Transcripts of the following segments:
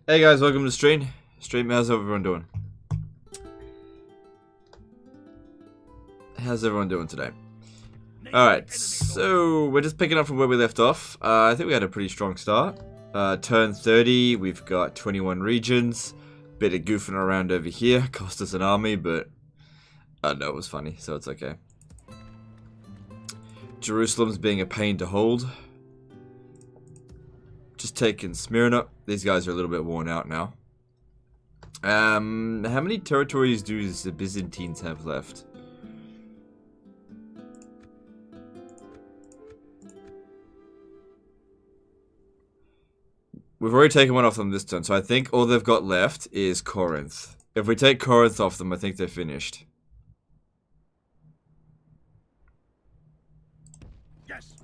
Hey guys, welcome to stream. How's everyone doing? How's everyone doing today? Alright, so we're just picking up from where we left off. I think we had a pretty strong start. Turn 30, we've got 21 regions. Bit of goofing around over here. Cost us an army, but I don't know, it was funny, so it's okay. Jerusalem's being a pain to hold. Just taking Smyrna. These guys are a little bit worn out now. How many territories do the Byzantines have left? We've already taken one off them this turn, so I think all they've got left is Corinth. If we take Corinth off them, I think they're finished. Yes.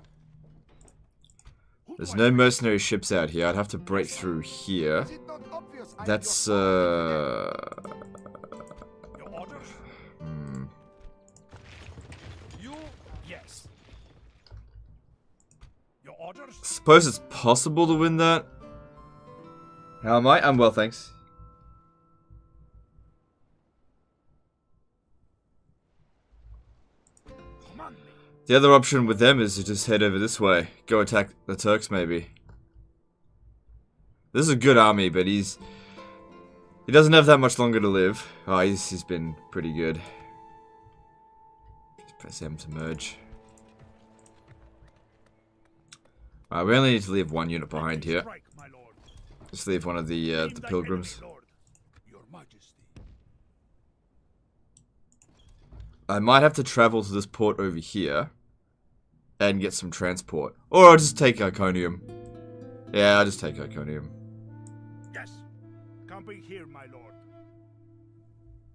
There's no mercenary ships out here. I'd have to break through here. That's, Yes. Your orders? Suppose it's possible to win that. How am I? I'm well, thanks. The other option with them is to just head over this way. Go attack the Turks, maybe. This is a good army, but he doesn't have that much longer to live. Oh, he's been pretty good. Just press M to merge. Alright, we only need to leave one unit behind here. Just leave one of the pilgrims. I might have to travel to this port over here and get some transport. Or I'll just take Iconium. Yeah, I'll just take Iconium. Yes. Camping here, my lord.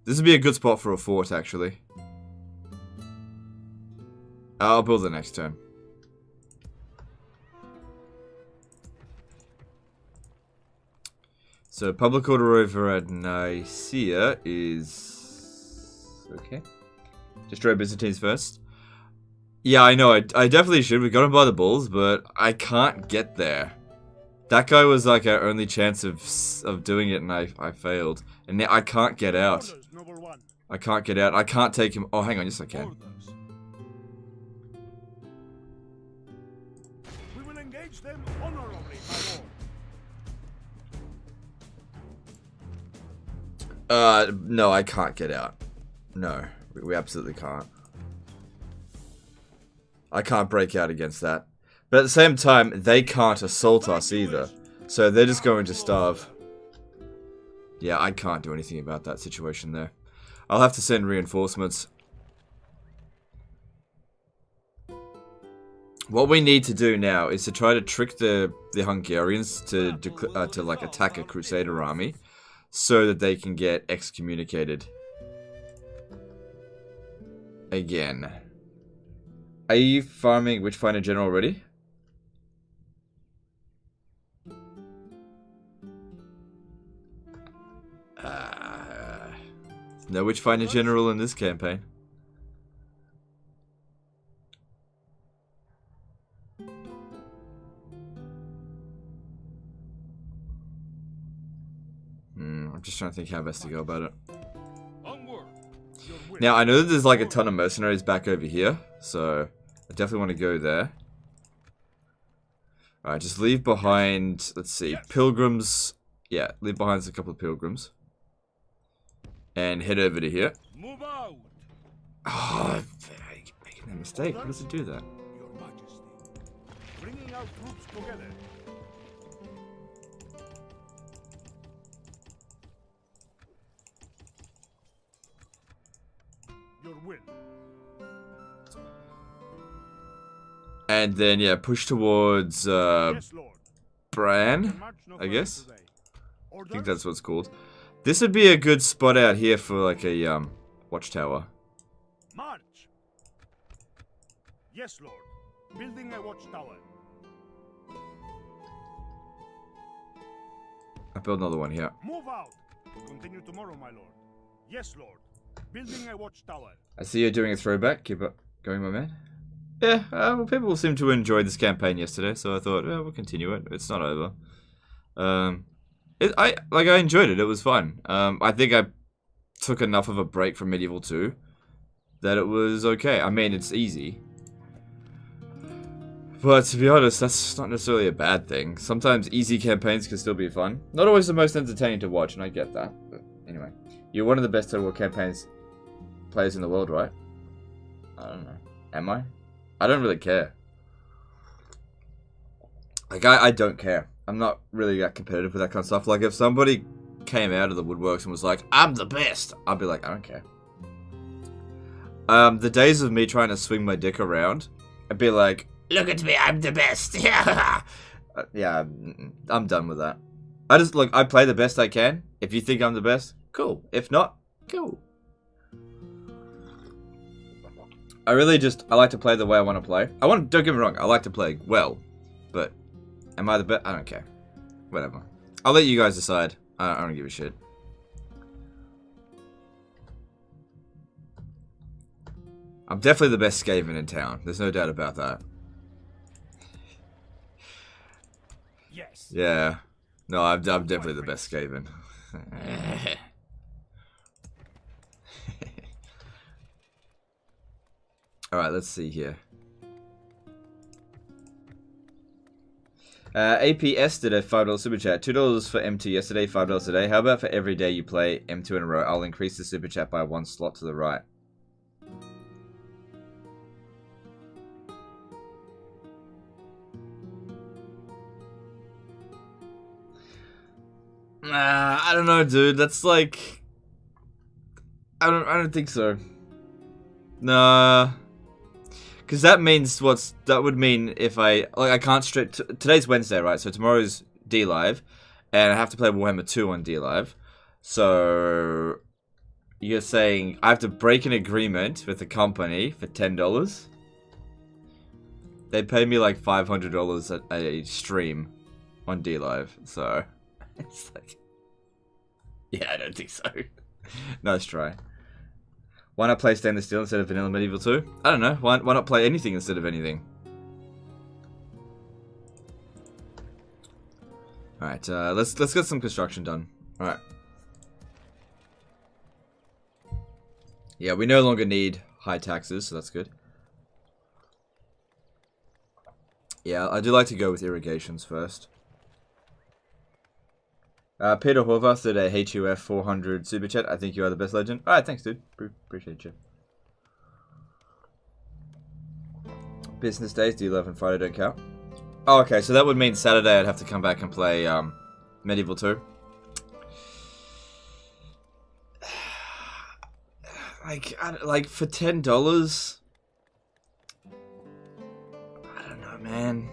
This would be a good spot for a fort, actually. I'll build the next turn. So, public order over at Nicaea is... okay. Destroy Byzantines first. Yeah, I know, I definitely should. We got him by the balls, but I can't get there. That guy was like our only chance of doing it, and I failed. And now I can't get out. I can't get out. I can't take him. Oh, hang on, yes I can. We will engage them honorably, my lord. No, I can't get out. No, we absolutely can't. I can't break out against that. But at the same time, they can't assault us either. So they're just going to starve. Yeah, I can't do anything about that situation there. I'll have to send reinforcements. What we need to do now is to try to trick the Hungarians to like attack a Crusader army, so that they can get excommunicated. Again. Are you farming Witchfinder General already? No Witchfinder General in this campaign. I'm just trying to think how best to go about it. Now, I know that there's like a ton of mercenaries back over here, so I definitely want to go there. Alright, just leave behind, let's see, pilgrims. Yeah, leave behind a couple of pilgrims. And head over to here. Move out. Oh, I'm making a mistake. How does it do that? Your Majesty. Bringing our troops together. Your will. And then, yeah, push towards, Yes, Lord. Bran, I guess. I think that's what it's called. This would be a good spot out here for, like, a, watchtower. March. Yes, Lord. Building a watchtower. I'll build another one here. Move out. Continue tomorrow, my lord. Yes, Lord. Building a watchtower. I see you're doing a throwback. Keep up going, my man. Yeah, well, people seem to enjoy this campaign yesterday, so I thought, we'll continue it. It's not over. I enjoyed it. It was fun. I think I took enough of a break from Medieval 2 that it was okay. I mean, it's easy. But to be honest, that's not necessarily a bad thing. Sometimes easy campaigns can still be fun. Not always the most entertaining to watch, and I get that. But anyway, you're one of the best Total War campaigns players in the world, right? I don't know. Am I? I don't really care. Like, I don't care. I'm not really that competitive with that kind of stuff. Like, if somebody came out of the woodworks and was like, I'm the best, I'd be like, I don't care. The days of me trying to swing my dick around, I'd be like, look at me, I'm the best. Yeah, I'm done with that. I play the best I can. If you think I'm the best, cool. If not, cool. I like to play the way I want to play. Don't get me wrong, I like to play well, but am I the best? I don't care. Whatever. I'll let you guys decide. I don't give a shit. I'm definitely the best Skaven in town. There's no doubt about that. Yes. Yeah. No, I'm definitely the best Skaven. Alright, let's see here. APS did a $5 super chat. $2 for M2 yesterday, $5 today. How about for every day you play M2 in a row? I'll increase the super chat by 1 slot to the right. I don't know, dude. That's like, I don't think so. Nah. Because that would mean if I can't strip, today's Wednesday, right? So tomorrow's D-Live, and I have to play Warhammer 2 on D-Live. So, you're saying I have to break an agreement with the company for $10? They pay me like $500 at a stream on D-Live, so, it's like, yeah, I don't think so. Nice try. Why not play Stainless Steel instead of Vanilla Medieval 2? I don't know. Why not play anything instead of anything? Alright, let's get some construction done. Alright. Yeah, we no longer need high taxes, so that's good. Yeah, I do like to go with irrigations first. Peter Horvath did a HUF 400 super chat. I think you are the best legend. Alright, thanks, dude. Appreciate you. Business days, D-Live and Friday don't count. Oh, okay, so that would mean Saturday I'd have to come back and play Medieval 2. Like for $10? I don't know, man.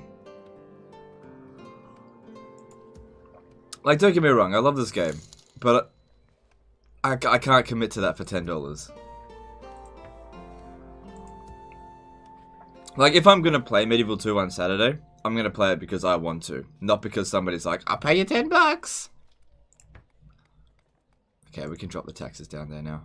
Like, don't get me wrong, I love this game, but I can't commit to that for $10. Like, if I'm gonna play Medieval 2 on Saturday, I'm gonna play it because I want to, not because somebody's like, I'll pay you $10. Okay, we can drop the taxes down there now.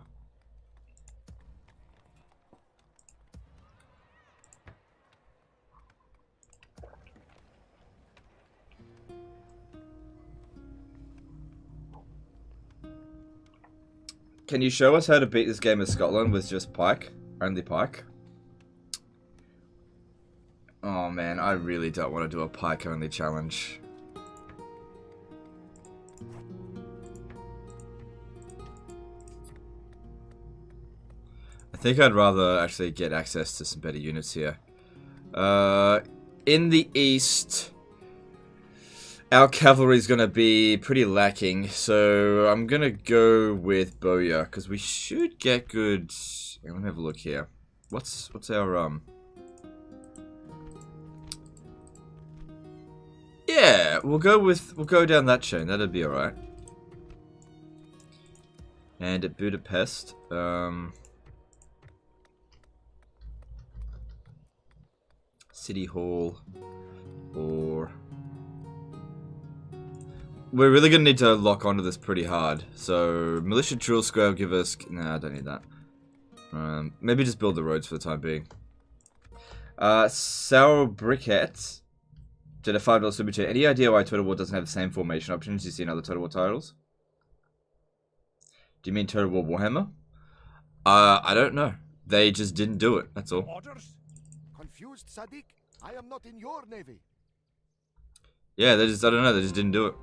Can you show us how to beat this game in Scotland with just pike? Only pike? Oh man, I really don't want to do a pike only challenge. I think I'd rather actually get access to some better units here. In the east, our cavalry is going to be pretty lacking, so I'm going to go with Bowyer, because we should get good... Let me have a look here. What's our, Yeah, we'll go down that chain, that'd be alright. And at Budapest, City Hall, or... We're really going to need to lock onto this pretty hard. So, Militia Drill Square will give us... Nah, I don't need that. Maybe just build the roads for the time being. Sour Briquettes Did a $5 super chat. Any idea why Total War doesn't have the same formation options you see in other Total War titles? Do you mean Total War Warhammer? I don't know. They just didn't do it. That's all. Orders? Confused, Sadiq? I am not in your navy. Yeah, they just, I don't know, they just didn't do it.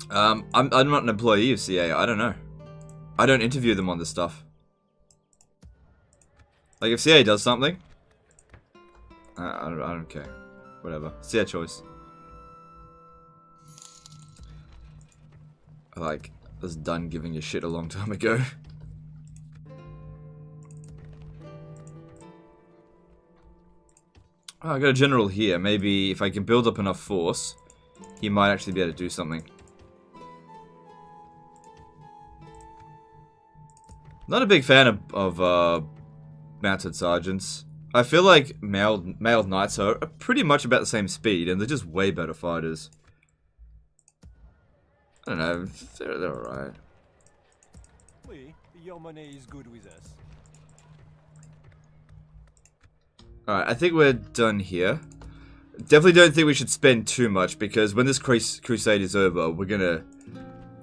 I'm not an employee of CA, I don't know. I don't interview them on this stuff. Like, if CA does something, I don't care. Whatever. It's their choice. Like, I was done giving a shit a long time ago. Oh, I got a general here. Maybe if I can build up enough force, he might actually be able to do something. Not a big fan of mounted sergeants. I feel like mailed knights are pretty much about the same speed, and they're just way better fighters. I don't know, they're alright. Your money is good with us. Alright, I think we're done here. Definitely don't think we should spend too much, because when this crusade is over, we're gonna,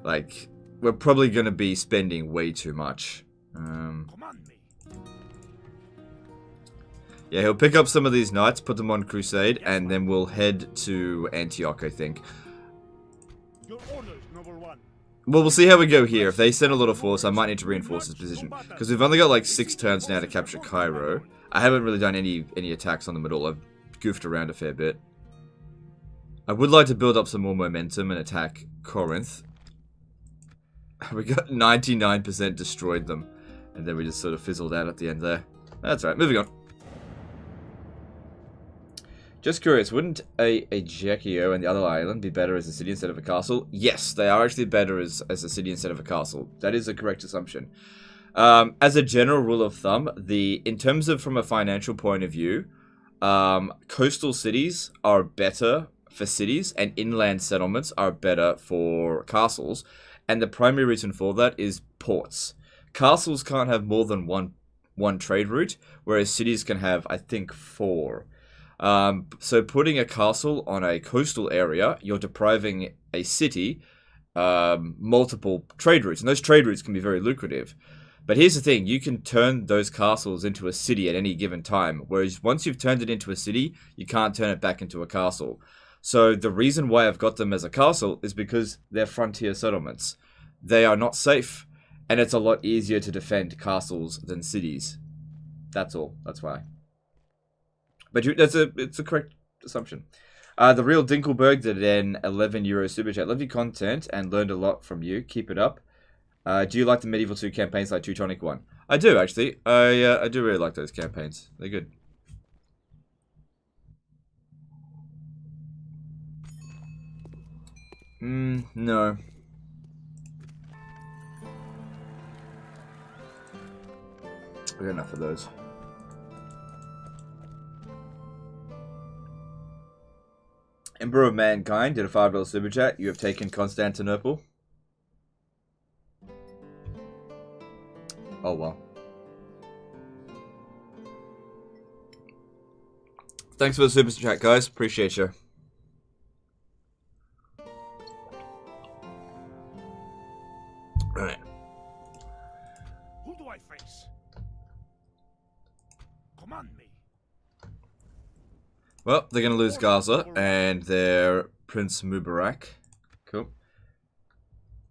like, we're probably gonna be spending way too much. Command me. Yeah, he'll pick up some of these knights, put them on crusade, and then we'll head to Antioch, I think. Your orders, number one. Well, we'll see how we go here. If they send a lot of force, I might need to reinforce this position. Because we've only got like 6 turns now to capture Cairo. I haven't really done any attacks on them at all. I've goofed around a fair bit. I would like to build up some more momentum and attack Corinth. We got 99% destroyed them. And then we just sort of fizzled out at the end there. That's right, moving on. Just curious, wouldn't a Jekio and the other island be better as a city instead of a castle? Yes, they are actually better as a city instead of a castle. That is a correct assumption. As a general rule of thumb, in terms of from a financial point of view, coastal cities are better for cities and inland settlements are better for castles. And the primary reason for that is ports. Castles can't have more than one trade route, whereas cities can have, I think, 4. So putting a castle on a coastal area, you're depriving a city multiple trade routes, and those trade routes can be very lucrative. But here's the thing, you can turn those castles into a city at any given time, whereas once you've turned it into a city, you can't turn it back into a castle. So the reason why I've got them as a castle is because they're frontier settlements. They are not safe, and it's a lot easier to defend castles than cities. That's all, that's why. But it's a correct assumption. The real Dinkelberg did an €11 super chat. Love your content and learned a lot from you. Keep it up. Do you like the Medieval 2 campaigns like Teutonic 1? I do, actually. I do really like those campaigns. They're good. No. I got enough of those. Emperor of Mankind did a $5 super chat. You have taken Constantinople. Oh, well. Thanks for the super chat, guys. Appreciate you. Right. Who do I face? Command me. Well, they're going to lose Gaza and their Prince Mubarak. Cool.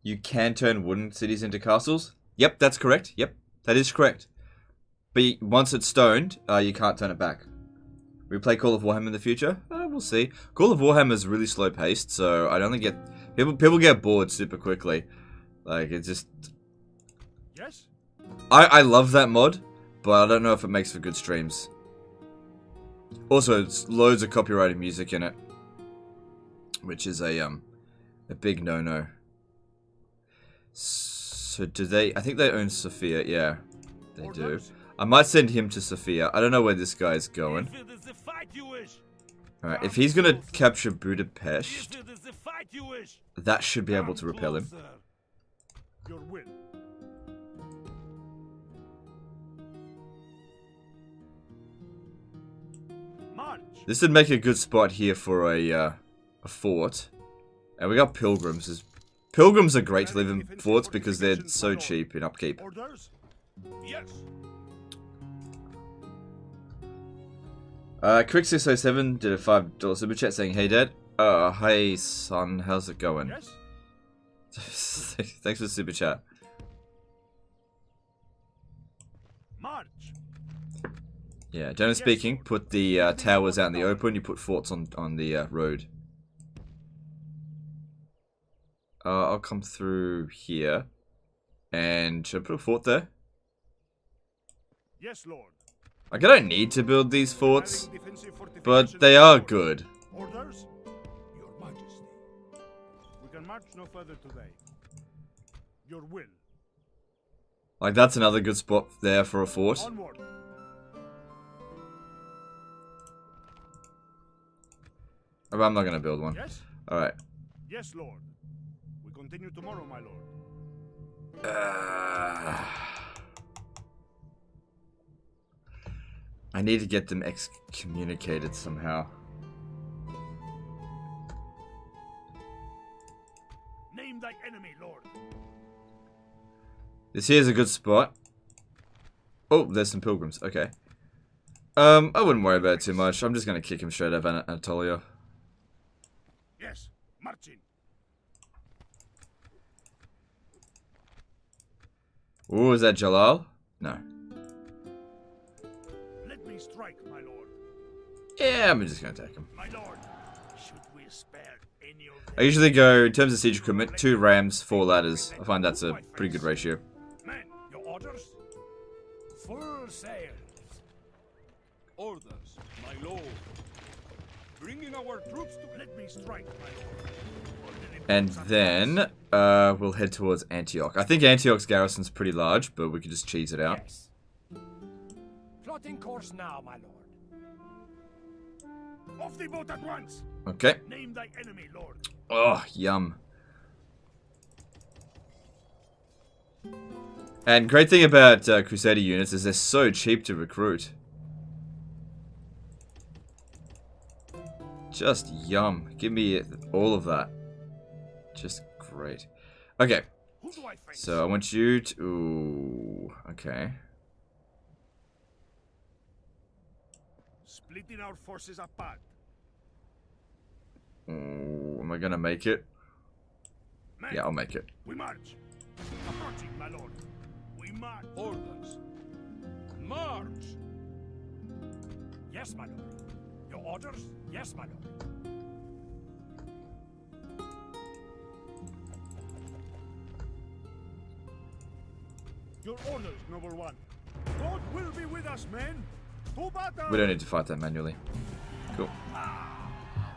You can turn wooden cities into castles. Yep, that's correct. Yep, that is correct. But once it's stoned, you can't turn it back. We play Call of Warhammer in the future? We'll see. Call of Warhammer is really slow paced, so I don't think people get bored super quickly. Like, it's just... Yes? I love that mod, but I don't know if it makes for good streams. Also, it's loads of copyrighted music in it, which is a big no-no. So do they... I think they own Sofia. Yeah, they do. I might send him to Sofia. I don't know where this guy's going. Alright, if he's gonna capture Budapest, that should be able to repel him. Your will. March. This would make a good spot here for a fort. And we got pilgrims. Pilgrims are great to live in forts because they're so cheap in upkeep. Orders? Yes. Crick 607 did a $5 super chat saying, "Hey Dad, hey son, how's it going?" Yes. Thanks for the super chat. March. Yeah, generally speaking, put the towers out in the open. You put forts on the road. I'll come through here, and should I put a fort there? Yes, Lord. Like, I don't need to build these forts, but they are good. Orders? Your Majesty. We can march no further today. Your will. Like, that's another good spot there for a fort. Onward. Oh, I'm not going to build one. Yes? Alright. Yes, Lord. We continue tomorrow, my lord. I need to get them excommunicated somehow. Name thy enemy, Lord. This here's a good spot. Oh, there's some pilgrims. Okay. I wouldn't worry about it too much. I'm just going to kick him straight out of Anatolia. Yes, marching. Ooh, is that Jalal? No. Let me strike, my lord. Yeah, I'm just going to attack him. My lord, should we spare any of them? I usually go, in terms of siege equipment, 2 rams, 4 ladders. I find that's a pretty good ratio. Men, your orders? Full sails. Orders, my lord. Bringing our troops to... Let me strike, my lord. And then, we'll head towards Antioch. I think Antioch's garrison's pretty large, but we could just cheese it out. Yes. Plotting course now, my lord. Off the boat at once. Okay. Name thy enemy, Lord. Oh, yum. And great thing about Crusader units is they're so cheap to recruit. Just yum. Give me all of that. Just great. Okay. Who do I face? So I want you to... Ooh, okay. Splitting our forces apart. Ooh, am I gonna make it? Men, Yeah, I'll make it. we march. Approaching, my lord. We march. Orders. March. Yes, my lord. Your orders? Yes, my lord. Your orders, noble one. God will be with us, men. To battle. We don't need to fight that manually. Cool.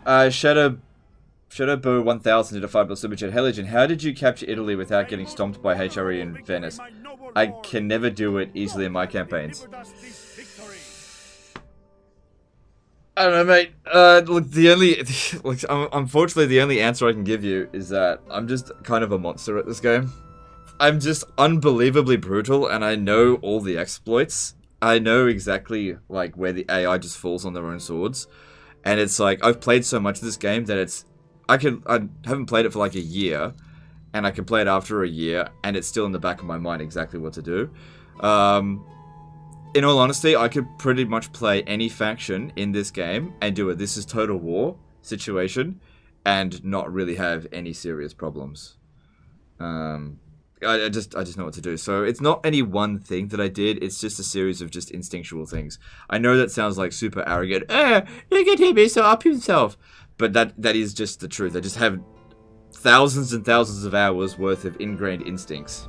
Shadowbow 1000 did a $5 super chat. Hey Legend, how did you capture Italy without getting stomped by HRE in Venice? I can never do it easily in my campaigns. I don't know, mate. Look, unfortunately, the only answer I can give you is that I'm just kind of a monster at this game. I'm just unbelievably brutal, and I know all the exploits. I know exactly, like, where the AI just falls on their own swords. And it's like, I've played so much of this game that it's... I haven't played it for like a year, and I can play it after a year, and it's still in the back of my mind exactly what to do. In all honesty, I could pretty much play any faction in this game and do a "this is total war" situation, and not really have any serious problems. I just know what to do. So it's not any one thing that I did. It's just a series of just instinctual things. I know that sounds like super arrogant. Look at him, he's so up himself. But that is just the truth. I just have thousands and thousands of hours worth of ingrained instincts,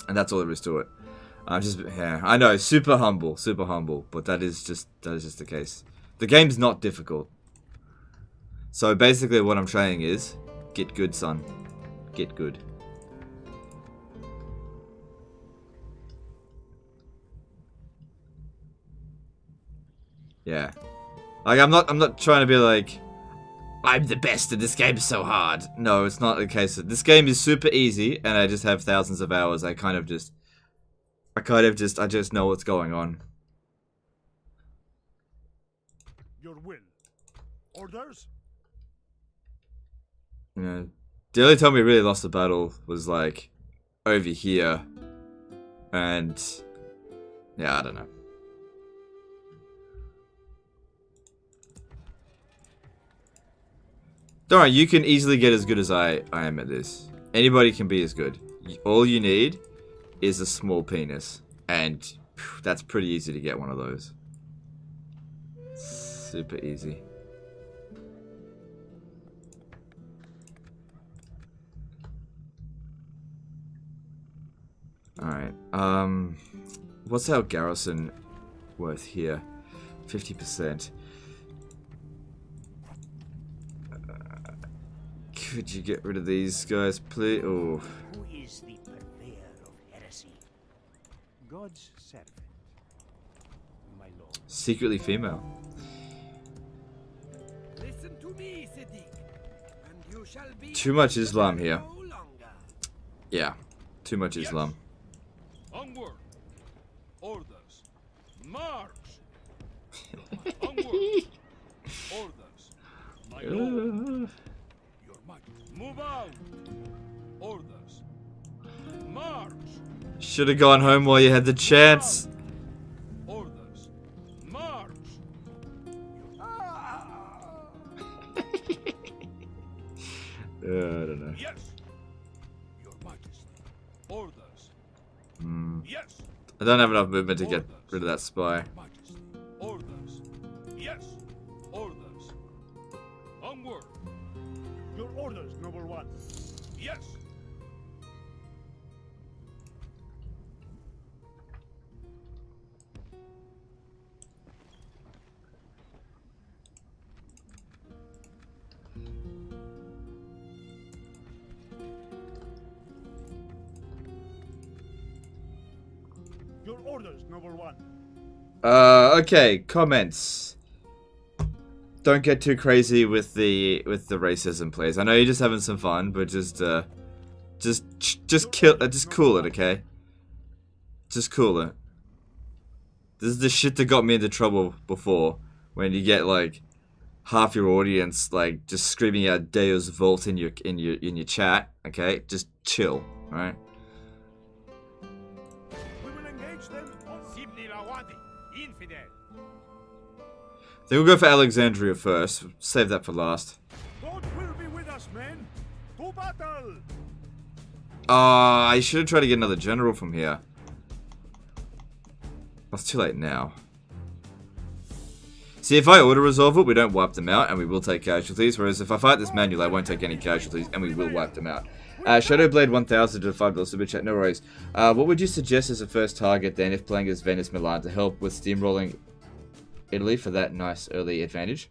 and that's all there is to it. Yeah, I know, super humble, but that is just the case. The game's not difficult. So basically, what I'm saying is, get good, son. Get good. Yeah. Like, I'm not trying to be like, I'm the best and this game's so hard. No, it's not the case. This game is super easy and I just have thousands of hours. I just know what's going on. Your Orders? You know, the only time we really lost the battle was like over here, and yeah, I don't know. Don't worry, you can easily get as good as I am at this. Anybody can be as good. All you need is a small penis, and phew, that's pretty easy to get one of those. Super easy. Alright, what's our garrison worth here? 50%. Could you get rid of these guys, please? Oh. Who is the purveyor of heresy? God's servant, my lord. Secretly female. Listen to me, Sadiq, and you shall be Too much Islam here. no longer. Yeah, too much Islam. Onward. Orders. March. Onward. Orders. My lord. Your Majesty. Move out. Orders. March. Should have gone home while you had the chance. Orders. March. I don't know. Yes. Your Majesty. Orders. Yes. I don't have enough movement to get rid of that spy. Majesty. Orders. Yes. Orders. Onward. Your orders, noble one. Yes. Your orders, noble one. Okay, comments. Don't get too crazy with the racism, please. I know you're just having some fun, but just cool it, okay? Just cool it. This is the shit that got me into trouble before, when you get like half your audience like just screaming out Deus Vult in your chat, okay? Just chill, alright? We will engage them on Sibni Lawadi, infidel. Then we'll go for Alexandria first. Save that for last. God will be with us, men. To battle. I should have tried to get another general from here. Well, it's too late now. See, if I auto-resolve it, we don't wipe them out, and we will take casualties. Whereas if I fight this manually, I won't take any casualties, and we will wipe them out. Shadowblade 1000 to $5 super chat, no worries. What would you suggest as a first target, then, if playing as Venice Milan to help with steamrolling Italy for that nice early advantage?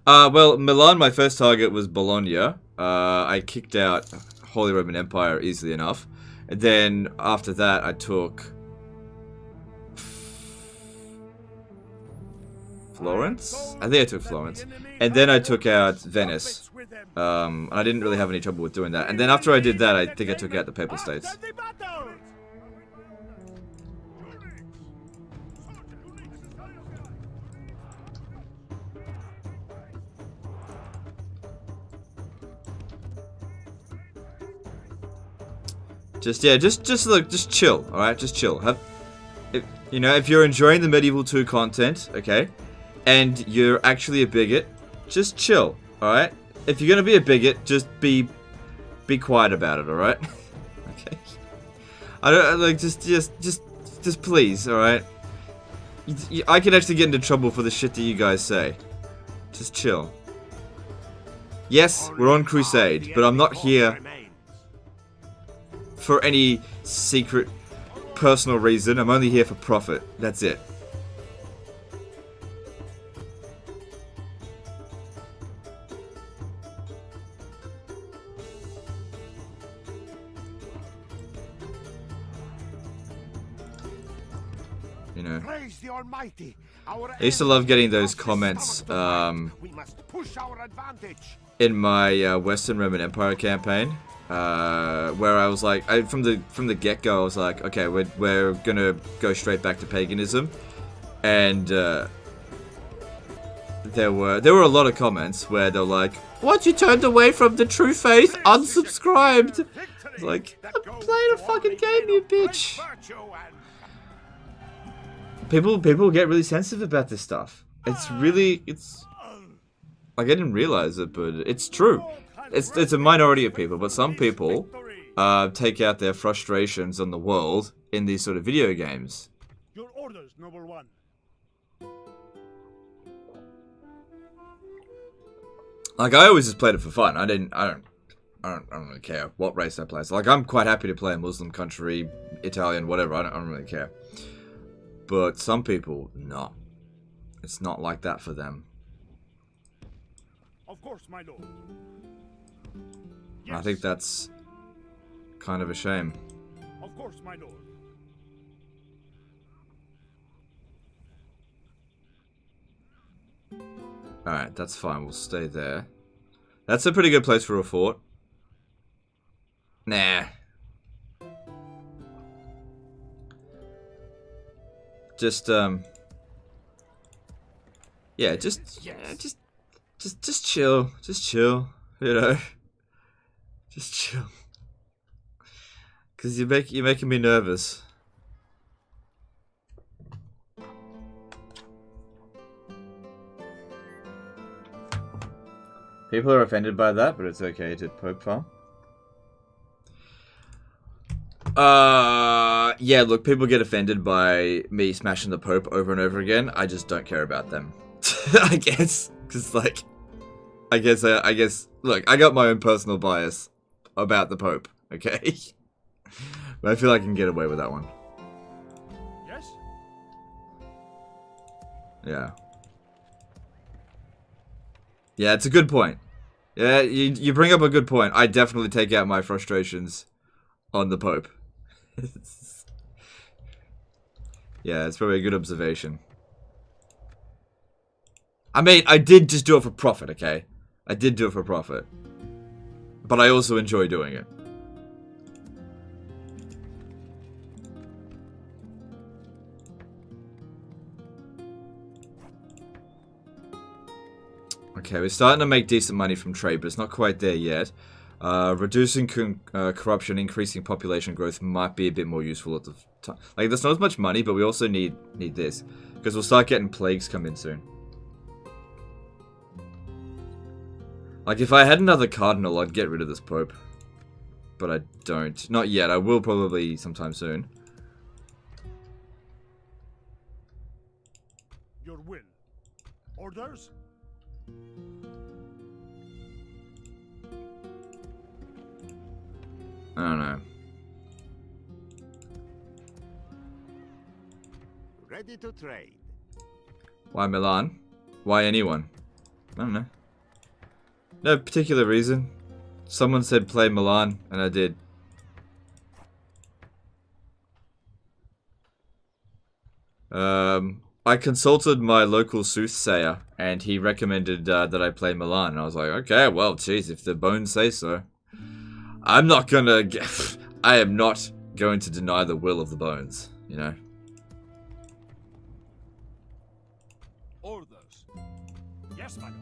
Well, Milan, my first target was Bologna. I kicked out Holy Roman Empire easily enough. And then, after that, I took Florence? I think I took Florence. And then I took out Venice. I didn't really have any trouble with doing that. And then after I did that, I think I took out the Papal States. Just chill, alright? Just chill. If you're enjoying the Medieval 2 content, okay, and you're actually a bigot, just chill, alright? If you're gonna be a bigot, just be quiet about it, alright? Okay. I don't like just please, alright? I can actually get into trouble for the shit that you guys say. Just chill. Yes, we're on crusade, but I'm not here for any secret personal reason. I'm only here for profit. That's it. You know, Praise the Almighty. Our I used to love getting those comments we must push our advantage. in my Western Roman Empire campaign, where I was like, from the get-go, I was like, okay, we're gonna go straight back to paganism, and there were a lot of comments where they're like, "What, you turned away from the true faith? Unsubscribed." It's like, I'm playing a fucking game, you bitch. People get really sensitive about this stuff. It's like, I didn't realize it, but it's true. It's a minority of people, but some people take out their frustrations on the world in these sort of video games. Your orders, noble one. Like, I always just played it for fun. I don't really care what race I play. So, like, I'm quite happy to play a Muslim country, Italian, whatever. I don't really care. But some people, no. It's not like that for them. Of course, my lord. I think that's kind of a shame. Of course, my lord. Alright, that's fine. We'll stay there. That's a pretty good place for a fort. Nah. Just, yeah, just chill. Just chill. You know? Just chill. Because you're making me nervous. People are offended by that, but it's okay to Pope farm. Yeah, look, people get offended by me smashing the Pope over and over again. I just don't care about them. I guess. Because, like, I guess, look, I got my own personal bias about the Pope, okay? But I feel like I can get away with that one. Yes? Yeah. Yeah, it's a good point. Yeah, you bring up a good point. I definitely take out my frustrations on the Pope. Yeah, it's probably a good observation. I mean, I did just do it for profit, okay? I did do it for profit. But I also enjoy doing it. Okay, we're starting to make decent money from trade, but it's not quite there yet. Reducing corruption, increasing population growth might be a bit more useful at the time. Like, there's not as much money, but we also need this. Because we'll start getting plagues come in soon. Like, if I had another cardinal, I'd get rid of this pope. But I don't. Not yet. I will probably sometime soon. Your will. Orders? I don't know. Ready to trade. Why Milan? Why anyone? I don't know. No particular reason. Someone said play Milan, and I did. I consulted my local soothsayer, and he recommended that I play Milan, and I was like, okay, well, geez, if the bones say so. I'm not gonna... I am not going to deny the will of the bones, you know? Orders. Yes, my lord.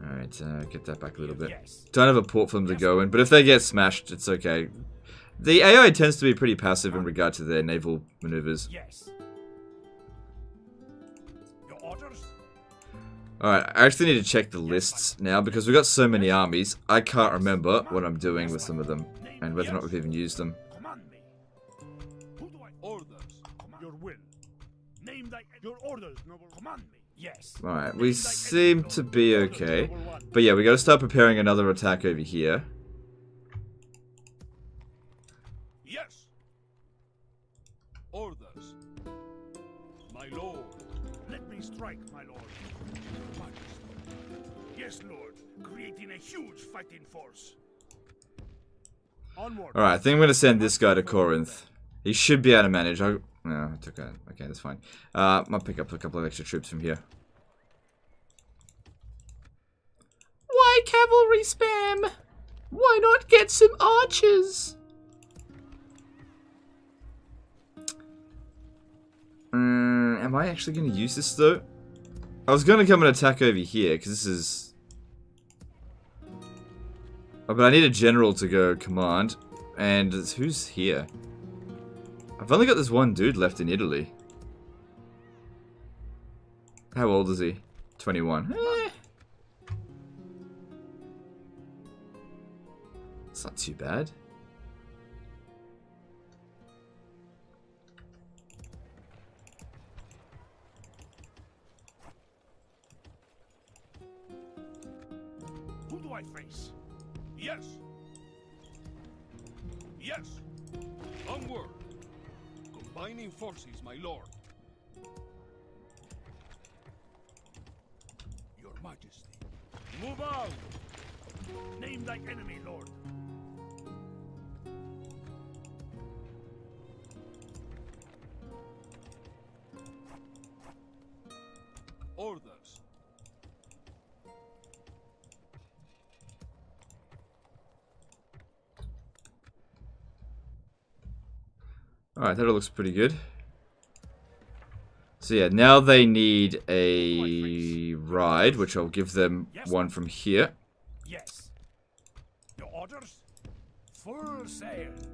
Alright, get that back a little bit. Yes. Don't have a port for them to go in, but if they get smashed, it's okay. The AI tends to be pretty passive in regard to their naval maneuvers. Yes. Your orders? Alright, I actually need to check the lists now, because we've got so many armies, I can't remember what I'm doing with some of them, and whether or not we've even used them. Command me. Who do I... Orders. Your will. Name thy... Your orders, noble. Command me. Yes. Alright, we seem to be okay. But yeah, we gotta start preparing another attack over here. Yes. Orders. My lord. Let me strike, my lord. Your Majesty. Yes, lord. Creating a huge fighting force. Onward. Alright, I think I'm gonna send this guy to Corinth. He should be able to manage. No, it's okay. Okay, that's fine. I'll pick up a couple of extra troops from here. Why cavalry spam? Why not get some archers? Am I actually going to use this though? I was gonna come and attack over here, because this is... Oh, but I need a general to go command. And who's here? I've only got this one dude left in Italy. How old is he? 21. It's not too bad. Who do I face? Yes. Yes. Onward. Combining forces, my lord. Your Majesty. Move out! Name thy enemy, Lord. Orders. Alright, that all looks pretty good. So yeah, now they need a ride, which I'll give them one from here. Yes. Your orders? Full sails.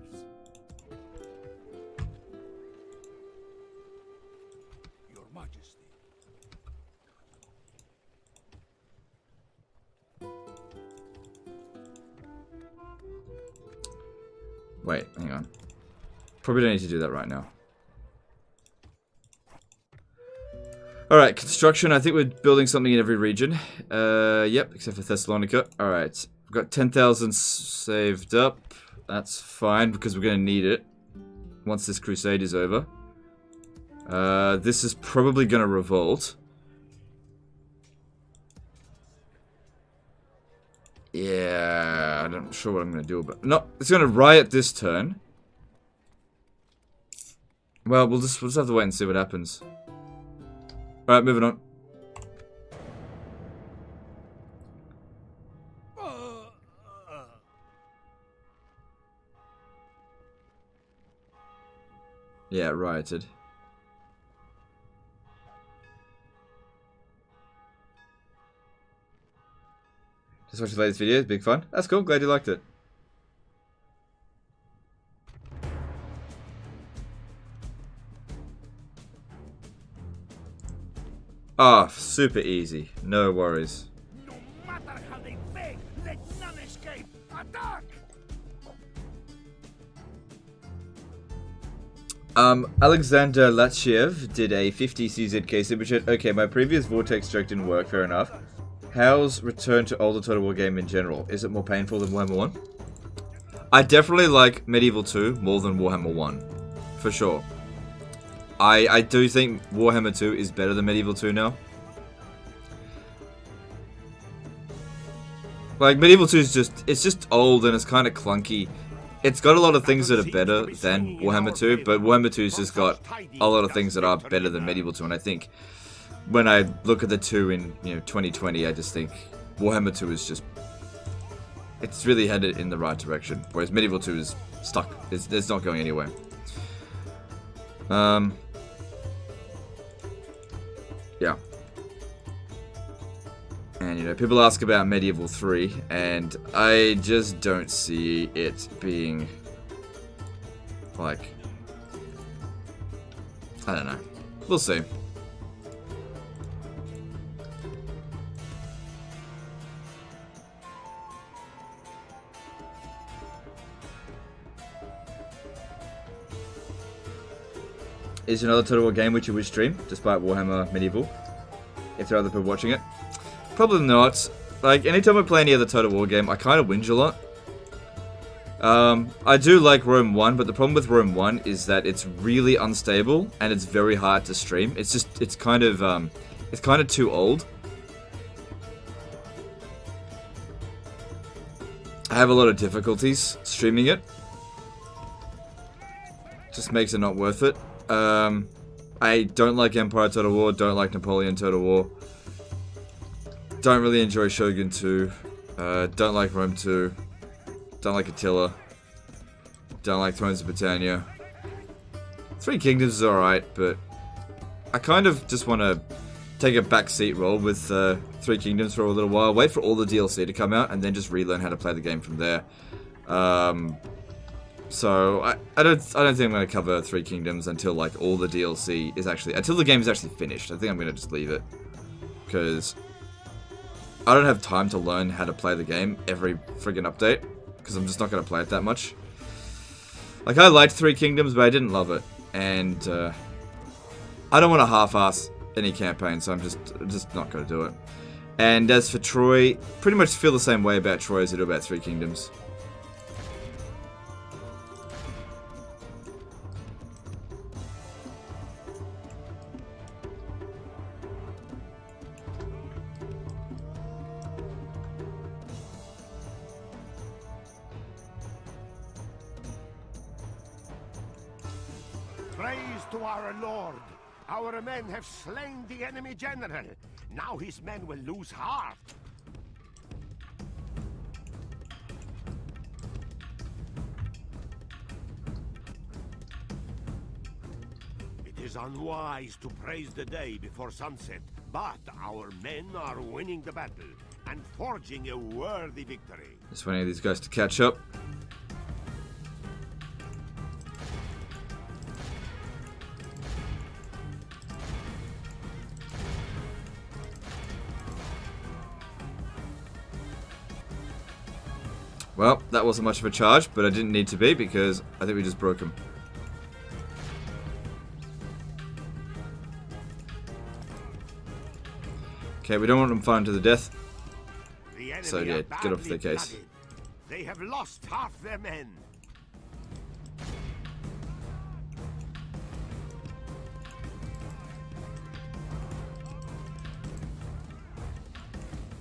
Your Majesty. Wait, hang on. Probably don't need to do that right now. Alright, construction. I think we're building something in every region. Yep, except for Thessalonica. Alright, we've got 10,000 saved up. That's fine, because we're going to need it once this crusade is over. This is probably going to revolt. Yeah, I'm not sure what I'm going to do about it. No, it's going to riot this turn. Well, we'll just have to wait and see what happens. Alright, moving on. Yeah, rioted. Just watched the latest video, it's big fun. That's cool, glad you liked it. Ah, super easy. No worries. No matter how they beg, let none escape. Attack! Alexander Latchev did a 50 CZK super chat. Okay, my previous Vortex joke didn't work, fair enough. How's return to older Total War game in general? Is it more painful than Warhammer 1? I definitely like Medieval 2 more than Warhammer 1. For sure. I do think Warhammer 2 is better than Medieval 2 now. Like, Medieval 2 is just old and it's kind of clunky. It's got a lot of things that are better than Warhammer 2, but Warhammer 2's just got a lot of things that are better than Medieval 2, and I think when I look at the two in 2020, I just think Warhammer 2 is just, it's really headed in the right direction, whereas Medieval 2 is stuck. It's not going anywhere. Yeah. And, people ask about Medieval 3, and I just don't see it being, like, I don't know. We'll see. Is there another Total War game which you would stream, despite Warhammer Medieval? If there are other people watching it? Probably not. Like, anytime I play any other Total War game, I kind of whinge a lot. I do like Rome 1, but the problem with Rome 1 is that it's really unstable, and it's very hard to stream. It's kind of too old. I have a lot of difficulties streaming it. Just makes it not worth it. I don't like Empire Total War, don't like Napoleon Total War. Don't really enjoy Shogun 2. Don't like Rome 2. Don't like Attila. Don't like Thrones of Britannia. Three Kingdoms is alright, but I kind of just want to take a backseat role with Three Kingdoms for a little while, wait for all the DLC to come out, and then just relearn how to play the game from there. So I don't think I'm going to cover Three Kingdoms until like all the DLC is actually, until the game is actually finished. I think I'm going to just leave it, because I don't have time to learn how to play the game every friggin' update, because I'm just not going to play it that much. Like, I liked Three Kingdoms, but I didn't love it, and I don't want to half-ass any campaign, so I'm just not going to do it. And as for Troy, pretty much feel the same way about Troy as I do about Three Kingdoms. Praise to our Lord. Our men have slain the enemy general. Now his men will lose heart. It is unwise to praise the day before sunset, but our men are winning the battle and forging a worthy victory. Just waiting for these guys to catch up. Well, that wasn't much of a charge, but I didn't need to be because I think we just broke him. Okay, we don't want them fighting to the death. So yeah, get off their case. Blooded. They have lost half their men.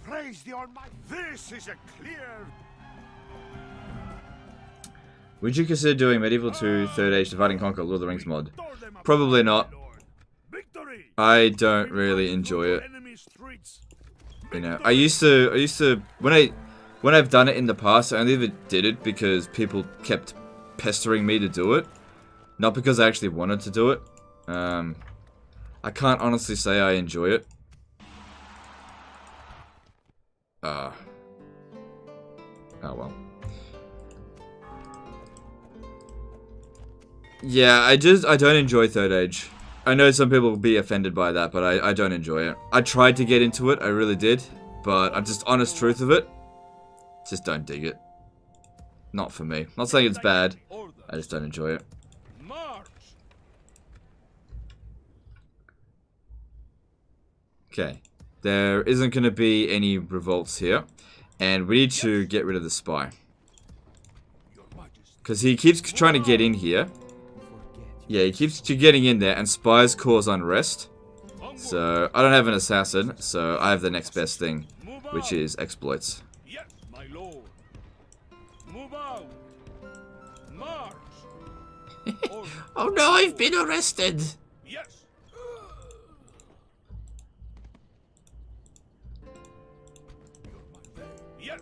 Praise the Almighty. This is a clear. Would you consider doing Medieval 2 Third Age Divide and Conquer Lord of the Rings mod? Probably not. I don't really enjoy it. You know, I used to when I've done it in the past, I only ever did it because people kept pestering me to do it, not because I actually wanted to do it. I can't honestly say I enjoy it. Oh well. Yeah, I don't enjoy Third Age. I know some people will be offended by that, but I don't enjoy it. I tried to get into it, I really did, but I'm just honest truth of it. Just don't dig it. Not for me. Not saying it's bad, I just don't enjoy it. Okay, there isn't going to be any revolts here, and we need to get rid of the spy. Because he keeps trying to get in here. Yeah, he keeps getting in there, and spies cause unrest. So, I don't have an assassin, so I have the next best thing, which is exploits. Yes, my lord. Move out. March. Oh no, I've been arrested! Yes. Yes.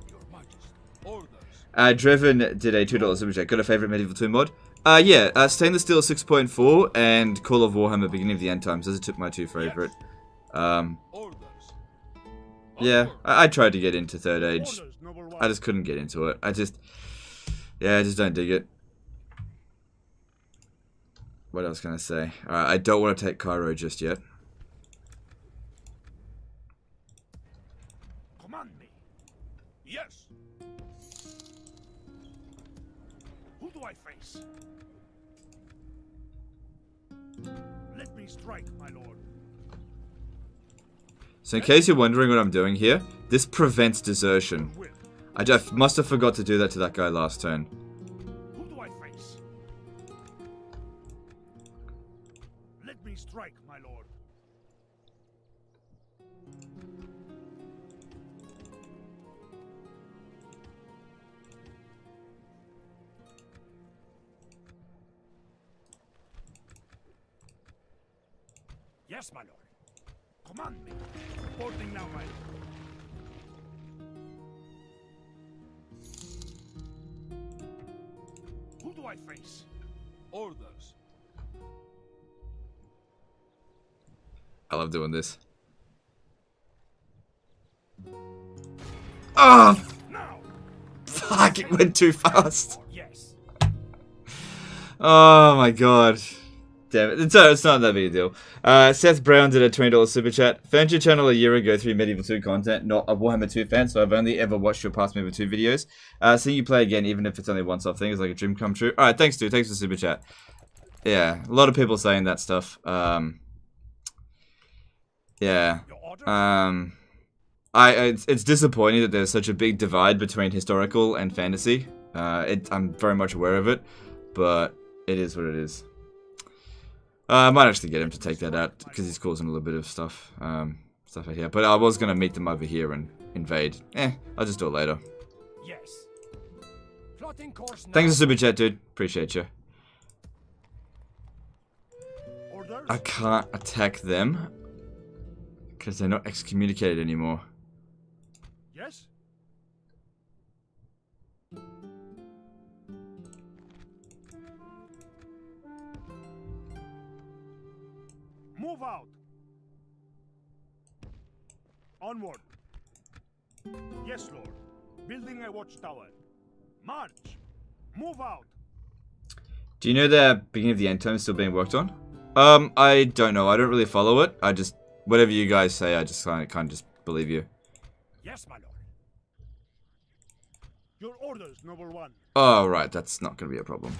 Your Majesty. Orders. Dreven did a $2 super chat. Got a favorite Medieval 2 mod? Yeah, Stainless Steel 6.4 and Call of Warhammer Beginning of the End Times. Those are my two favorite. Yeah, I tried to get into Third Age. I just couldn't get into it. I just don't dig it. What else can I say? I don't want to take Cairo just yet. Command me. Yes. Who do I face? Let me strike, my lord. So in case you're wondering what I'm doing here, this prevents desertion. I just must have forgot to do that to that guy last turn. Who do I face? Let me strike, my lord. Yes, my lord. Command me. Reporting now, my lord. Who do I face? Orders. I love doing this. Oh, Now. fuck, it went too fast. Yes. Oh my god. Damn it. It's not that big a deal. Seth Brown did a $20 super chat. Found your channel a year ago through Medieval 2 content, not a Warhammer 2 fan, so I've only ever watched your past Medieval 2 videos. Seeing you play again, even if it's only a once-off thing, is like a dream come true. Alright, thanks dude. Thanks for the super chat. Yeah, a lot of people saying that stuff. Yeah. Your order? It's disappointing that there's such a big divide between historical and fantasy. I'm very much aware of it, but it is what it is. I might actually get him to take that out because he's causing a little bit of stuff out here. But I was gonna meet them over here and invade. I'll just do it later. Yes. Plotting course now. Thanks for super chat, dude. Appreciate you. Orders? I can't attack them because they're not excommunicated anymore. Yes. Move out. Onward. Yes, Lord. Building a watchtower. March. Move out. Do you know the beginning of the end time is still being worked on? I don't know. I don't really follow it. I just, whatever you guys say, I just kind of just believe you. Yes, my lord. Your orders, noble one. Oh, right. That's not going to be a problem.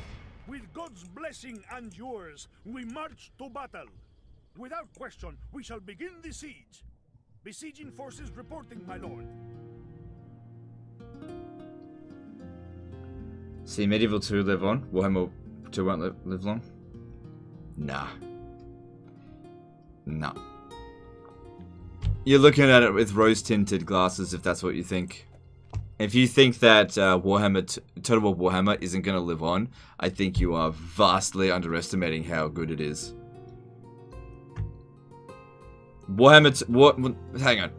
With God's blessing and yours, we march to battle. Without question, we shall begin the siege. Besieging forces reporting, my lord. See, Medieval 2 live on. Warhammer 2 won't live long. Nah. Nah. You're looking at it with rose-tinted glasses if that's what you think. If you think that Total War Warhammer isn't going to live on, I think you are vastly underestimating how good it is. Hang on.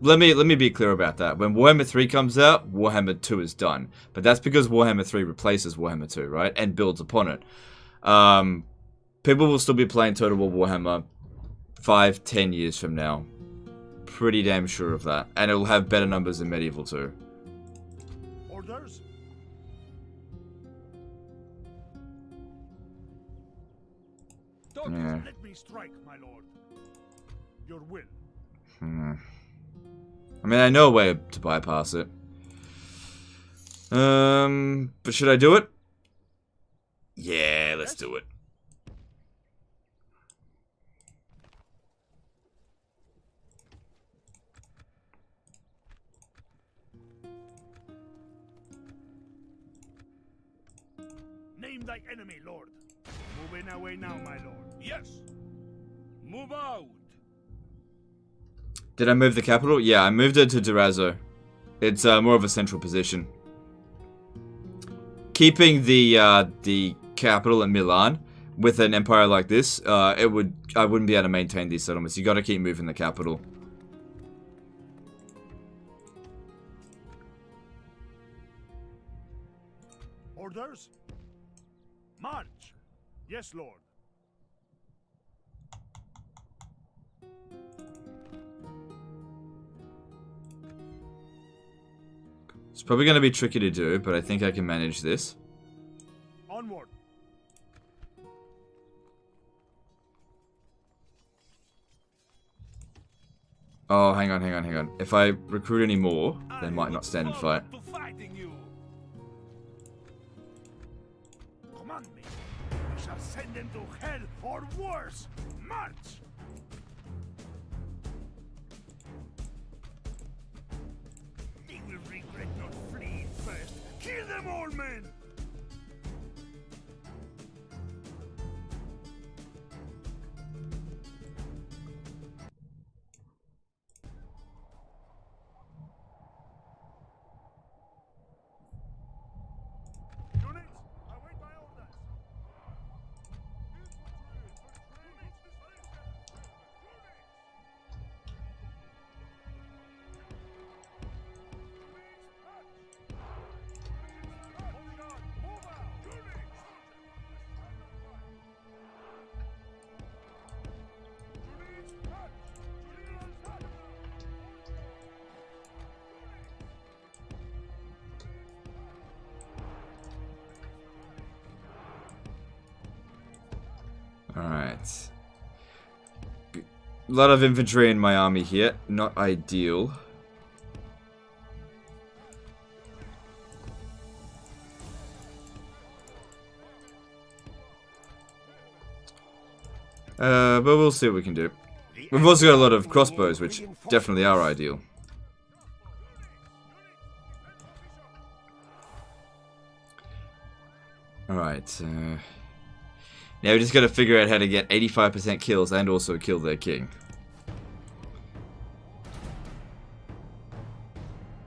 Let me be clear about that. When Warhammer 3 comes out, Warhammer 2 is done. But that's because Warhammer 3 replaces Warhammer 2, right? And builds upon it. People will still be playing Total War Warhammer 5-10 years from now. Pretty damn sure of that. And it will have better numbers than Medieval 2. Orders? Yeah. Let me strike, my lord. Your will. I mean, I know a way to bypass it. But should I do it? Yeah, let's do it. Name thy enemy, lord. Moving away now, my lord. Yes. Move out. Did I move the capital? Yeah, I moved it to Durazzo. It's more of a central position. Keeping the capital in Milan with an empire like this, I wouldn't be able to maintain these settlements. You got to keep moving the capital. Orders? March. Yes, lord. It's probably going to be tricky to do, but I think I can manage this. Onward. Oh, hang on. If I recruit any more, they might not stand and fight. To fighting you. Command me. We shall send them to hell or worse. March. They will regret not fleeing first. Kill them all, men. Units, await my orders. Alright. A lot of infantry in my army here. Not ideal. But we'll see what we can do. We've also got a lot of crossbows, which definitely are ideal. Alright, now we just gotta figure out how to get 85% kills and also kill their king.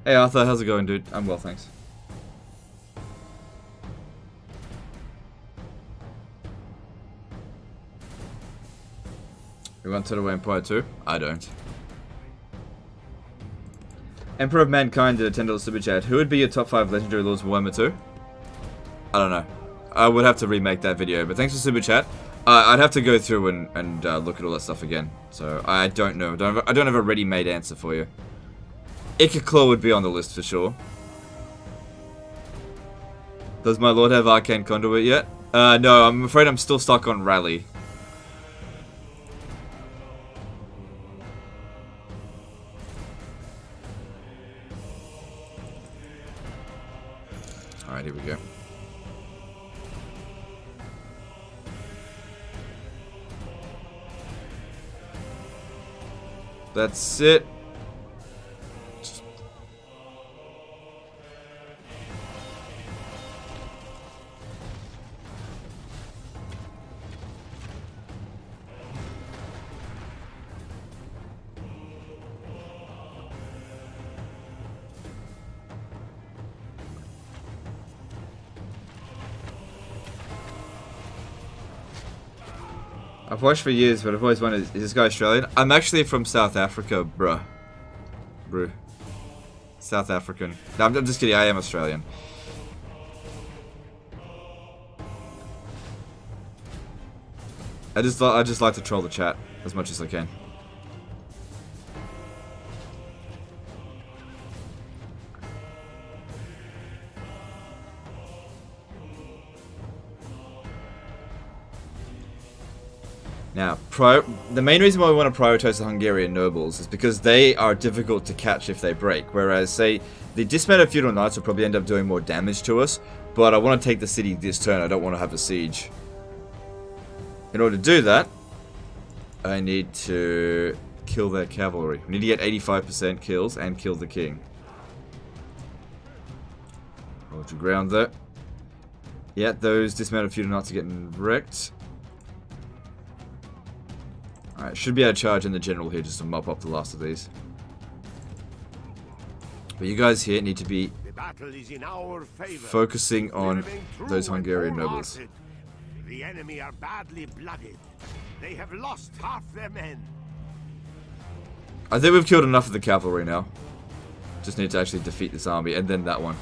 Hey Arthur, how's it going, dude? I'm well, thanks. You want Total Empire too? I don't. Emperor of Mankind did a $10 super chat. Who would be your top 5 legendary lords of Warhammer 2? I don't know. I would have to remake that video, but thanks for super chat. I'd have to go through and look at all that stuff again. So I don't know. I don't have a ready-made answer for you. Ikaclaw would be on the list for sure. Does my lord have Arcane Conduit yet? No, I'm afraid I'm still stuck on Rally. Alright, here we go. That's it. I've watched for years, but I've always wondered, is this guy Australian? I'm actually from South Africa, bruh. South African. No, I'm just kidding, I am Australian. I just like to troll the chat as much as I can. Now, the main reason why we want to prioritize the Hungarian nobles is because they are difficult to catch if they break. Whereas, say, the dismounted feudal knights will probably end up doing more damage to us. But I want to take the city this turn. I don't want to have a siege. In order to do that, I need to kill their cavalry. We need to get 85% kills and kill the king. Hold your ground there. Yeah, those dismounted feudal knights are getting wrecked. Alright, should be able to charge in the general here just to mop up the last of these. But you guys here need to be focusing on those Hungarian nobles. The enemy are badly blooded. They have lost half their men. I think we've killed enough of the cavalry now. Just need to actually defeat this army and then that one.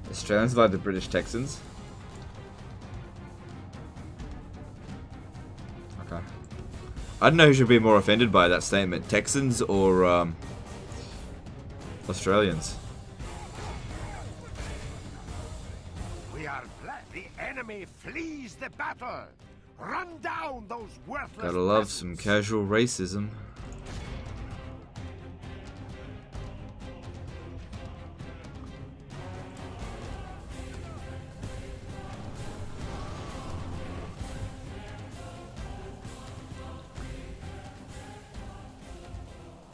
Australians like the British Texans. Okay. I don't know who should be more offended by that statement, Texans or Australians. The enemy flees the battle. Run down those worthless. Gotta love some casual racism.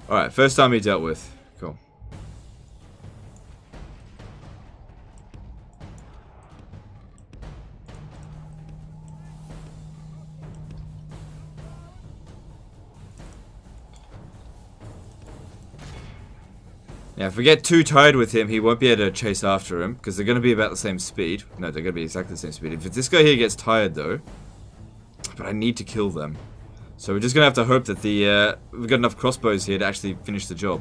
Alright, first army dealt with. Cool. Now, if we get too tired with him, he won't be able to chase after him, because they're going to be about the same speed. No, they're going to be exactly the same speed. If this guy here gets tired, though, but I need to kill them. So we're just going to have to hope that we've got enough crossbows here to actually finish the job.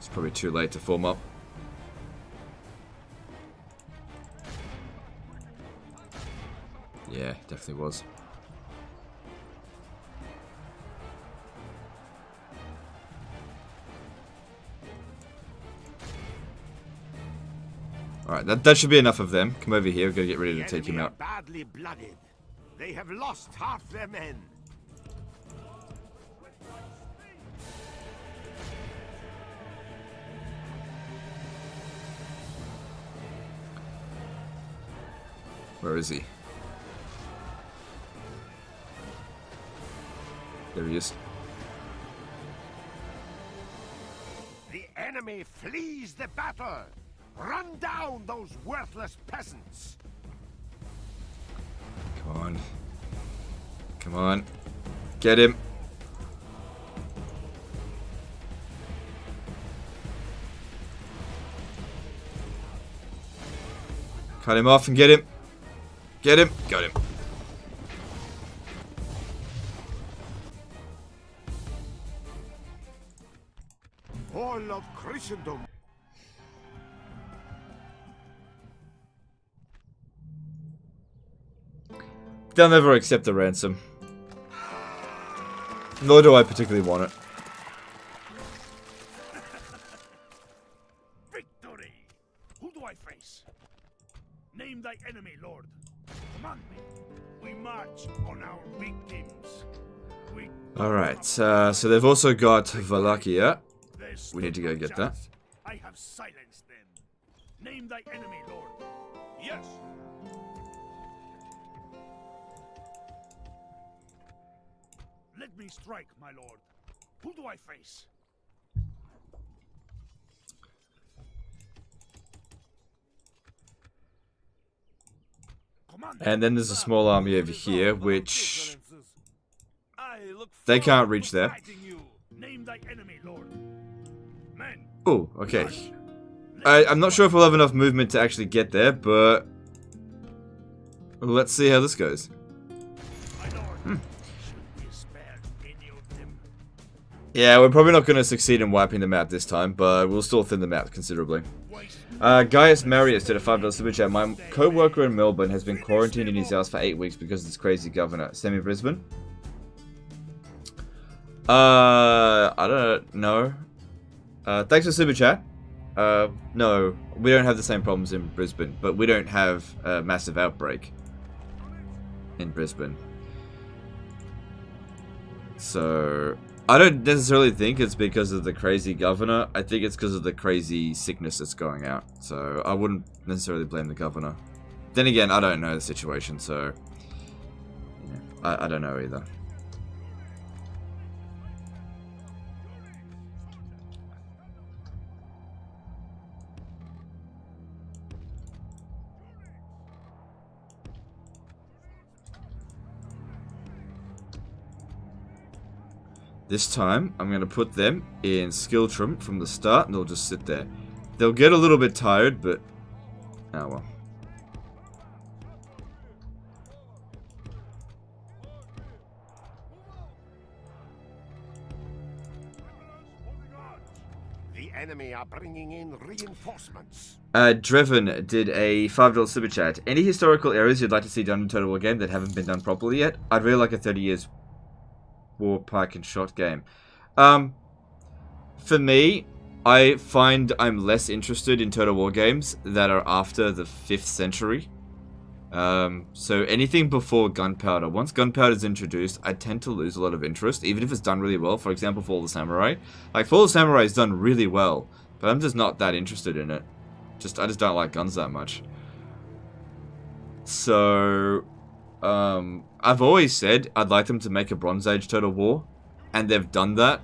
It's probably too late to form up. Yeah, definitely was. Alright, that should be enough of them. Come over here, we're gonna get ready to take him out. Badly blooded. They have lost half their men. Where is he? There he is. The enemy flees the battle. Run down those worthless peasants. Come on. Come on. Get him. Cut him off and get him. Get him. Got him. All of Christendom. They'll never accept the ransom. Nor do I particularly want it. Victory! Who do I face? Name thy enemy, Lord. Command me. We march on our victims. Alright, so they've also got Wallachia. There's We need to go get that. I have silenced them. Name thy enemy, Lord. Yes. Let me strike, my lord. Who do I face? Commander. And then there's a small army over here, which I look they can't forward reach to there. fighting you. Name thy enemy, Lord. Men. Oh, okay. I'm not sure if we'll have enough movement to actually get there, but let's see how this goes. My lord. Should we spare any of them? Yeah, we're probably not going to succeed in wiping them out this time, but we'll still thin them out considerably. Gaius Marius did a $5 super chat. My co-worker in Melbourne has been quarantined in his house for 8 weeks because of this crazy governor. Semi Brisbane? I don't know. Thanks for super chat. No, we don't have the same problems in Brisbane, but we don't have a massive outbreak in Brisbane. So, I don't necessarily think it's because of the crazy governor. I think it's because of the crazy sickness that's going out. So, I wouldn't necessarily blame the governor. Then again, I don't know the situation, so you know, I don't know either. This time, I'm going to put them in Skiltrum from the start, and they'll just sit there. They'll get a little bit tired, but oh well. The enemy are bringing in reinforcements. Dreven did a $5 super chat. Any historical errors you'd like to see done in Total War game that haven't been done properly yet? I'd really like a 30 years war pike and shot game. For me, I find I'm less interested in Total War games that are after the 5th century. So anything before gunpowder. Once gunpowder is introduced, I tend to lose a lot of interest, even if it's done really well. For example, Fall of the Samurai. Like, Fall of the Samurai is done really well, but I'm just not that interested in it. I just don't like guns that much. So, I've always said I'd like them to make a Bronze Age Total War, and they've done that,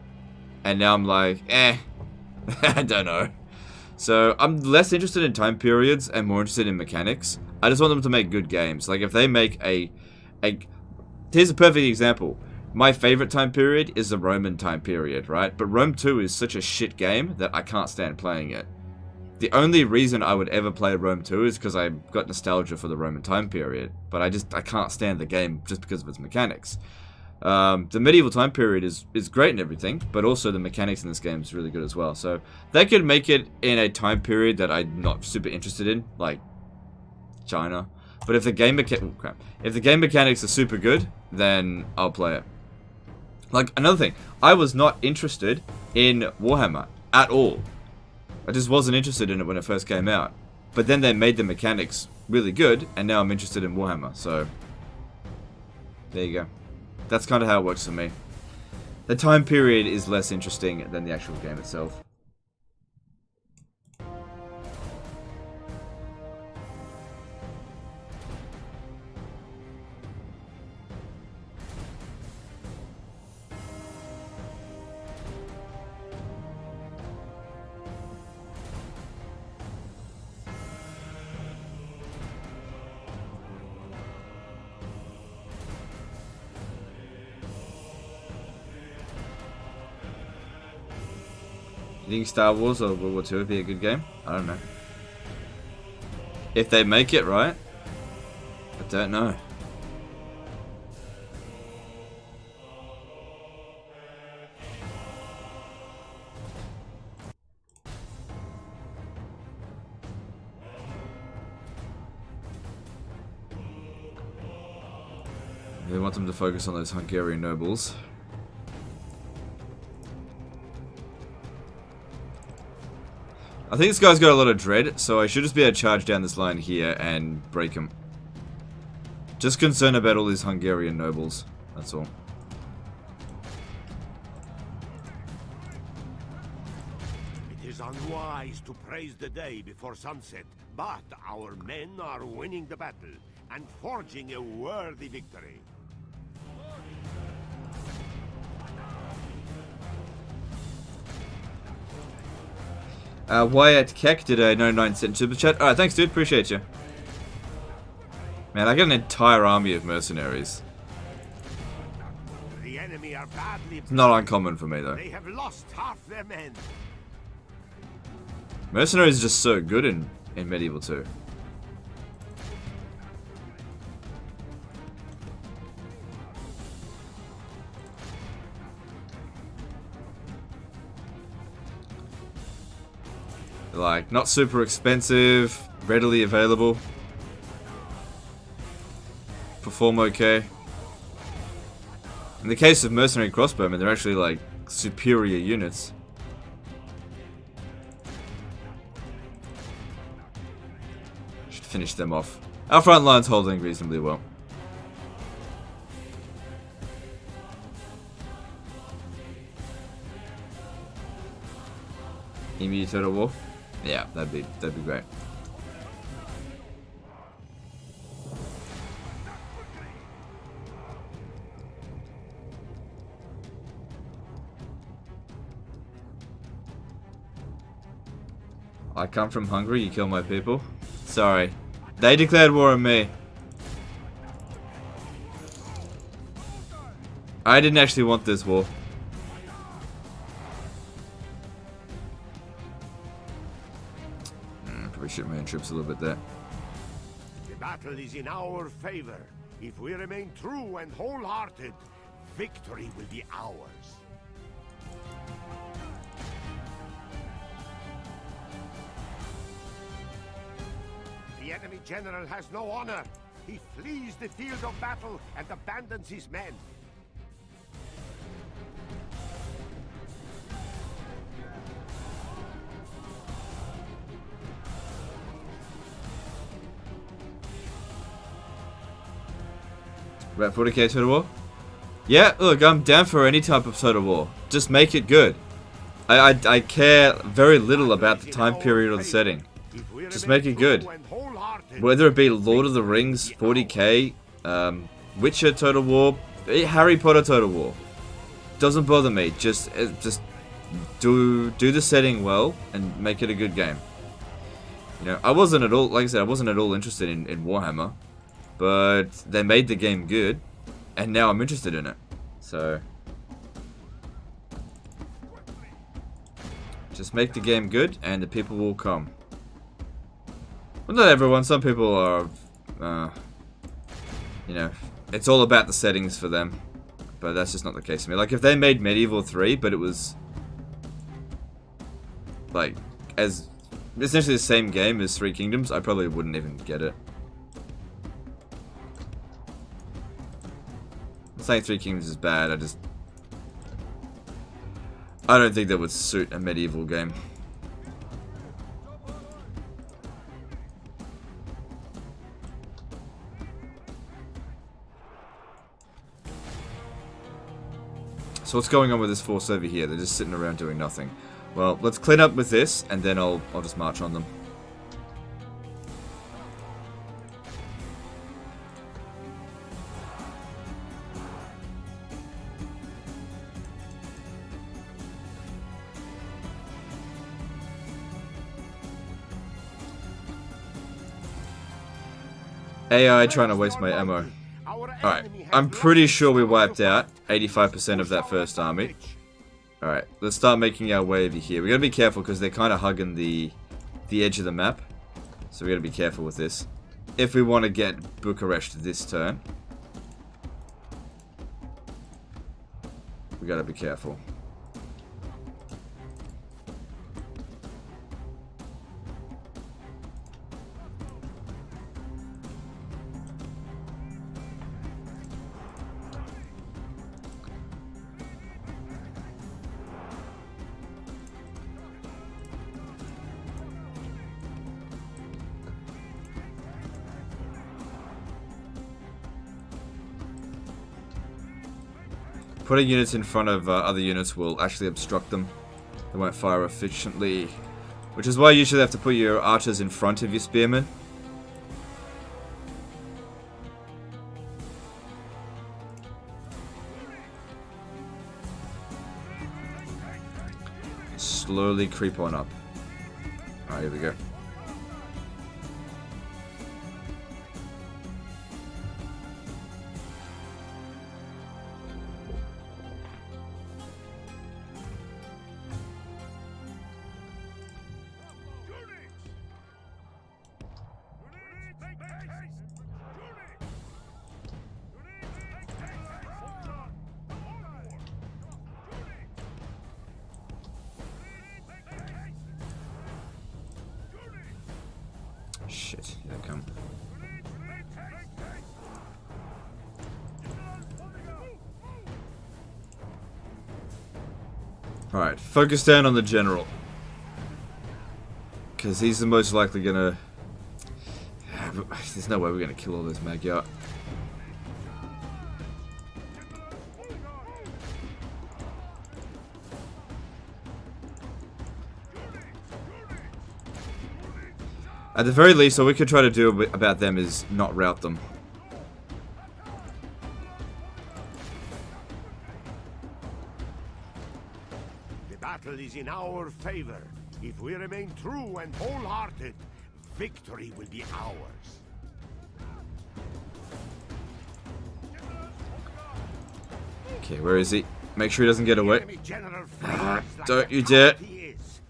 and now I'm like, I don't know. So, I'm less interested in time periods and more interested in mechanics. I just want them to make good games. Like, if they make here's a perfect example. My favorite time period is the Roman time period, right? But Rome 2 is such a shit game that I can't stand playing it. The only reason I would ever play Rome 2 is because I've got nostalgia for the Roman time period. But I can't stand the game just because of its mechanics. The medieval time period is great and everything, but also the mechanics in this game is really good as well. So they could make it in a time period that I'm not super interested in, like China. But if the game mechanics are super good, then I'll play it. Like, another thing, I was not interested in Warhammer at all. I just wasn't interested in it when it first came out. But then they made the mechanics really good, and now I'm interested in Warhammer, so there you go. That's kind of how it works for me. The time period is less interesting than the actual game itself. You think Star Wars or World War II would be a good game? I don't know. If they make it right, I don't know. They want them to focus on those Hungarian nobles. I think this guy's got a lot of dread, so I should just be able to charge down this line here and break him. Just concerned about all these Hungarian nobles, that's all. It is unwise to praise the day before sunset, but our men are winning the battle and forging a worthy victory. Wyatt Keck did a 99-cent super chat. Alright, thanks dude, appreciate you. Man, I got an entire army of mercenaries. The enemy are badly. It's not uncommon for me though. They have lost half their men. Mercenaries are just so good in Medieval 2. Like, not super expensive, readily available. Perform okay. In the case of mercenary crossbowmen, they're actually like superior units. Should finish them off. Our front line's holding reasonably well. Emu Total War? Yeah, that'd be great. I come from Hungary, you kill my people? Sorry. They declared war on me. I didn't actually want this war. Probably shoot my own troops a little bit there. The battle is in our favor. If we remain true and wholehearted, victory will be ours. The enemy general has no honor. He flees the field of battle and abandons his men. About 40k Total War? Yeah, look, I'm down for any type of Total War. Just make it good. I care very little about the time period or the setting. Just make it good. Whether it be Lord of the Rings, 40k, Witcher Total War, Harry Potter Total War. Doesn't bother me. Just do the setting well and make it a good game. You know, I wasn't at all, like I said, I wasn't at all interested in Warhammer. But they made the game good, and now I'm interested in it. So just make the game good, and the people will come. Well, not everyone. Some people are, you know, it's all about the settings for them. But that's just not the case for me. Like, if they made Medieval 3, but it was like as essentially the same game as Three Kingdoms, I probably wouldn't even get it. I'm not saying Three Kingdoms is bad, I don't think that would suit a medieval game. So what's going on with this force over here? They're just sitting around doing nothing. Well, let's clean up with this, and then I'll just march on them. AI trying to waste my ammo. Alright, I'm pretty sure we wiped out 85% of that first army. Alright, let's start making our way over here. We gotta be careful because they're kind of hugging the edge of the map. So we gotta be careful with this. If we want to get Bucharest this turn, we gotta be careful. Putting units in front of other units will actually obstruct them. They won't fire efficiently. Which is why you usually have to put your archers in front of your spearmen. Slowly creep on up. Alright, here we go. Shit, here they come. Alright, focus down on the general. Because he's the most likely gonna... There's no way we're gonna kill all those Magyar. At the very least, all we could try to do about them is not rout them. The battle is in our favor. If we remain true and wholehearted, victory will be ours. Okay, where is he? Make sure he doesn't get away. Like Don't you dare.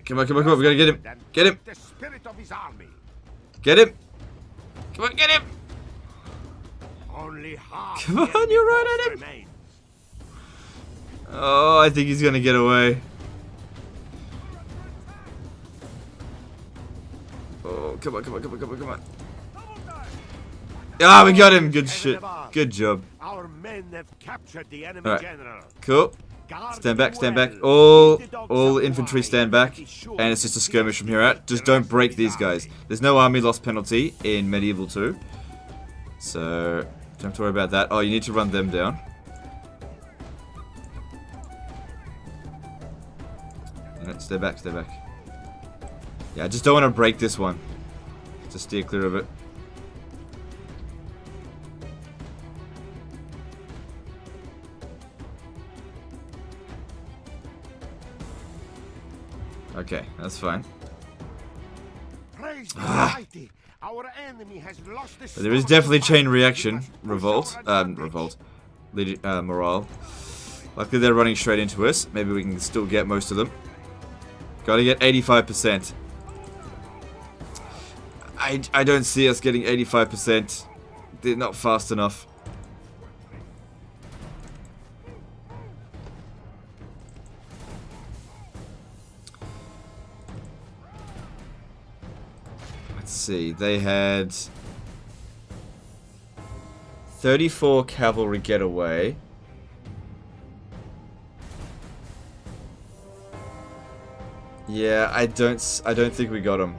Come on, come on, come on. We gotta get him. Get him. The spirit of his army. Get him. Come on, get him. Only half Come on, you're right at him. remains. Oh, I think he's gonna get away. Oh, come on, come on, come on, come on, come on. Ah, we got him. Good shit. Good job. Our men have captured the enemy Alright. general. Cool. Stand back, stand back. All infantry stand back. And it's just a skirmish from here out. Just don't break these guys. There's no army loss penalty in Medieval 2. So, don't have to worry about that. Oh, you need to run them down. Stay back, stay back. Yeah, I just don't want to break this one. Just steer clear of it. Okay, that's fine. Praise the Almighty. Our enemy has lost the But there is definitely chain reaction. Revolt. Morale. Luckily they're running straight into us. Maybe we can still get most of them. Gotta get 85%. I don't see us getting 85%. They're not fast enough. let's see. They had 34 cavalry get away. Yeah, I don't think we got them.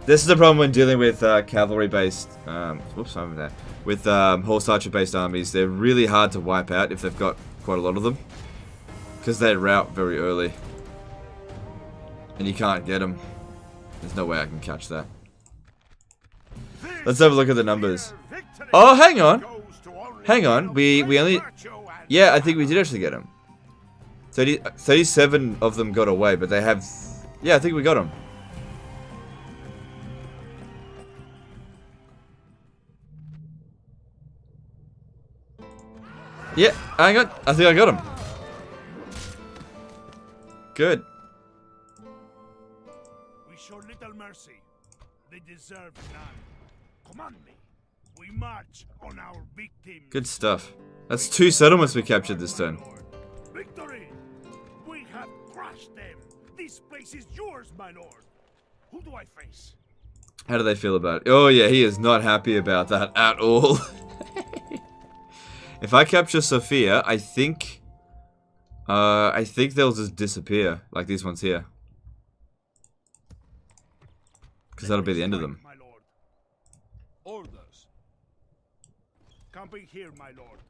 This is the problem when dealing with cavalry-based, whoops, I'm there. With horse archer-based armies. They're really hard to wipe out if they've got quite a lot of them, because they rout very early, and you can't get them. There's no way I can catch that. Let's have a look at the numbers. Oh, hang on, hang on. We only, yeah, I think we did actually get them. 37 of them got away, but they have, yeah, I think we got them. Yeah, I think I got him. Good. We show little mercy. They deserve none. Command me. We march on our victims. Good stuff. That's 2 settlements we captured this turn. Victory! We have crushed them. This place is yours, my lord. Who do I face? How do they feel about it? Oh yeah, he is not happy about that at all. If I capture Sophia, I think they'll just disappear, like these ones here. Because that'll be the end of them. My lord. Orders. Camping here, my lord.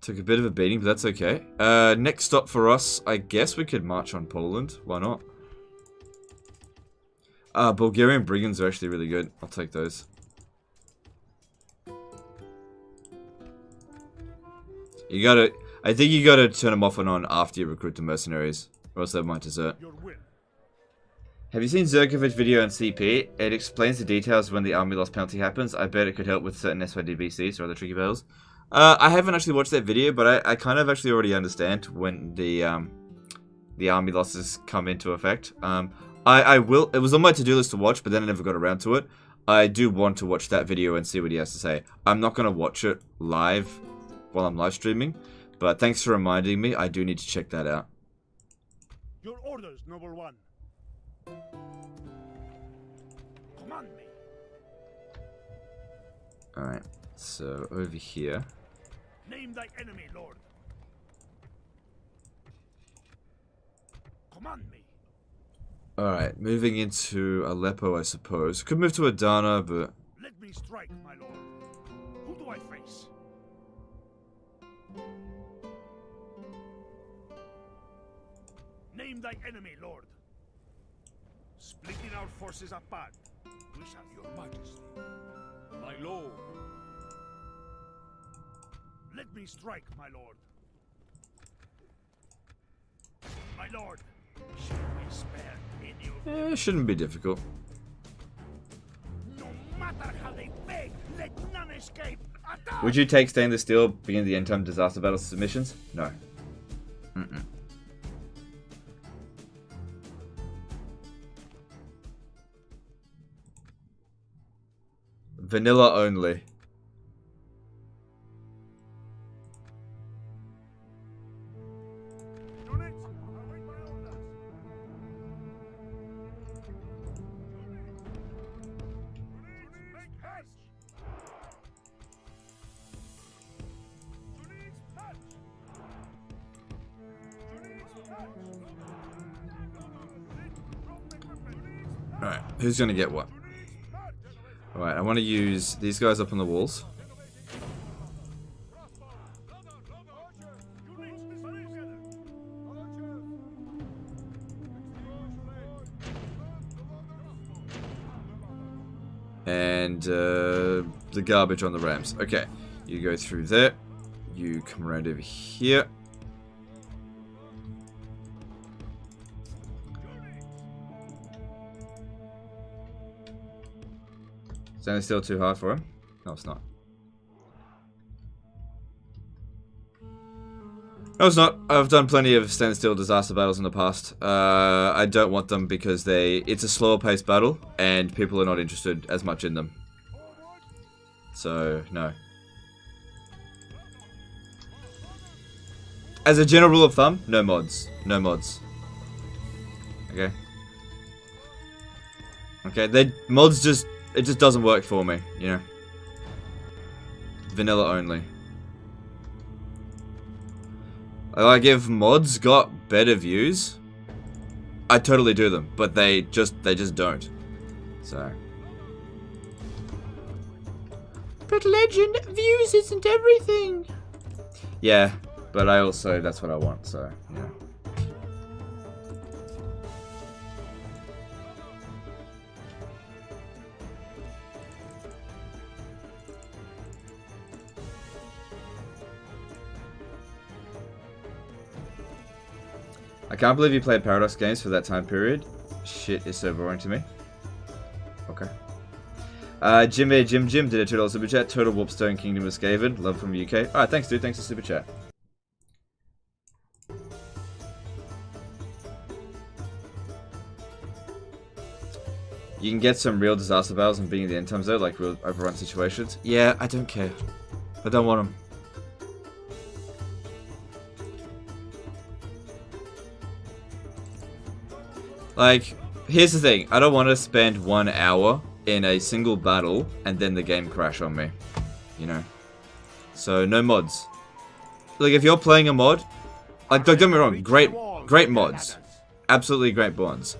Took a bit of a beating, but that's okay. Next stop for us, I guess we could march on Poland. Why not? Bulgarian brigands are actually really good. I'll take those. I think you gotta turn them off and on after you recruit the mercenaries, or else they might desert. Your will. Have you seen Zerkovic's video on CP? It explains the details when the army loss penalty happens. I bet it could help with certain SYDBCs or other tricky battles. I haven't actually watched that video, but I kind of actually already understand when the army losses come into effect. I will. It was on my to-do list to watch, but then I never got around to it. I do want to watch that video and see what he has to say. I'm not gonna watch it live while I'm live streaming, but thanks for reminding me. I do need to check that out. Your orders, noble one. Command me. Alright, so over here. Name thy enemy, lord. Command me. Alright, moving into Aleppo, I suppose. Could move to Adana, but... Let me strike, my lord. Who do I face? Name thy enemy, lord. Splitting our forces apart. We shall, Your Majesty. My lord. let me strike, my lord. My lord, should we spare any of It shouldn't be difficult. no matter how they beg, let none escape. Attack! Would you take stainless steel, begin the end time disaster battle submissions? No. Mm-mm. Vanilla only. Units, await my orders. Units, make haste! Units, march! Units, march! Alright, who's gonna get what? Alright, I want to use these guys up on the walls. And the garbage on the rams. Okay, you go through there. You come around over here. Is that still too hard for him? No, it's not. No, it's not. I've done plenty of stainless steel disaster battles in the past. I don't want them because it's a slower paced battle and people are not interested as much in them. So, no. As a general rule of thumb, no mods. No mods. Okay. Okay, mods just, it just doesn't work for me, you know. Vanilla only. Like, if mods got better views, I'd totally do them, but they just don't. So. But Legend, views isn't everything. Yeah, but I also, that's what I want, so, yeah. I can't believe you played Paradox games for that time period. Shit is so boring to me. Okay. Jim did a $2 super chat. Total Warpstone Kingdom of Skaven. Love from UK. Alright, thanks dude. Thanks for super chat. You can get some real disaster battles and being in the end times though, like real overrun situations. Yeah, I don't care. I don't want them. Like, here's the thing. I don't want to spend 1 hour in a single battle and then the game crash on me. You know? So, no mods. Like, if you're playing a mod, like, don't get me wrong, great mods. Absolutely great mods.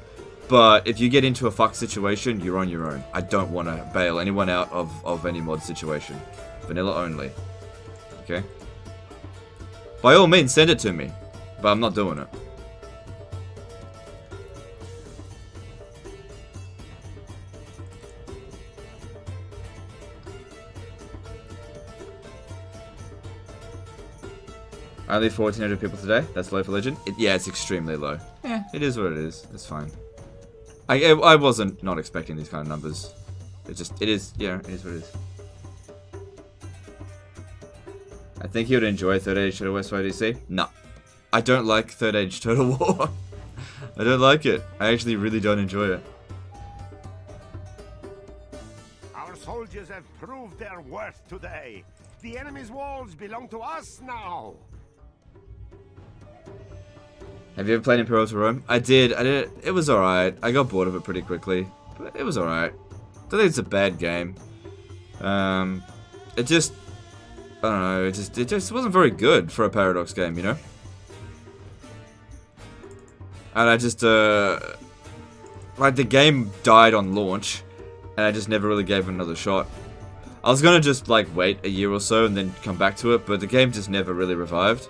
But if you get into a fuck situation, you're on your own. I don't want to bail anyone out of any mod situation. Vanilla only. Okay? By all means, send it to me. But I'm not doing it. Only 1,400 people today. That's low for Legend. Yeah, it's extremely low. Yeah, it is what it is. It's fine. I wasn't not expecting these kind of numbers. It is, yeah, it is what it is. I think you would enjoy Third Age Total War SYDC. No. I don't like Third Age Total War. I don't like it. I actually really don't enjoy it. Our soldiers have proved their worth today. The enemy's walls belong to us now. Have you ever played Imperial to Rome? I did. It was alright. I got bored of it pretty quickly. But it was alright. Don't think it's a bad game. It just... I don't know. It just wasn't very good for a Paradox game, you know? And I just, like, the game died on launch. And I just never really gave it another shot. I was gonna just, like, wait a year or so and then come back to it. But the game just never really revived.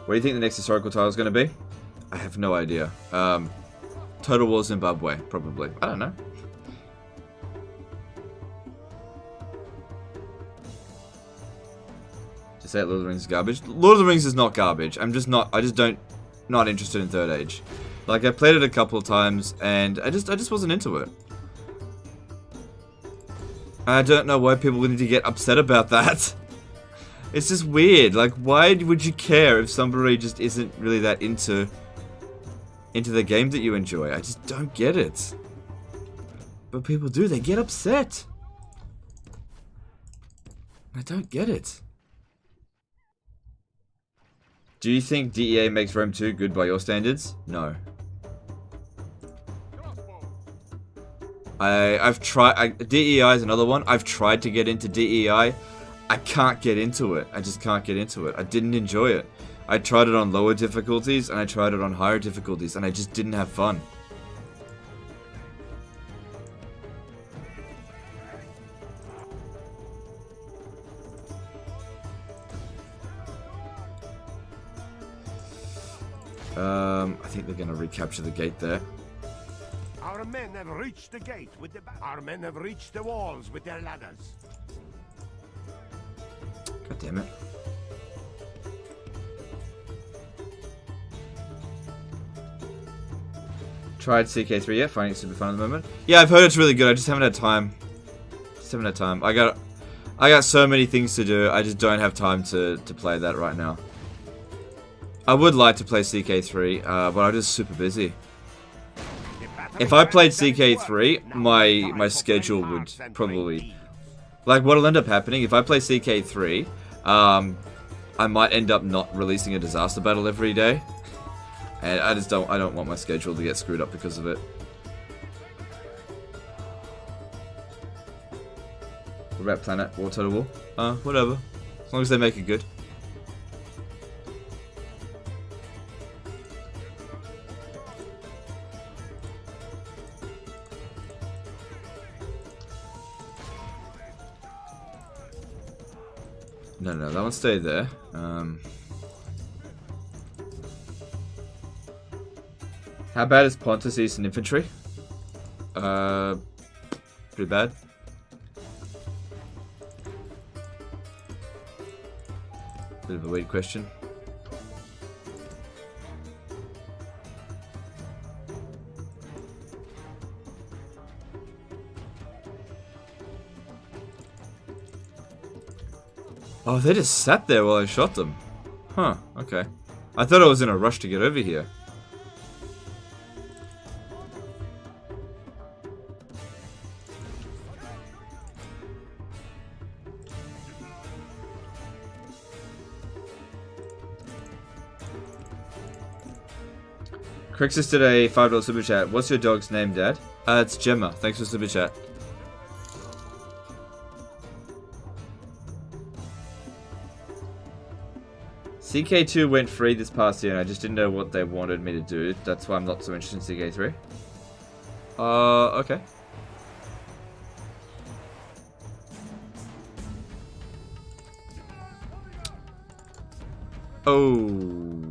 What do you think the next historical title is going to be? I have no idea. Total War Zimbabwe, probably. I don't know. Just say Lord of the Rings is garbage. Lord of the Rings is not garbage. I just not interested in Third Age. Like, I played it a couple of times and I just wasn't into it. I don't know why people need to get upset about that. It's just weird. Like, why would you care if somebody just isn't really that into the game that you enjoy? I just don't get it. But people do. They get upset. I don't get it. Do you think DEA makes Rome 2 good by your standards? No. I've tried. DEI is another one. I've tried to get into DEI. I can't get into it. I just can't get into it. I didn't enjoy it. I tried it on lower difficulties and I tried it on higher difficulties and I just didn't have fun. I think they're gonna recapture the gate there. Our men have reached the gate with our men have reached the walls with their ladders. God damn it. Tried CK3 yet, finding it super fun at the moment. Yeah, I've heard it's really good, I just haven't had time. I got so many things to do, I just don't have time to play that right now. I would like to play CK3, but I'm just super busy. If I played CK3, my schedule would probably... Like, what'll end up happening, if I play CK3, I might end up not releasing a disaster battle every day. And I don't want my schedule to get screwed up because of it. What about Planet War Total War? Whatever. As long as they make it good. No, that one stayed there. How bad is Pontus Eastern Infantry? Pretty bad. Bit of a weird question. Oh, they just sat there while I shot them. Huh, okay. I thought I was in a rush to get over here. Crixus did a $5 super chat. What's your dog's name, Dad? It's Gemma. Thanks for super chat. CK2 went free this past year and I just didn't know what they wanted me to do. That's why I'm not so interested in CK3. Okay. Oh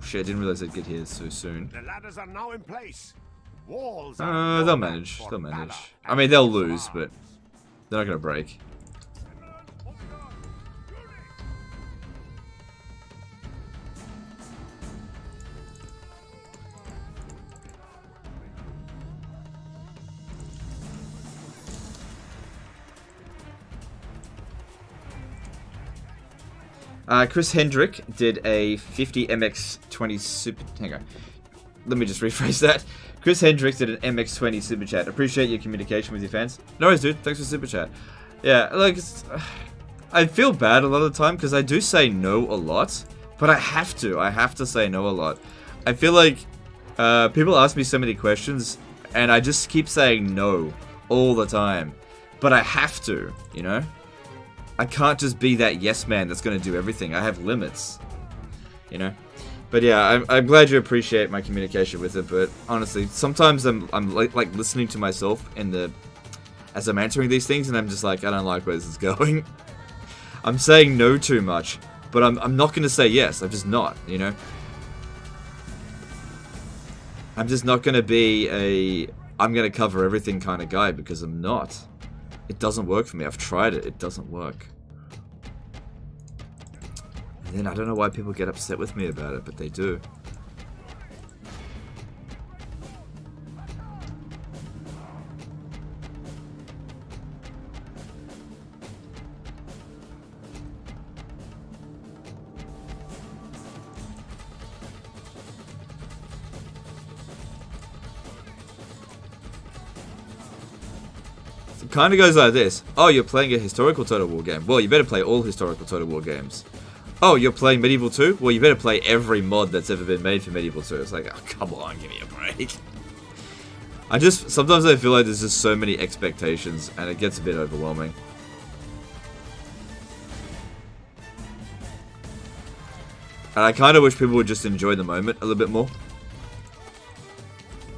shit, I didn't realize they'd get here so soon. The ladders are now in place. Walls They'll manage. They'll manage. I mean, they'll lose, but they're not gonna break. Chris Hendrick did a 50 MX20 super... Hang on. Let me just rephrase that. Chris Hendrick did an MX20 super chat. Appreciate your communication with your fans. No worries, dude. Thanks for super chat. Yeah, like, I feel bad a lot of the time because I do say no a lot. But I have to. I have to say no a lot. I feel like people ask me so many questions and I just keep saying no all the time. But I have to, you know? I can't just be that yes man that's going to do everything. I have limits, you know. But yeah, I'm glad you appreciate my communication with it. But honestly, sometimes I'm like listening to myself as I'm answering these things, and I'm just like, I don't like where this is going. I'm saying no too much, but I'm not going to say yes. I'm just not, you know. I'm just not going to be I'm going to cover everything kind of guy because I'm not. It doesn't work for me. I've tried it. It doesn't work. And then I don't know why people get upset with me about it, but they do. Kind of goes like this. Oh, you're playing a historical Total War game. Well, you better play all historical Total War games. Oh, you're playing Medieval 2? Well, you better play every mod that's ever been made for Medieval 2. It's like, oh, come on, give me a break. Sometimes I feel like there's just so many expectations, and it gets a bit overwhelming. And I kind of wish people would just enjoy the moment a little bit more.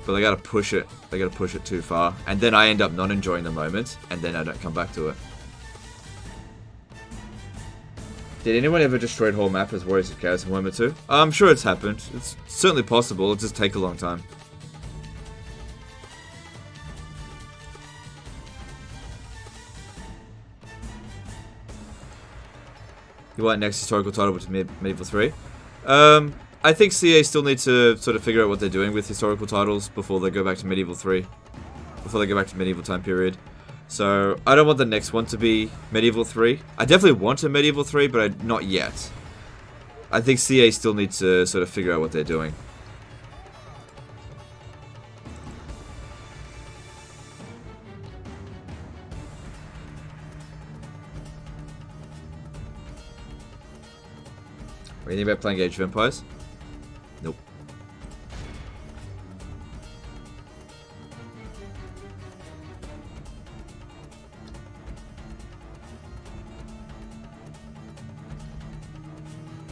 But they gotta push it. They gotta push it too far. And then I end up not enjoying the moment. And then I don't come back to it. Did anyone ever destroy the whole map as Warriors of Chaos in Warhammer 2? I'm sure it's happened. It's certainly possible. It'll just take a long time. You want next historical title, which is Medieval 3? I think CA still need to sort of figure out what they're doing with historical titles before they go back to Medieval 3. Before they go back to Medieval time period. So, I don't want the next one to be Medieval 3. I definitely want a Medieval 3, but not yet. I think CA still needs to sort of figure out what they're doing. What do you think about playing Age of Empires? Nope.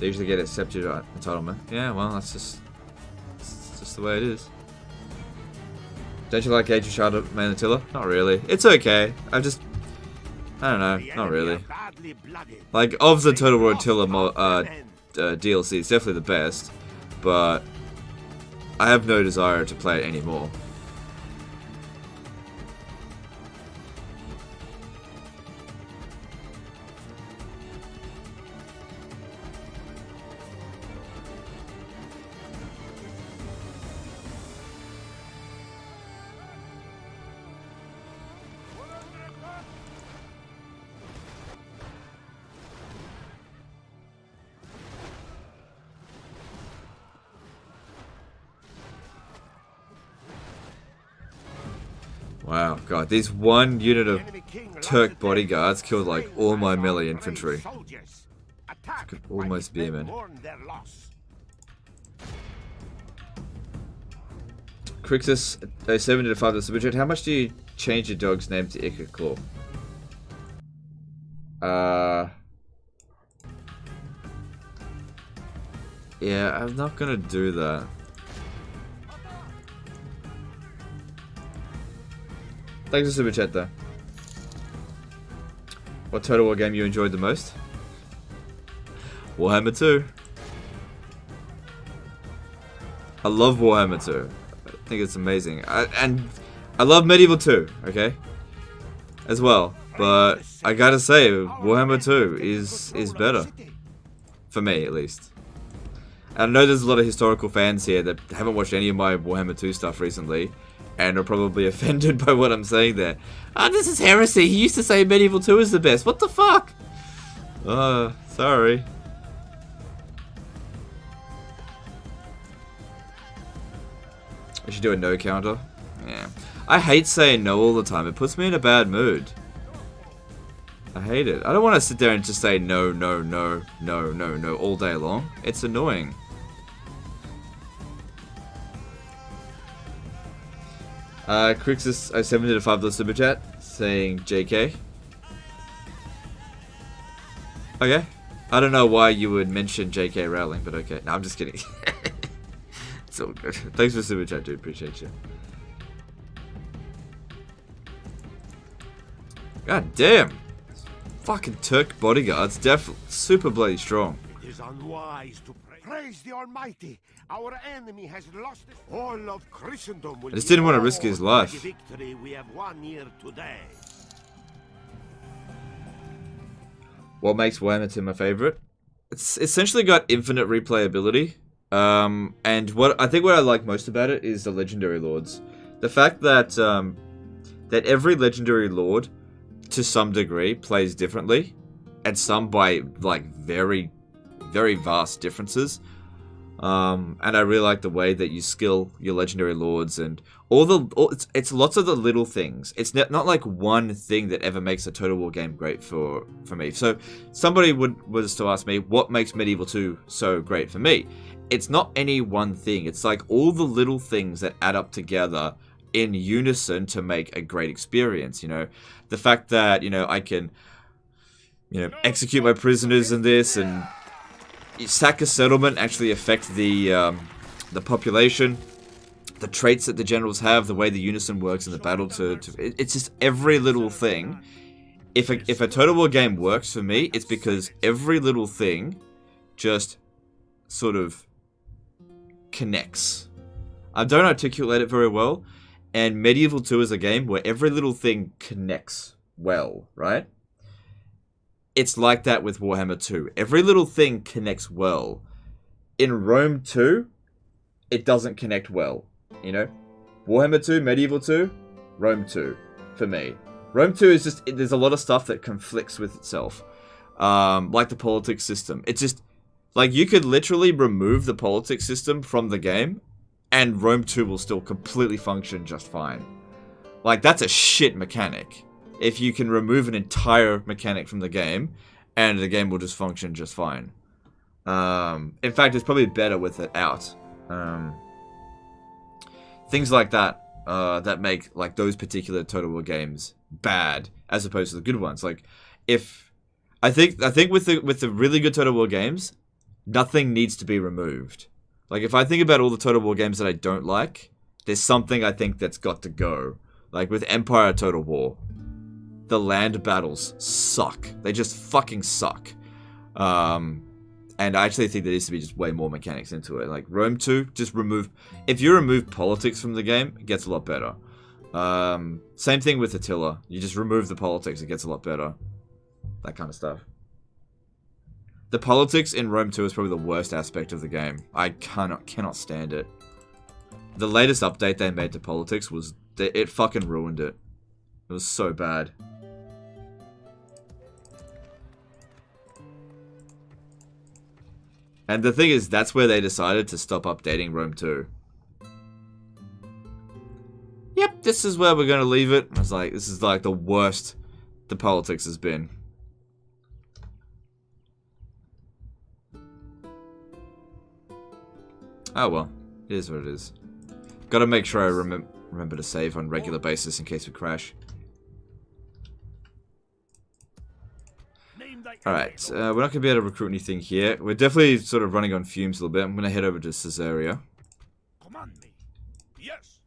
They usually get accepted entitlement. Yeah, well, that's just the way it is. Don't you like Age of Shadow Man Attila? Not really. It's okay. I don't know. Not really. Like, of the Total War Attila DLC, it's definitely the best. But I have no desire to play it anymore. Wow, God, these one unit of Turk bodyguards killed like all my melee infantry. Could almost be him in. Crixus 07 to 5 the super chat. How much do you change your dog's name to Ica Claw? Yeah, I'm not gonna do that. Thanks for super chat though. What Total War game you enjoyed the most? Warhammer 2. I love Warhammer 2. I think it's amazing. And I love Medieval 2, okay? As well. But I gotta say, Warhammer 2 is better. For me, at least. And I know there's a lot of historical fans here that haven't watched any of my Warhammer 2 stuff recently. And are probably offended by what I'm saying there. Ah, this is heresy. He used to say Medieval 2 is the best. What the fuck? Sorry. I should do a no counter. Yeah. I hate saying no all the time. It puts me in a bad mood. I hate it. I don't want to sit there and just say no, no, no, no, no, no all day long. It's annoying. Crixus 07 to 5 the super chat saying JK. Okay. I don't know why you would mention JK Rowling, but okay. No, I'm just kidding. It's all good. Thanks for super chat, dude. Appreciate you. God damn. Fucking Turk bodyguards. Definitely super bloody strong. It is unwise to praise the Almighty. Our enemy has lost all of Christendom. I just didn't want to risk his life. Victory we have won here today. What makes Warhammer 2 my favorite? It's essentially got infinite replayability. And what I like most about it is the legendary lords. The fact that that every legendary lord, to some degree, plays differently, and some by like very, very vast differences. And I really like the way that you skill your legendary lords and it's lots of the little things. It's not like one thing that ever makes a Total War game great for me. So somebody was to ask me what makes Medieval 2 so great for me. It's not any one thing. It's like all the little things that add up together in unison to make a great experience. You know, the fact that I can execute my prisoners in this and sack a settlement actually affect the population, the traits that the generals have, the way the unison works in the battle. It's just every little thing. If a Total War game works for me, it's because every little thing just sort of connects. I don't articulate it very well, and Medieval 2 is a game where every little thing connects well, right? It's like that with Warhammer 2. Every little thing connects well. In Rome 2, it doesn't connect well. Warhammer 2, Medieval 2, Rome 2, for me. Rome 2 is just, there's a lot of stuff that conflicts with itself. Like the politics system. It's just, like, you could literally remove the politics system from the game, and Rome 2 will still completely function just fine. Like, that's a shit mechanic. If you can remove an entire mechanic from the game, and the game will just function just fine. In fact, it's probably better with it out. Things like that, that make like those particular Total War games bad, as opposed to the good ones. Like, I think with the really good Total War games, nothing needs to be removed. Like, if I think about all the Total War games that I don't like, there's something I think that's got to go. Like, with Empire Total War, the land battles suck. They just fucking suck. And I actually think there needs to be just way more mechanics into it. Like, Rome 2, just remove... If you remove politics from the game, it gets a lot better. Same thing with Attila. You just remove the politics, it gets a lot better. That kind of stuff. The politics in Rome 2 is probably the worst aspect of the game. I cannot stand it. The latest update they made to politics was... It fucking ruined it. It was so bad. And the thing is, that's where they decided to stop updating Rome 2. Yep, this is where we're going to leave it. I was like, this is like the worst the politics has been. Oh well, it is what it is. Gotta make sure I remember to save on a regular basis in case we crash. Alright, we're not going to be able to recruit anything here. We're definitely sort of running on fumes a little bit. I'm going to head over to Caesarea. Command me. Yes.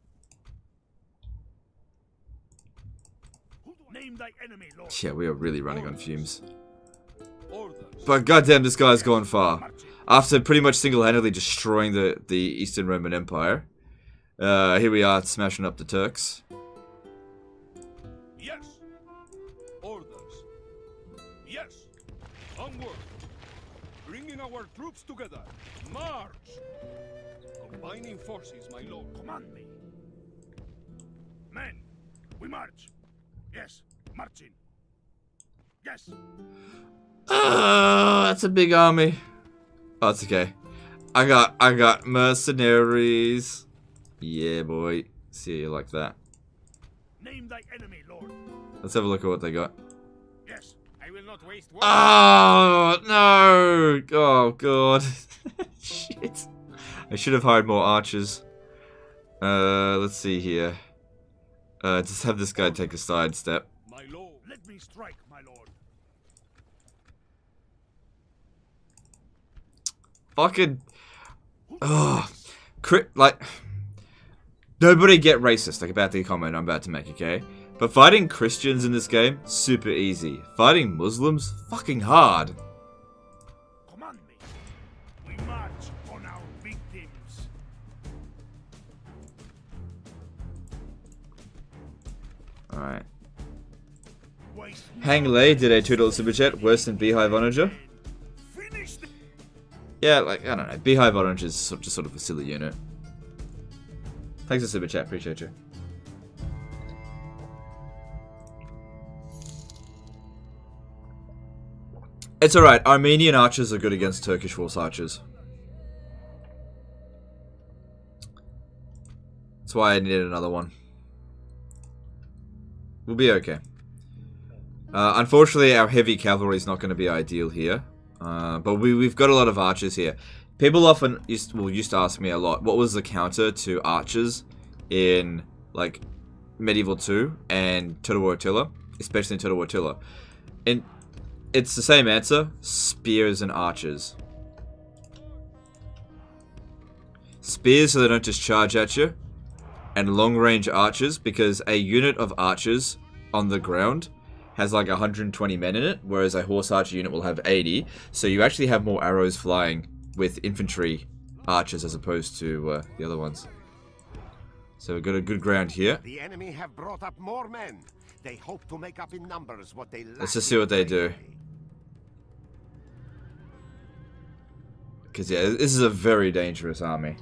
Name thy enemy, Lord. Yeah, we are really running on fumes. Orders. But goddamn, this guy's gone far. After pretty much single-handedly destroying the Eastern Roman Empire. Here we are, smashing up the Turks. Yes. Orders. Yes. Onward. Bringing our troops together. March. Combining forces, my lord. Command me. Men, we march. Yes, marching. Yes. That's a big army. Oh, it's okay. I got mercenaries. Yeah, boy. See you like that. Name thy enemy, Lord. Let's have a look at what they got. Yes. I will not waste one. Oh, no. Oh, God. Shit. I should have hired more archers. Let's see here. Just have this guy take a sidestep. My lord. Let me strike, my lord. Fucking... Oh. Like... Nobody get racist, like, about the comment I'm about to make, okay? But fighting Christians in this game, super easy. Fighting Muslims, fucking hard. Command me. We march on our victims. Alright. Waste Hang Lei did a $2 super chat, worse than Beehive Onager. Finish the... Yeah, like, I don't know. Beehive Onager is just sort of a silly unit. Thanks for super chat, appreciate you. It's alright, Armenian archers are good against Turkish horse archers. That's why I needed another one. We'll be okay. Unfortunately, our heavy cavalry is not going to be ideal here. But we've got a lot of archers here. People often used to ask me a lot, what was the counter to archers in, like, Medieval 2 and Total War Attila? Especially in Total War Attila. And it's the same answer, spears and archers. Spears so they don't just charge at you, and long-range archers, because a unit of archers on the ground has like 120 men in it, whereas a horse archer unit will have 80, so you actually have more arrows flying with infantry archers as opposed to the other ones. So we've got a good ground here. The enemy have brought up more men. They hope to make up in numbers what they lack. Let's just see what they do. Because yeah, this is a very dangerous army.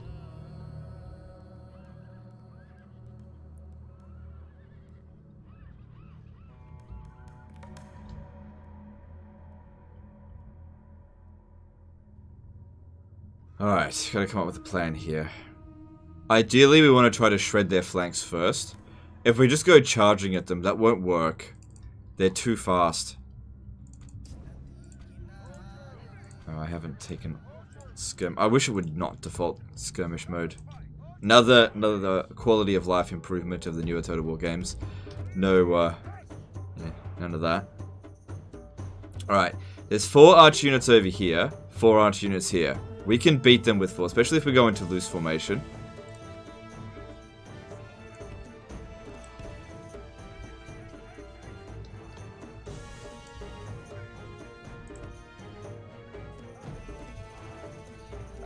Alright, gotta come up with a plan here. Ideally, we want to try to shred their flanks first. If we just go charging at them, that won't work. They're too fast. Oh, I haven't taken skirmish. I wish it would not default skirmish mode. Another quality of life improvement of the newer Total War games. No, yeah, none of that. Alright, there's 4 arch units over here, 4 4 archer units here. We can beat them with 4, especially if we go into loose formation.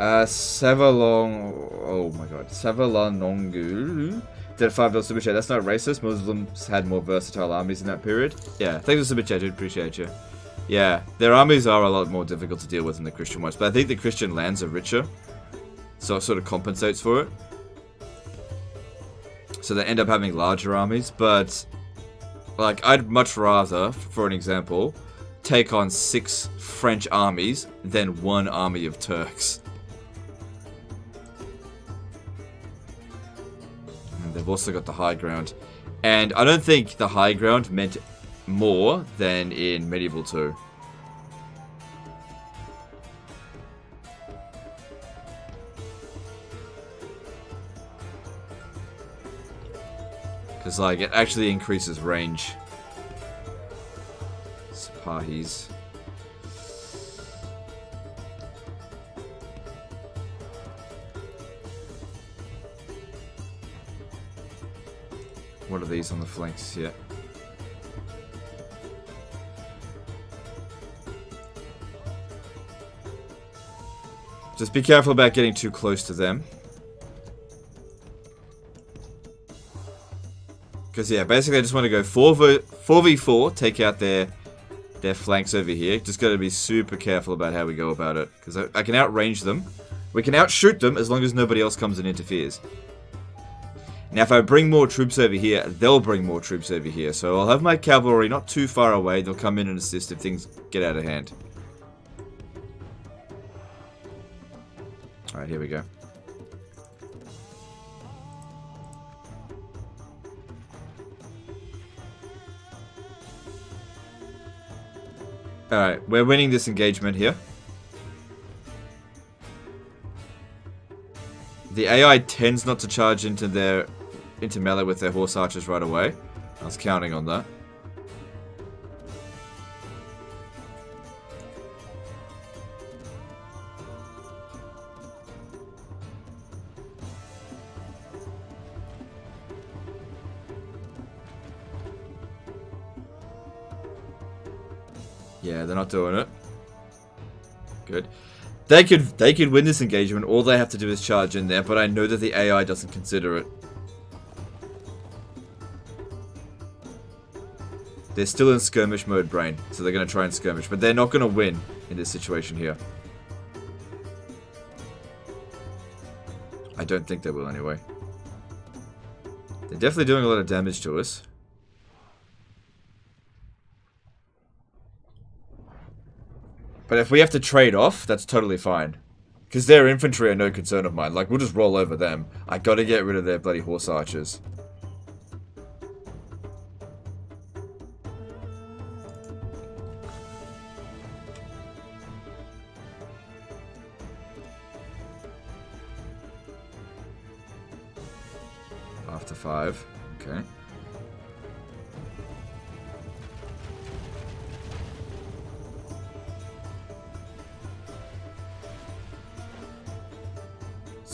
Oh my god. Savalonongul did a $5 super chat. That's not racist. Muslims had more versatile armies in that period. Yeah, thanks for super chat, dude. Appreciate you. Yeah, their armies are a lot more difficult to deal with than the Christian ones, but I think the Christian lands are richer, so it sort of compensates for it. So they end up having larger armies, but like I'd much rather, for an example, take on 6 French armies than 1 army of Turks. And they've also got the high ground, and I don't think the high ground meant more than in Medieval 2. Because, like, it actually increases range. Sipahis. What are these on the flanks? Yeah. Just be careful about getting too close to them. Because, yeah, basically I just want to go 4v4, take out their flanks over here. Just got to be super careful about how we go about it. Because I can outrange them. We can outshoot them as long as nobody else comes and interferes. Now, if I bring more troops over here, they'll bring more troops over here. So I'll have my cavalry not too far away. They'll come in and assist if things get out of hand. Alright, here we go. Alright, we're winning this engagement here. The AI tends not to charge into melee with their horse archers right away. I was counting on that. Yeah, they're not doing it. Good. They could win this engagement. All they have to do is charge in there, but I know that the AI doesn't consider it. They're still in skirmish mode, brain, so they're going to try and skirmish, but they're not going to win in this situation here. I don't think they will anyway. They're definitely doing a lot of damage to us. But if we have to trade off, that's totally fine. Because their infantry are no concern of mine. Like, we'll just roll over them. I gotta get rid of their bloody horse archers. After 5. Okay.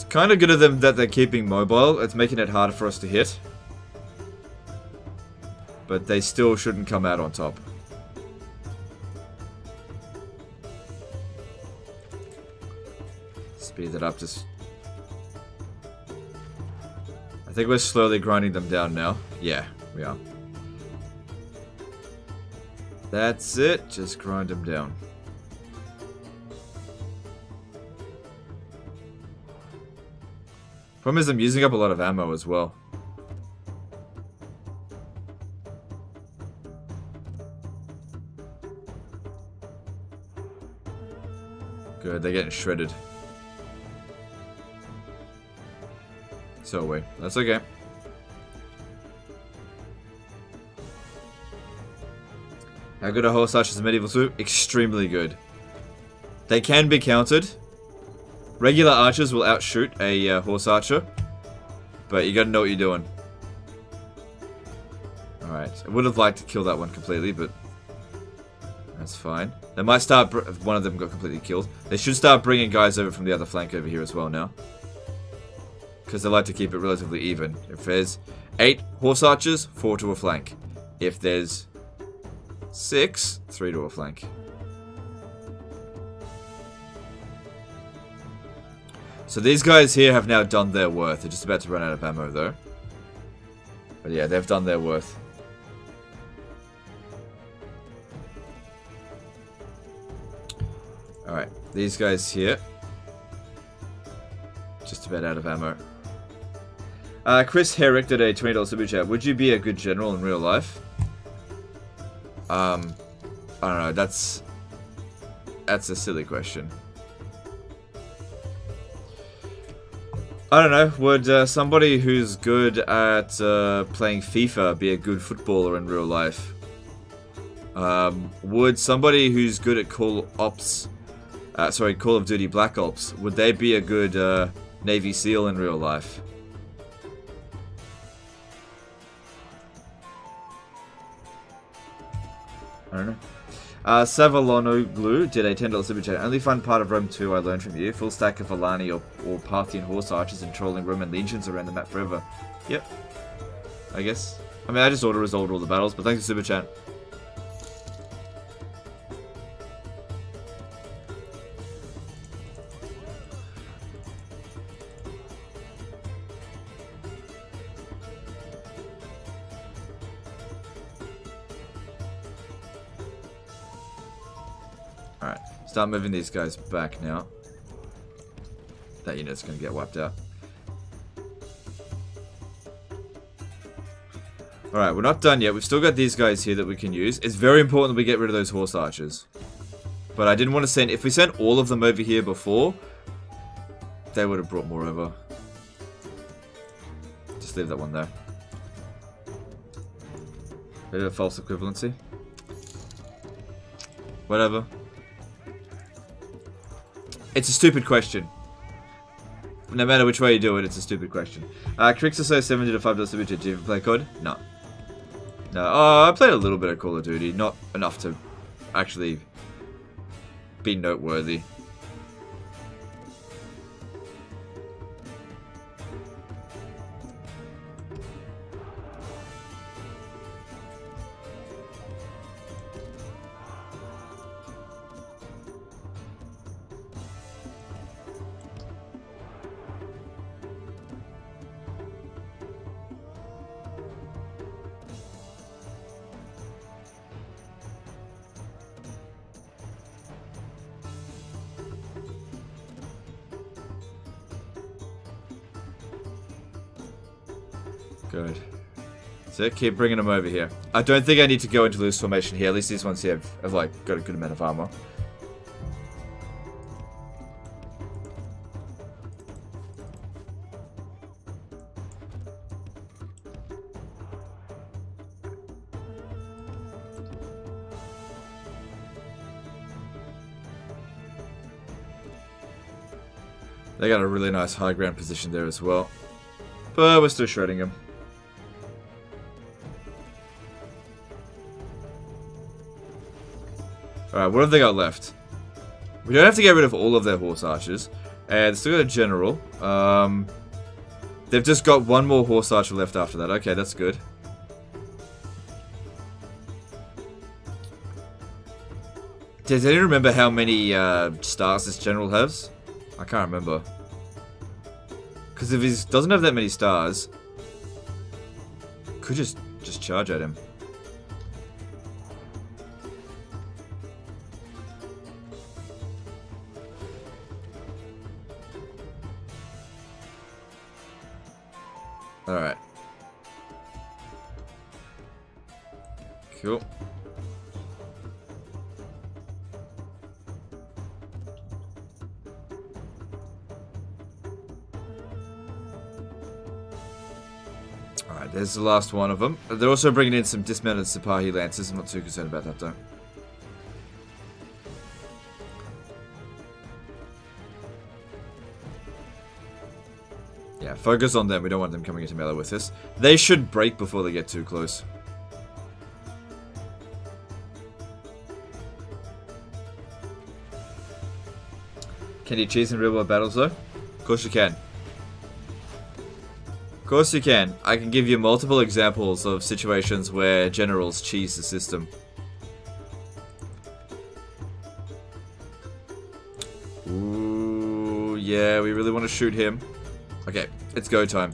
Kind of good of them that they're keeping mobile. It's making it harder for us to hit. But they still shouldn't come out on top. Speed that up just... I think we're slowly grinding them down now. Yeah, we are. That's it. Just grind them down. Problem is I'm using up a lot of ammo as well. Good, they're getting shredded. So are we. That's okay. How good are horse archers in Medieval 2? Extremely good. They can be countered. Regular archers will outshoot a horse archer, but you gotta know what you're doing. Alright, I would have liked to kill that one completely, but That's fine. They might start... One of them got completely killed. They should start bringing guys over from the other flank over here as well now. Because they like to keep it relatively even. If there's 8 horse archers, 4 to a flank. If there's 6, 3 to a flank. So these guys here have now done their worth. They're just about to run out of ammo though. But yeah, they've done their worth. Alright, these guys here. Just about out of ammo. Chris Herrick did a $20 super chat. Would you be a good general in real life? I don't know. That's a silly question. I don't know. Would somebody who's good at playing FIFA be a good footballer in real life? Would somebody who's good at Call of Duty Black Ops, would they be a good Navy SEAL in real life? I don't know. Savalonoglu did a $10 super chat. Only fun part of Rome 2 I learned from you. Full stack of Alani or Parthian horse archers and trolling Roman legions around the map forever. Yep. I guess. I mean, I just auto-resolved all the battles, but thanks for super chat. Alright, start moving these guys back now. That unit's gonna get wiped out. Alright, we're not done yet. We've still got these guys here that we can use. It's very important that we get rid of those horse archers. But I didn't want to send... If we sent all of them over here before, they would have brought more over. Just leave that one there. Bit of a false equivalency. Whatever. It's a stupid question. No matter which way you do it, it's a stupid question. Crixoso 70 to $5 super chat. Do you ever play COD? No. No. Oh, I played a little bit of Call of Duty. Not enough to actually be noteworthy. Good. So keep bringing them over here. I don't think I need to go into loose formation here. At least these ones here have like got a good amount of armor. They got a really nice high ground position there as well. But we're still shredding them. Alright, what have they got left? We don't have to get rid of all of their horse archers. And they've still got a general. They've just got one more horse archer left after that. Okay, that's good. Does anyone remember how many stars this general has? I can't remember. Because if he doesn't have that many stars, could just charge at him. Alright. Cool. Alright, there's the last one of them. They're also bringing in some dismounted Sipahi Lancers. I'm not too concerned about that though. Yeah, focus on them. We don't want them coming into melee with us. They should break before they get too close. Can you cheese in real world battles though? Of course you can. Of course you can. I can give you multiple examples of situations where generals cheese the system. Ooh, yeah, we really want to shoot him. Okay, it's go time.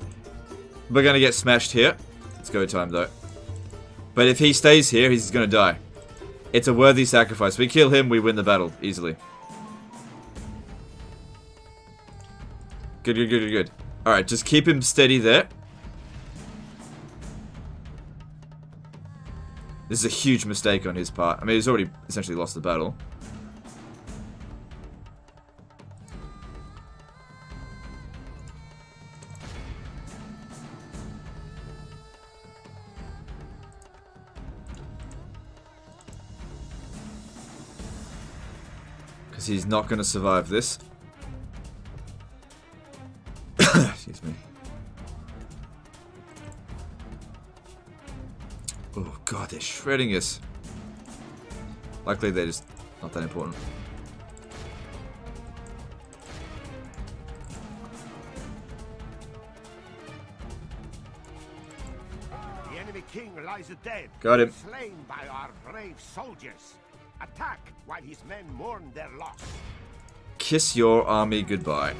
We're gonna get smashed here. It's go time though. But if he stays here, he's gonna die. It's a worthy sacrifice. We kill him, we win the battle easily. Good, good, good, good, good. Alright, just keep him steady there. This is a huge mistake on his part. I mean, he's already essentially lost the battle. Because he's not going to survive this. Excuse me. Oh god, they're shredding us. Luckily they're just not that important. The enemy king lies dead. Got him. Slain by our brave soldiers. Attack while his men mourn their loss. Kiss your army goodbye.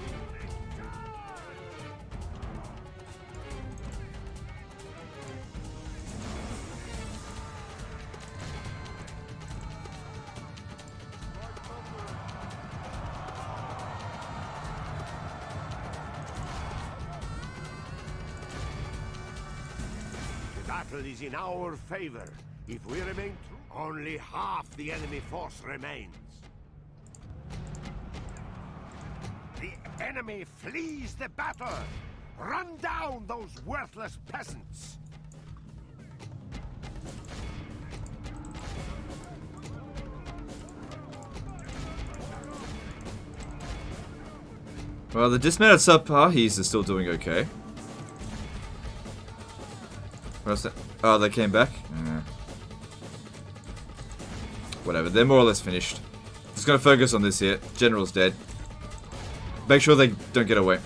The battle is in our favor. If we remain true, only half the enemy force remains. The enemy flees the battle. Run down those worthless peasants. Well, the dismounted Sapahis are still doing okay. What else? Oh, they came back? Yeah. Whatever, they're more or less finished. Just gonna focus on this here. General's dead. Make sure they don't get away.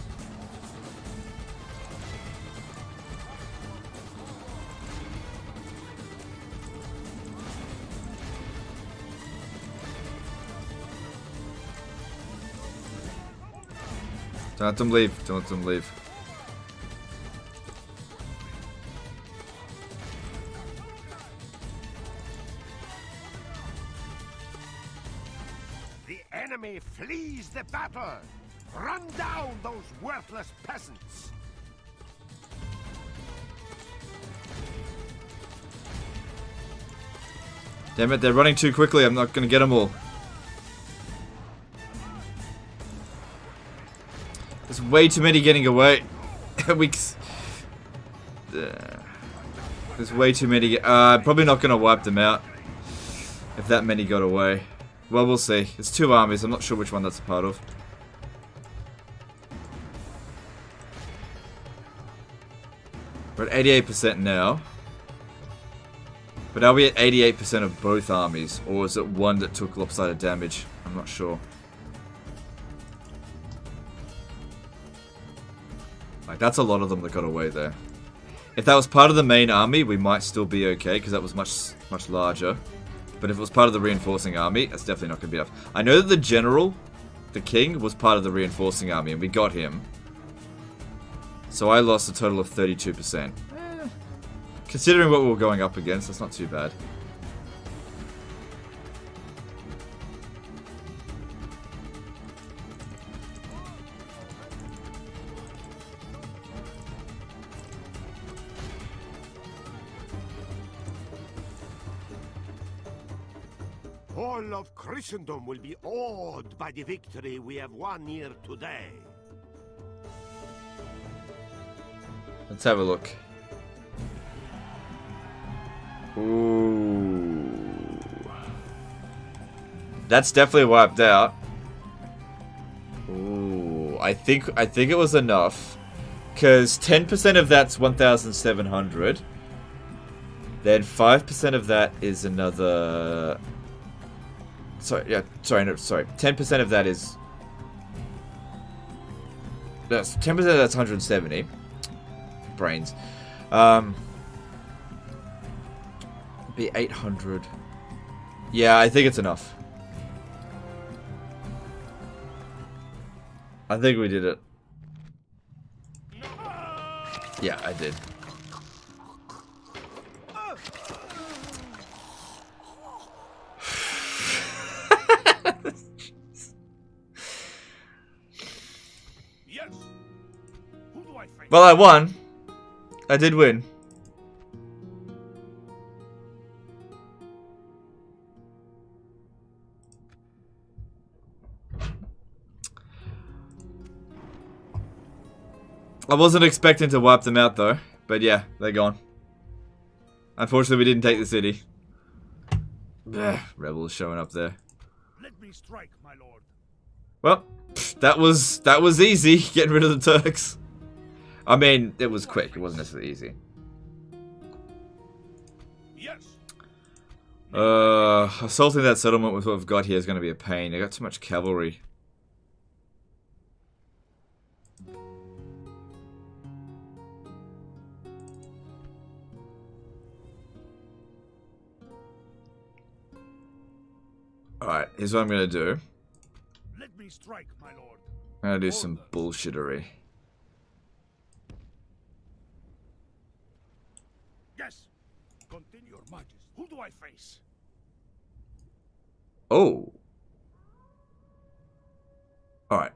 Don't let them leave. Don't let them leave. The enemy flees the battle. Run down those worthless peasants. Damn it, they're running too quickly. I'm not gonna get them all. There's way too many getting away. There's way too many. Probably not gonna wipe them out if that many got away. Well, we'll see. It's two armies. I'm not sure which one that's a part of. We're at 88% now. But are we at 88% of both armies? Or is it one that took lopsided damage? I'm not sure. Like, that's a lot of them that got away there. If that was part of the main army, we might still be okay, because that was much larger. But if it was part of the reinforcing army, that's definitely not going to be enough. I know that the general, the king, was part of the reinforcing army, and we got him. So I lost a total of 32%. Considering what we were going up against, that's not too bad. All of Christendom will be awed by the victory we have won here today. Let's have a look. Ooh. That's definitely wiped out. Ooh, I think it was enough. Cause 10% of that's 1,700. Then 5% of that is another. Sorry, yeah, sorry, no, sorry. 10% of that is That's 10%. That's 170 brains. Be 800. Yeah, I think it's enough. I think we did it. Yeah, I did. Yes. Who do I face? Well, I won. I did win. I wasn't expecting to wipe them out though, but yeah, they're gone. Unfortunately, we didn't take the city. Ugh, rebels showing up there. Let me strike, my lord. Well, that was easy, getting rid of the Turks. I mean, it was quick. It wasn't necessarily easy. Yes. Assaulting that settlement with what we've got here is going to be a pain. I got too much cavalry. Alright, here's what I'm gonna do. Let me strike, my lord. I'm gonna do some bullshittery. Yes. Continue, your majesty. Who do I face? Oh. Alright.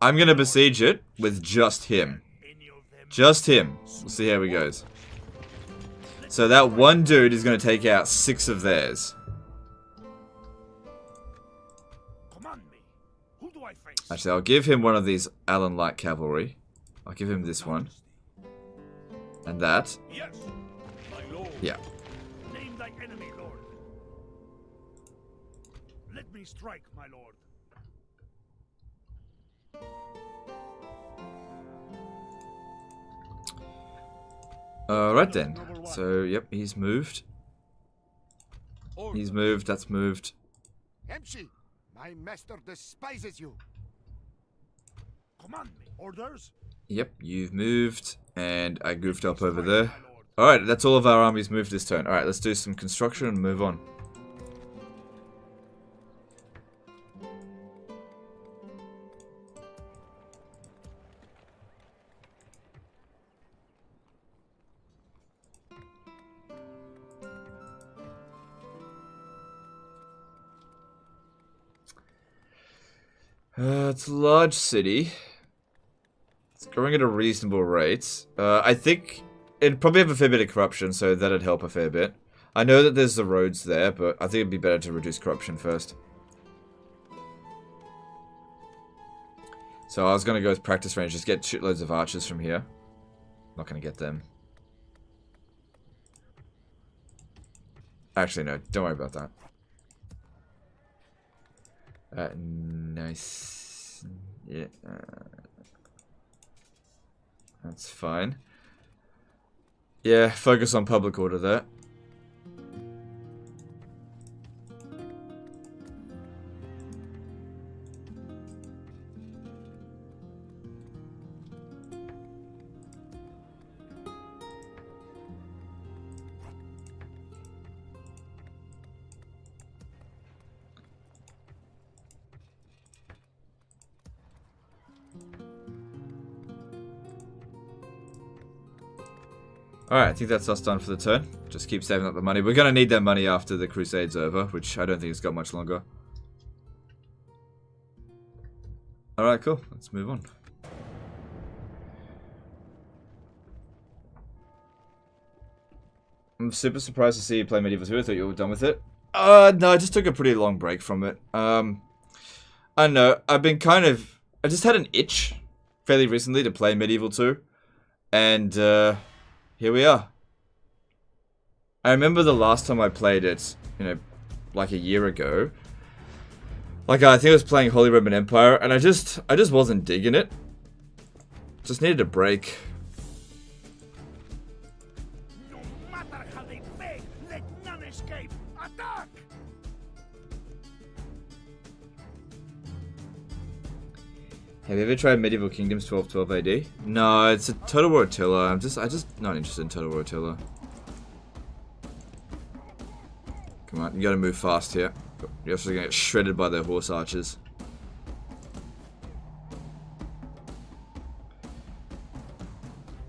I'm gonna besiege it with just him. Any of them? Just him. We'll see how he goes. So that one dude is gonna take out 6 of theirs. Command me. Who do I face? Actually, I'll give him one of these Allen Light Cavalry. I'll give him this one. And that. Yes. My lord. Yeah. Name thy enemy, lord. Let me strike, my lord. Right then. So, yep, he's moved. He's moved, that's moved. Hemshi, my master despises you. Command me. Orders? Yep, you've moved, and I goofed up over there. Alright, that's all of our armies moved this turn. Alright, let's do some construction and move on. It's a large city. It's growing at a reasonable rate. I think it'd probably have a fair bit of corruption, so that'd help a fair bit. I know that there's the roads there, but I think it'd be better to reduce corruption first. So I was going to go with practice range, just get shitloads of archers from here. Not going to get them. Actually, no, don't worry about that. Nice. Yeah. That's fine. Yeah, focus on public order there. Alright, I think that's us done for the turn. Just keep saving up the money. We're going to need that money after the Crusade's over, which I don't think it's got much longer. Alright, cool. Let's move on. I'm super surprised to see you play Medieval 2. I thought you were done with it. No, I just took a pretty long break from it. I don't know. I've been I just had an itch fairly recently to play Medieval 2. And, here we are. I remember the last time I played it, like a year ago. Like, I think I was playing Holy Roman Empire, and I just wasn't digging it. Just needed a break. No matter how they beg, let none escape. Attack! Have you ever tried Medieval Kingdoms 1212 AD? No, it's a Total War Attila. I'm just not interested in Total War Attila. Come on, you gotta move fast here. You're also gonna get shredded by their horse archers.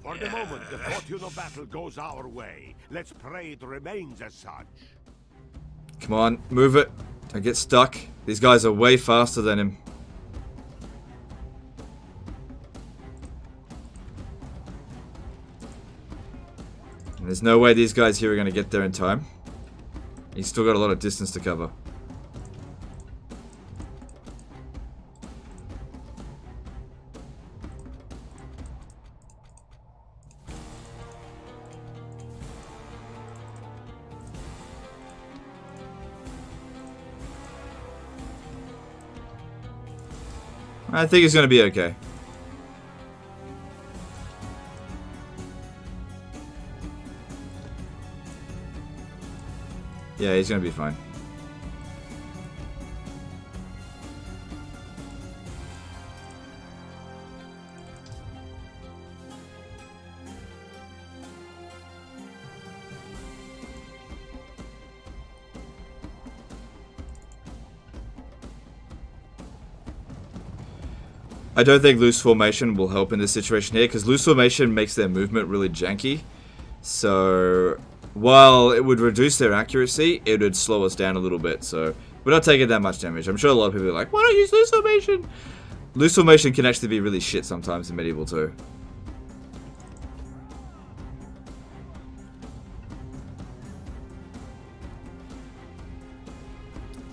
For the moment, the fortune of battle goes our way. Let's pray it remains as such. Come on, move it. Don't get stuck. These guys are way faster than him. And there's no way these guys here are gonna get there in time. He's still got a lot of distance to cover. I think it's going to be okay. Yeah, he's going to be fine. I don't think loose formation will help in this situation here, because loose formation makes their movement really janky. So, while it would reduce their accuracy, it would slow us down a little bit. So, we're not taking that much damage. I'm sure a lot of people are like, why don't you use loose formation? Loose formation can actually be really shit sometimes in Medieval too.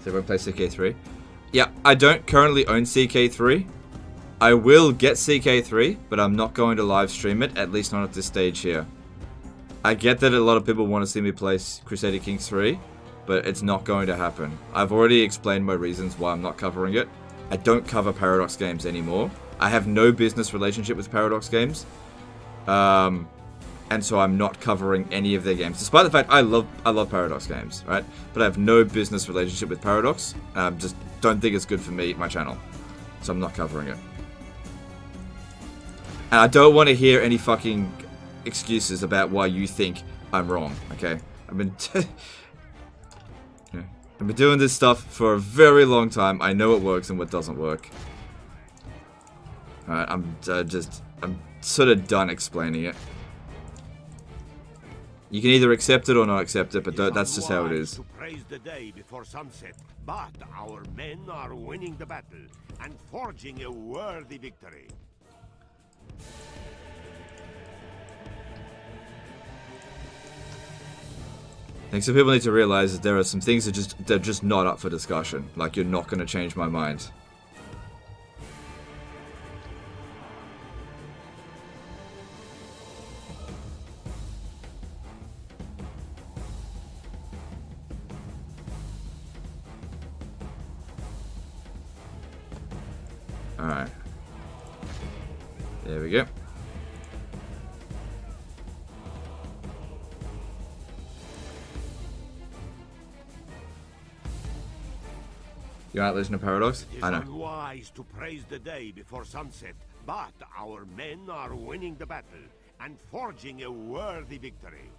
So everyone play CK3? Yeah, I don't currently own CK3. I will get CK3, but I'm not going to live stream it, at least not at this stage here. I get that a lot of people want to see me play Crusader Kings 3, but it's not going to happen. I've already explained my reasons why I'm not covering it. I don't cover Paradox games anymore. I have no business relationship with Paradox games. And so I'm not covering any of their games. Despite the fact I love Paradox games, right? But I have no business relationship with Paradox. Just don't think it's good for me, my channel. So I'm not covering it. And I don't want to hear any fucking excuses about why you think I'm wrong, okay? I've been doing this stuff for a very long time. I know what works and what doesn't work. Alright, I'm sort of done explaining it. You can either accept it or not accept it, but that's just how it is. To praise the day before sunset, but our men are winning the battle and forging a worthy victory. I think some people need to realize that there are some things that they're just not up for discussion. Like, you're not going to change my mind. Alright. There we go. You're not listening to Paradox? I know. It is unwise to praise the day before sunset, but our men are winning the battle and forging a worthy victory.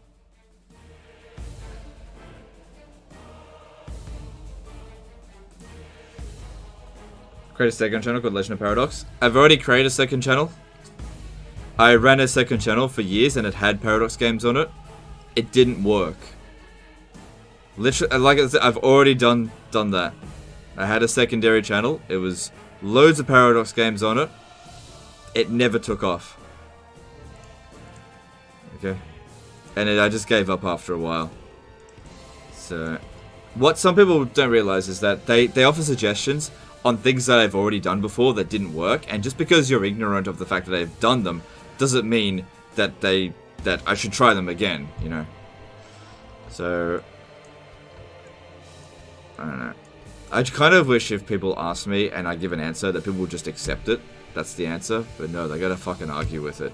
Create a second channel called Legend of Paradox. I've already created a second channel. I ran a second channel for years and it had Paradox games on it. It didn't work. Literally, like I said, I've already done that. I had a secondary channel. It was loads of Paradox games on it. It never took off. Okay. And I just gave up after a while. So, what some people don't realize is that they offer suggestions on things that I've already done before that didn't work. And just because you're ignorant of the fact that I've done them, doesn't mean that I should try them again, you know. So, I don't know. I kind of wish if people ask me and I give an answer that people would just accept it. That's the answer. But no, they gotta fucking argue with it.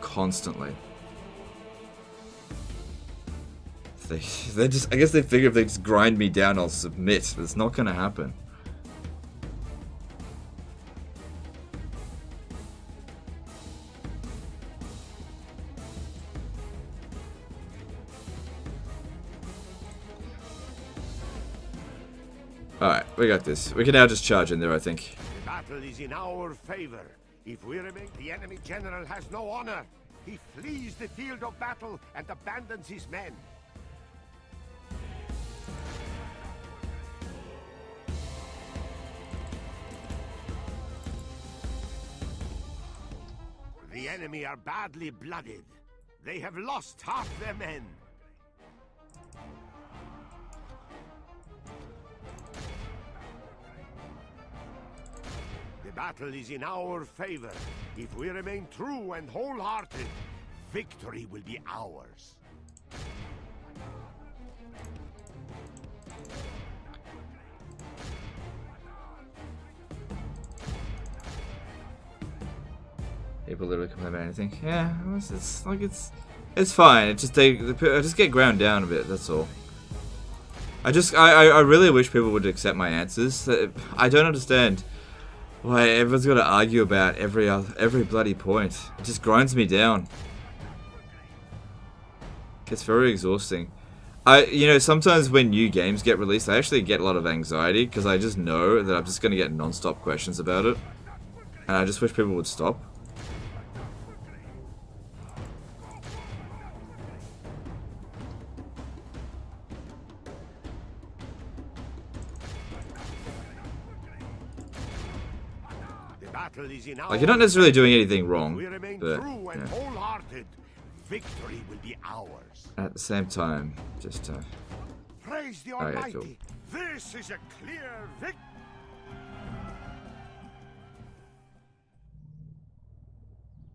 Constantly. They just, I guess they figure if they just grind me down, I'll submit. But it's not gonna happen. Alright, we got this. We can now just charge in there, I think. The battle is in our favor. If we remain, the enemy general has no honor. He flees the field of battle and abandons his men. The enemy are badly blooded. They have lost half their men. The battle is in our favor. If we remain true and wholehearted, victory will be ours. People literally complain about anything. Yeah, it's fine. It just I just get ground down a bit. That's all. I really wish people would accept my answers. I don't understand why everyone's got to argue about every bloody point. It just grinds me down. It's very exhausting. Sometimes when new games get released, I actually get a lot of anxiety because I just know that I'm just gonna get non-stop questions about it, and I just wish people would stop. Like, you're not necessarily doing anything wrong, but yeah. Wholehearted, victory will be ours. At the same time, just praise the Almighty. Almighty. Cool. This is a clear victory.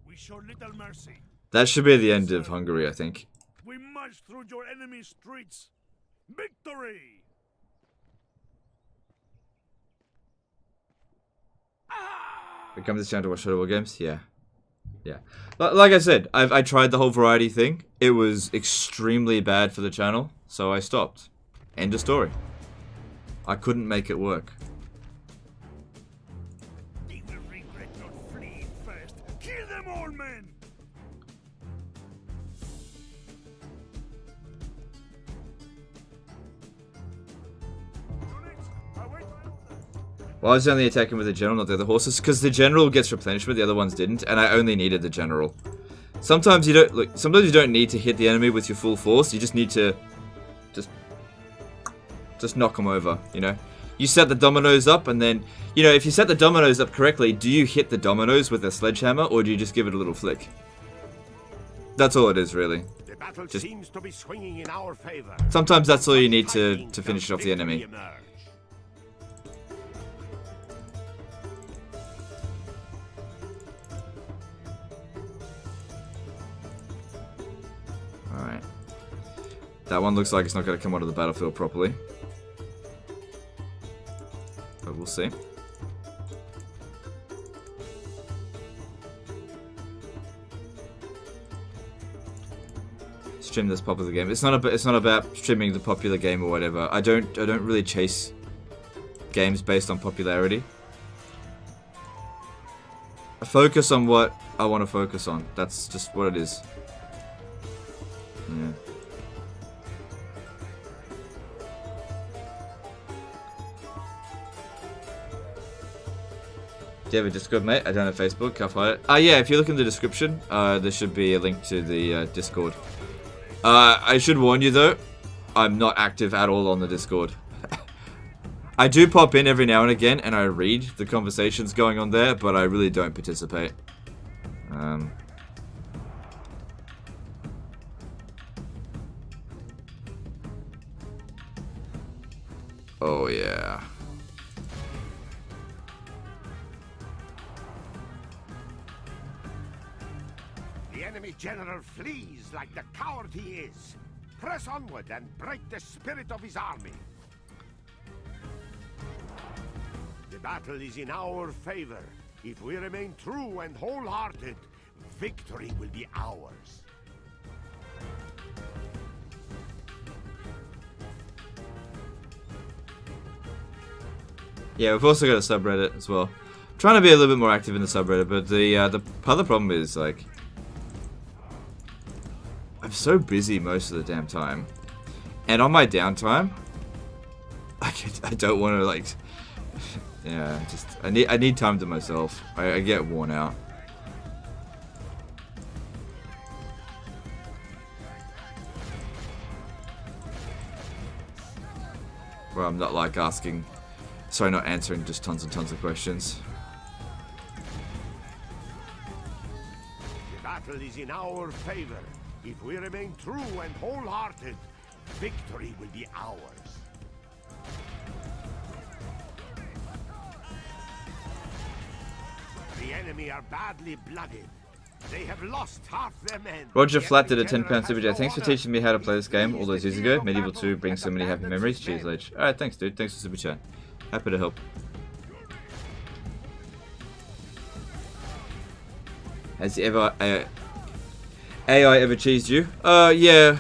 We show little mercy. That should be the end of Hungary, I think. We march through your enemy's streets. Victory! It comes down to watch Shadow War games? Yeah. Yeah. Like I said, I tried the whole variety thing. It was extremely bad for the channel, so I stopped. End of story. I couldn't make it work. They will regret not fleeing first. Kill them all, men! Units, await my order. Well, I was only attacking with the general, not the other horses, because the general gets replenishment, the other ones didn't, and I only needed the general. Sometimes you don't sometimes you don't need to hit the enemy with your full force. You just need to just knock them over. You know, you set the dominoes up, and then if you set the dominoes up correctly, do you hit the dominoes with a sledgehammer, or do you just give it a little flick? That's all it is, really. The battle seems to be swinging in our favor. Sometimes that's all you need to finish off the enemy. Alright. That one looks like it's not going to come onto the battlefield properly. But we'll see. Stream this popular game. It's not about streaming the popular game or whatever. I don't really chase games based on popularity. I focus on what I want to focus on. That's just what it is. Yeah. Do you have a Discord, mate? I don't have Facebook. Can't find it. Yeah, if you look in the description, there should be a link to the Discord. I should warn you, though, I'm not active at all on the Discord. I do pop in every now and again, and I read the conversations going on there, but I really don't participate. Oh, yeah. The enemy general flees like the coward he is. Press onward and break the spirit of his army. The battle is in our favor. If we remain true and wholehearted, victory will be ours. Yeah, we've also got a subreddit as well. Trying to be a little bit more active in the subreddit, but the other problem is, like, I'm so busy most of the damn time. And on my downtime, I don't want to like. Yeah, just I need time to myself. I get worn out. Well, I'm not like asking. Sorry, not answering just tons and tons of questions. The battle is in our favor. If we remain true and wholehearted, victory will be ours. The enemy are badly blooded. They have lost half their men. Roger Flat did a £10 super chat. Thanks for teaching me how to play this game all those years ago. Medieval 2 brings so many happy memories. Cheers, Ledge. Alright, thanks, dude. Thanks for super chat. Happy to help. Has ever AI ever cheesed you? Yeah.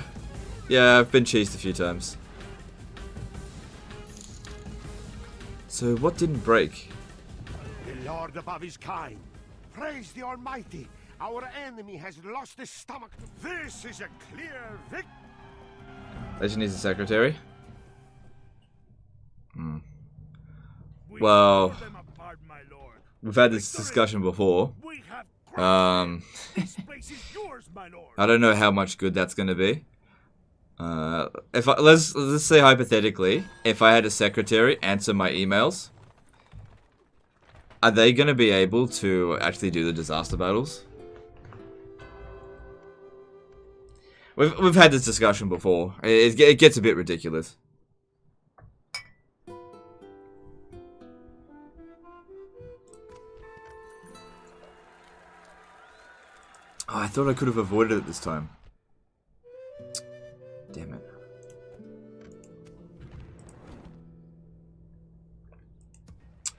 Yeah, I've been cheesed a few times. So what didn't break? The Lord above is kind. Praise the Almighty. Our enemy has lost his stomach. This is a clear victory. Legend needs a secretary. We Well, tore them apart, my lord. we've had this discussion before. We have crushed them. This place is yours, my lord. I don't know how much good that's gonna be. If let's say hypothetically, if I had a secretary answer my emails, are they gonna be able to actually do the disaster battles? We've had this discussion before. It gets a bit ridiculous. Oh, I thought I could have avoided it this time. Damn it.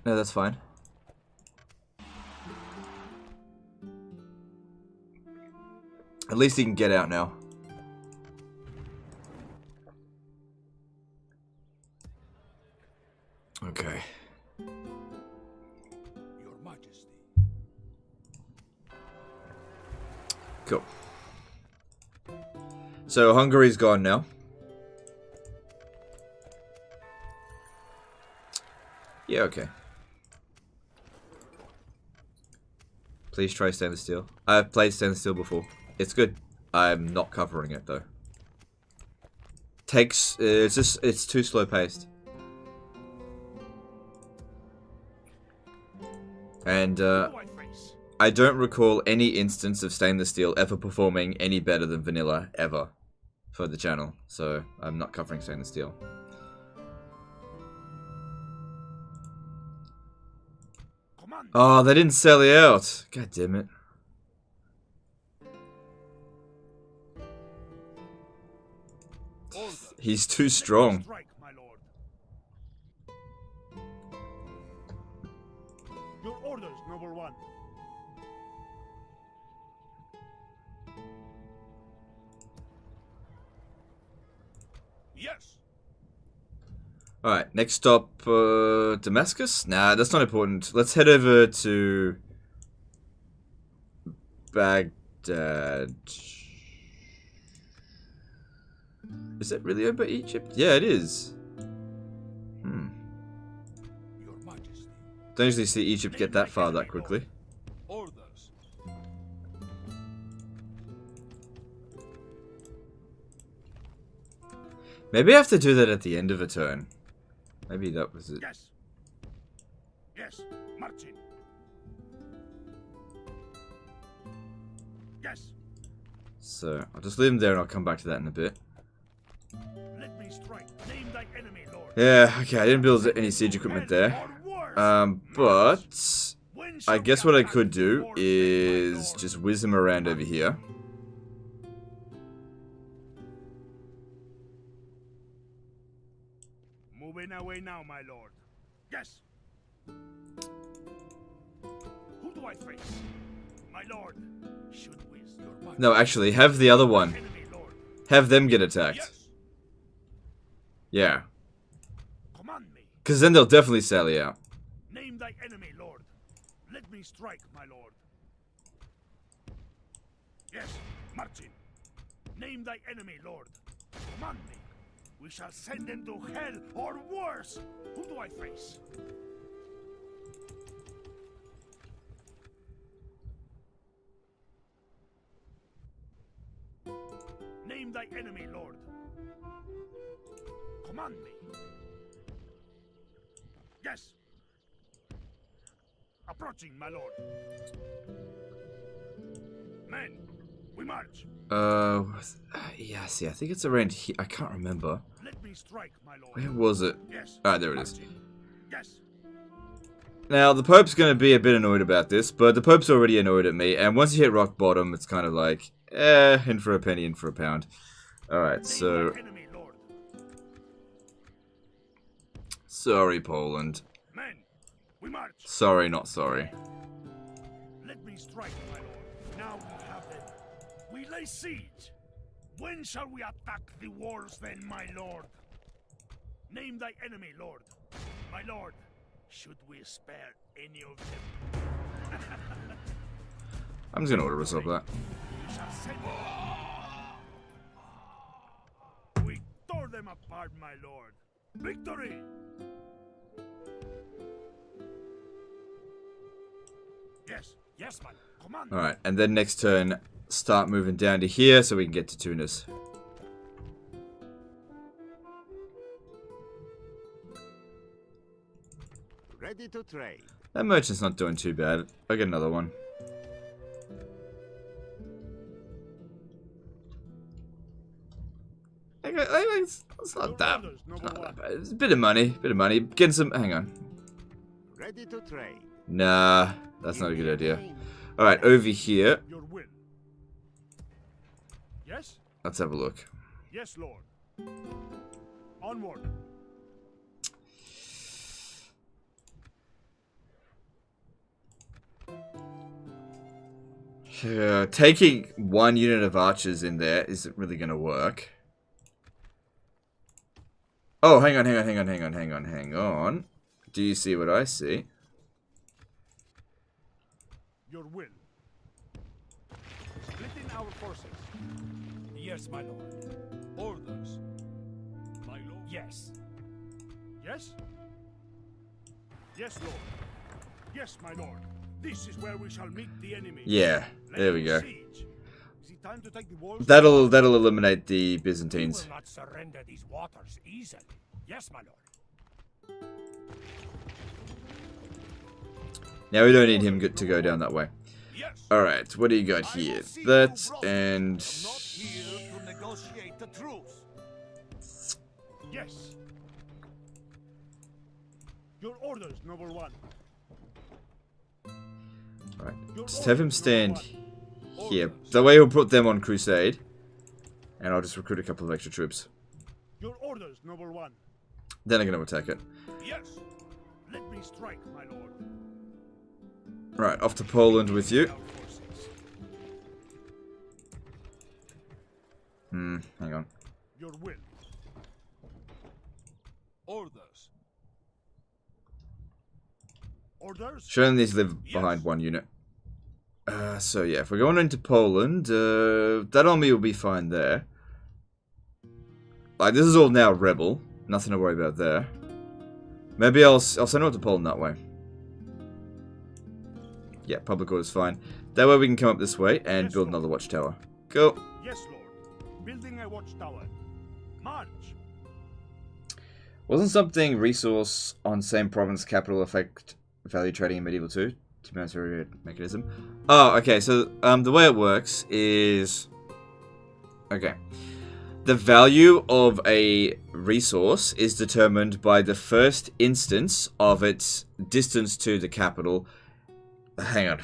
No, that's fine. At least he can get out now. Okay. Your Majesty. Cool. So Hungary's gone now. Yeah, okay. Please try stainless steel. I've played stainless steel before. It's good. I'm not covering it though. Takes it's too slow paced. And I don't recall any instance of stainless steel ever performing any better than vanilla ever for the channel. So I'm not covering stainless steel. Oh, they didn't sell it out. God damn it. He's too strong. Strike, my lord. Your orders, number one. Yes. Alright, next stop, Damascus? Nah, that's not important. Let's head over to Baghdad. Is it really over Egypt? Yeah, it is. Your Majesty. Don't usually see Egypt get that far that quickly. Orders. Maybe I have to do that at the end of a turn. Maybe that was it. Yes. Yes. Marching. Yes. So, I'll just leave him there and I'll come back to that in a bit. Let me strike. Name thy enemy, lord. Yeah, okay, I didn't build any siege equipment there. But I guess what I could do is just whiz him around over here. Moving away now, my lord. Yes. Who do I face? My lord. Should whiz your mind. No, actually, have the other one. Enemy, lord. Have them get attacked. Yes. Yeah. Command me. Because then they'll definitely sally out. Name thy enemy, lord. Let me strike, my lord. Yes. Marching. Name thy enemy, lord. Command me. We shall send them to hell or worse. Who do I face? Name thy enemy, Lord. Command me. Yes. Approaching, my lord. Men, we march. Yeah, see, I think it's around here. I can't remember. Let me strike, my lord. Where was it? Yes. Alright, there it is. Yes. Now, the Pope's going to be a bit annoyed about this, but the Pope's already annoyed at me, and once you hit rock bottom, it's kind of like, in for a penny, in for a pound. Alright, so... Enemy, Lord. Sorry, Poland. Men, we march. Sorry, not sorry. Let me strike, my lord. Now we have them. We lay siege. When shall we attack the walls then, my lord? Name thy enemy, Lord. My lord, should we spare any of them? I'm just going to order us up that. We shall send them. We tore them apart, my lord. Victory! Yes, yes, man. Command. Alright, and then next turn, start moving down to here so we can get to Tunis. Ready to trade. That merchant's not doing too bad. I'll get another one. It's not that bad. It's a bit of money. Getting some... Hang on. Ready to trade. Nah, that's not a good idea. Alright, over here. Your will. Yes? Let's have a look. Yes, Lord. Onward. Taking one unit of archers in there isn't really going to work. Oh, hang on. Do you see what I see? Your will. Splitting our forces. Yes, my lord. Orders. My lord. Yes. Yes? Yes, Lord. Yes, my lord. This is where we shall meet the enemy. Yeah, there we go. Siege. Is it time to take the walls? That'll eliminate the We Byzantines. will not surrender these waters easily. Yes, my lord. Now we don't need him to go down that way. Yes. Alright, what do you got here? That and... Not here to negotiate the truce. Yes. Your orders, noble one. Alright, Your just have him orders, stand noble one. here. That way he'll put them on crusade. And I'll just recruit a couple of extra troops. Your orders, noble one. Then I'm going to attack it. Yes. Let me strike, my lord. Right, off to Poland with you. Our forces. Hang on. Your will. Orders. Orders? Should only live behind one unit. So yeah, if we're going into Poland, that army will be fine there. Like, this is all now rebel. Nothing to worry about there. Maybe I'll send it to Poland that way. Yeah, public order's fine. That way we can come up this way and build another watchtower. Go. Yes, lord. Building a watchtower. March. Wasn't something resource on same province capital affect value trading in medieval 2? To be honest, very weird mechanism. Oh, okay, so the way it works is... Okay. The value of a resource is determined by the first instance of its distance to the capital. Hang on.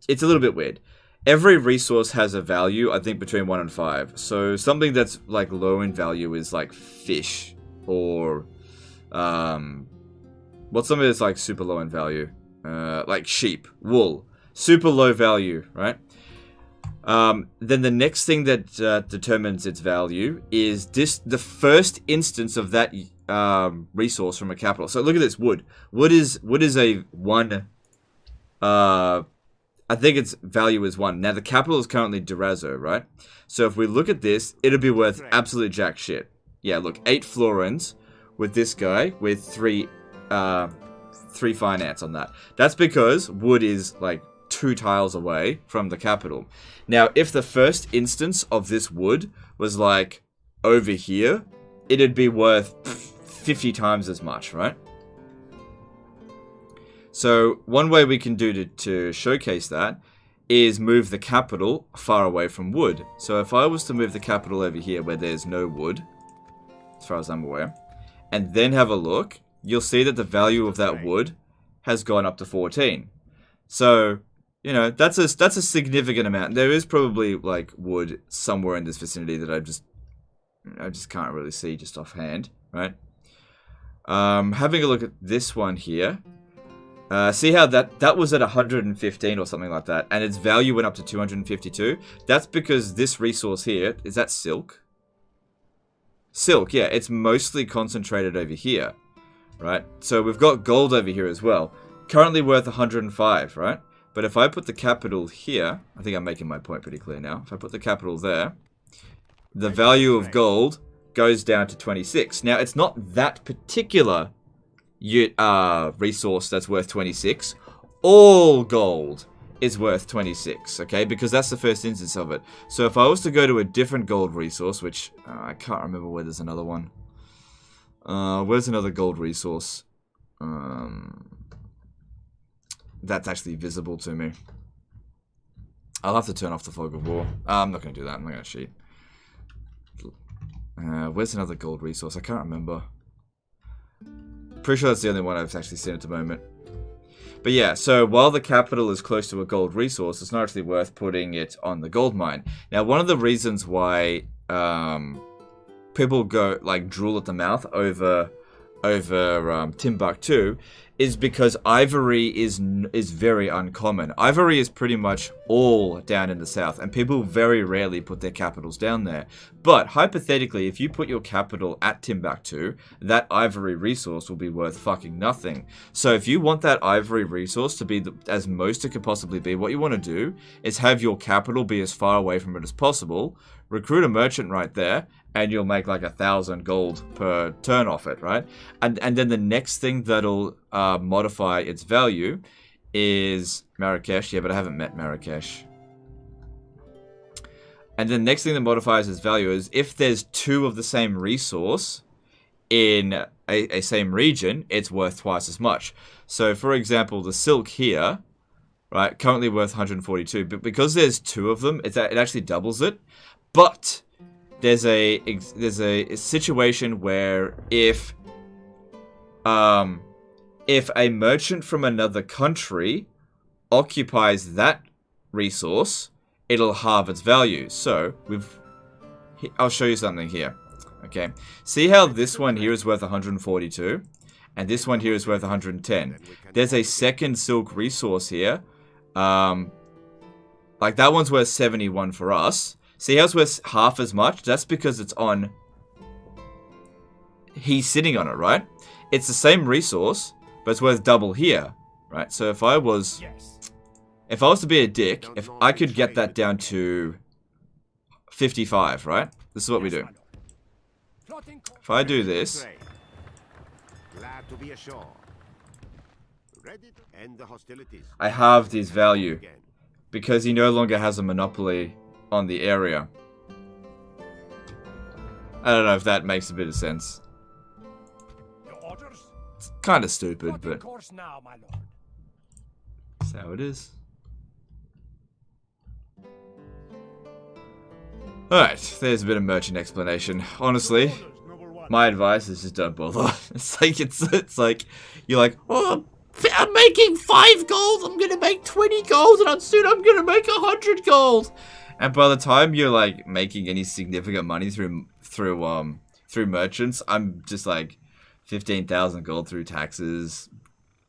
It's a little bit weird. Every resource has a value, I think, between 1 and 5. So something that's, like, low in value is, like, fish. Or, what's something that's, like, super low in value? Like sheep. Wool. Super low value, right? Then the next thing that determines its value is the first instance of that resource from a capital. So look at this, wood. Wood is a 1 I think its value is 1. Now, the capital is currently Durazzo, right? So if we look at this, it'll be worth absolute jack shit. Yeah, look, 8 florins with this guy with 3 finance on that. That's because wood is like 2 tiles away from the capital. Now, if the first instance of this wood was like over here, it'd be worth 50 times as much, right? So one way we can do to showcase that is move the capital far away from wood. So if I was to move the capital over here where there's no wood, as far as I'm aware, and then have a look, you'll see that the value of that wood has gone up to 14. So, you know, that's a significant amount. There is probably like wood somewhere in this vicinity that I just can't really see just offhand, right? Having a look at this one here. See how that was at 115 or something like that, and its value went up to 252? That's because this resource here, is that silk? Silk, yeah, it's mostly concentrated over here, right? So we've got gold over here as well. Currently worth 105, right? But if I put the capital here, I think I'm making my point pretty clear now. If I put the capital there, the value of gold goes down to 26. Now, it's not that particular resource that's worth 26. All gold is worth 26, okay? Because that's the first instance of it. So if I was to go to a different gold resource, which I can't remember where there's another one. Where's another gold resource? That's actually visible to me. I'll have to turn off the fog of war. I'm not going to do that. I'm not going to cheat. Where's another gold resource? I can't remember. Pretty sure that's the only one I've actually seen at the moment. But yeah, so while the capital is close to a gold resource, it's not actually worth putting it on the gold mine. Now, one of the reasons why people go like drool at the mouth over Timbuktu is because ivory is very uncommon. Ivory is pretty much all down in the south, and people very rarely put their capitals down there. But hypothetically, if you put your capital at Timbuktu, that ivory resource will be worth fucking nothing. So if you want that ivory resource to be as most it could possibly be, what you want to do is have your capital be as far away from it as possible, recruit a merchant right there, and you'll make like 1,000 gold per turn off it, right? And then the next thing that'll modify its value is Marrakesh. Yeah, but I haven't met Marrakesh. And the next thing that modifies its value is if there's 2 of the same resource in a same region, it's worth twice as much. So, for example, the silk here, right, currently worth 142, but because there's 2 of them, it actually doubles it. But there's a situation where if a merchant from another country occupies that resource, it'll halve its value. So I'll show you something here. Okay, see how this one here is worth 142, and this one here is worth 110. There's a second silk resource here. Like that one's worth 71 for us. See how it's worth half as much? That's because it's on... He's sitting on it, right? It's the same resource, but it's worth double here, right? So if I was... If I was to be a dick, if I could get that down to 55, right? This is what we do. If I do this... Glad to be ashore. Ready to end the hostilities. I halved his value. Because he no longer has a monopoly on the area. I don't know if that makes a bit of sense. It's kind of stupid, but now, my lord. that's how it is. Alright, there's a bit of merchant explanation. Honestly, my advice is just don't bother. It's like you're like, oh, I'm making 5 gold, I'm gonna make 20 gold, and soon I'm gonna make 100 gold. And by the time you're like making any significant money through merchants, I'm just like 15,000 gold through taxes,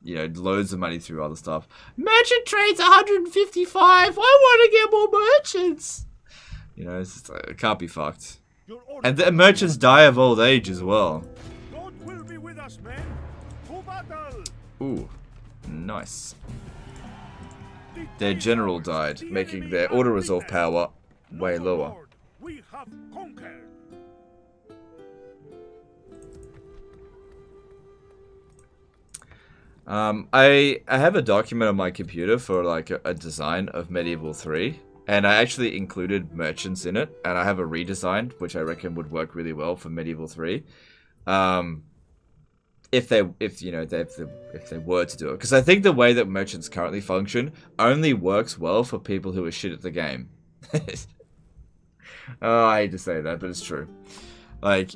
you know, loads of money through other stuff. Merchant trade's 155. I want to get more merchants. You know, it's just like, it can't be fucked. And the merchants die of old age as well. God will be with us, men. To battle. Ooh, nice. their general died, making their auto-resolve power way lower. Lord, we have conquered. I have a document on my computer for like a design of Medieval 3, and I actually included merchants in it, and I have a redesign which I reckon would work really well for Medieval 3. If they were to do it, because I think the way that merchants currently function only works well for people who are shit at the game. Oh, I hate to say that, but it's true. Like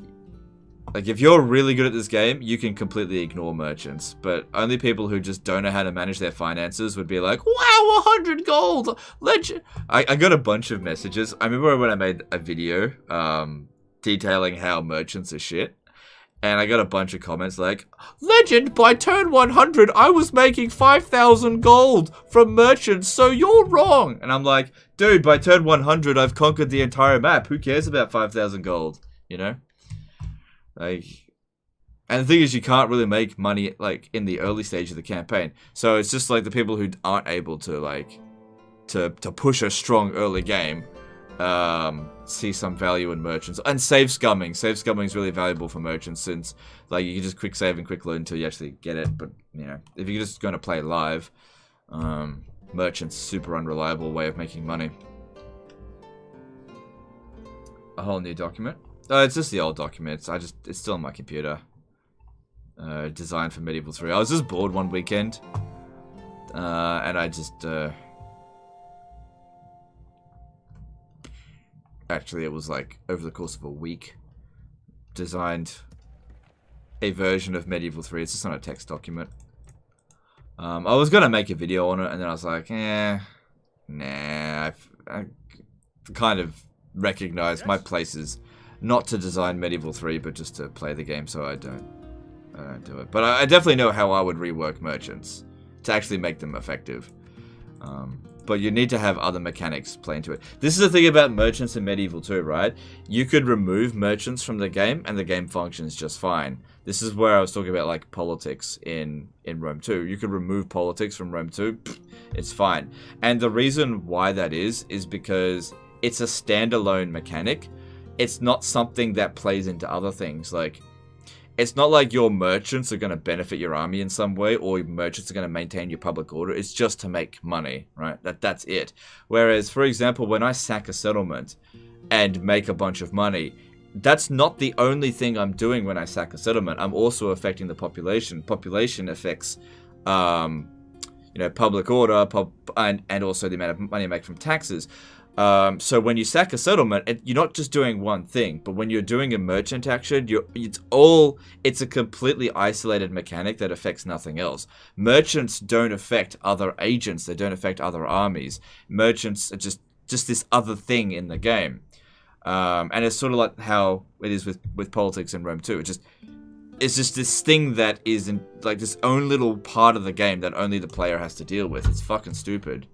if you're really good at this game, you can completely ignore merchants, but only people who just don't know how to manage their finances would be like, wow, 100 gold! Legend! I got a bunch of messages. I remember when I made a video detailing how merchants are shit, and I got a bunch of comments like, Legend, by turn 100, I was making 5,000 gold from merchants, so you're wrong! And I'm like, dude, by turn 100, I've conquered the entire map. Who cares about 5,000 gold? You know? Like, and the thing is, you can't really make money, like, in the early stage of the campaign. So it's just, like, the people who aren't able to, like, to push a strong early game, see some value in merchants. And save scumming. Save scumming is really valuable for merchants since, like, you can just quick save and quick load until you actually get it. But, you know, if you're just going to play live, merchants, super unreliable way of making money. A whole new document. It's just the old documents. It's still on my computer. Designed for Medieval 3. I was just bored one weekend. And I just, actually, it was like over the course of a week. Designed a version of Medieval 3. It's just on a text document. I was gonna make a video on it, and then I was like, nah. I kind of recognize my place is not to design Medieval 3, but just to play the game, so I don't do it. But I definitely know how I would rework merchants to actually make them effective. But you need to have other mechanics play into it. This is the thing about merchants in Medieval 2, right? You could remove merchants from the game, and the game functions just fine. This is where I was talking about, like, politics in Rome 2. You could remove politics from Rome 2, it's fine. And the reason why that is because it's a standalone mechanic. It's not something that plays into other things. Like, it's not like your merchants are going to benefit your army in some way, or your merchants are going to maintain your public order. It's just to make money, right? That's it. Whereas, for example, when I sack a settlement and make a bunch of money, that's not the only thing I'm doing when I sack a settlement. I'm also affecting the population. Population affects, public order, and also the amount of money I make from taxes. So when you sack a settlement, you're not just doing one thing, but when you're doing a merchant action, it's a completely isolated mechanic that affects nothing else. Merchants don't affect other agents, they don't affect other armies. Merchants are just this other thing in the game. And it's sort of like how it is with politics in Rome 2. It's just this thing that is in, like, this own little part of the game that only the player has to deal with. It's fucking stupid.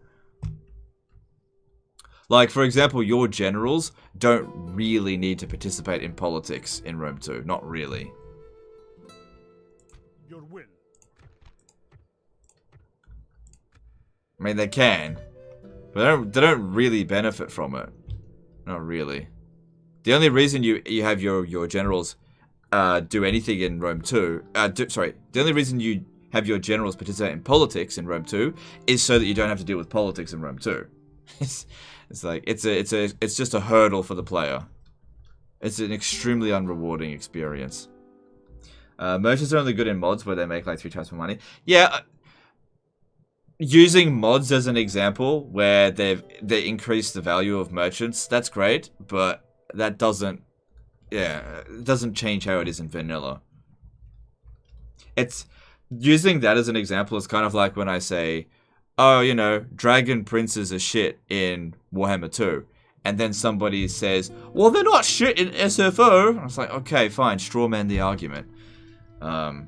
Like, for example, your generals don't really need to participate in politics in Rome 2. Not really. Your will. I mean, they can. But they don't really benefit from it. Not really. The only reason you have your generals do anything in Rome 2... the only reason you have your generals participate in politics in Rome 2 is so that you don't have to deal with politics in Rome 2. It's like it's just a hurdle for the player. It's an extremely unrewarding experience. Merchants are only good in mods where they make like 3 times more money. Yeah, using mods as an example where they increase the value of merchants, that's great, but that doesn't change how it is in vanilla. It's using that as an example is kind of like when I say, oh, dragon princes are shit in Warhammer 2. And then somebody says, well, they're not shit in SFO. I was like, okay, fine, straw man the argument. I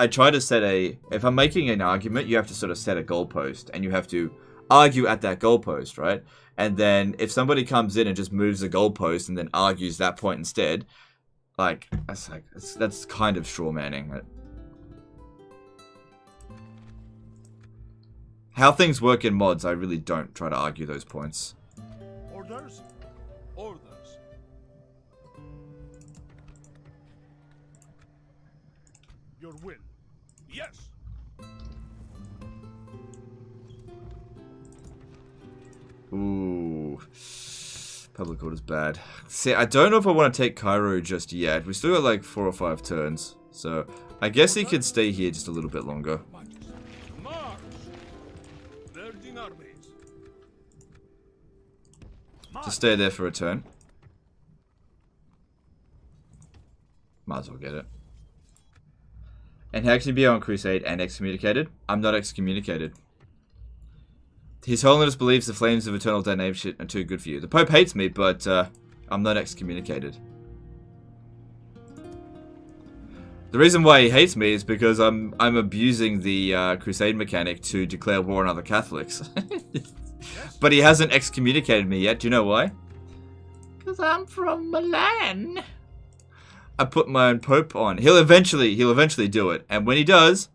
try to set if I'm making an argument, you have to sort of set a goalpost. And you have to argue at that goalpost, right? And then if somebody comes in and just moves the goalpost and then argues that point instead, that's kind of straw manning. how things work in mods, I really don't try to argue those points. Orders? Orders. Your will. Yes. Ooh. Public order's bad. See, I don't know if I want to take Cairo just yet. We still got like 4 or 5 turns. So, I guess he could stay here just a little bit longer. March. Virgin armies. Just stay there for a turn. Might as well get it. And how can you be on Crusade and excommunicated? I'm not excommunicated. His Holiness believes the flames of eternal damnation are too good for you. The Pope hates me, but I'm not excommunicated. The reason why he hates me is because I'm abusing the Crusade mechanic to declare war on other Catholics. But he hasn't excommunicated me yet. Do you know why? Because I'm from Milan. I put my own Pope on. He'll eventually do it, and when he does,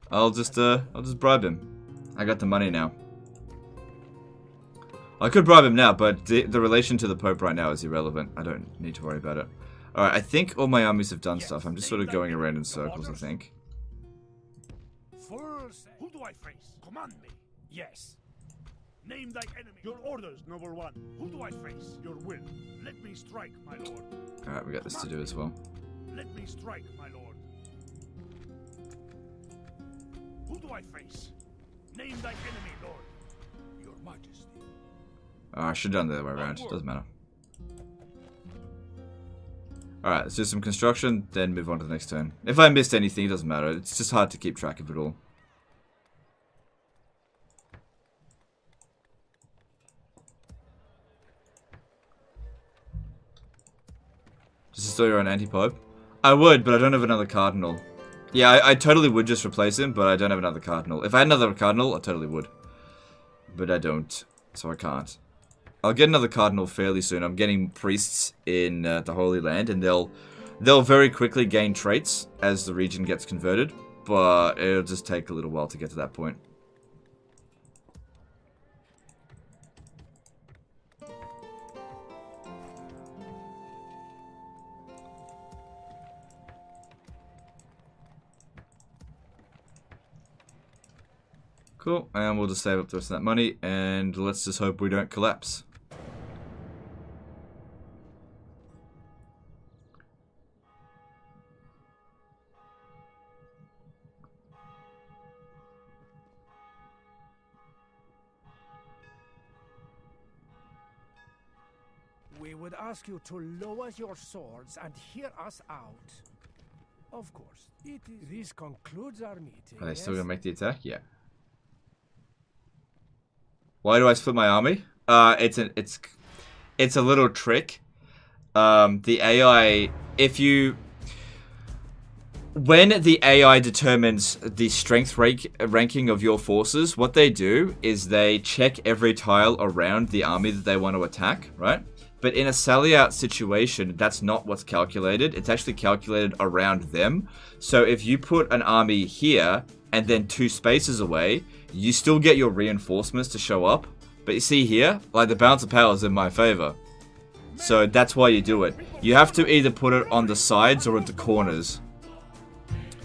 I'll just bribe him. I got the money now. I could bribe him now, but the relation to the Pope right now is irrelevant. I don't need to worry about it. Alright, I think all my armies have done stuff. I'm just sort of going around in circles, I think. Who do I face? Command me. Yes. Name thy enemy. Your orders, noble one. Who do I face? Your will. Let me strike, my lord. Alright, we got this to do as well. Let me strike, my lord. Who do I face? Name thy enemy, lord. Your Majesty. Oh, I should have done the other way around. Doesn't matter. Alright, let's do some construction, then move on to the next turn. If I missed anything, it doesn't matter. It's just hard to keep track of it all. Just install your own anti-pope? I would, but I don't have another cardinal. Yeah, I totally would just replace him, but I don't have another cardinal. If I had another cardinal, I totally would. But I don't, so I can't. I'll get another cardinal fairly soon. I'm getting priests in the Holy Land, and they'll very quickly gain traits as the region gets converted, but it'll just take a little while to get to that point. Cool, and we'll just save up the rest of that money, and let's just hope we don't collapse. We would ask you to lower your swords and hear us out. Of course, this concludes our meeting. Are they still gonna make the attack? Yeah. Why do I split my army? It's a little trick. The AI, when the AI determines the strength ranking of your forces, what they do is they check every tile around the army that they want to attack, right? But in a sally-out situation, that's not what's calculated. It's actually calculated around them. So if you put an army here and then 2 spaces away, you still get your reinforcements to show up. But you see here, like the balance of power is in my favor. So that's why you do it. You have to either put it on the sides or at the corners.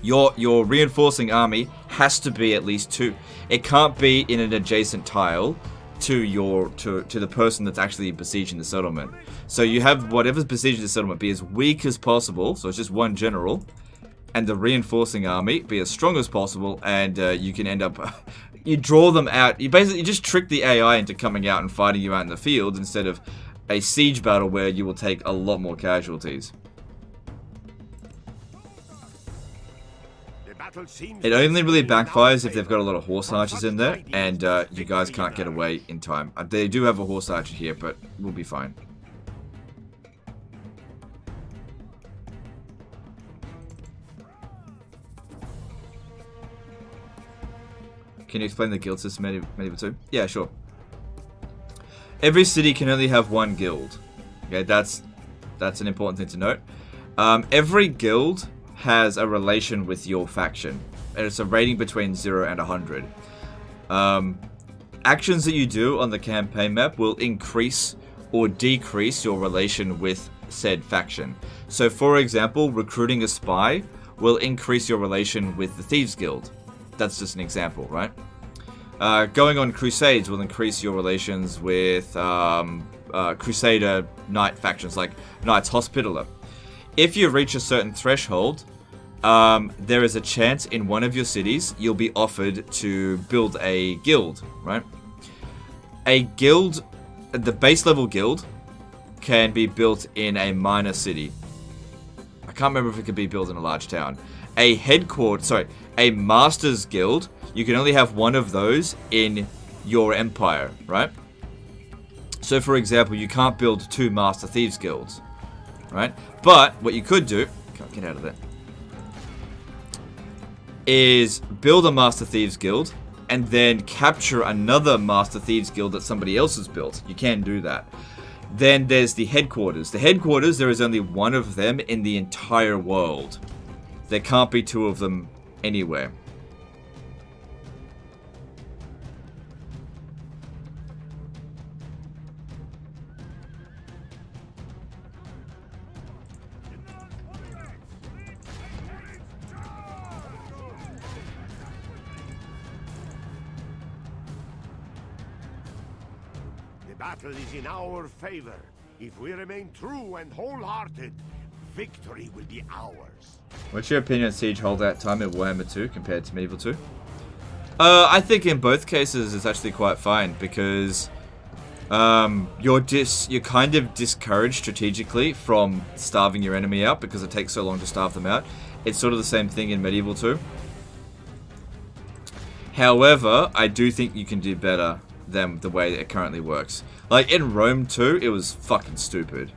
Your reinforcing army has to be at least 2. It can't be in an adjacent tile to the person that's actually besieging the settlement. So you have whatever's besieging the settlement be as weak as possible, so it's just one general, and the reinforcing army be as strong as possible, and you can end up you draw them out. You just trick the AI into coming out and fighting you out in the field instead of a siege battle where you will take a lot more casualties. It only really backfires if they've got a lot of horse archers in there, and you guys can't get away in time. They do have a horse archer here, but we'll be fine. Can you explain the guild system, Medieval 2? Yeah, sure. Every city can only have 1 guild. Okay, that's an important thing to note. Every guild has a relation with your faction, and it's a rating between 0 and 100. Actions that you do on the campaign map will increase or decrease your relation with said faction. So for example, recruiting a spy will increase your relation with the Thieves Guild. That's just an example, right? Going on crusades will increase your relations with Crusader Knight factions like Knights Hospitaller. If you reach a certain threshold, there is a chance in one of your cities you'll be offered to build a guild, right? A guild, the base level guild, can be built in a minor city. I can't remember if it could be built in a large town. A Masters Guild, you can only have one of those in your empire, right? So for example, you can't build 2 Master Thieves Guilds, right? But what you could do, can't get out of there, is build a Master Thieves Guild and then capture another Master Thieves Guild that somebody else has built. You can do that. Then there's the headquarters. The headquarters, there is only one of them in the entire world. There can't be 2 of them anywhere. The battle is in our favor. If we remain true and wholehearted, victory will be ours. What's your opinion on siege holdout time in Warhammer 2 compared to Medieval 2? I think in both cases it's actually quite fine because you're kind of discouraged strategically from starving your enemy out because it takes so long to starve them out. It's sort of the same thing in Medieval 2. However, I do think you can do better than the way it currently works. Like in Rome 2, it was fucking stupid.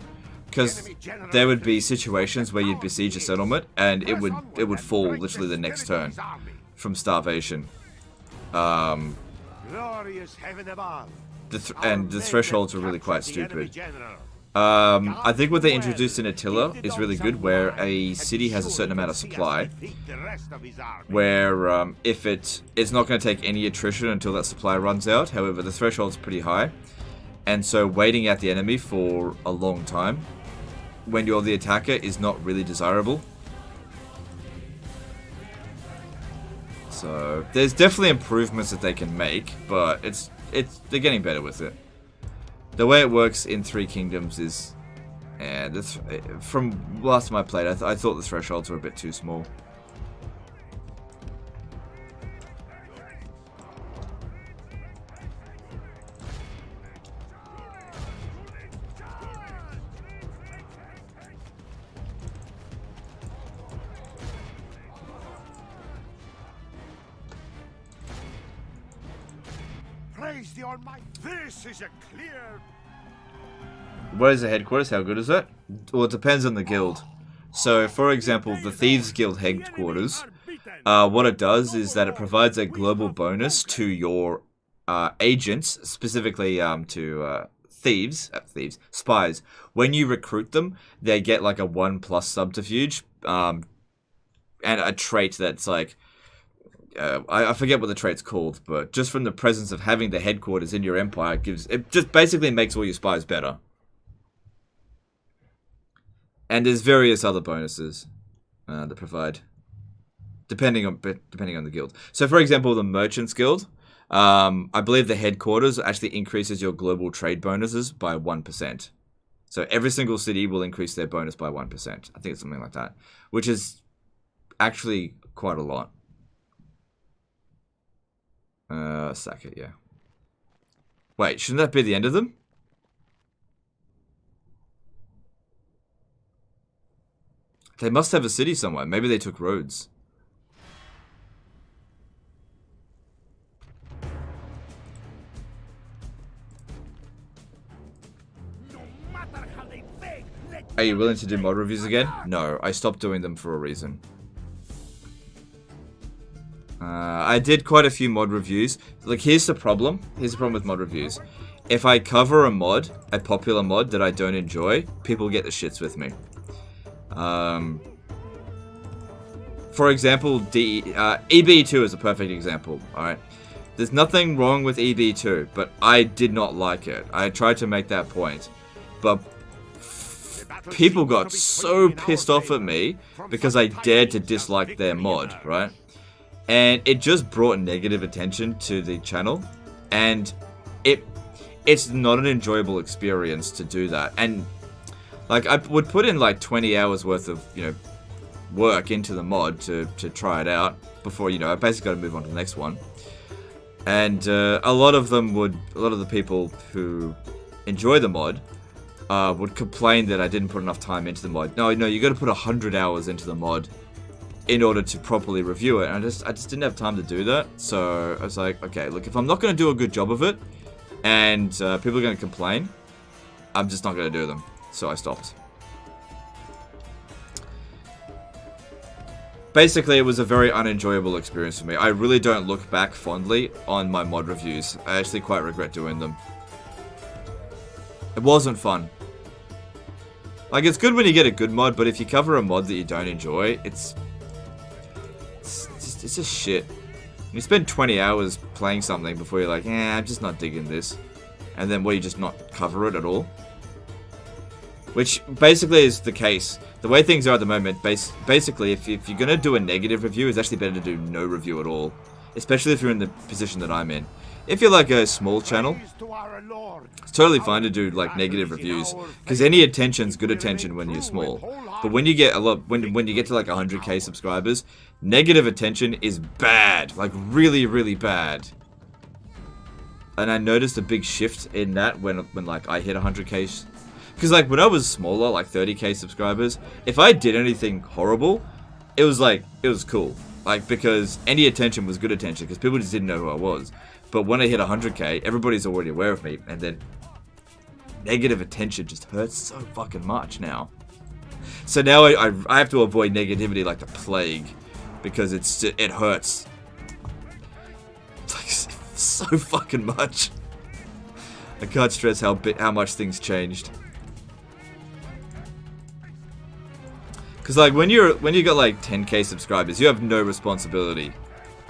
Because there would be situations where you'd besiege a settlement and it would fall literally the next turn from starvation. Glorious heaven above. And the thresholds were really quite stupid. I think what they introduced in Attila is really good, where a city has a certain amount of supply, where if it's not going to take any attrition until that supply runs out. However, the threshold's pretty high, and so waiting out the enemy for a long time when you're the attacker is not really desirable. So there's definitely improvements that they can make, but they're getting better with it. The way it works in Three Kingdoms is, from last time I played, I thought the thresholds were a bit too small. Praise the Almighty. This is a clear. What is the headquarters? How good is it? Well, it depends on the guild. So, for example, the Thieves Guild headquarters, what it does is that it provides a global bonus to your agents, specifically to spies. When you recruit them, they get like a 1+ subterfuge, and a trait that's like, I forget what the trait's called, but just from the presence of having the headquarters in your empire, it just basically makes all your spies better. And there's various other bonuses that provide, depending on the guild. So, for example, the Merchants Guild, I believe the headquarters actually increases your global trade bonuses by 1%. So every single city will increase their bonus by 1%. I think it's something like that, which is actually quite a lot. Sack it, yeah. Wait, shouldn't that be the end of them? They must have a city somewhere. Maybe they took roads. Are you willing to do mod reviews again? No, I stopped doing them for a reason. I did quite a few mod reviews. Like, here's the problem. Here's the problem with mod reviews. If I cover a popular mod that I don't enjoy, people get the shits with me. For example, EB2 is a perfect example, alright? There's nothing wrong with EB2, but I did not like it. I tried to make that point. But people got so pissed off at me because I dared to dislike their mod, right? And it just brought negative attention to the channel. And it's not an enjoyable experience to do that. And like I would put in like 20 hours worth of, you know, work into the mod to try it out before, you know, I basically got to move on to the next one. And a lot of the people who enjoy the mod would complain that I didn't put enough time into the mod. No, you got to put 100 hours into the mod in order to properly review it. And I just didn't have time to do that. So I was like, okay, look, if I'm not going to do a good job of it, and people are going to complain, I'm just not going to do them. So I stopped. Basically, it was a very unenjoyable experience for me. I really don't look back fondly on my mod reviews. I actually quite regret doing them. It wasn't fun. Like, it's good when you get a good mod, but if you cover a mod that you don't enjoy, it's just shit. You spend 20 hours playing something before you're like, I'm just not digging this. And then, you just not cover it at all? Which basically is the case. The way things are at the moment, basically, if you're going to do a negative review, it's actually better to do no review at all. Especially if you're in the position that I'm in. If you're like a small channel, it's totally fine to do like negative reviews. Because any attention's good attention when you're small. But when you get when you get to like 100k subscribers, negative attention is bad. Like really, really bad. And I noticed a big shift in that when like I hit 100k. Because like when I was smaller, like 30k subscribers, if I did anything horrible, it was cool. Like, because any attention was good attention, because people just didn't know who I was. But when I hit 100k, everybody's already aware of me, and then negative attention just hurts so fucking much now. So now I have to avoid negativity like the plague, because it hurts like so fucking much. I can't stress how much things changed. Because like when you got like 10k subscribers, you have no responsibility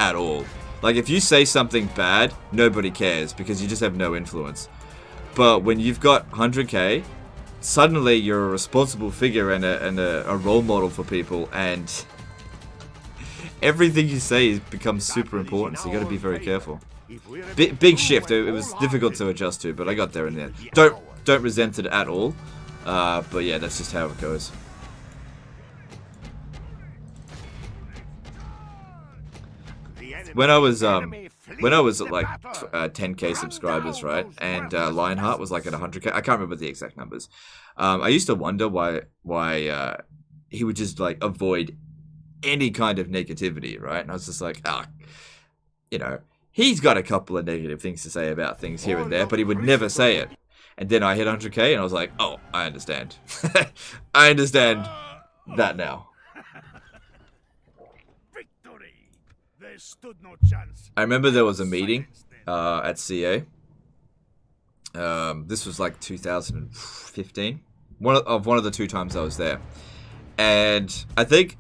at all. Like if you say something bad, nobody cares because you just have no influence. But when you've got 100k, suddenly you're a responsible figure and a role model for people, and everything you say becomes super important. So you got to be very careful. Big shift. It was difficult to adjust to, but I got there in the end. Don't resent it at all. But yeah, that's just how it goes. When I was at like 10k subscribers, right, and Lionheart was like at 100k. I can't remember the exact numbers. I used to wonder why he would just like avoid any kind of negativity, right? And I was just like, you know, he's got a couple of negative things to say about things here and there, but he would never say it. And then I hit 100k, and I was like, oh, I understand. I understand that now. Stood no chance. I remember there was a meeting at CA. This was like 2015. One of the 2 times I was there. And I think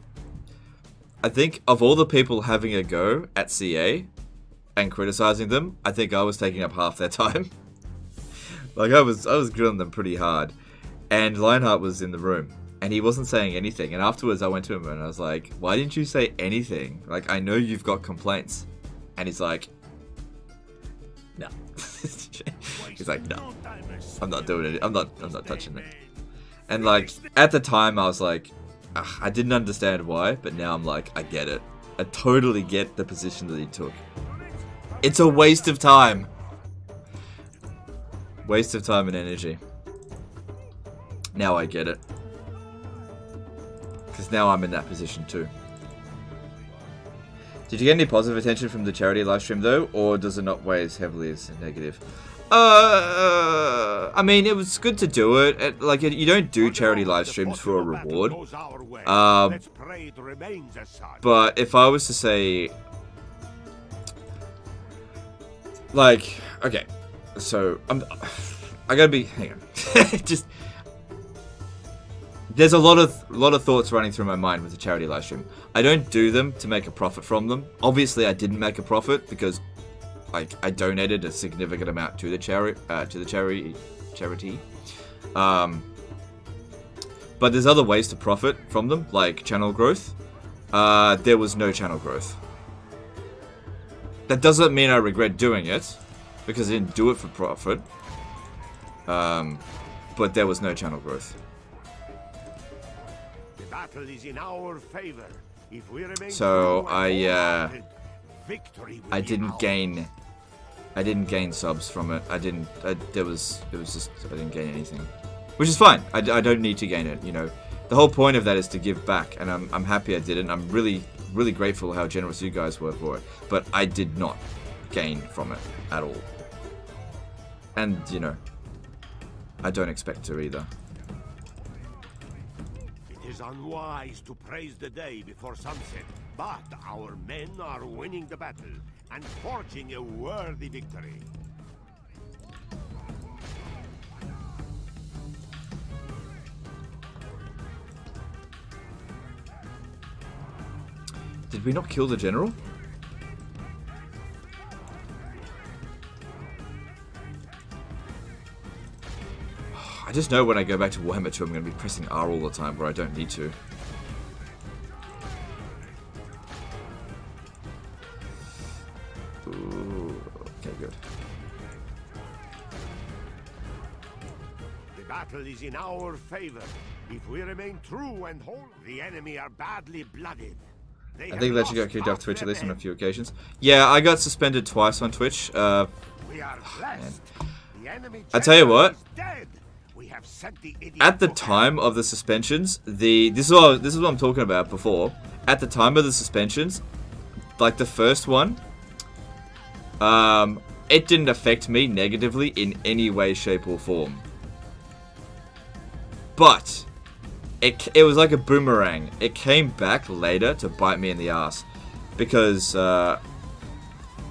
of all the people having a go at CA and criticizing them, I think I was taking up half their time. Like I was grilling them pretty hard. And Lionheart was in the room. And he wasn't saying anything. And afterwards, I went to him and I was like, why didn't you say anything? Like, I know you've got complaints. And he's like, no. He's like, no. I'm not doing it. I'm not touching it. And like, at the time, I was like, I didn't understand why. But now I'm like, I get it. I totally get the position that he took. It's a waste of time. Waste of time and energy. Now I get it. Because now I'm in that position too. Did you get any positive attention from the charity live stream though, or does it not weigh as heavily as negative? I mean, it was good to do it. Like, you don't do charity live streams for a reward. But if I was to say, like, okay, so I gotta be. Hang on, just. There's a lot of thoughts running through my mind with the charity live stream. I don't do them to make a profit from them. Obviously, I didn't make a profit because like I donated a significant amount to the charity. But there's other ways to profit from them, like channel growth. There was no channel growth. That doesn't mean I regret doing it, because I didn't do it for profit. But there was no channel growth. The battle is in our favor. If we remain So true and wholehearted, victory will I be didn't ours. gain subs from it. I didn't gain anything, which is fine. I don't need to gain it. You know, the whole point of that is to give back, and I'm happy I did it. And I'm really grateful how generous you guys were for it. But I did not gain from it at all, and you know, I don't expect to either. It is unwise to praise the day before sunset, but our men are winning the battle and forging a worthy victory. Did we not kill the general? I just know when I go back to Warhammer 2, I'm going to be pressing R all the time where I don't need to. Ooh, okay, good. The battle is in our favor. If we remain true and whole, the enemy are badly blooded. They I think have Legend got lost kicked off half Twitch their at least on a men. few occasions. Yeah, I got suspended twice on Twitch. We are man. blessed. The enemy I tell you general what. is dead. We have sent the idiot At the to time of the suspensions, this is what I'm talking about before. At the time of the suspensions, like the first one, it didn't affect me negatively in any way, shape, or form. But it was like a boomerang. It came back later to bite me in the ass, because now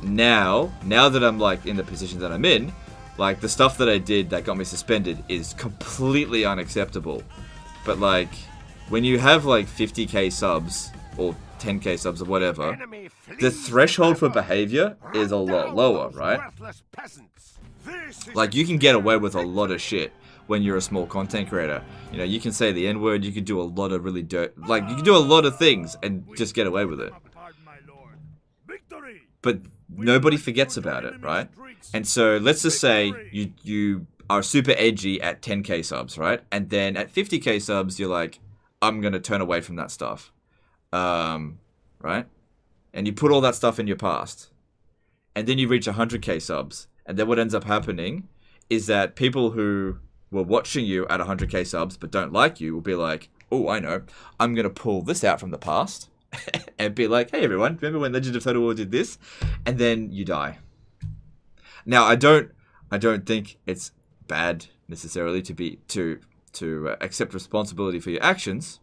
that I'm like in the position that I'm in, like the stuff that I did that got me suspended is completely unacceptable. But like when you have like 50k subs or 10k subs or whatever, Enemy flees the threshold for battle. behavior is a Run lot down lower, those right? worthless peasants. This is Like you can get away with a lot of shit when you're a small content creator. You know, you can say the N-word, you can do a lot of really you can do a lot of things and just get away with it. Pardon, my lord. Victory! But nobody forgets about it, right? And so let's just say you are super edgy at 10k subs, right? And then at 50k subs, you're like, I'm gonna turn away from that stuff, right? And you put all that stuff in your past, and then you reach 100k subs, and then what ends up happening is that people who were watching you at 100k subs but don't like you will be like, oh, I know, I'm gonna pull this out from the past and be like, hey everyone, remember when Legend of Total War did this? And then you die. Now I don't think it's bad necessarily to accept responsibility for your actions.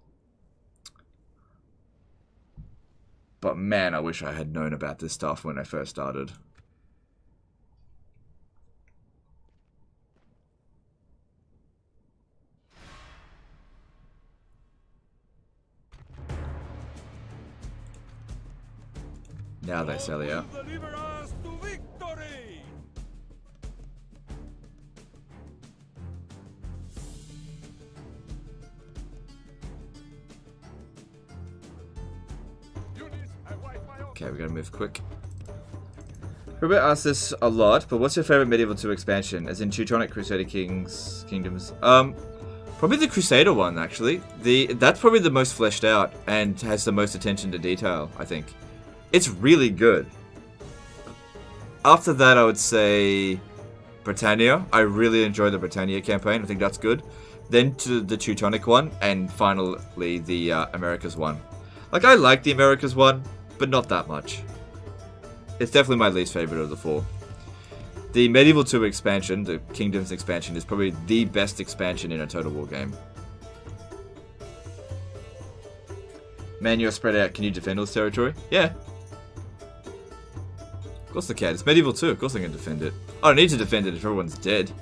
But man, I wish I had known about this stuff when I first started. Now they sell you out. Deliver us to victory! Okay, we gotta move quick. Robert asked this a lot, but what's your favorite Medieval 2 expansion? As in Teutonic Crusader Kingdoms? Probably the Crusader one, actually. That's probably the most fleshed out and has the most attention to detail, I think. It's really good. After that, I would say Britannia. I really enjoy the Britannia campaign. I think that's good. Then to the Teutonic one, and finally the Americas one. Like, I like the Americas one, but not that much. It's definitely my least favorite of the four. The Medieval 2 expansion, the Kingdoms expansion, is probably the best expansion in a Total War game. Man, you're spread out. Can you defend all this territory? Yeah. Of course I can. It's Medieval 2. Of course I can defend it. I don't need to defend it if everyone's dead.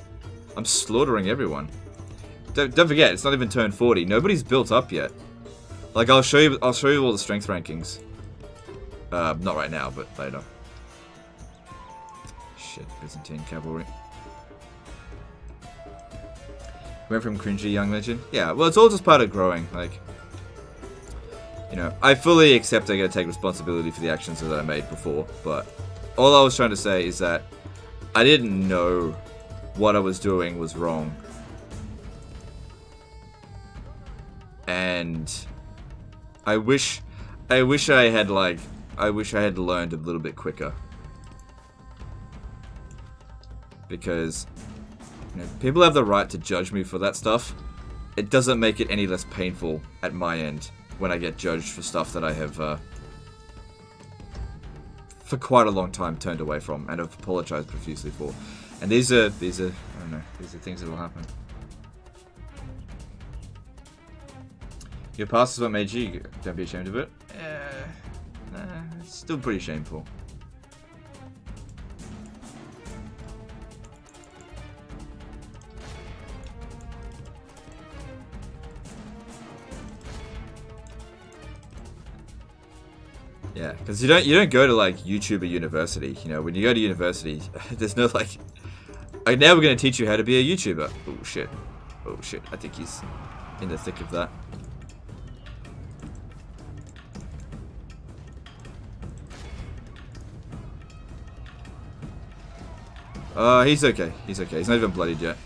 I'm slaughtering everyone. Don't forget, it's not even turn 40. Nobody's built up yet. Like, I'll show you all the strength rankings. Not right now, but later. shit, Byzantine cavalry. Went from cringy young legend. Yeah, well, it's all just part of growing. Like, you know, I fully accept I gotta take responsibility for the actions that I made before, but all I was trying to say is that I didn't know what I was doing was wrong. And I wish I had learned a little bit quicker. Because, you know, people have the right to judge me for that stuff. It doesn't make it any less painful at my end when I get judged for stuff that I have, for quite a long time turned away from and have apologized profusely for. And these are, I don't know, these are things that will happen. Your past is what made you. Don't be ashamed of it. Nah, it's still pretty shameful. Yeah, because you don't go to like YouTuber university. You know, when you go to university, there's no like. Okay, now we're gonna teach you how to be a YouTuber. Oh shit! Oh shit! I think he's in the thick of that. He's okay. He's okay. He's not even bloodied yet.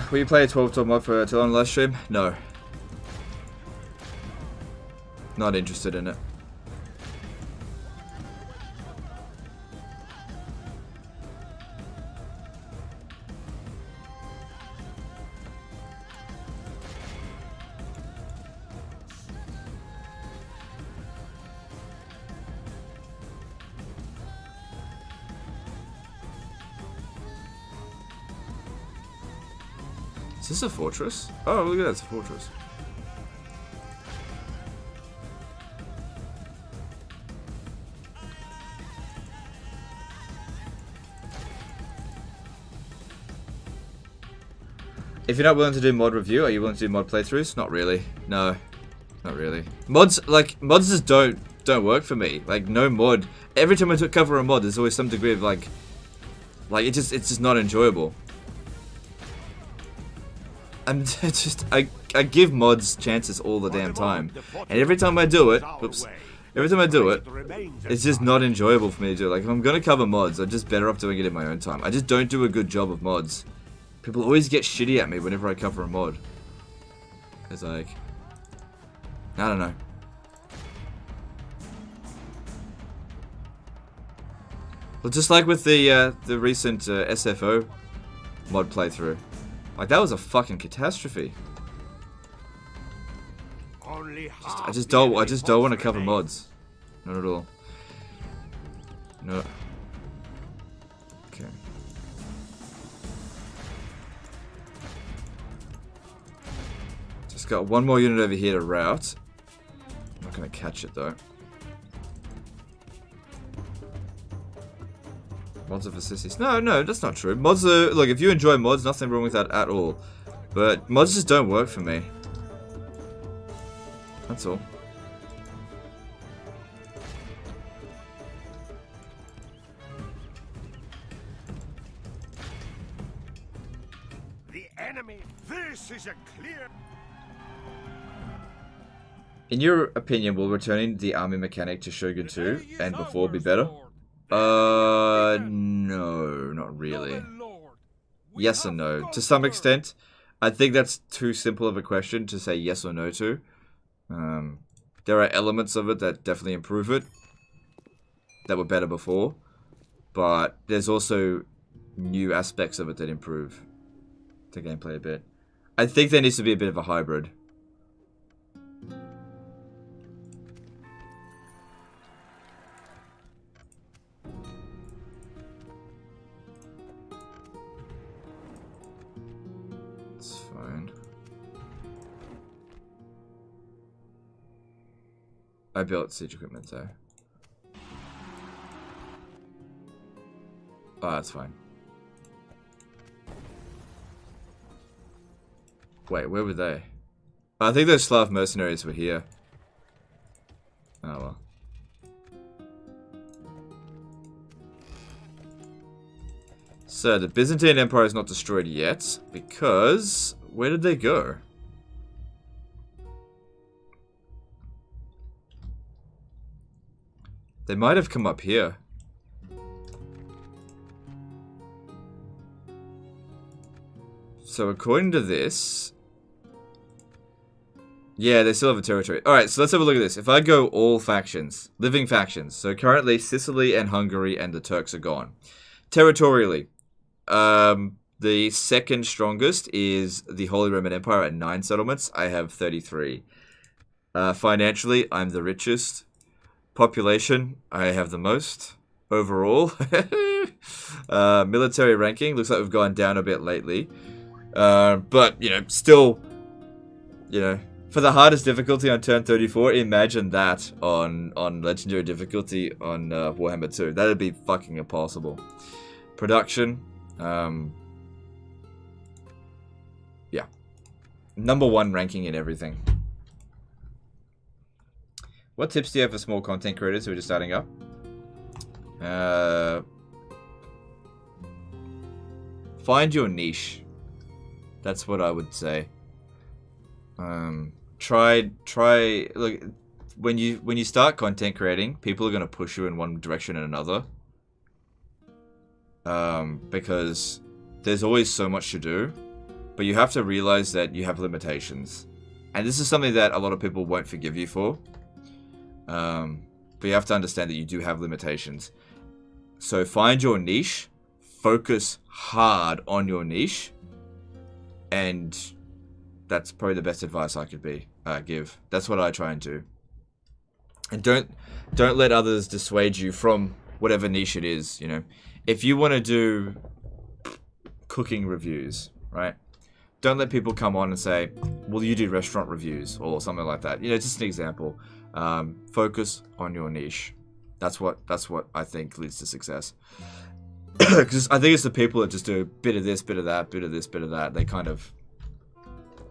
Will you play a 12 mod for till on live stream? No. Not interested in it. Is this a fortress? Oh, look at that, it's a fortress. If you're not willing to do mod review, are you willing to do mod playthroughs? Not really. No. Not really. Mods just don't work for me. Like, no mod. Every time I cover a mod, there's always some degree of like it's just not enjoyable. I give mods chances all the damn time, and every time I do it, it's just not enjoyable for me to do. Like, if I'm gonna cover mods, I'm just better off doing it in my own time. I just don't do a good job of mods. People always get shitty at me whenever I cover a mod. It's like, I don't know. Well, just like with the recent SFO mod playthrough. Like, that was a fucking catastrophe. I just don't want to cover mods. Not at all. No. Okay. Just got one more unit over here to route. I'm not gonna catch it though. Mods are for sissies. No, that's not true. Mods are... Look, if you enjoy mods, nothing wrong with that at all. But mods just don't work for me. That's all. The enemy. This is a clear... In your opinion, will returning the army mechanic to Shogun 2 and before be better? No, not really. Yes and no. To some extent, I think that's too simple of a question to say yes or no to. There are elements of it that definitely improve it, that were better before, but there's also new aspects of it that improve the gameplay a bit. I think there needs to be a bit of a hybrid. It's fine. I built siege equipment though. Oh, that's fine. Wait, where were they? I think those Slav mercenaries were here. Oh well. So, the Byzantine Empire is not destroyed yet, because... where did they go? They might have come up here. So, according to this... yeah, they still have a territory. Alright, so let's have a look at this. If I go all factions, living factions. So, currently, Sicily and Hungary and the Turks are gone. Territorially, the second strongest is the Holy Roman Empire at 9 settlements. I have 33. Financially, I'm the richest. Population, I have the most overall. Military ranking, looks like we've gone down a bit lately. But, you know, still, you know, for the hardest difficulty on turn 34, imagine that on legendary difficulty on Warhammer 2. That'd be fucking impossible. Production, yeah, #1 ranking in everything. What tips do you have for small content creators who are just starting up? Find your niche. That's what I would say. Try. Look, when you start content creating, people are gonna push you in one direction and another. Because there's always so much to do, but you have to realize that you have limitations. And this is something that a lot of people won't forgive you for. But you have to understand that you do have limitations. So find your niche, focus hard on your niche, and that's probably the best advice I could give. That's what I try and do. And don't let others dissuade you from whatever niche it is, you know. If you want to do cooking reviews, right? Don't let people come on and say, well, you do restaurant reviews or something like that. You know, just an example. Focus on your niche. That's what I think leads to success. Because I think it's the people that just do a bit of this, bit of that, bit of this, bit of that.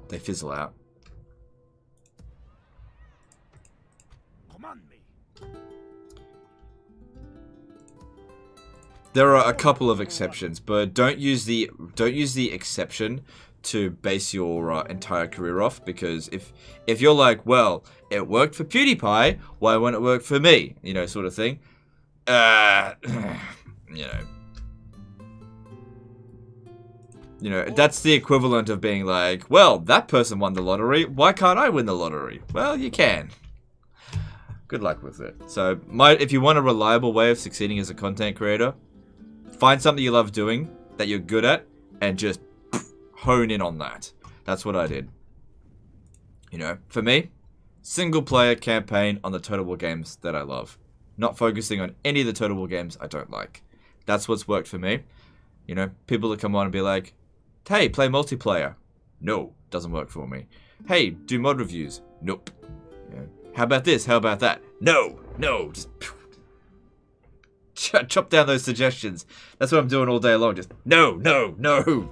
They fizzle out. Command me. There are a couple of exceptions, but don't use the exception to base your entire career off, because if you're like, well, it worked for PewDiePie, why won't it work for me? You know, sort of thing. You know, that's the equivalent of being like, well, that person won the lottery, why can't I win the lottery? Well, you can. Good luck with it. So, if you want a reliable way of succeeding as a content creator, find something you love doing, that you're good at, and just hone in on that. That's what I did. You know, for me, single player campaign on the Total War games that I love. Not focusing on any of the Total War games I don't like. That's what's worked for me. You know, people that come on and be like, hey, play multiplayer. No, doesn't work for me. Hey, do mod reviews. Nope. You know, how about this? How about that? No, just chop down those suggestions. That's what I'm doing all day long. Just no,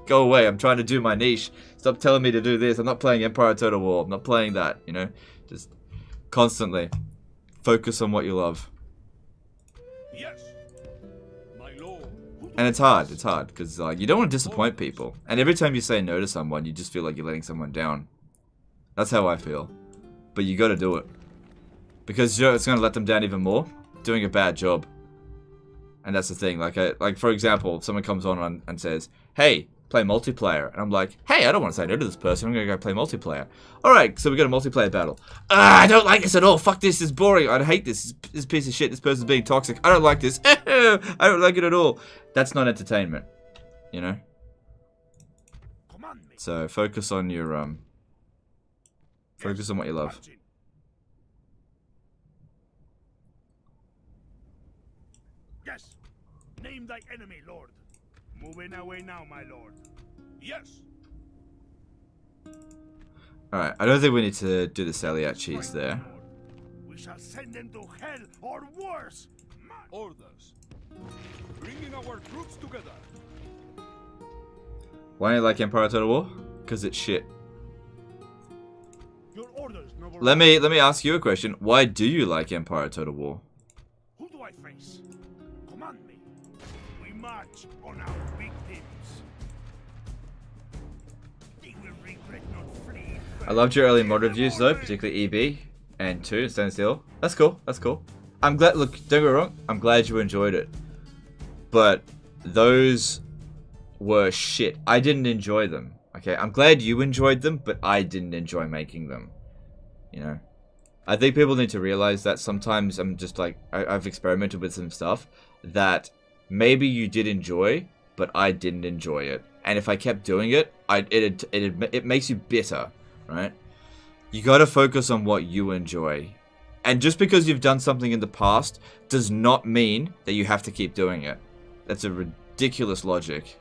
go away. I'm trying to do my niche. Stop telling me to do this. I'm not playing Empire Total War. I'm not playing that. You know, just constantly focus on what you love. Yes, my lord. And it's hard because you don't want to disappoint people. And every time you say no to someone, you just feel like you're letting someone down. That's how I feel. But you got to do it, because you know, it's going to let them down even more. Doing a bad job. And that's the thing. Like for example, if someone comes on and says, "Hey, play multiplayer," and I'm like, "Hey, I don't want to say no to this person. I'm gonna go play multiplayer." All right, so we got a multiplayer battle. I don't like this at all. Fuck this. It's boring. I hate this. This piece of shit. This person's being toxic. I don't like this. I don't like it at all. That's not entertainment. You know. me. So focus on your focus on what you love. Captain. Yes. Name thy enemy, Lord. Moving away now, my lord. Yes. Alright, I don't think we need to do the Saliat cheese Strike, my there. lord. We shall send them to hell or worse. Orders. Bringing our troops together. Why don't you like Empire Total War? Because it's shit. Your orders, noble. Let me ask you a question. Why do you like Empire Total War? Who do I face? Command me. We march on our victims. They will regret not fleeing. I loved your early mod reviews though, particularly EB and 2 and Stand Still. That's cool, that's cool. I'm glad, look, don't get me wrong, I'm glad you enjoyed it. But those were shit. I didn't enjoy them, okay? I'm glad you enjoyed them, but I didn't enjoy making them, you know? I think people need to realize that sometimes I'm just like, I've experimented with some stuff that maybe you did enjoy, but I didn't enjoy it. And if I kept doing it, it makes you bitter, right? You gotta focus on what you enjoy. And just because you've done something in the past does not mean that you have to keep doing it. That's a ridiculous logic.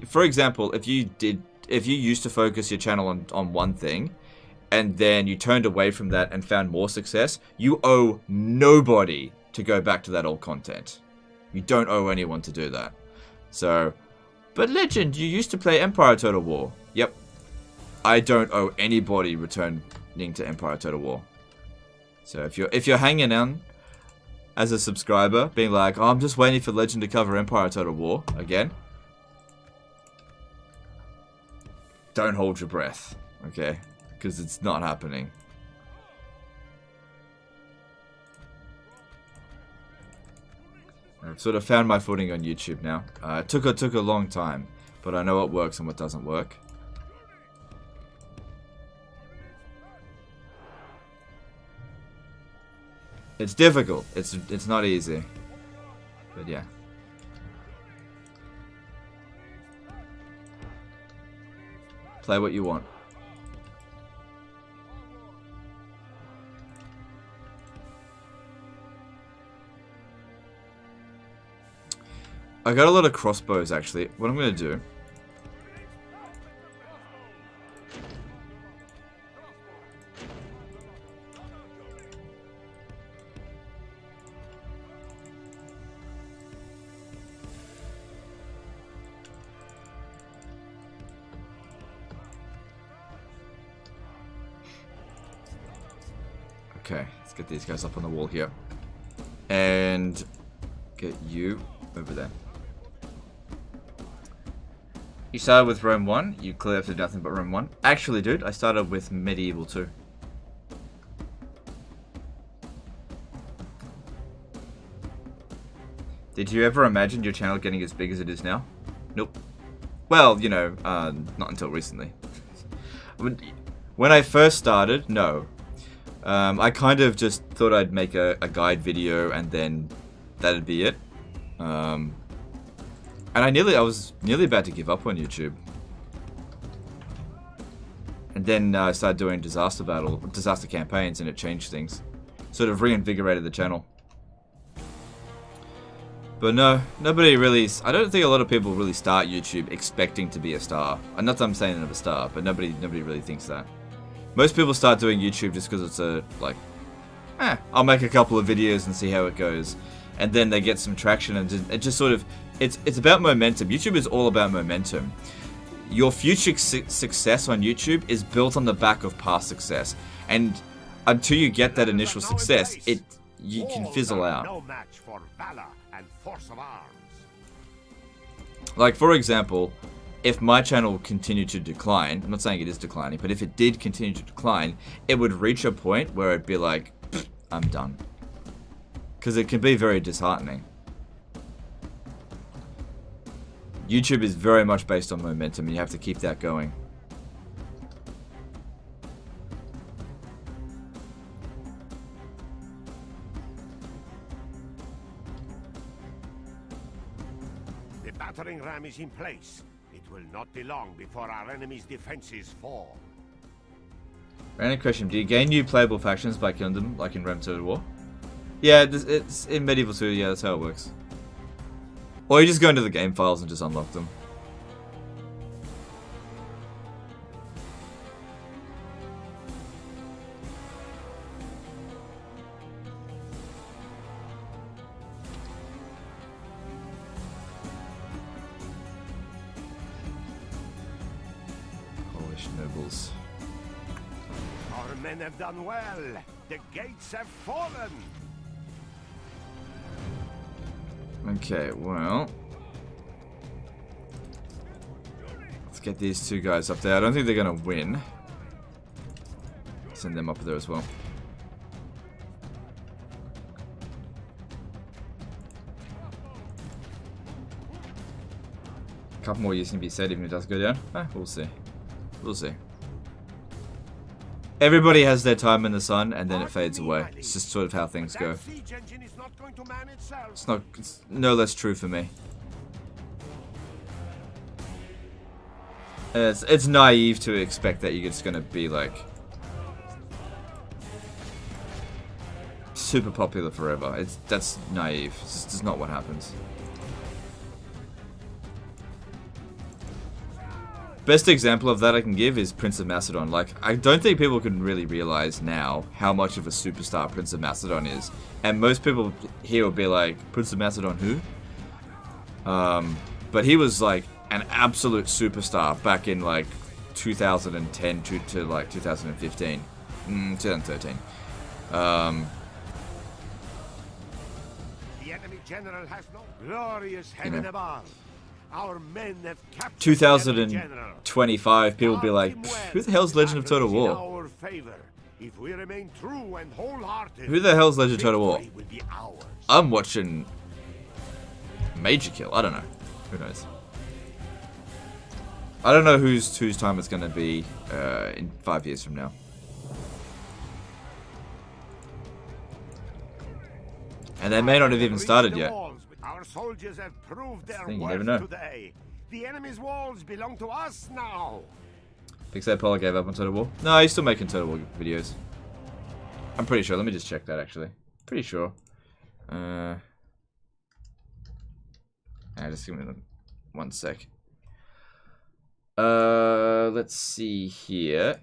For example, if you used to focus your channel on one thing, and then you turned away from that and found more success, you owe nobody to go back to that old content. You don't owe anyone to do that. So, but Legend, you used to play Empire Total War. Yep. I don't owe anybody returning to Empire Total War. So if you're hanging on as a subscriber, being like, oh, I'm just waiting for Legend to cover Empire Total War again, don't hold your breath, okay? Because it's not happening. I've sort of found my footing on YouTube now. It took a long time, but I know what works and what doesn't work. It's difficult. It's not easy. But yeah. Play what you want. I got a lot of crossbows actually. What I'm gonna do. Okay, let's get these guys up on the wall here. And get you over there. You started with Rome 1, you clearly have nothing but Rome 1. Actually, dude, I started with Medieval 2. Did you ever imagine your channel getting as big as it is now? Nope. Well, you know, not until recently. When I first started, no. I kind of just thought I'd make a guide video and then that'd be it. And I was nearly about to give up on YouTube. And then I started doing disaster campaigns and it changed things. Sort of reinvigorated the channel. But no, nobody really, I don't think a lot of people really start YouTube expecting to be a star. And not that I'm saying I'm a star, but nobody really thinks that. Most people start doing YouTube just because it's I'll make a couple of videos and see how it goes. And then they get some traction and it just sort of, it's about momentum. YouTube is all about momentum. Your future success on YouTube is built on the back of past success. And until you get that initial success, you can fizzle out. No match for valor and force of arms. Like, for example, if my channel continued to decline, I'm not saying it is declining, but if it did continue to decline, it would reach a point where it'd be like, I'm done. Because it can be very disheartening. YouTube is very much based on momentum, and you have to keep that going. The battering ram is in place. It will not be long before our enemy's defenses fall. Random question: do you gain new playable factions by killing them, like in Rome Total War? Yeah, it's in Medieval 2. Yeah, that's how it works. Or you just go into the game files and just unlock them. Polish nobles. Our men have done well. The gates have fallen. Okay, well, let's get these two guys up there. I don't think they're gonna win. Send them up there as well. A couple more years can be said even if it does go down. We'll see. We'll see. Everybody has their time in the sun, and then it fades away. It's just sort of how things go. It's no less true for me. It's naive to expect that you're just gonna be like super popular forever. That's naive. It's just not what happens. Best example of that I can give is Prince of Macedon. Like, I don't think people can really realize now how much of a superstar Prince of Macedon is. And most people here will be like, Prince of Macedon who? But he was like an absolute superstar back in like 2010 to like 2015. 2013. The enemy general has no glorious heaven above. Our men have captured 2025, people will be like, who the hell's Legend of Total War? If we remain true and wholehearted, Who the hell's Legend of Total War? will be ours. I'm watching Major Kill. I don't know. Who knows? I don't know whose time it's going to be in 5 years from now. And they may not have even started yet. Our soldiers have proved their You worth never know. today. The enemy's walls belong to us now. Pixar Polo gave up on Total War. No, he's still making Total War videos. I'm pretty sure. Let me just check that actually. Pretty sure. Just give me 1 sec. Let's see here.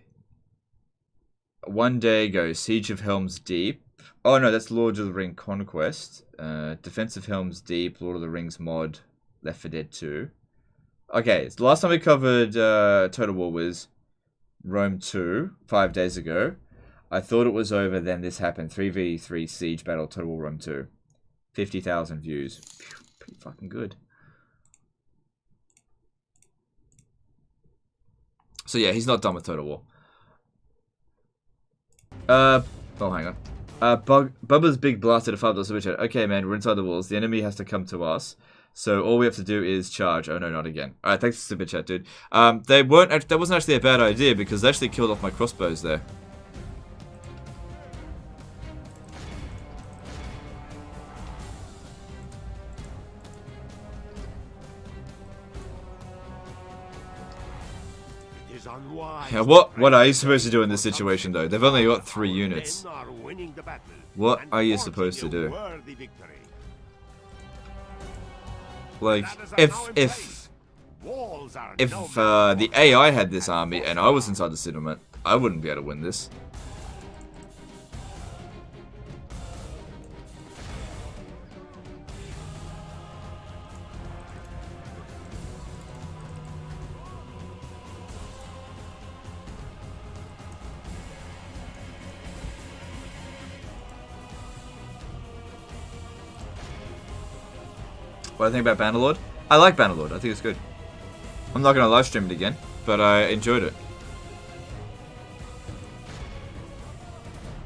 1 day ago, Siege of Helm's Deep. Oh no, that's Lord of the Ring Conquest. Defense of Helm's Deep, Lord of the Rings mod, Left 4 Dead 2. Okay, so the last time we covered Total War was Rome 2, 5 days ago. I thought it was over, then this happened. 3v3 Siege Battle, Total War Rome 2. 50,000 views. Phew, pretty fucking good. So yeah, he's not done with Total War. Oh, hang on. Bubba's Big Blaster to $5 super chat. Okay, man, we're inside the walls. The enemy has to come to us. So all we have to do is charge. Oh no, not again. Alright, thanks for super chat, dude. That wasn't actually a bad idea because they actually killed off my crossbows there. Yeah, what are you supposed to do in this situation though? They've only got 3 units. What are you supposed to do? Like, if the AI had this army and I was inside the settlement, I wouldn't be able to win this. What do I think about Bannerlord? I like Bannerlord. I think it's good. I'm not going to live stream it again, but I enjoyed it.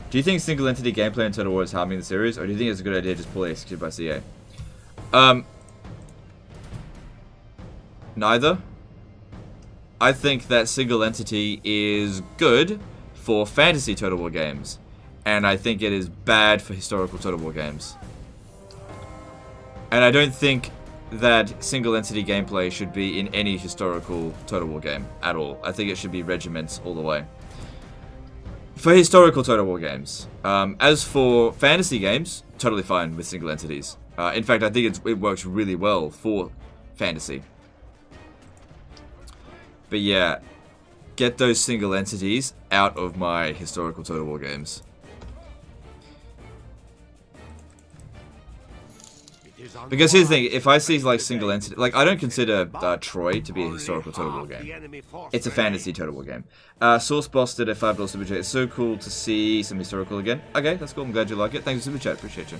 Do you think single entity gameplay in Total War is harming the series, or do you think it's a good idea just poorly executed by CA? Neither. I think that single entity is good for fantasy Total War games, and I think it is bad for historical Total War games. And I don't think that single entity gameplay should be in any historical Total War game at all. I think it should be regiments all the way. For historical Total War games. As for fantasy games, totally fine with single entities. In fact, I think it works really well for fantasy. But yeah, get those single entities out of my historical Total War games. Because here's the thing, if I see like single entity, like I don't consider Troy to be a historical Total War game. It's a fantasy Total War game. Source Boss did a $5 super chat. It's so cool to see some historical again. Okay, that's cool. I'm glad you like it. Thanks for super chat. Appreciate you.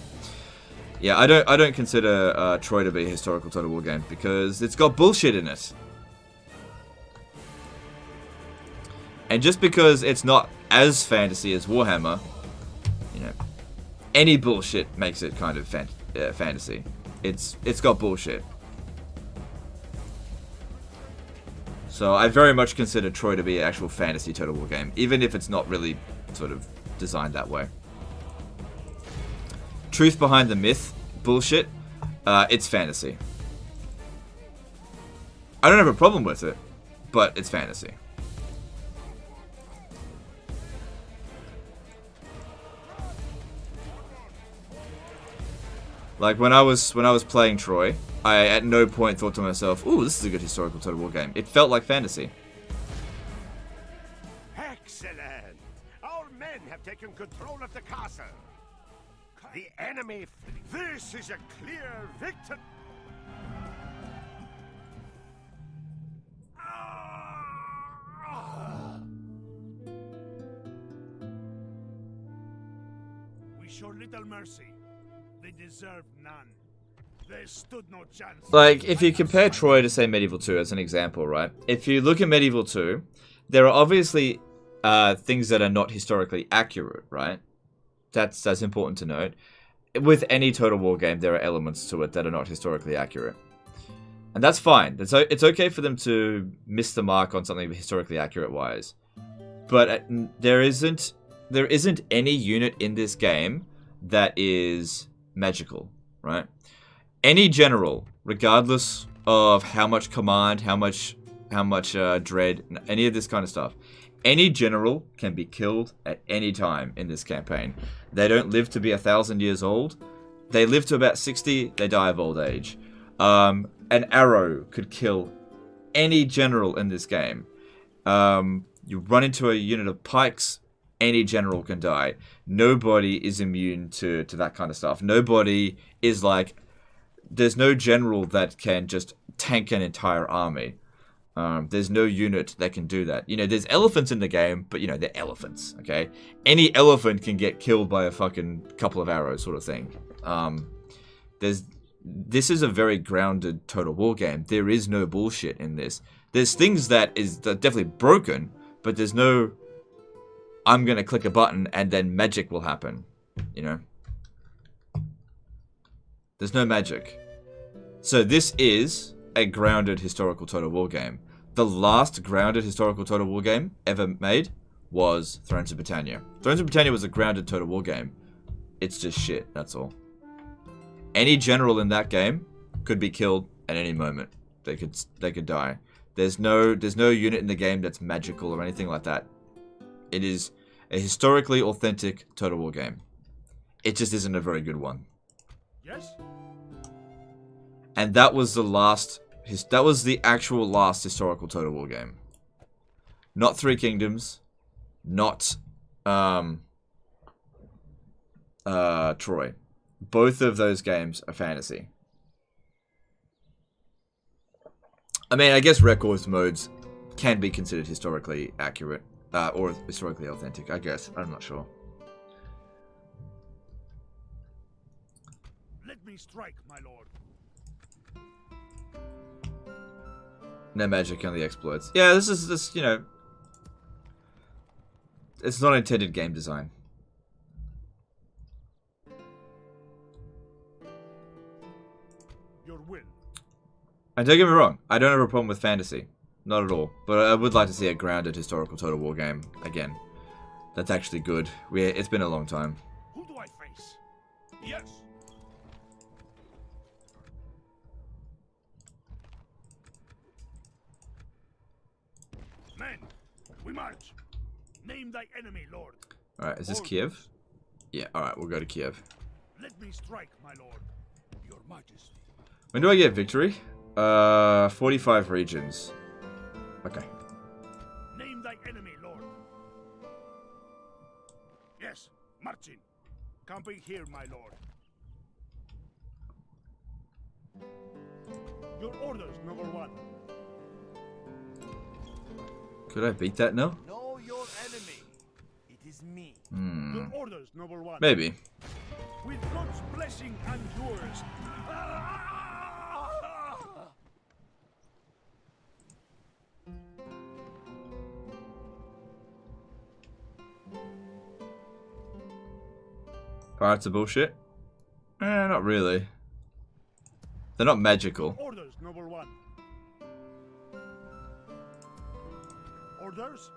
Yeah, I don't consider Troy to be a historical Total War game because it's got bullshit in it. And just because it's not as fantasy as Warhammer, you know, any bullshit makes it kind of fantasy. It's got bullshit. So I very much consider Troy to be an actual fantasy Total War game, even if it's not really sort of designed that way. Truth behind the myth, bullshit. It's fantasy. I don't have a problem with it, but it's fantasy. Like when I was playing Troy, I at no point thought to myself, "Ooh, this is a good historical Total War game." It felt like fantasy. Excellent! Our men have taken control of the castle. The enemy. This is a clear victory. We show little mercy. They deserve none. They stood no chance. Like, if you compare Troy to, say, Medieval 2 as an example, right? If you look at Medieval 2, there are obviously things that are not historically accurate, right? That's important to note. With any Total War game, there are elements to it that are not historically accurate. And that's fine. It's okay for them to miss the mark on something historically accurate-wise. But there isn't any unit in this game that is magical, right? Any general, regardless of how much command, how much dread, any of this kind of stuff, any general can be killed at any time in this campaign. They don't live to be 1,000 years old. They live to about 60. They die of old age. An arrow could kill any general in this game. You run into a unit of pikes, any general can die. Nobody is immune to that kind of stuff. Nobody is like... There's no general that can just tank an entire army. There's no unit that can do that. You know, there's elephants in the game, but, you know, they're elephants, okay? Any elephant can get killed by a fucking couple of arrows sort of thing. This is a very grounded Total War game. There is no bullshit in this. There's things that are definitely broken, but there's no... I'm going to click a button and then magic will happen, you know? There's no magic. So this is a grounded historical Total War game. The last grounded historical Total War game ever made was Thrones of Britannia. Thrones of Britannia was a grounded Total War game. It's just shit, that's all. Any general in that game could be killed at any moment. They could die. There's no unit in the game that's magical or anything like that. It is a historically authentic Total War game. It just isn't a very good one. Yes? And that was the last... That was the actual last historical Total War game. Not Three Kingdoms. Not... Troy. Both of those games are fantasy. I mean, I guess records modes can be considered historically accurate. Or historically authentic, I guess. I'm not sure. Let me strike, my lord. No magic, only exploits. Yeah, this is, you know... It's not intended game design. Your will. And don't get me wrong, I don't have a problem with fantasy. Not at all. But I would like to see a grounded historical Total War game again. That's actually good. It's been a long time. Who do I face? Yes. Men, we march. Name thy enemy, Lord. Alright, is this Kiev? Yeah, alright, we'll go to Kiev. Let me strike, my lord. Your Majesty. When do I get victory? 45 regions. Okay. Name thy enemy, Lord. Yes, marching. Camping here, my lord. Your orders, number one. Could I beat that now? Know your enemy. It is me. Your orders, number one. Maybe. With God's blessing and yours. Pirates are bullshit? Not really. They're not magical. Orders, number one. Orders?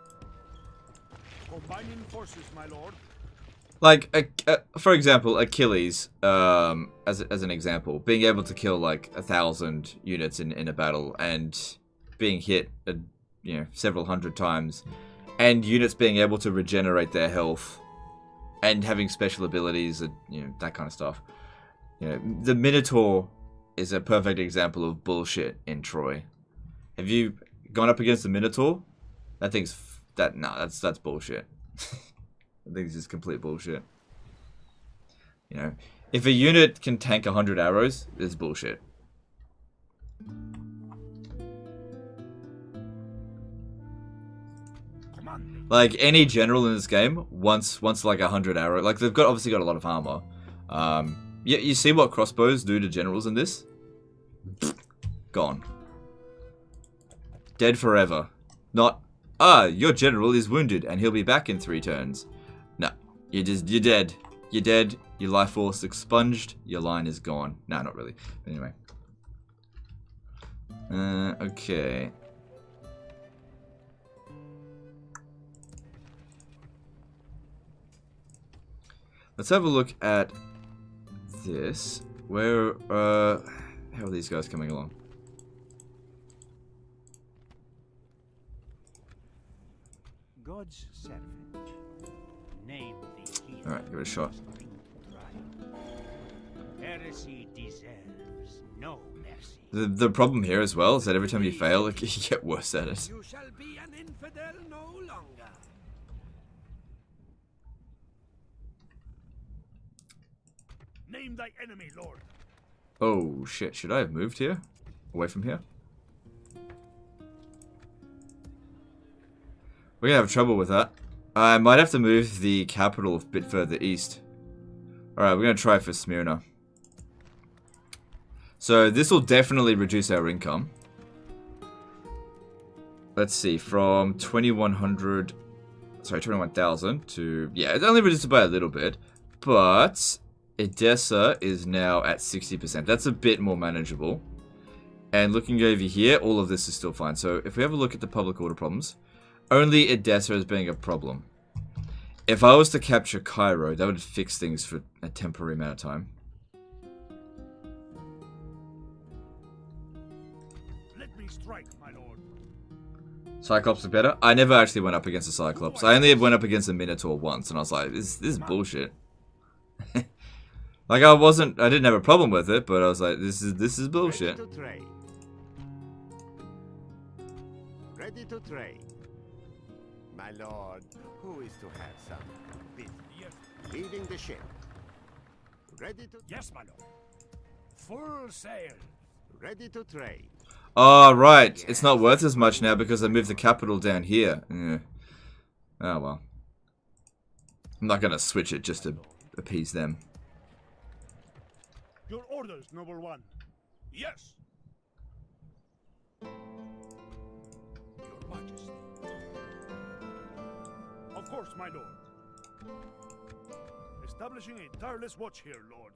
Combining forces, my lord. Like, for example, Achilles, as an example, being able to kill like 1,000 units in a battle and being hit, you know, several hundred times, and units being able to regenerate their health and having special abilities and, you know, that kind of stuff. You know, the Minotaur is a perfect example of bullshit in Troy. Have you gone up against the Minotaur? That thing's that's bullshit. I think it's just complete bullshit. You know, if a unit can tank 100 arrows, it's bullshit. Like any general in this game, once like 100 arrows, like they've obviously got a lot of armor. Yeah, you see what crossbows do to generals in this? Gone. Dead forever. Not, your general is wounded and he'll be back in 3 turns. No, you're dead. You're dead. Your life force expunged. Your line is gone. No, not really. Anyway. Okay. Let's have a look at this. Where, how are these guys coming along? God's servant. Name the hero. Alright, give it a shot. Heresy deserves no mercy. The problem here as well is that every time you fail, you get worse at it. You shall be an infidel no longer. Name thy enemy, Lord. Oh shit, should I have moved here? Away from here? We're gonna have trouble with that. I might have to move the capital a bit further east. Alright, we're gonna try for Smyrna. So this will definitely reduce our income. Let's see, from 2100, sorry, 21,000 to, yeah, it only reduced it by a little bit, but Edessa is now at 60%. That's a bit more manageable. And looking over here, all of this is still fine. So if we have a look at the public order problems, only Edessa is being a problem. If I was to capture Cairo, that would fix things for a temporary amount of time. Let me strike, my lord. Cyclops are better? I never actually went up against a Cyclops. I only went up against a Minotaur once, and I was like, this is bullshit. Like, I didn't have a problem with it, but I was like, this is bullshit. Ready to trade. Ready to trade. My lord, who is to have some business? Yes, Leaving the ship. Ready to yes, my lord. Full sail. ready to trade. Oh, right. It's not worth as much now because I moved the capital down here. Yeah. Oh, well. I'm not going to switch it just to appease them. Your orders, number one. Yes. Your Majesty. Of course, my lord. Establishing a tireless watch here, lord.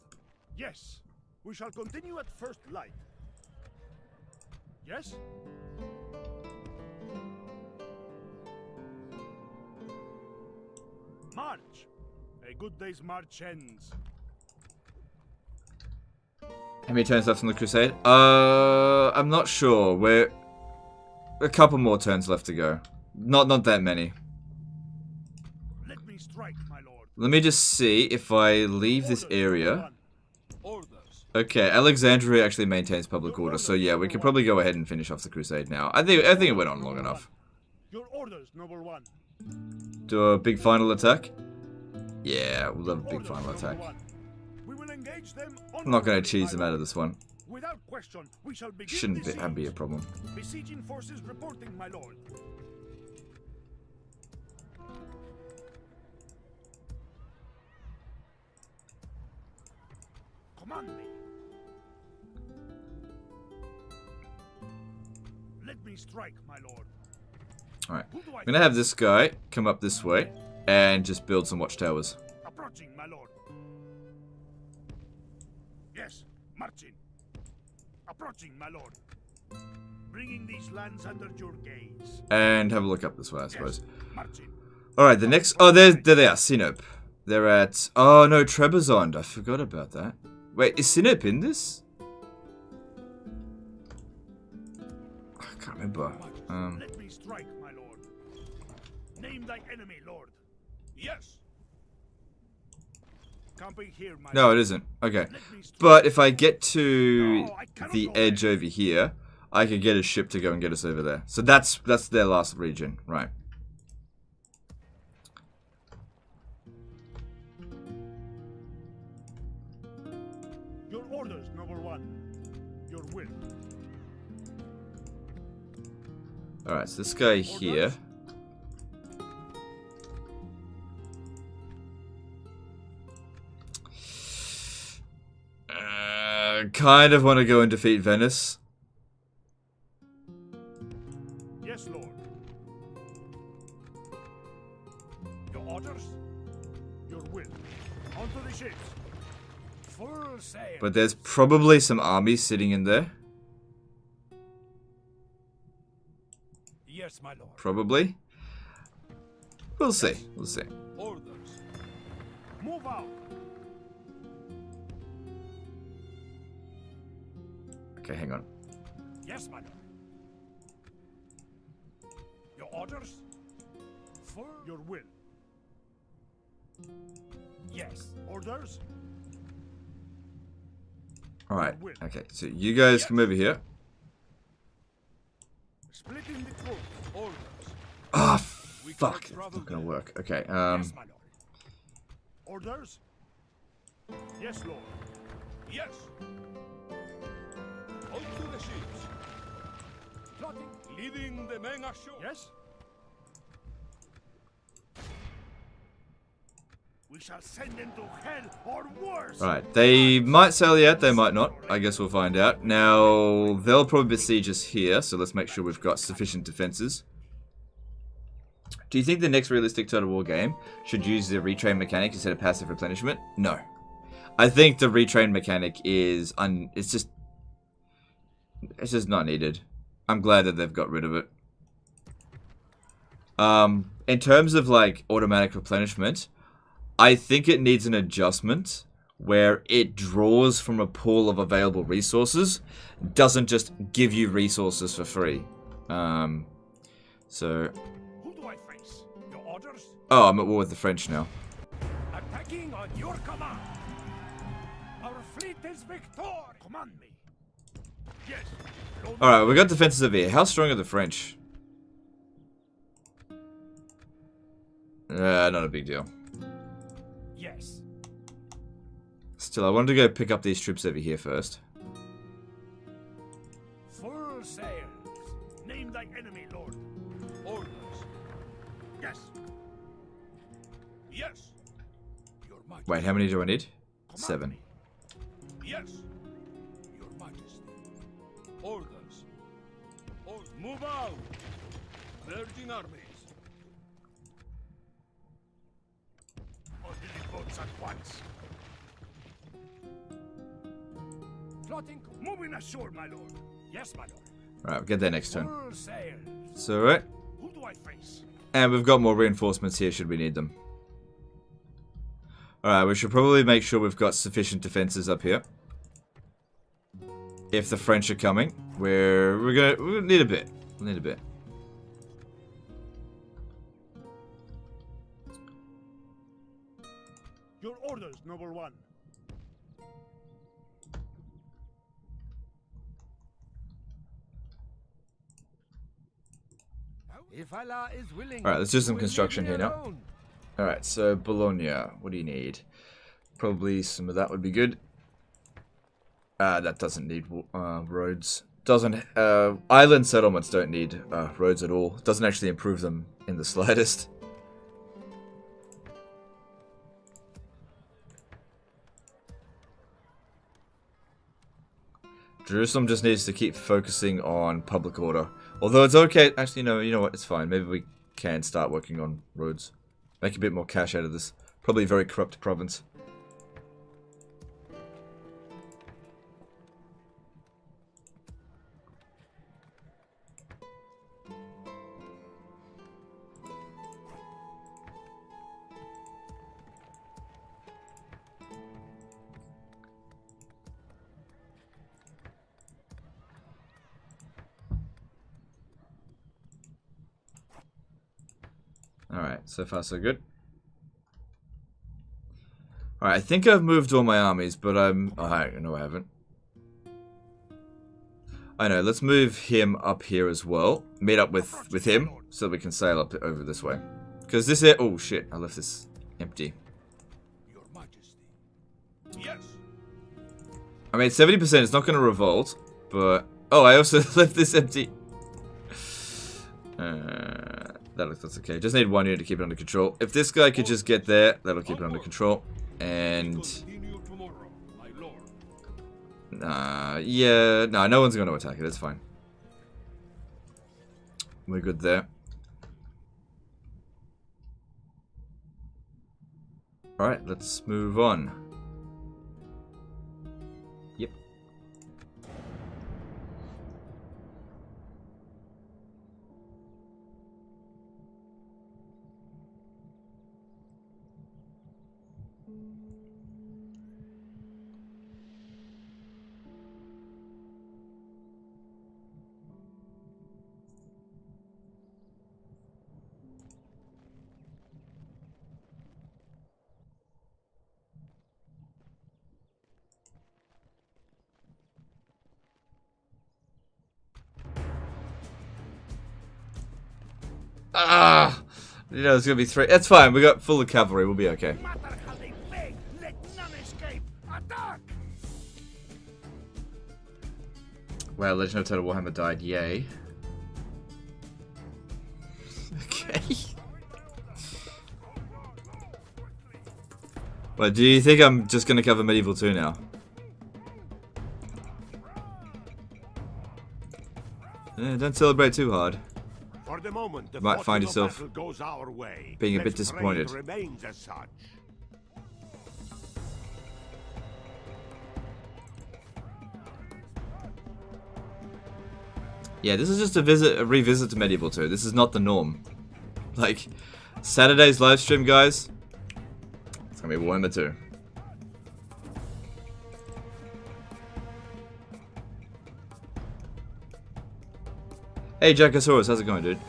Yes, we shall continue at first light. Yes? March. A good day's march ends. How many turns left on the crusade? I'm not sure. We're a couple more turns left to go. Not that many. Let me strike, my lord. Let me just see if I leave this Orders, area. number one. Orders. Okay, Alexandria actually maintains public order, so yeah, we could probably go ahead and finish off the crusade now. I think it went on long enough. Your orders, number one. Do a big final attack? Yeah, we'll have a big Orders, final number attack. one. We will engage them. I'm not going to honorably, cheese my them out of lord. this one. Without question, we shall begin Shouldn't the be a siege. problem. Besieging forces reporting, my lord. Command me. Let me strike, my lord. Alright, Who do I I'm going to have this guy come up this way and just build some watchtowers. approaching, my lord? Yes, marching. Approaching, my lord. Bringing these lands under your gaze. And have a look up this way, I Yes, suppose. marching. Alright, the next... Oh, there they are, Sinop. They're at... Oh, no, Trebizond. I forgot about that. Wait, is Sinop in this? I can't remember. Let me strike, my lord. Name thy enemy, lord. Yes. Camping here, my No, lord. it isn't. Okay. Let me strike. But if I get to No, I cannot the go edge there. over here, I could get a ship to go and get us over there. So that's their last region, right? Your orders, number one. Your will. Alright, so this guy here. Kind of want to go and defeat Venice. Yes, lord. Your orders. Your will. Onto the ships. Full sail. But there's probably some armies sitting in there. Yes, my lord. Probably. We'll see. We'll see. Orders. Move out. Okay, hang on. Yes, my lord. Your orders? Full. Your will. Yes. Orders. Alright. Okay, so you guys come over here. Splitting the troops. Orders. Ah, We fuck. cannot It's travel not gonna there. work. Okay, Yes, my lord. Orders. Yes, lord. Yes. On to the ships. Plotting. Leading the men ashore. Yes. We shall send them to hell or worse. Alright, they might sail yet, they might not. I guess we'll find out. Now, they'll probably besiege us here, so let's make sure we've got sufficient defenses. Do you think the next realistic Total War game should use the retrain mechanic instead of passive replenishment? No. I think the retrain mechanic is it's just not needed. I'm glad that they've got rid of it. In terms of like automatic replenishment, I think it needs an adjustment where it draws from a pool of available resources, doesn't just give you resources for free. So, Who do I face? Your orders? oh, I'm at war with the French now. Attacking on your command. Our fleet is victorious. Command me. Yes. Lord. Alright, we got defenses over here. How strong are the French? Not a big deal. Yes. Still, I wanted to go pick up these troops over here first. Full sails. Name thy enemy, lord. Orders. Yes. Yes. Your Majesty. Wait, how many do I need? Command 7. me. Yes. Your Majesty. Orders. Move out. Virgin armies. All the boats at once. Plotting. Moving ashore, my lord. Yes, my lord. Alright, we'll get there next turn. Full sails. So, right. Who do I face? And we've got more reinforcements here should we need them. Alright, we should probably make sure we've got sufficient defenses up here. If the French are coming, we're gonna need a bit. We'll need a bit. Orders, noble one. If Allah is willing. Alright, let's do some you will construction leave here me now. alone. Alright, so Bologna. What do you need? Probably some of that would be good. That doesn't need roads. Doesn't island settlements don't need roads at all. Doesn't actually improve them in the slightest. Jerusalem just needs to keep focusing on public order. Although it's okay. Actually, no, you know what? It's fine. Maybe we can start working on roads. Make a bit more cash out of this. Probably a very corrupt province. Alright, so far so good. Alright, I think I've moved all my armies, but no, I haven't. I know, let's move him up here as well. Meet up with him, so that we can sail up over this way. Because this here... Oh, shit, I left this empty. Your Majesty. Yes. I mean, 70% is not going to revolt, but... Oh, I also left this empty. That's okay. Just need one unit to keep it under control. If this guy could just get there, that'll keep it under control. And... yeah, no one's going to attack it. It's fine. We're good there. Alright, let's move on. Yep. You know, there's gonna be 3. That's fine. We got full of cavalry. We'll be okay. No matter how they beg, let none escape. Attack! Wow, Legend of Total Warhammer died. Yay. Okay. Well, do you think I'm just gonna cover Medieval 2 now? Don't celebrate too hard. For the moment, the Might find yourself battle goes our way. being a bit Let's pray disappointed. it remains as such. Yeah, this is just a revisit to Medieval 2. This is not the norm. Like, Saturday's live stream, guys. It's gonna be Warhammer 2. Hey, Jackosaurus, how's it going, dude?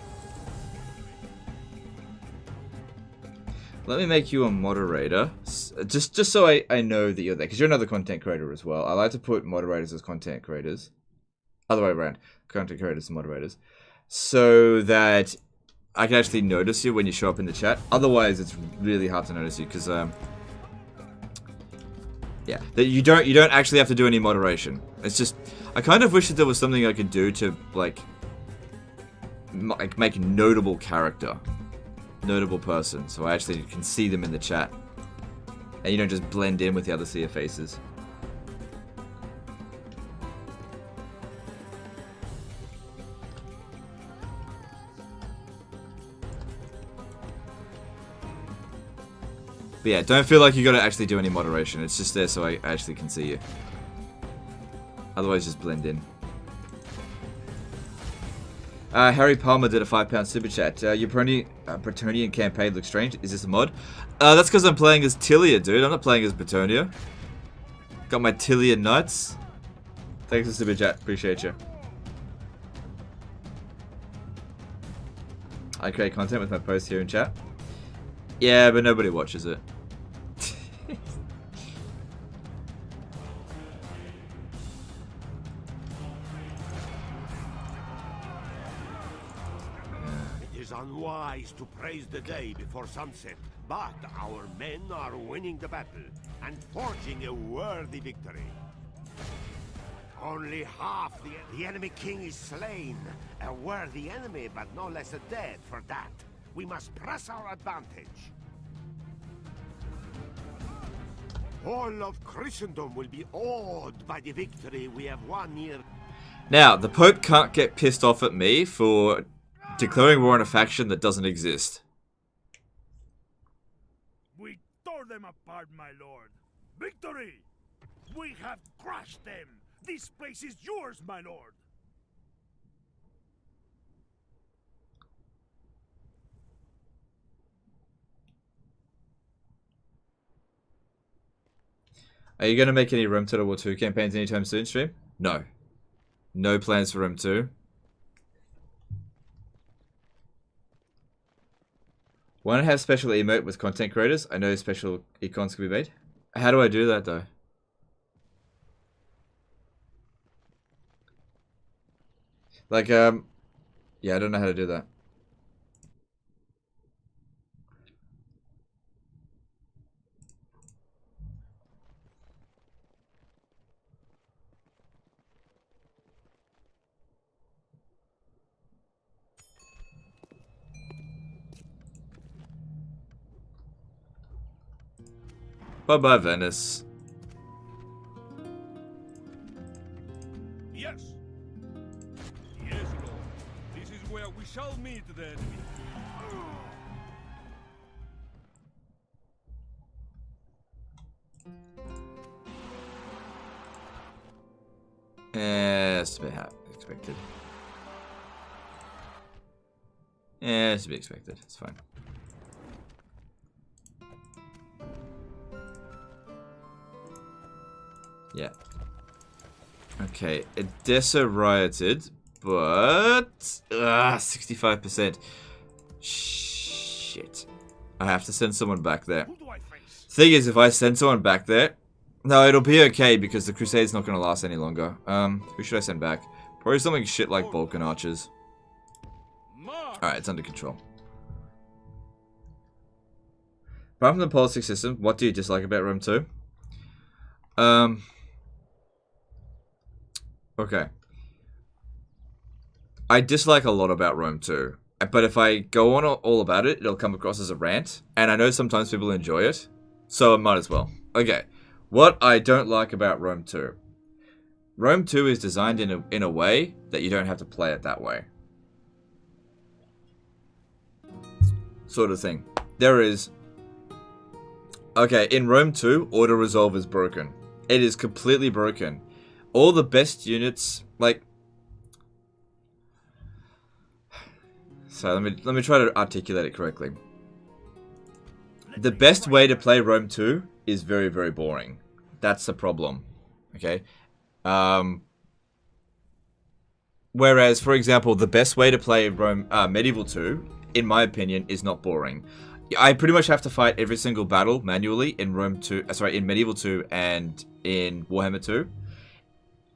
Let me make you a moderator, just so I know that you're there, because you're another content creator as well. I like to put moderators as content creators. Other way around, content creators and moderators. So that I can actually notice you when you show up in the chat. Otherwise, it's really hard to notice you, because, yeah, that you don't actually have to do any moderation. It's just, I kind of wish that there was something I could do to, like make a notable character, notable person, so I actually can see them in the chat, and you don't just blend in with the other sea of faces. But yeah, don't feel like you gotta actually do any moderation. It's just there so I actually can see you. Otherwise, just blend in. Harry Palmer did a £5 super chat. Your Bretonian campaign looks strange. Is this a mod? That's because I'm playing as Tilia, dude. I'm not playing as Bretonia. Got my Tilia nuts. Thanks for super chat. Appreciate you. I create content with my posts here in chat. Yeah, but nobody watches it. is unwise to praise the day before sunset, but our men are winning the battle and forging a worthy victory. Only half the enemy king is slain. A worthy enemy, but no less a dead for that. We must press our advantage. All of Christendom will be awed by the victory we have won here. Now, the Pope can't get pissed off at me for declaring war on a faction that doesn't exist. We tore them apart, my lord. Victory! We have crushed them. This place is yours, my lord. Are you going to make any Rome Total War 2 campaigns anytime soon, stream? No. No plans for Rome 2. Want to have special emote with content creators? I know special icons can be made. How do I do that, though? Like, yeah, I don't know how to do that. Bye-bye, Venice. Yes. Yes, Lord. This is where we shall meet the enemy. It's to be expected. It's to be expected. It's fine. Yeah. Okay, Edessa rioted, but 65%. Shit. I have to send someone back there. Who do I face? Thing is, if I send someone back there, no, it'll be okay because the Crusade's not going to last any longer. Who should I send back? Probably something shit like Balkan archers. Alright, it's under control. Apart from the politics system, what do you dislike about Rome 2? Okay. I dislike a lot about Rome 2. But if I go on all about it, it'll come across as a rant. And I know sometimes people enjoy it. So I might as well. Okay. What I don't like about Rome 2. Rome 2 is designed in a way that you don't have to play it that way. Sort of thing. There is... Okay, in Rome 2, auto-resolve is broken. It is completely broken. All the best units, like... So let me try to articulate it correctly. The best way to play Rome 2 is very, very boring. That's the problem. Okay? Whereas, for example, the best way to play Rome Medieval 2, in my opinion, is not boring. I pretty much have to fight every single battle manually in in Medieval 2 and in Warhammer 2.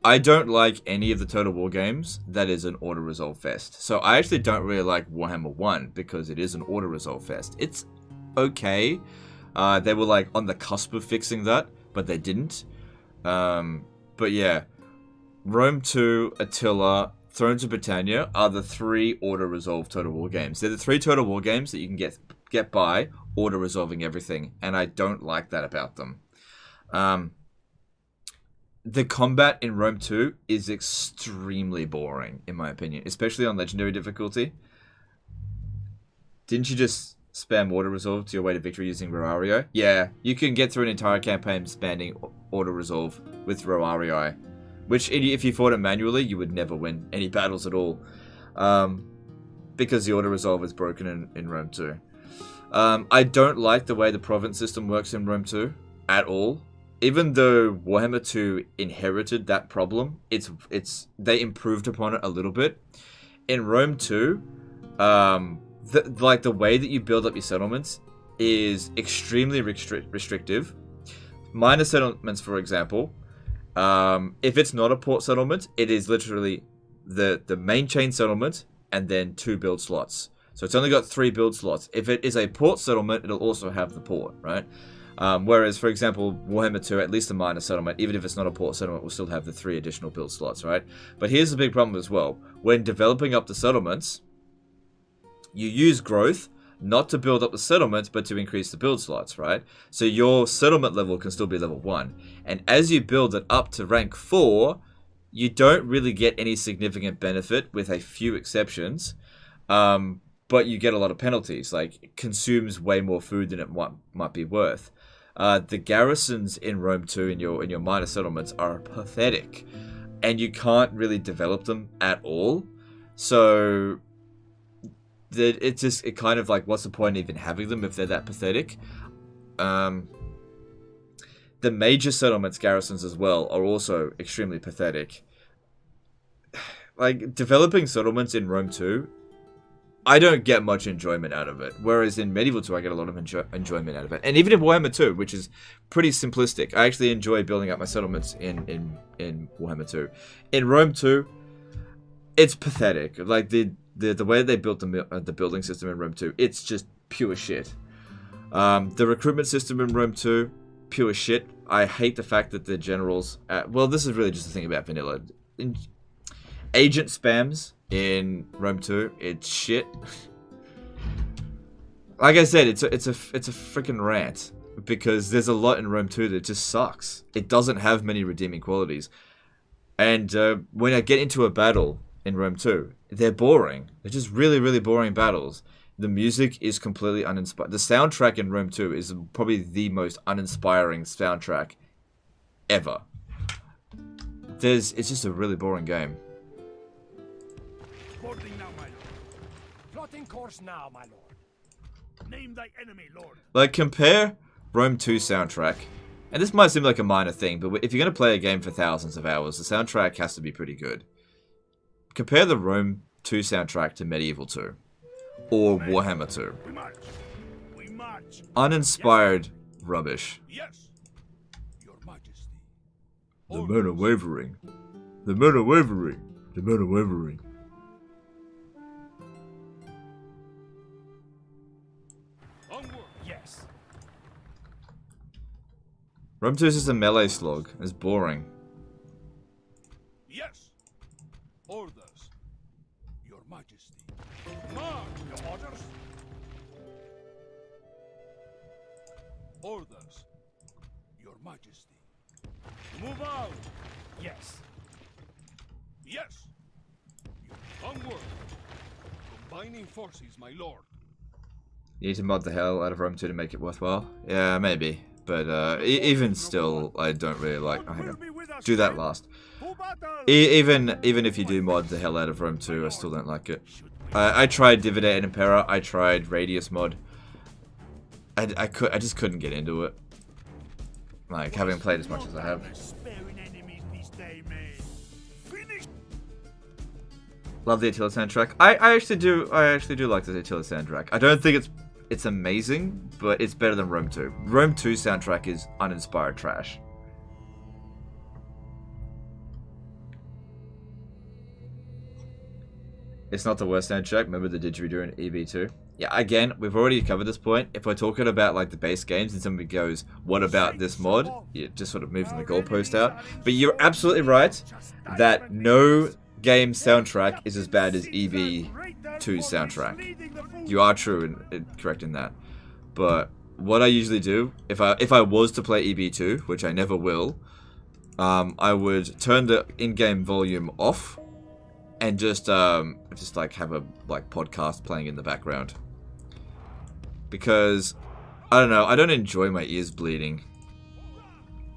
I don't like any of the Total War games that is an auto-resolve fest. So I actually don't really like Warhammer 1 because it is an auto-resolve fest. It's okay. They were like on the cusp of fixing that, but they didn't. But yeah, Rome 2, Attila, Thrones of Britannia are the 3 auto-resolve Total War games. They're the 3 Total War games that you can get by auto-resolving everything, and I don't like that about them. The combat in Rome 2 is extremely boring, in my opinion, especially on Legendary difficulty. Didn't you just spam auto-resolve to your way to victory using Roario? Yeah, you can get through an entire campaign spamming auto-resolve with Roario, which if you fought it manually, you would never win any battles at all, because the auto-resolve is broken in Rome 2. I don't like the way the province system works in Rome 2 at all. Even though Warhammer 2 inherited that problem, they improved upon it a little bit. In Rome 2, the way that you build up your settlements is extremely restrictive. Minor settlements, for example, if it's not a port settlement, it is literally the main chain settlement and then 2 build slots. So it's only got 3 build slots. If it is a port settlement, it'll also have the port, right? Whereas, for example, Warhammer 2, at least a minor settlement, even if it's not a port settlement, will still have the 3 additional build slots, right? But here's the big problem as well. When developing up the settlements, you use growth not to build up the settlements, but to increase the build slots, right? So your settlement level can still be level 1. And as you build it up to rank 4, you don't really get any significant benefit, with a few exceptions. But you get a lot of penalties, like it consumes way more food than it might be worth. The garrisons in Rome 2 in your minor settlements are pathetic, and you can't really develop them at all. So it kind of like, what's the point of even having them if they're that pathetic? The major settlements garrisons as well are also extremely pathetic. Like, developing settlements in Rome 2, I don't get much enjoyment out of it. Whereas in Medieval 2, I get a lot of enjoyment out of it. And even in Warhammer 2, which is pretty simplistic, I actually enjoy building up my settlements in Warhammer 2. In Rome 2, it's pathetic. Like, the way they built the building system in Rome 2, it's just pure shit. The recruitment system in Rome 2, pure shit. I hate the fact that the generals... well, this is really just the thing about vanilla. Agent spams in Rome 2, it's shit. Like I said, it's a freaking rant, because there's a lot in Rome 2 that just sucks. It doesn't have many redeeming qualities. And when I get into a battle in Rome 2, they're boring. They're just really, really boring battles. The music is completely uninspired. The soundtrack in Rome 2 is probably the most uninspiring soundtrack ever. It's just a really boring game. Boarding now, my lord. Plotting course now, my lord. Name thy enemy, lord. Like, compare Rome 2 soundtrack, and this might seem like a minor thing, but if you're going to play a game for thousands of hours, the soundtrack has to be pretty good. Compare the Rome 2 soundtrack to Medieval 2, or Warhammer 2. We march. We march. Uninspired rubbish. Yes, your majesty. The men are wavering. The men are wavering. The men are wavering. Yes. Rome 2 is just a melee slog. It's boring. Yes. Orders. Your majesty. March. Your orders. Orders. Your majesty. Move out. Yes. Yes. Onward. Combining forces, my lord. You need to mod the hell out of Rome 2 to make it worthwhile? Yeah, maybe. But even still, I don't really like... Oh, hang on. Do that last. Even if you do mod the hell out of Rome 2, I still don't like it. I tried Divide and Impera. I tried Radius mod. I just couldn't get into it. Like, having played as much as I have. Sparing enemies this day, man. Finish. Love the Attila soundtrack. I actually do like the Attila soundtrack. I don't think it's amazing, but it's better than Rome 2. Rome 2 soundtrack is uninspired trash. It's not the worst soundtrack. Remember the didgeridoo in EV2? Yeah, again, we've already covered this point. If we're talking about like the base games and somebody goes, what about this mod? You're just sort of moving the goalpost out. But you're absolutely right that no game soundtrack is as bad as EV2's soundtrack. You are true and correct in that. But what I usually do, if I was to play EV2, which I never will, I would turn the in-game volume off and just like have a podcast playing in the background. Because I don't know, I don't enjoy my ears bleeding.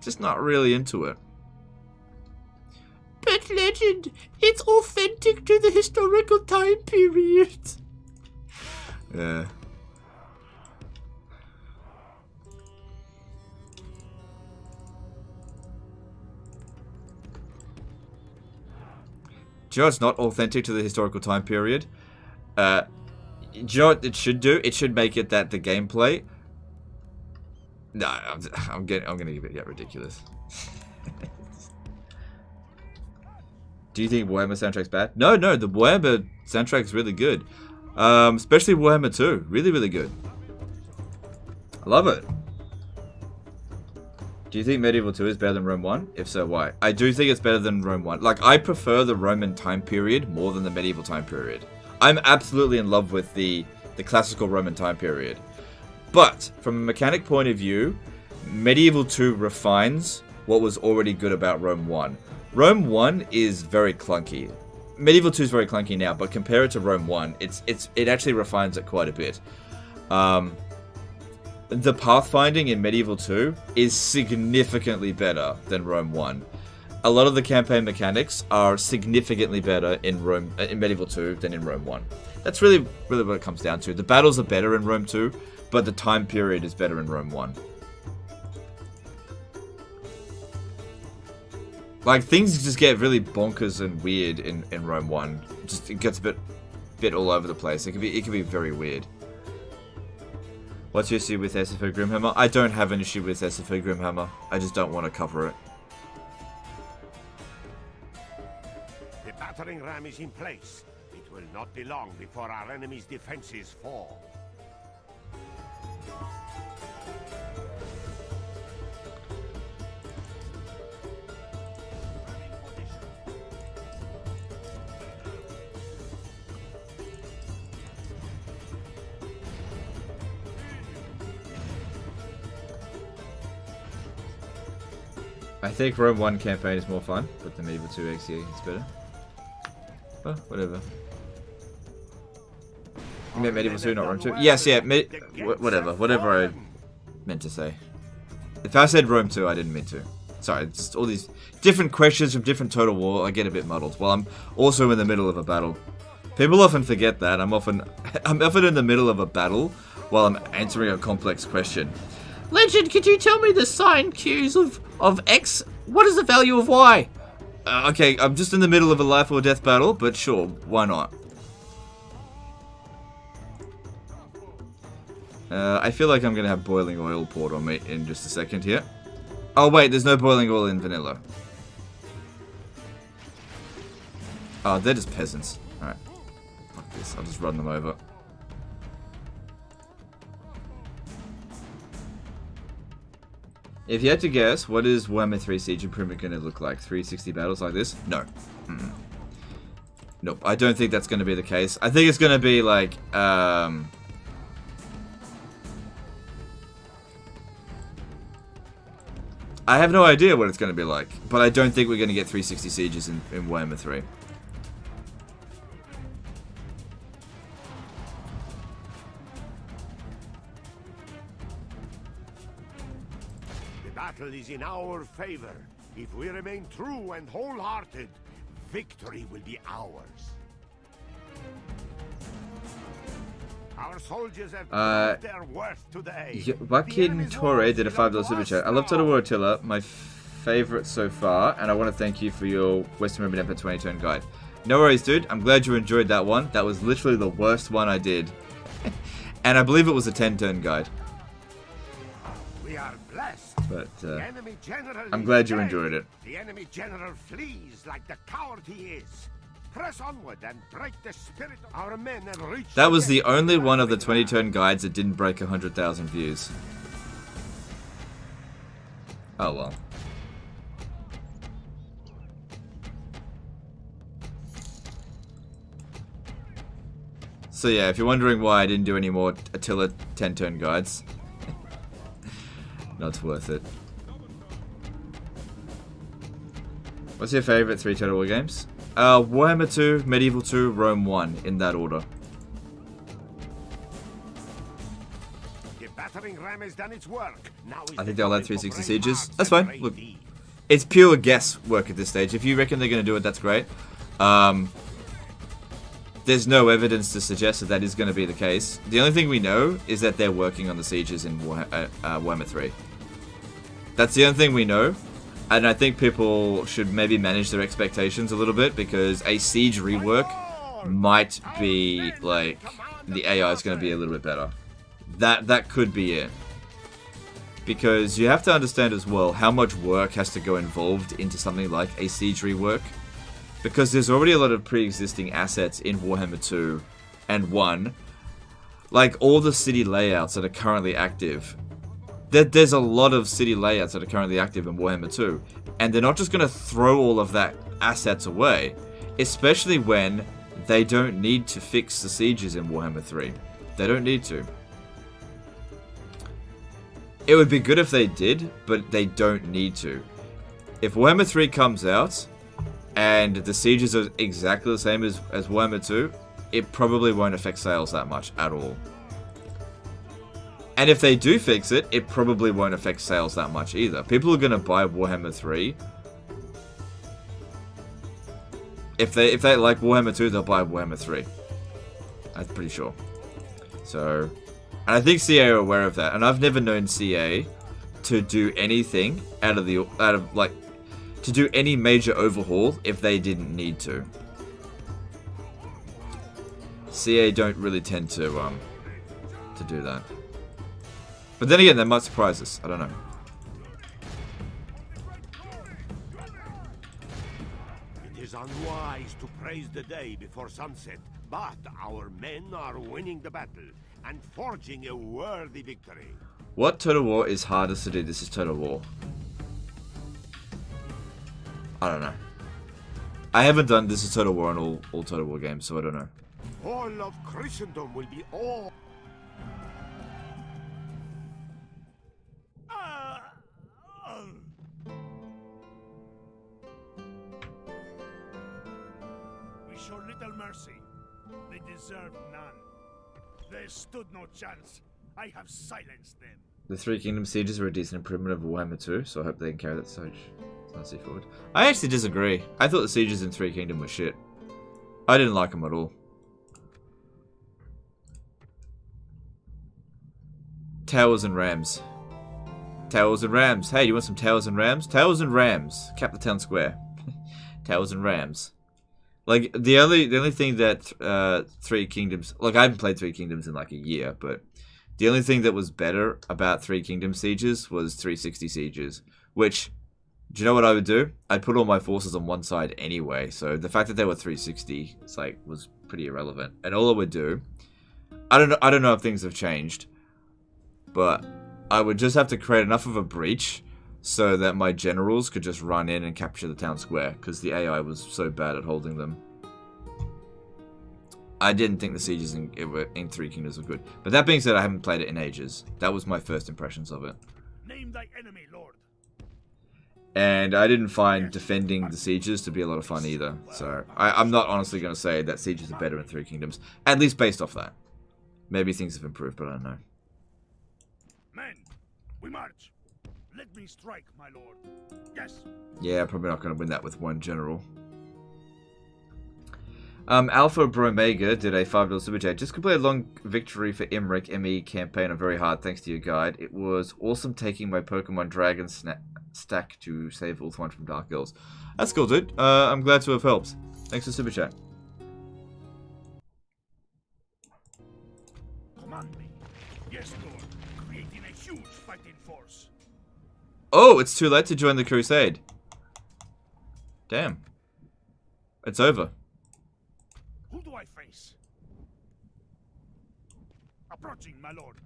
Just not really into it. But legend, it's authentic to the historical time period. Yeah. Do you know it's not authentic to the historical time period? Do you know what it should do? It should make it that the gameplay... No, I'm gonna give it ridiculous. Do you think Warhammer soundtrack's bad? No, the Warhammer soundtrack's really good. Especially Warhammer 2. Really, really good. I love it. Do you think Medieval 2 is better than Rome 1? If so, why? I do think it's better than Rome 1. Like, I prefer the Roman time period more than the medieval time period. I'm absolutely in love with the classical Roman time period. But, from a mechanic point of view, Medieval 2 refines what was already good about Rome 1. Rome 1 is very clunky. Medieval 2 is very clunky now, but compare it to Rome 1, it actually refines it quite a bit. The pathfinding in Medieval 2 is significantly better than Rome 1. A lot of the campaign mechanics are significantly better in Medieval 2 than in Rome 1. That's really what it comes down to. The battles are better in Rome 2, but the time period is better in Rome 1. Like, things just get really bonkers and weird in Rome 1. It gets a bit all over the place. It can be very weird. What's your issue with SFO Grimhammer? I don't have an issue with SFO Grimhammer. I just don't want to cover it. The battering ram is in place. It will not be long before our enemy's defenses fall. I think Rome 1 campaign is more fun, but the Medieval 2 XE is better. Well, whatever. You meant Medieval 2, not Rome 2? Yes, yeah, whatever I meant to say. If I said Rome 2, I didn't mean to. Sorry, it's just all these different questions from different Total War, I get a bit muddled. Well, I'm also in the middle of a battle. People often forget that. I'm often in the middle of a battle while I'm answering a complex question. Legend, could you tell me the sine Qs of X? What is the value of Y? Okay, I'm just in the middle of a life or death battle, but sure, why not? I feel like I'm going to have boiling oil poured on me in just a second here. Oh wait, there's no boiling oil in vanilla. Oh, they're just peasants. Alright. Fuck this, I'll just run them over. If you had to guess, what is Warhammer 3 Siege Improvement going to look like? 360 battles like this? No. Nope, I don't think that's going to be the case. I think it's going to be like, I have no idea what it's going to be like, but I don't think we're going to get 360 sieges in Warhammer 3. The battle is in our favor. If we remain true and wholehearted, victory will be ours. Our soldiers have proved their worth today. Joaquin Torre did a $5 super chat. I love Total War Attila, my favorite so far, and I want to thank you for your Western Roman Empire 20 turn guide. No worries, dude. I'm glad you enjoyed that one. That was literally the worst one I did. And I believe it was a 10 turn guide. We are blessed. But Enemy general I'm glad you dead. enjoyed it. The enemy general flees like the coward he is. Press onward and break the spirit of our men and reach. That was the only one of the 20 turn guides that didn't break 100,000 views. Oh well. So yeah, if you're wondering why I didn't do any more Attila 10 turn guides, not worth it. What's your favorite 3 Total War games? Warhammer 2, Medieval 2, Rome 1, in that order. The battering ram has done its work. Now I think they'll add 360 sieges. That's fine. Look, it's pure guesswork at this stage. If you reckon they're going to do it, that's great. There's no evidence to suggest that that is going to be the case. The only thing we know is that they're working on the sieges in Warhammer 3. That's the only thing we know. And I think people should maybe manage their expectations a little bit, because a siege rework might be like the AI is going to be a little bit better. That could be it. Because you have to understand as well how much work has to go involved into something like a siege rework. Because there's already a lot of pre-existing assets in Warhammer 2 and 1, like all the city layouts that are currently active, there's a lot of city layouts that are currently active in Warhammer 2, and they're not just going to throw all of that assets away, especially when they don't need to fix the sieges in Warhammer 3. They don't need to. It would be good if they did, but they don't need to. If Warhammer 3 comes out, and the sieges are exactly the same as Warhammer 2, it probably won't affect sales that much at all. And if they do fix it, it probably won't affect sales that much either. People are going to buy Warhammer 3. If they like Warhammer 2, they'll buy Warhammer 3. I'm pretty sure. So, and I think CA are aware of that. And I've never known CA to do anything to do any major overhaul if they didn't need to. CA don't really tend to do that. But then again, they might surprise us. I don't know. It is unwise to praise the day before sunset, but our men are winning the battle and forging a worthy victory. What Total War is hardest to do? This is Total War. I don't know. I haven't done This is Total War on all Total War games, so I don't know. All of Christendom will be all. We show little mercy. They deserve none. They stood no chance. I have silenced them. The Three Kingdoms sieges were a decent improvement over Warhammer 2, so I hope they can carry that stage forward. I actually disagree. I thought the sieges in Three Kingdom were shit. I didn't like them at all. Towers and Rams. Towers and Rams. Hey, you want some Towers and Rams? Towers and Rams. Cap the town square. Towers and Rams. Like, the only thing that Three Kingdoms... Like, I haven't played Three Kingdoms in like a year, but the only thing that was better about Three Kingdoms sieges was 360 sieges, which... Do you know what I would do? I'd put all my forces on one side anyway, so the fact that they were 360, it's like, was pretty irrelevant. And all I would do... I don't know if things have changed, but I would just have to create enough of a breach so that my generals could just run in and capture the town square, because the AI was so bad at holding them. I didn't think the sieges in Three Kingdoms were good. But that being said, I haven't played it in ages. That was my first impressions of it. Name thy enemy, Lord. And I didn't find defending the sieges to be a lot of fun either. So I'm not honestly going to say that sieges are better in Three Kingdoms. At least based off that. Maybe things have improved, but I don't know. Men, we march. Let me strike, my lord. Yes. Yeah, probably not going to win that with one general. Alpha Bromega did a $5 super chat. Just completed a long victory for Imric ME campaign on very hard thanks to your guide. It was awesome taking my Pokemon Dragon stack to save Ulthuan from Dark Elves. That's cool, dude. I'm glad to have helped. Thanks for super chat. Command me. Yes, Lord. Creating a huge fighting force. Oh, it's too late to join the crusade. Damn. It's over. Who do I face? Approaching, my lord.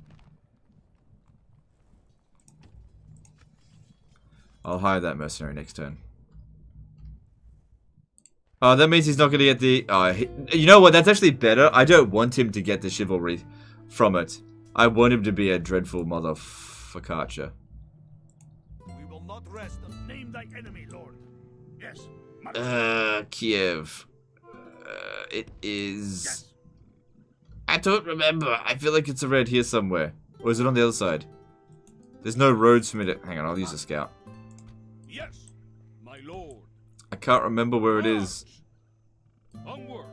I'll hire that mercenary next turn. Oh, that means he's not going to get the... Oh, you know what? That's actually better. I don't want him to get the chivalry from it. I want him to be a dreadful motherfucker. We will not rest. Name thy enemy, Lord. Yes. Kiev. It is... Yes. I don't remember. I feel like it's around here somewhere. Or is it on the other side? There's no roads for me to... Hang on, I'll use a scout. Yes, my lord. I can't remember where it is. Onward.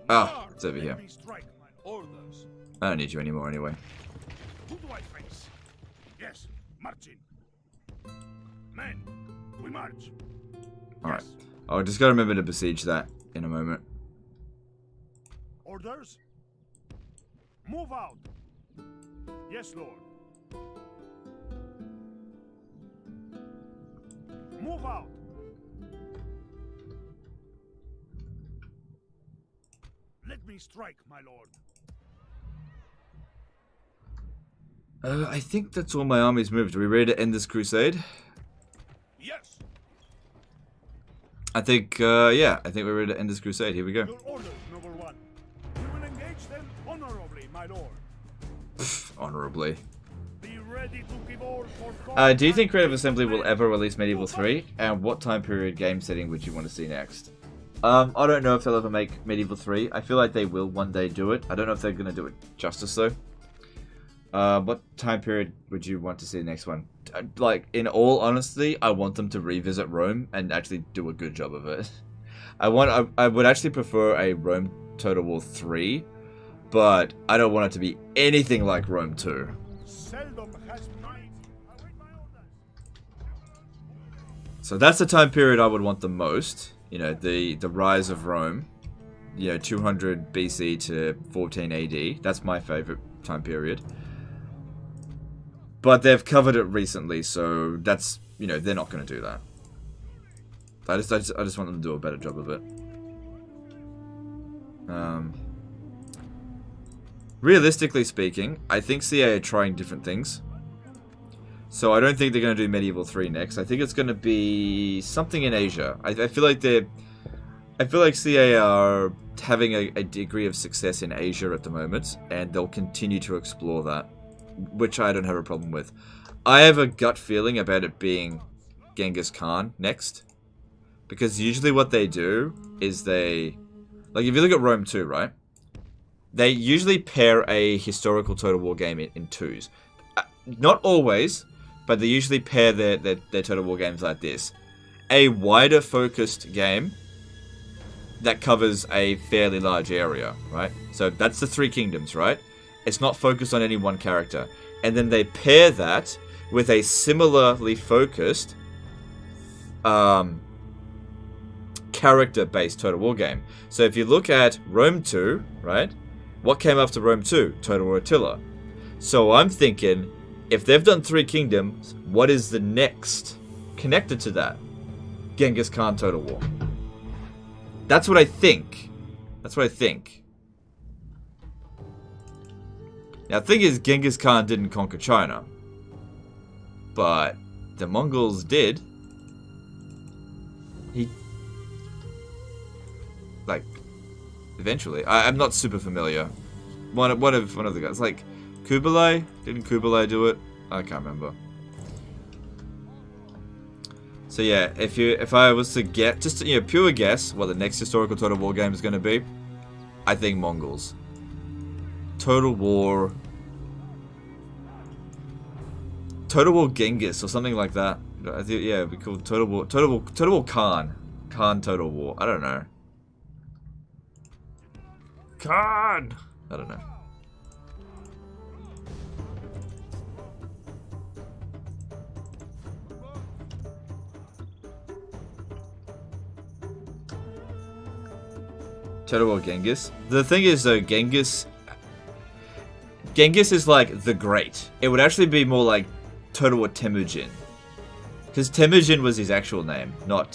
Ah, it's over here. Let me strike, my lord. Orders. I don't need you anymore anyway. Who do I face? Yes. Marching. Men, we march. Alright. Yes. I'll just gotta remember to besiege that in a moment. Orders? Move out. Yes, Lord. Move out. Let me strike, my lord. I think that's all my armies moved. Are we ready to end this crusade? Yes. I think, yeah, I think we're ready to end this crusade. Here we go. Your orders, noble one. We will engage them honorably, my lord. Honorably. Be ready to give all for Do you think Creative Assembly will ever release Medieval 3? And what time period game setting would you want to see next? I don't know if they'll ever make Medieval 3. I feel like they will one day do it. I don't know if they're going to do it justice, though. What time period would you want to see the next one? Like, in all honesty, I want them to revisit Rome and actually do a good job of it. I would actually prefer a Rome Total War 3, but I don't want it to be anything like Rome 2. Seldom has might. Await my orders. So that's the time period I would want the most. You know, the rise of Rome. You know, 200 BC to 14 AD. That's my favorite time period. But they've covered it recently, so that's, you know, they're not going to do that. I just want them to do a better job of it. Realistically speaking, I think CA are trying different things. So I don't think they're going to do Medieval 3 next. I think it's going to be something in Asia. I feel like CA are having a degree of success in Asia at the moment, and they'll continue to explore that, which I don't have a problem with. I have a gut feeling about it being Genghis Khan next, because usually what they do is they, like, if you look at Rome 2, right? They usually pair a historical Total War game in twos. Not always, but they usually pair their Total War games like this. A wider focused game that covers a fairly large area, right? So that's the Three Kingdoms, right? It's not focused on any one character. And then they pair that with a similarly focused character-based Total War game. So if you look at Rome 2, right? What came after Rome 2? Total War Attila. So I'm thinking, if they've done Three Kingdoms, what is the next connected to that? Genghis Khan Total War. That's what I think. That's what I think. Now, the thing is, Genghis Khan didn't conquer China. But the Mongols did. Like, eventually. I'm not super familiar. One of the guys. Like, Kublai? Didn't Kublai do it? I can't remember. So yeah, if I was to get, just, you know, pure guess what the next historical Total War game is going to be, I think Mongols. Total War Genghis or something like that. I think, yeah, it'd be called Total War Khan. Khan Total War. I don't know. Khan! I don't know. Total War Genghis. The thing is, though, Genghis is like the Great. It would actually be more like Total War Temujin, because Temujin was his actual name, not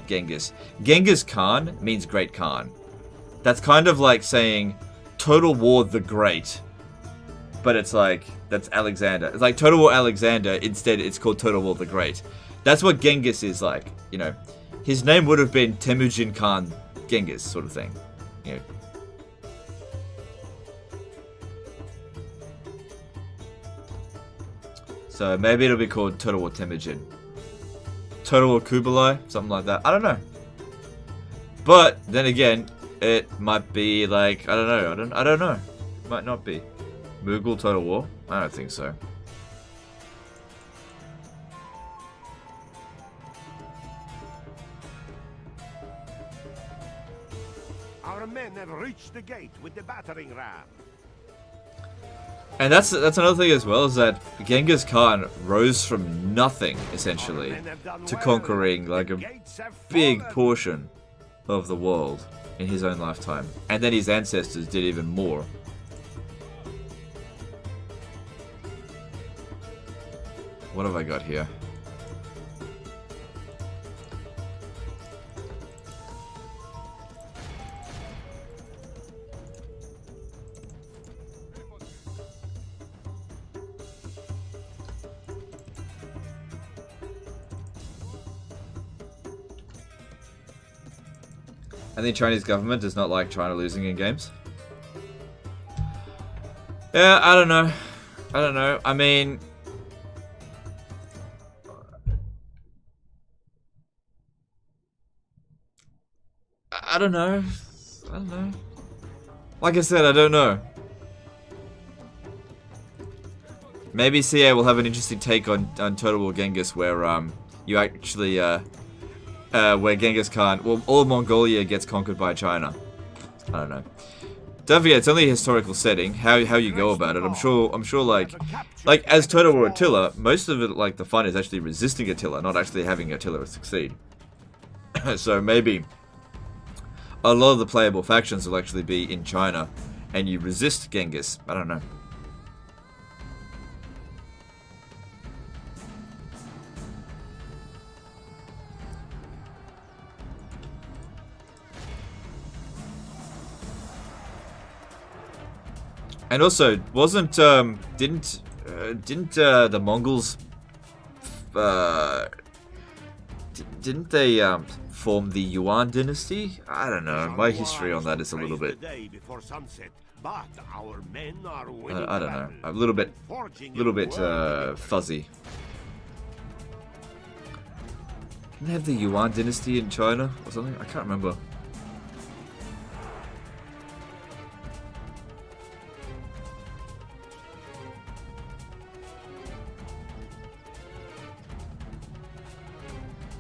Genghis. Genghis Khan means Great Khan. That's kind of like saying Total War the Great, but it's like, that's Alexander. It's like Total War Alexander, instead it's called Total War the Great. That's what Genghis is like, you know. His name would have been Temujin Khan Genghis, sort of thing, you know. So maybe it'll be called Total War Temujin. Total War Kublai, something like that. I don't know. But then again, it might be like, I don't know. I don't know. It might not be. Mughal Total War? I don't think so. Our men have reached the gate with the battering ram. And that's another thing as well, is that Genghis Khan rose from nothing, essentially, to conquering like a big portion of the world in his own lifetime. And then his ancestors did even more. What have I got here? And the Chinese government does not like China losing in games. Yeah, I don't know. I don't know. I mean, I don't know. I don't know. Like I said, I don't know. Maybe CA will have an interesting take on Total War Genghis, where you actually where Genghis Khan, well, all of Mongolia gets conquered by China. I don't know. Don't forget, it's only a historical setting. How you go about it, I'm sure like as Total War Attila, most of it, like the fun is actually resisting Attila, not actually having Attila succeed. So maybe a lot of the playable factions will actually be in China, and you resist Genghis. I don't know. And also, didn't the Mongols, didn't they form the Yuan dynasty? I don't know. My history on that is a little bit, I don't know, a little bit fuzzy. Didn't they have the Yuan dynasty in China or something? I can't remember.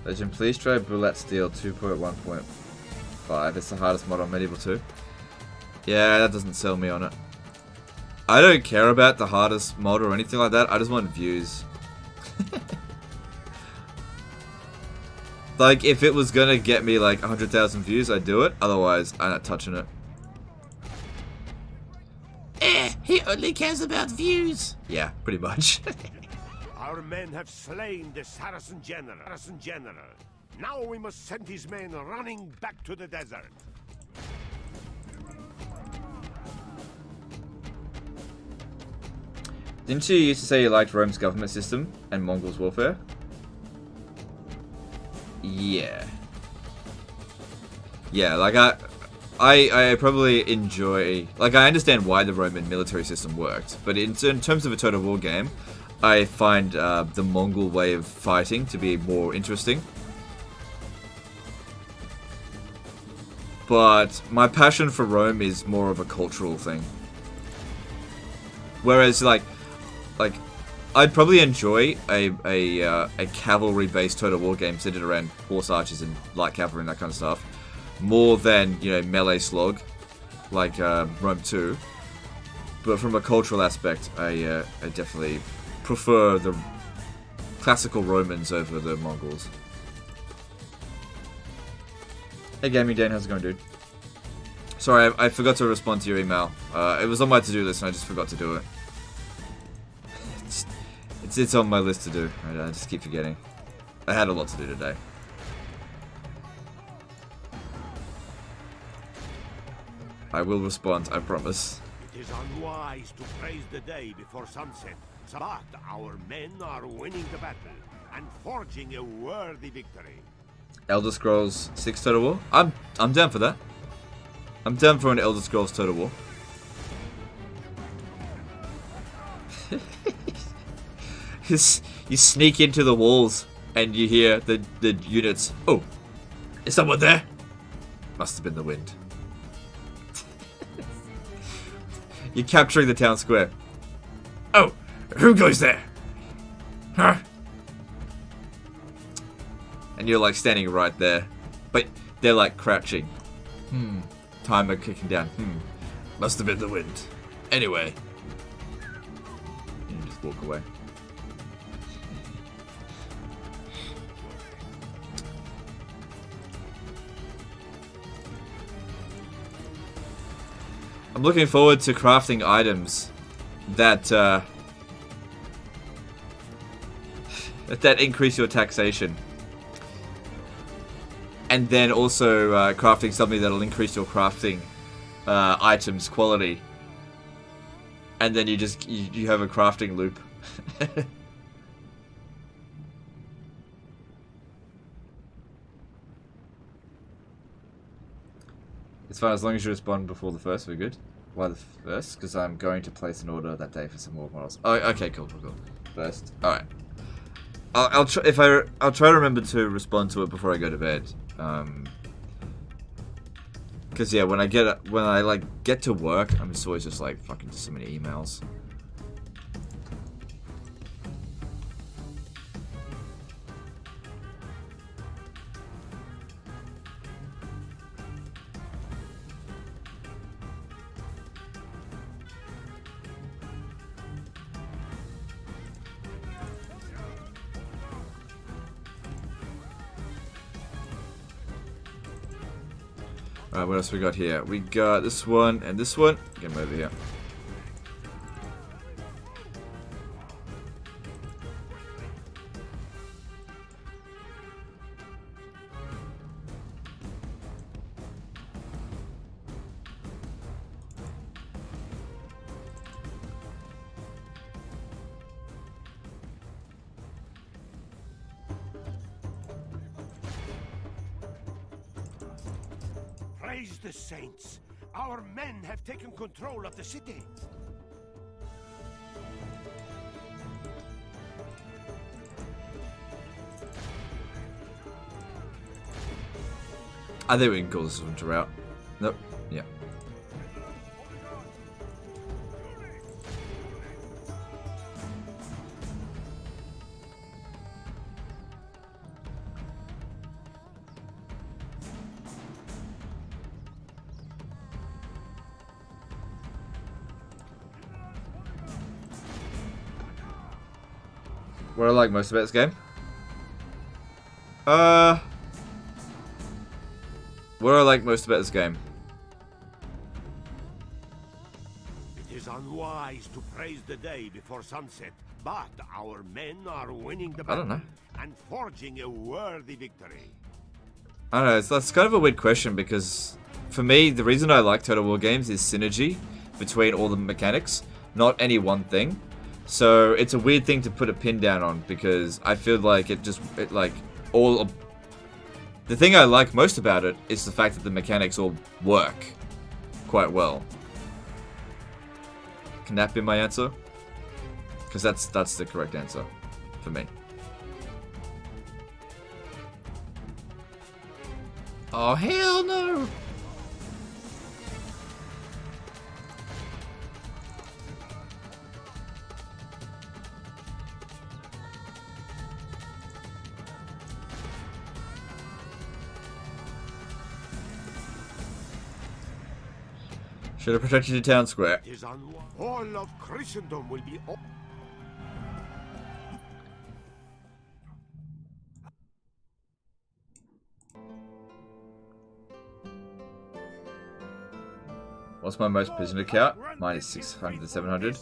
Legend, please try Brulette Steel 2.1.5. It's the hardest mod on Medieval 2. Yeah, that doesn't sell me on it. I don't care about the hardest mod or anything like that. I just want views. Like, if it was gonna get me like 100,000 views, I'd do it. Otherwise, I'm not touching it. He only cares about views. Yeah, pretty much. Our men have slain the Saracen general. Now we must send his men running back to the desert. Didn't you used to say you liked Rome's government system and Mongols' warfare? Yeah. Yeah, like I probably enjoy, like I understand why the Roman military system worked, but in terms of a Total War game, I find the Mongol way of fighting to be more interesting. But my passion for Rome is more of a cultural thing. Whereas, like I'd probably enjoy a cavalry-based Total War game centered around horse archers and light cavalry and that kind of stuff, more than, you know, melee slog, like Rome 2. But from a cultural aspect, I definitely prefer the classical Romans over the Mongols. Hey Gaming Dan, how's it going, dude? Sorry, I forgot to respond to your email. It was on my to-do list and I just forgot to do it. It's on my list to do. I just keep forgetting. I had a lot to do today. I will respond, I promise. It is unwise to praise the day before sunset, but our men are winning the battle and forging a worthy victory. Elder Scrolls 6 Total War? I'm down for that. I'm down for an Elder Scrolls Total War. You sneak into the walls and you hear the units. Oh, is someone there? Must have been the wind. You're capturing the town square. Oh, who goes there? Huh? And you're like standing right there. But they're like crouching. Timer kicking down. Must have been the wind. Anyway. And you just walk away. I'm looking forward to crafting items that that increase your taxation, and then also crafting something that'll increase your crafting items quality, and then you have a crafting loop. It's fine as long as you respond before the first. We're good. Why the first? Because I'm going to place an order that day for some more models. Oh, okay, cool. First. All right. I'll try to remember to respond to it before I go to bed. Because yeah, when I get to work, I'm just always just like fucking so many emails. Alright, what else we got here? We got this one and this one. Get them over here. Praise the saints! Our men have taken control of the city. I think we can call this winter route. Nope. Yeah. What I like most about this game? What I like most about this game? It is unwise to praise the day before sunset, but our men are winning the I don't battle know. and forging a worthy victory. I don't know, that's kind of a weird question because for me, the reason I like Total War games is synergy between all the mechanics, not any one thing. So it's a weird thing to put a pin down on because I feel like the thing I like most about it is the fact that the mechanics all work quite well. Can that be my answer? Because that's the correct answer for me. Oh hell no! Should have protected your town square. It is all of Christendom will be. What's my most prisoner count? Mine is 600 to 700.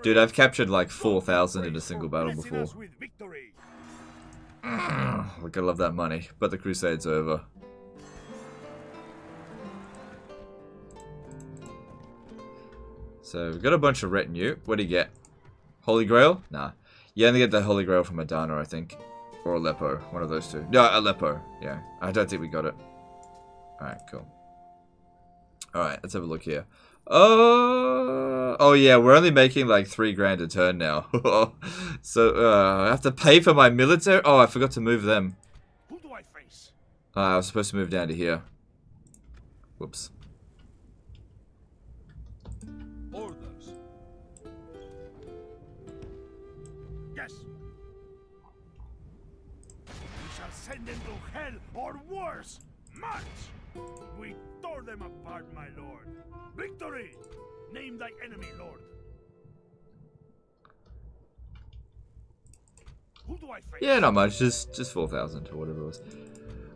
Dude, I've captured like 4,000 in a single battle before. Look, I love that money, but the crusade's over. So we've got a bunch of retinue. What do you get? Holy Grail? Nah. You only get the Holy Grail from Adana, I think. Or Aleppo. One of those two. No, Aleppo. Yeah. I don't think we got it. Alright, cool. Alright, let's have a look here. Oh yeah, we're only making like 3 grand a turn now. So, I have to pay for my military? Oh, I forgot to move them. Who do I face? I was supposed to move down to here. Whoops. Orders. Yes. We shall send them to hell or worse. March! We tore them apart, my lord. Victory! Name thy enemy, lord. Who do I face? Yeah, not much. Just 4,000 or whatever it was.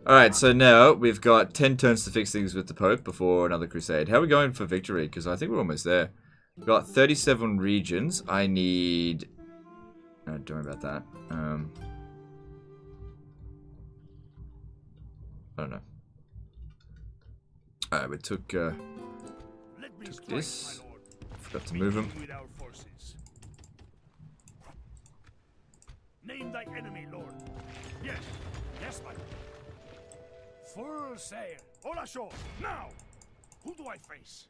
Alright, so now we've got 10 turns to fix things with the Pope before another crusade. How are we going for victory? Because I think we're almost there. We've got 37 regions. I need... Oh, don't worry about that. I don't know. Alright, we took this. Forgot to move them. With our forces. Name thy enemy, lord. Yes. Yes, my lord. Full sail. All ashore, now! Who do I face?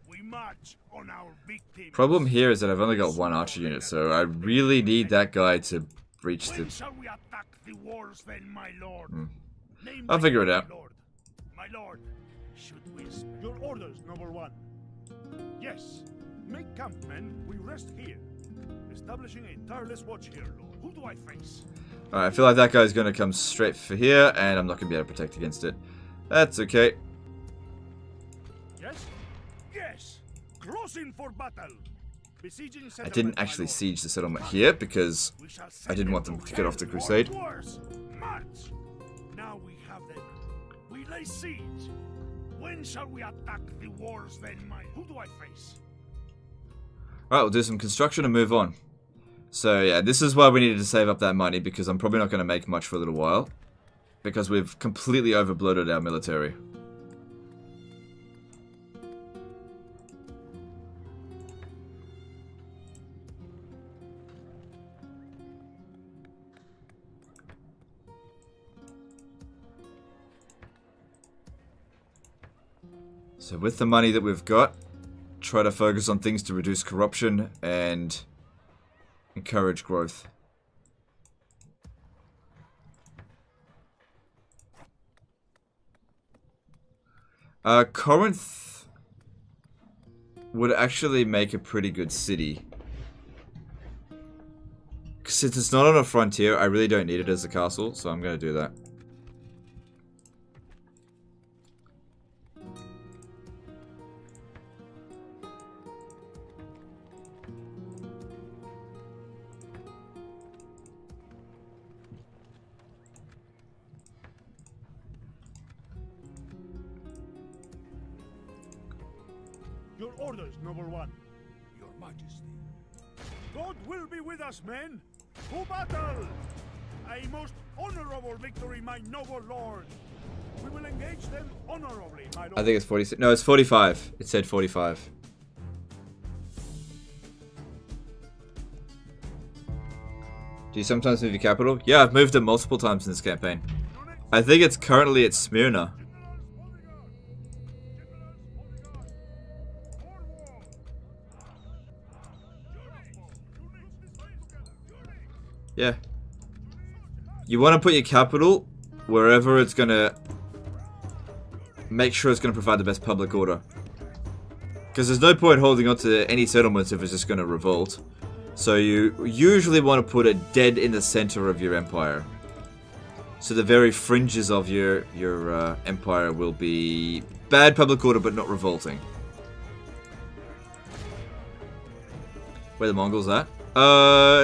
We march on our victims. Problem here is that I've only got one archer unit, so I really need that guy to breach the... When shall we attack the walls then, my lord? Name I'll thy figure it enemy, out. Lord. My lord, should we your orders, noble one? Yes. Make camp, men. We rest here. Establishing a tireless watch here, Lord. Who do I face? Alright, I feel like that guy's going to come straight for here, and I'm not going to be able to protect against it. That's okay. Yes? Yes! Closing for battle! Besieging I settlement, didn't my actually lord. siege the settlement here, because We shall I send didn't want them to to get off the hell or crusade. worse. March! Now we have them. We lay siege. When shall we attack the walls then, my... Who do I face? Alright, we'll do some construction and move on. So yeah, this is why we needed to save up that money, because I'm probably not going to make much for a little while. Because we've completely overbloated our military. So with the money that we've got, try to focus on things to reduce corruption and encourage growth. Corinth would actually make a pretty good city. Since it's not on a frontier, I really don't need it as a castle, so I'm going to do that. Your orders, noble one. Your Majesty. God will be with us, men. To battle! A most honorable victory, my noble lord. We will engage them honorably, my lord. I think it's 46. No, it's 45. It said 45. Do you sometimes move your capital? Yeah, I've moved it multiple times in this campaign. I think it's currently at Smyrna. Yeah. You want to put your capital wherever it's going to make sure it's going to provide the best public order. Because there's no point holding on to any settlements if it's just going to revolt. So you usually want to put it dead in the center of your empire. So the very fringes of your empire will be bad public order but not revolting. Where the Mongols at?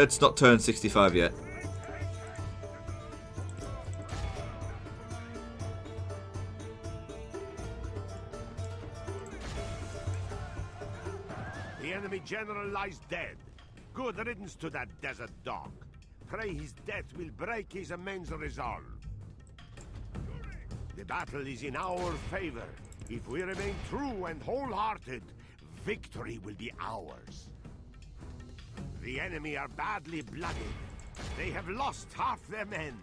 It's not turned 65 yet. The enemy general lies dead. Good riddance to that desert dog. Pray his death will break his immense resolve. The battle is in our favor. If we remain true and wholehearted, victory will be ours. The enemy are badly blooded. They have lost half their men.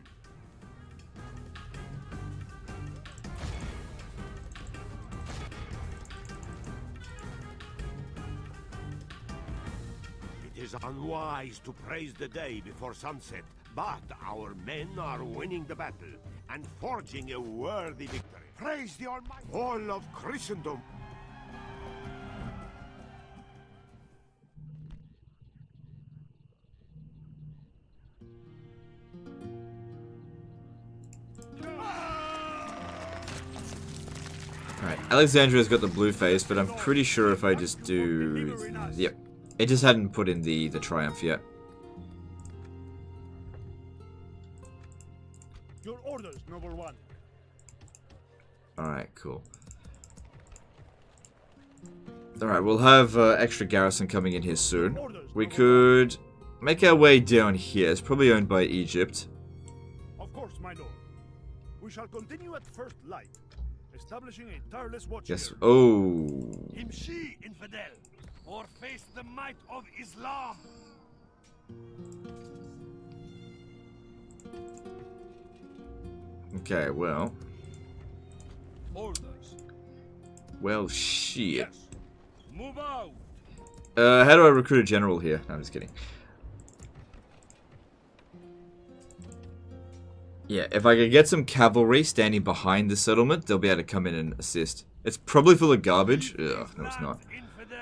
It is unwise to praise the day before sunset, but our men are winning the battle and forging a worthy victory. Praise the Almighty, all of Christendom. Alright, Alexandria's got the blue face, but I'm pretty sure if I just do... Yep. It just hadn't put in the triumph yet. Your orders, noble one. Alright, cool. Alright, we'll have extra garrison coming in here soon. We could make our way down here. It's probably owned by Egypt. Of course, my lord. We shall continue at first light, establishing a tireless watch Yes. here. Oh. Imshi, infidel, or face the might of Islam. Okay, well. Orders. Well, shit. Yes. Move out. How do I recruit a general here? No, I'm just kidding. Yeah, if I could get some cavalry standing behind the settlement, they'll be able to come in and assist. It's probably full of garbage. Ugh, no, it's not. Infidel,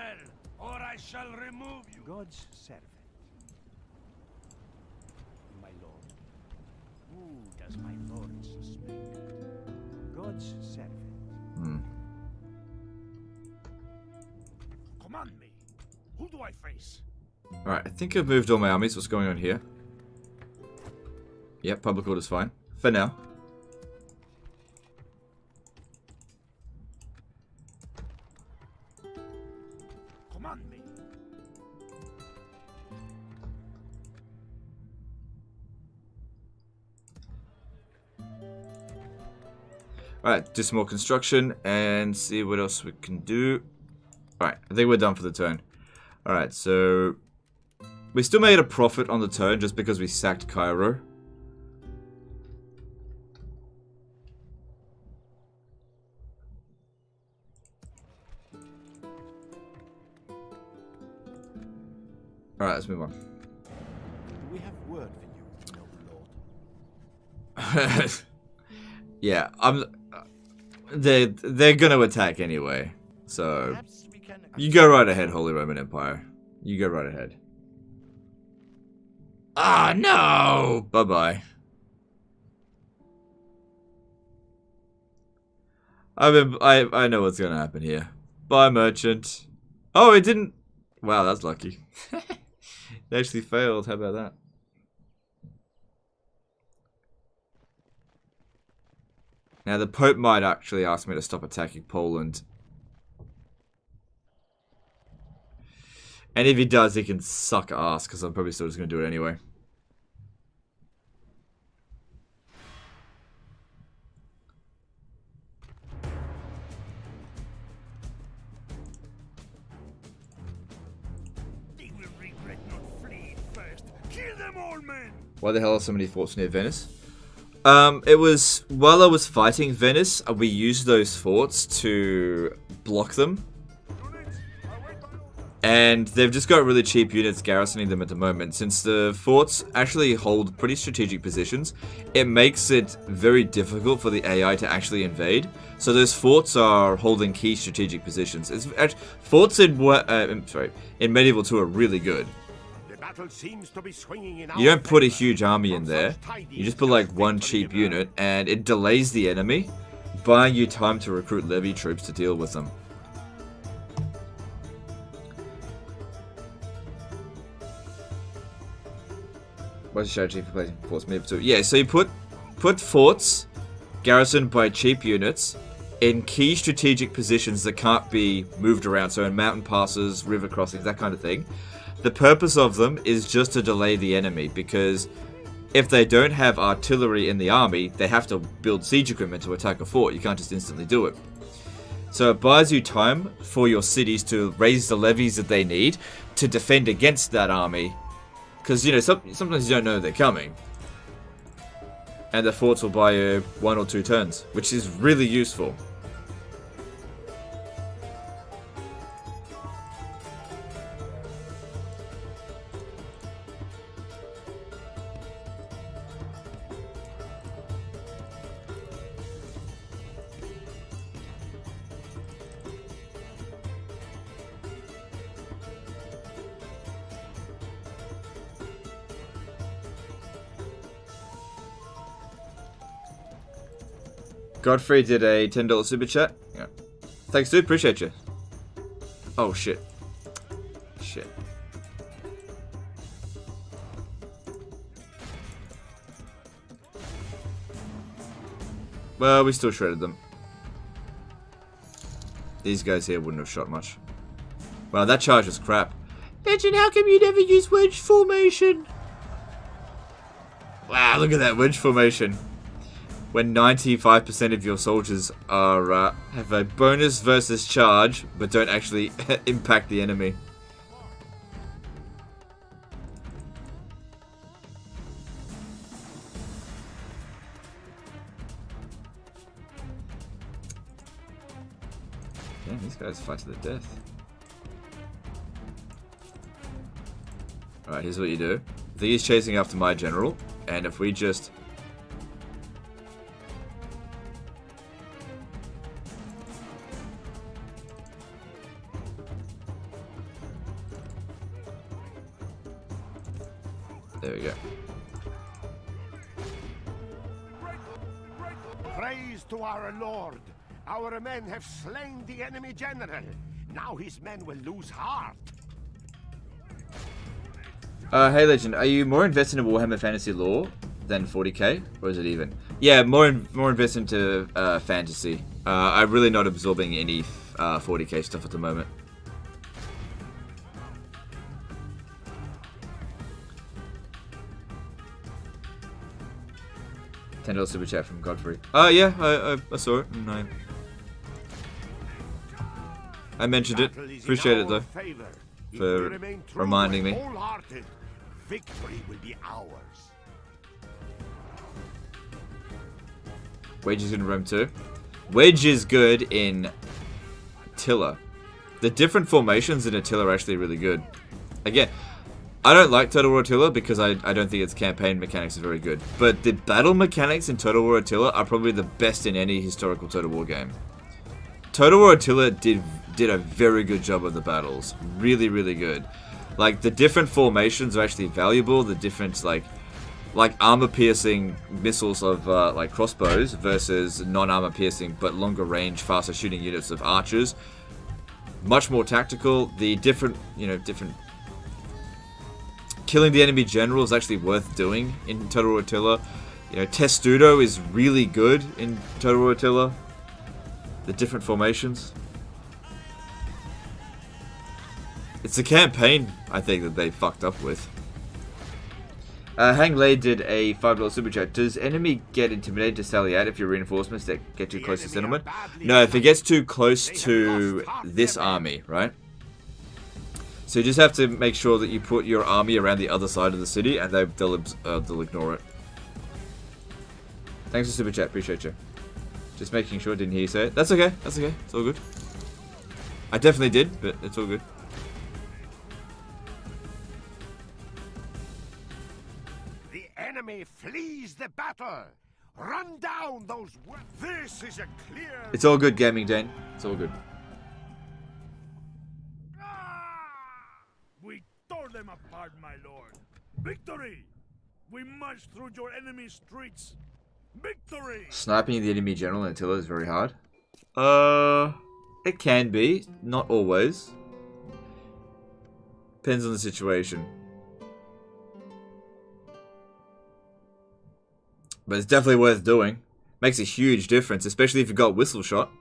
or I shall remove you. God's servant. My lord. Who does my lord suspect? God's servant. Hmm. Command me. Who do I face? Alright, I think I've moved all my armies. What's going on here? Yep, public order's fine. For now. Command me. Alright, do some more construction and see what else we can do. Alright, I think we're done for the turn. Alright, so... we still made a profit on the turn just because we sacked Cairo. Alright, let's move on. We have word for you, noble lord. Yeah, they're gonna attack anyway. So Perhaps we can. you go right ahead, Holy Roman Empire. You go right ahead. Ah, no! Bye-bye. I know what's gonna happen here. Bye, merchant. Oh, it didn't. Wow, that's lucky. They actually failed. How about that? Now, the Pope might actually ask me to stop attacking Poland. And if he does, he can suck ass, because I'm probably still just going to do it anyway. They will regret not fleeing first. Kill them all, men! Why the hell are so many forts near Venice? It was, while I was fighting Venice, we used those forts to block them. And they've just got really cheap units garrisoning them at the moment. Since the forts actually hold pretty strategic positions, it makes it very difficult for the AI to actually invade. So those forts are holding key strategic positions. Forts in Medieval 2 are really good. The battle seems to be swinging in You our don't put a favor. huge army in From there. such tidings You just put like does one victory cheap emerge. unit, and it delays the enemy, buying you time to recruit levy troops to deal with them. What's the strategy for placing forts medieval 2? Yeah, so you put forts garrisoned by cheap units in key strategic positions that can't be moved around, so in mountain passes, river crossings, that kind of thing. The purpose of them is just to delay the enemy, because if they don't have artillery in the army, they have to build siege equipment to attack a fort. You can't just instantly do it. So it buys you time for your cities to raise the levies that they need to defend against that army. Because, you know, sometimes you don't know they're coming. And the forts will buy you 1 or 2 turns, which is really useful. Godfrey did a $10 super chat. Yeah. Thanks, dude. Appreciate you. Oh, shit. Shit. Well, we still shredded them. These guys here wouldn't have shot much. Wow, that charge is crap. Legend, how come you never use wedge formation? Wow, look at that wedge formation. When 95% of your soldiers are have a bonus versus charge, but don't actually impact the enemy. Okay. Guys, fight to the death. Alright, here's what you do. I think he's chasing after my general, and if we just... There we go. Praise to our lord. Our men have slain the enemy general. Now his men will lose heart. Hey Legend, are you more invested in Warhammer Fantasy lore than 40k, or is it even? Yeah, more invested into fantasy. I'm really not absorbing any 40k stuff at the moment. $10 super chat from Godfrey. Yeah, I saw it. And I mentioned it. Appreciate it though, for reminding me. Victory will be ours. Wedge is good in Rome too. Wedge is good in Attila. The different formations in Attila are actually really good. Again, I don't like Total War Attila because I don't think its campaign mechanics are very good. But the battle mechanics in Total War Attila are probably the best in any historical Total War game. Total War Attila did a very good job of the battles. Really, really good. Like, the different formations are actually valuable. The different, like armor-piercing missiles of, like, crossbows versus non-armor-piercing but longer-range, faster-shooting units of archers. Much more tactical. The different, killing the enemy general is actually worth doing in Total War Attila. Testudo is really good in Total War Attila. The different formations. It's a campaign, I think, that they fucked up with. Hang Lay did a $5 super chat. Does enemy get intimidated to sally out if your reinforcements that get too close to settlement? No, if it gets too close to this army, right? So you just have to make sure that you put your army around the other side of the city, and they'll ignore it. Thanks for super chat, appreciate you. Just making sure, didn't hear you say it. That's okay, it's all good. I definitely did, but it's all good. The enemy flees the battle. Run down those. This is a clear. It's all good, Gaming Dane. It's all good. We tore them apart, my lord. Victory! We marched through your enemy's streets. Victory! Sniping the enemy general in Attila is very hard. It can be. Not always. Depends on the situation. But it's definitely worth doing. Makes a huge difference, especially if you've got whistle shot.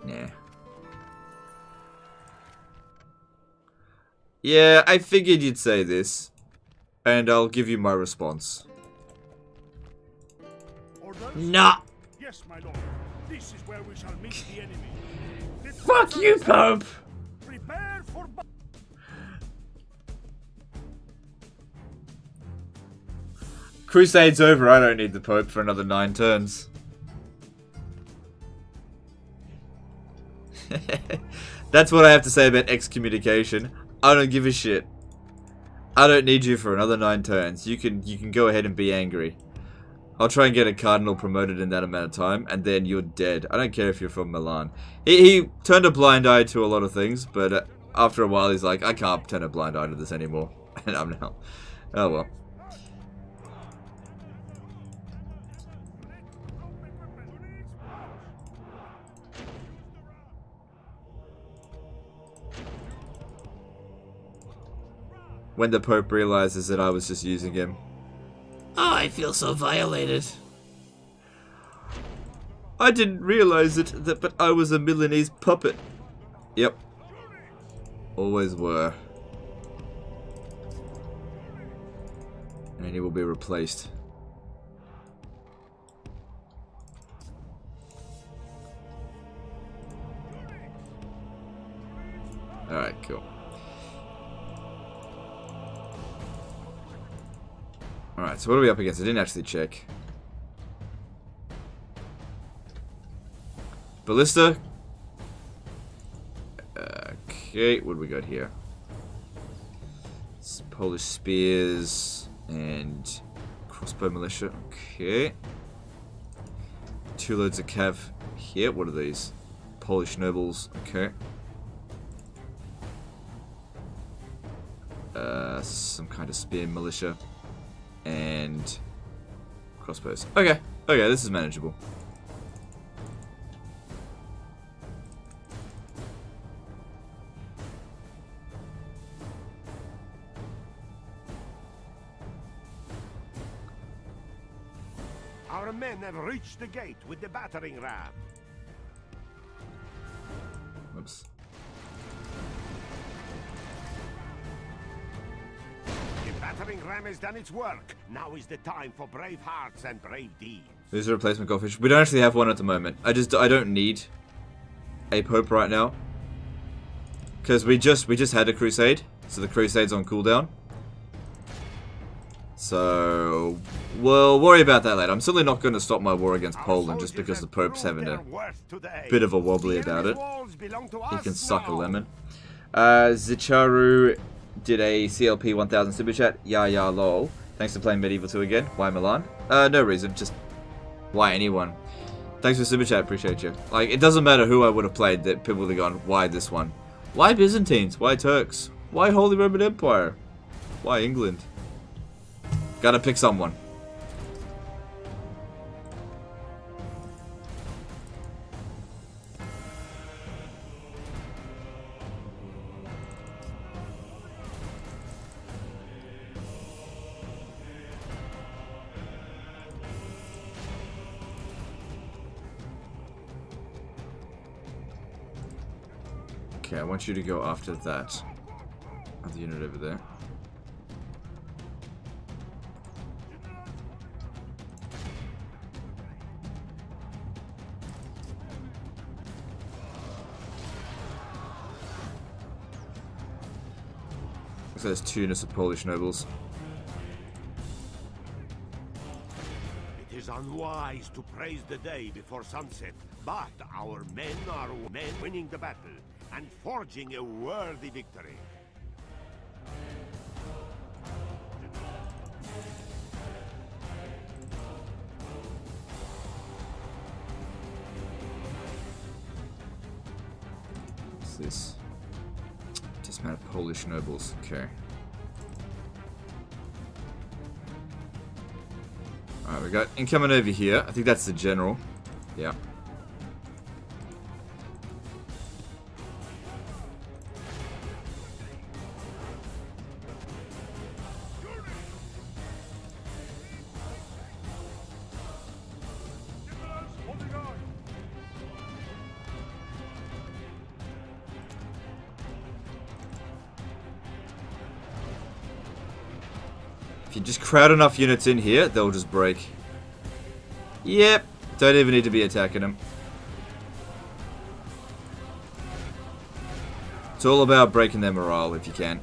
Nah. Yeah, I figured you'd say this. And I'll give you my response. Orders? Nah. Yes, my lord. This is where we shall meet the enemy. Fuck you, Pope! Prepare for battle. Crusade's over, I don't need the Pope for another 9 turns. That's what I have to say about excommunication. I don't give a shit. I don't need you for another 9 turns. You can go ahead and be angry. I'll try and get a cardinal promoted in that amount of time, and then you're dead. I don't care if you're from Milan. He turned a blind eye to a lot of things, but after a while he's like, I can't turn a blind eye to this anymore. And I'm now. Oh well. When the Pope realizes that I was just using him. Oh, I feel so violated. I didn't realize it, but I was a Milanese puppet. Yep. Always were. And he will be replaced. Alright, cool. Alright, so what are we up against? I didn't actually check. Ballista, Okay, what do we got here? It's Polish spears and crossbow militia. Okay. 2 loads of cav here. What are these? Polish nobles. Okay. Some kind of spear militia and crossbows. Okay. Okay, this is manageable. Our men have reached the gate with the battering ram. Oops. The battering ram has done its work. Now is the time for brave hearts and brave deeds. There's a replacement goldfish. We don't actually have one at the moment. I don't need a pope right now. Because we just had a crusade. So the crusade's on cooldown. So we'll worry about that later. I'm certainly not going to stop my war against Poland just because the Pope's having a bit of a wobbly about it. He can suck a lemon. Zicharu did a CLP 1000 super chat. Yeah, lol. Thanks for playing Medieval 2 again. Why Milan? No reason. Just why anyone. Thanks for super chat. Appreciate you. Like, it doesn't matter who I would have played that people would have gone, why this one? Why Byzantines? Why Turks? Why Holy Roman Empire? Why England? Gotta pick someone. Okay, I want you to go after that other unit over there. So there's 2 units of Polish nobles. It is unwise to praise the day before sunset, but our men are winning the battle and forging a worthy victory. What's this? Dismount Polish nobles. Okay. Alright, we got incoming over here. I think that's the general. Yeah. If you just crowd enough units in here, they'll just break. Yep. Don't even need to be attacking them. It's all about breaking their morale if you can.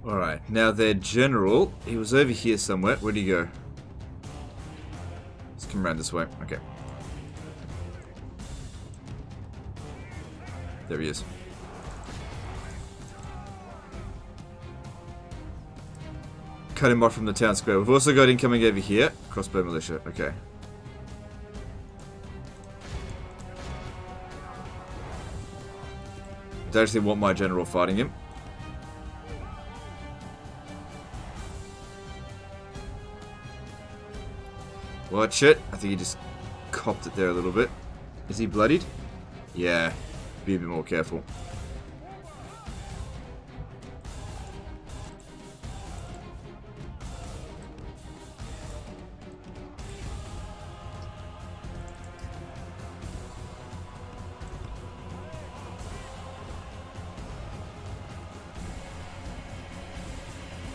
Alright, now their general, he was over here somewhere. Where'd he go? Let's come around this way. Okay. There he is. Cut him off from the town square. We've also got incoming over here. Crossbow militia. Okay. I actually want my general fighting him. Watch it. I think he just copped it there a little bit. Is he bloodied? Yeah. Be a bit more careful.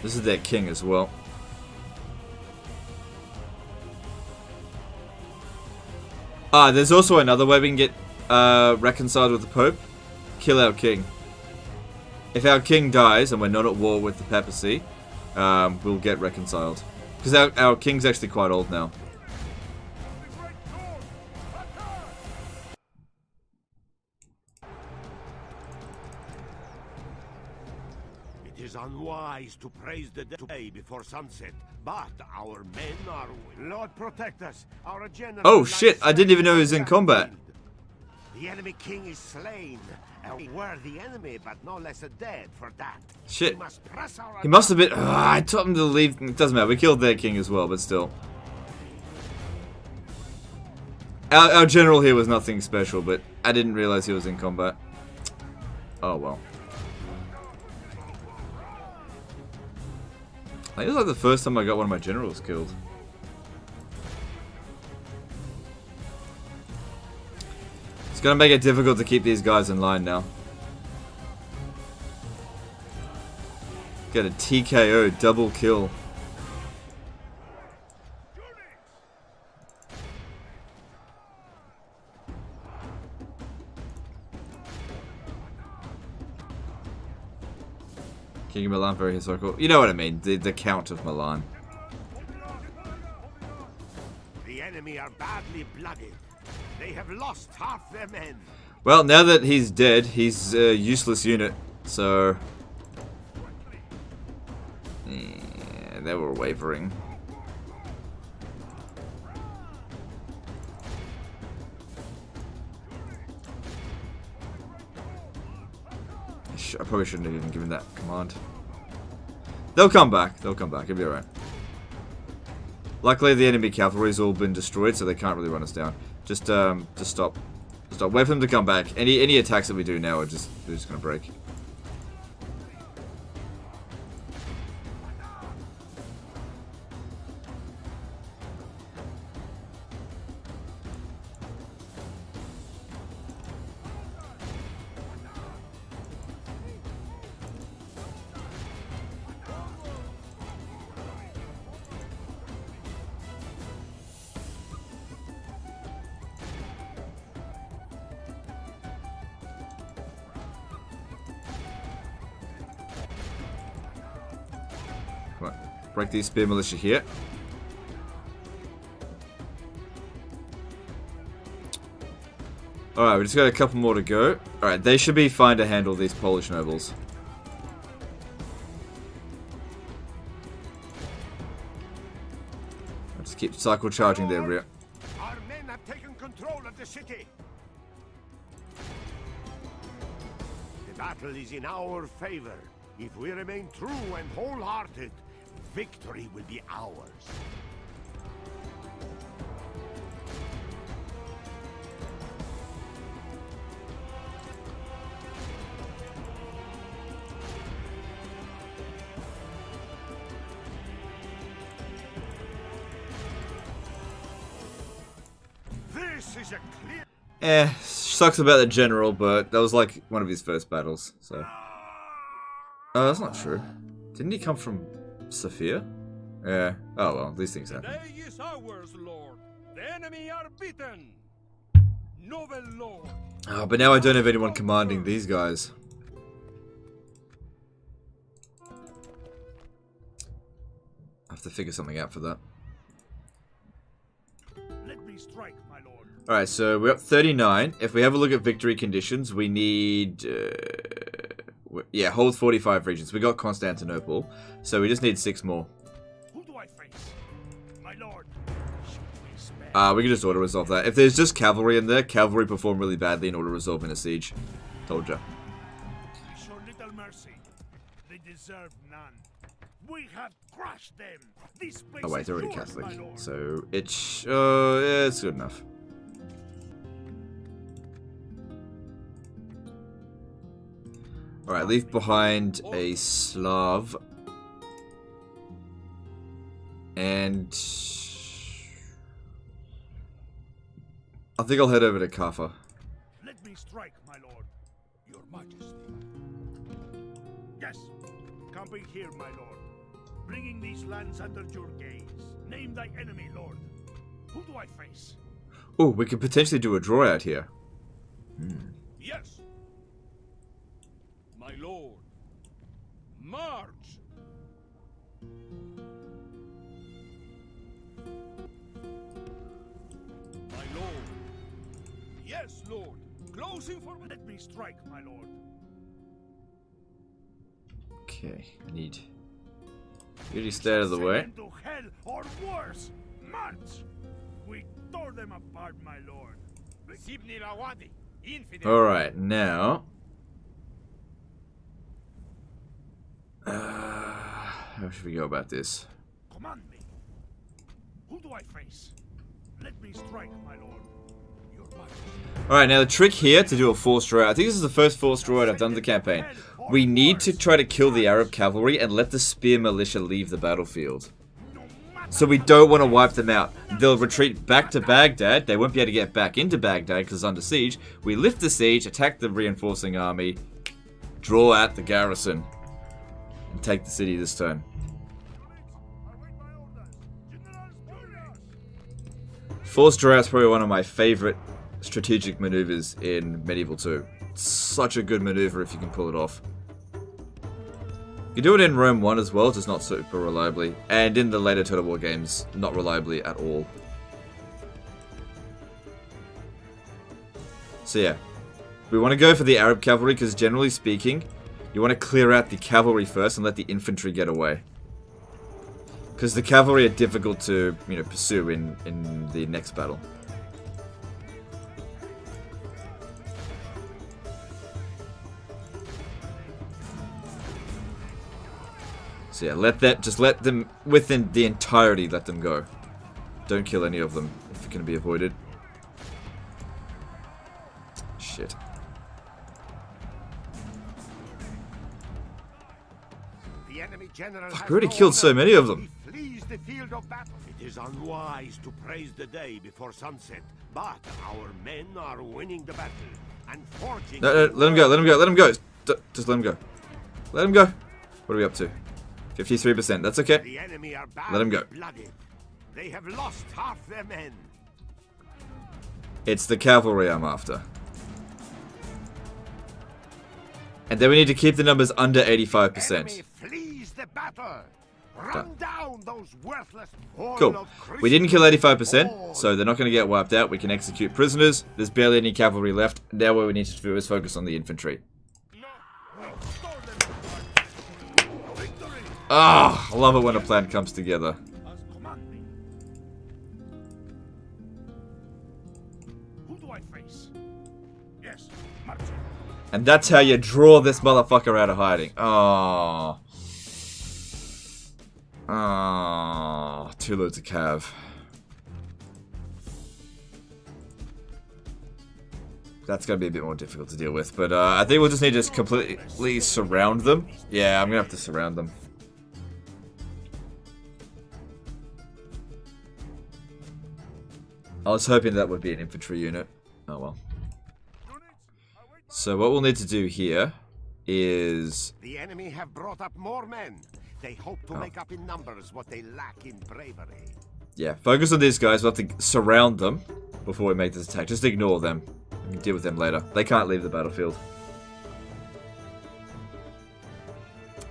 This is their king as well. Ah, there's also another way we can get reconciled with the Pope. Kill our king. If our king dies and we're not at war with the papacy, we'll get reconciled. Because our king's actually quite old now. It is unwise to praise the day before sunset, but our men are... Lord protect us. Our general... Oh shit, I didn't even know he was in combat. The enemy king is slain. We were the enemy, but no less dead for that. Shit. We must press our... He must have been... I told him to leave. It doesn't matter, we killed their king as well, but still. Our general here was nothing special, but I didn't realize he was in combat. Oh well. I think it was like the first time I got one of my generals killed. It's gonna make it difficult to keep these guys in line now. Get a TKO double kill. King of Milan, very historical. You know what I mean, the Count of Milan. The enemy are badly blooded. They have lost half their men. Well, now that he's dead, he's a useless unit, so... Yeah, they were wavering. I probably shouldn't have even given that command. They'll come back. They'll come back. It'll be alright. Luckily, the enemy cavalry's all been destroyed, so they can't really run us down. Just stop. Just stop. Wait for them to come back. Any attacks that we do now are they're just gonna break. Come on. Break these spear militia here. Alright, we just got a couple more to go. Alright, they should be fine to handle these Polish nobles. I'll just keep cycle charging their rear. Our men have taken control of the city. The battle is in our favor. If we remain true and wholehearted, victory will be ours. This is a clear... Sucks about the general, but that was like one of his first battles, so... Oh, that's not true. Didn't he come from Sophia? Yeah. Oh well, these things happen. Today is ours, Lord. The enemy are beaten. Noble Lord. Oh, but now I don't have anyone commanding these guys. I have to figure something out for that. Let me strike, my lord. Alright, so we're up 39. If we have a look at victory conditions, we need... yeah, hold 45 regions. We got Constantinople, so we just need 6 more. Who do I face? My lord. Should we spare? We can just auto-resolve that. If there's just cavalry in there, cavalry perform really badly in auto-resolve in a siege. Told ya. We show little mercy. They deserve none. We have crushed them. This place Oh wait, is they're already yours, Catholic, my lord. so it's yeah, it's good enough. Alright, leave behind a Slav. And... I think I'll head over to Kaffa. Let me strike, my lord. Your Majesty. Yes. Camping here, my lord. Bringing these lands under your gaze. Name thy enemy, lord. Who do I face? Oh, we could potentially do a draw out here. Yes. My lord. March! My lord. Yes, lord. Closing for... Let me strike, my lord. Okay, need. You just stay out of the way. Send them to hell or worse. March! We tore them apart, my lord. Alright, now. How should we go about this? Command me. Who do I face? Let me strike, my lord. Your majesty. Alright, now the trick here to do a forced raid. I think this is the first forced raid I've done in the campaign. We need to try to kill the Arab cavalry and let the spear militia leave the battlefield. So we don't want to wipe them out. They'll retreat back to Baghdad. They won't be able to get back into Baghdad because it's under siege. We lift the siege, attack the reinforcing army, draw out the garrison, and take the city this turn. Forced raid is probably one of my favorite strategic maneuvers in Medieval 2. It's such a good maneuver if you can pull it off. You do it in Rome 1 as well, just not super reliably. And in the later Total War games, not reliably at all. So yeah. We want to go for the Arab cavalry because generally speaking, you want to clear out the cavalry first and let the infantry get away. Because the cavalry are difficult to, pursue in the next battle. So yeah, just let them, within the entirety, let them go. Don't kill any of them, if it can be avoided. Shit. The enemy general Fuck, has we already no killed so honor. many of them. He flees the field of battle. It is unwise to praise the day before sunset, but our men are winning the battle and forging... No, let him go, let him go, let him go. Just let him go. Let him go. What are we up to? 53%, that's okay. The enemy are Let him go. blooded. They have lost half their men. It's the cavalry I'm after. And then we need to keep the numbers under 85%. Enemy flees the battle. Run down those worthless... Cool. We didn't kill 85%, so they're not going to get wiped out. We can execute prisoners. There's barely any cavalry left. Now what we need to do is focus on the infantry. Ah, I love it when a plan comes together. Command me. Who do I face? Yes, march. And that's how you draw this motherfucker out of hiding. Oh. Oh. 2 loads of cav. That's going to be a bit more difficult to deal with. But I think we'll just need to just completely surround them. Yeah, I'm going to have to surround them. I was hoping that would be an infantry unit. Oh well. So what we'll need to do here is... The enemy have brought up more men. They hope to make up in numbers what they lack in bravery. Yeah, focus on these guys. We'll have to surround them before we make this attack. Just ignore them. We can deal with them later. They can't leave the battlefield.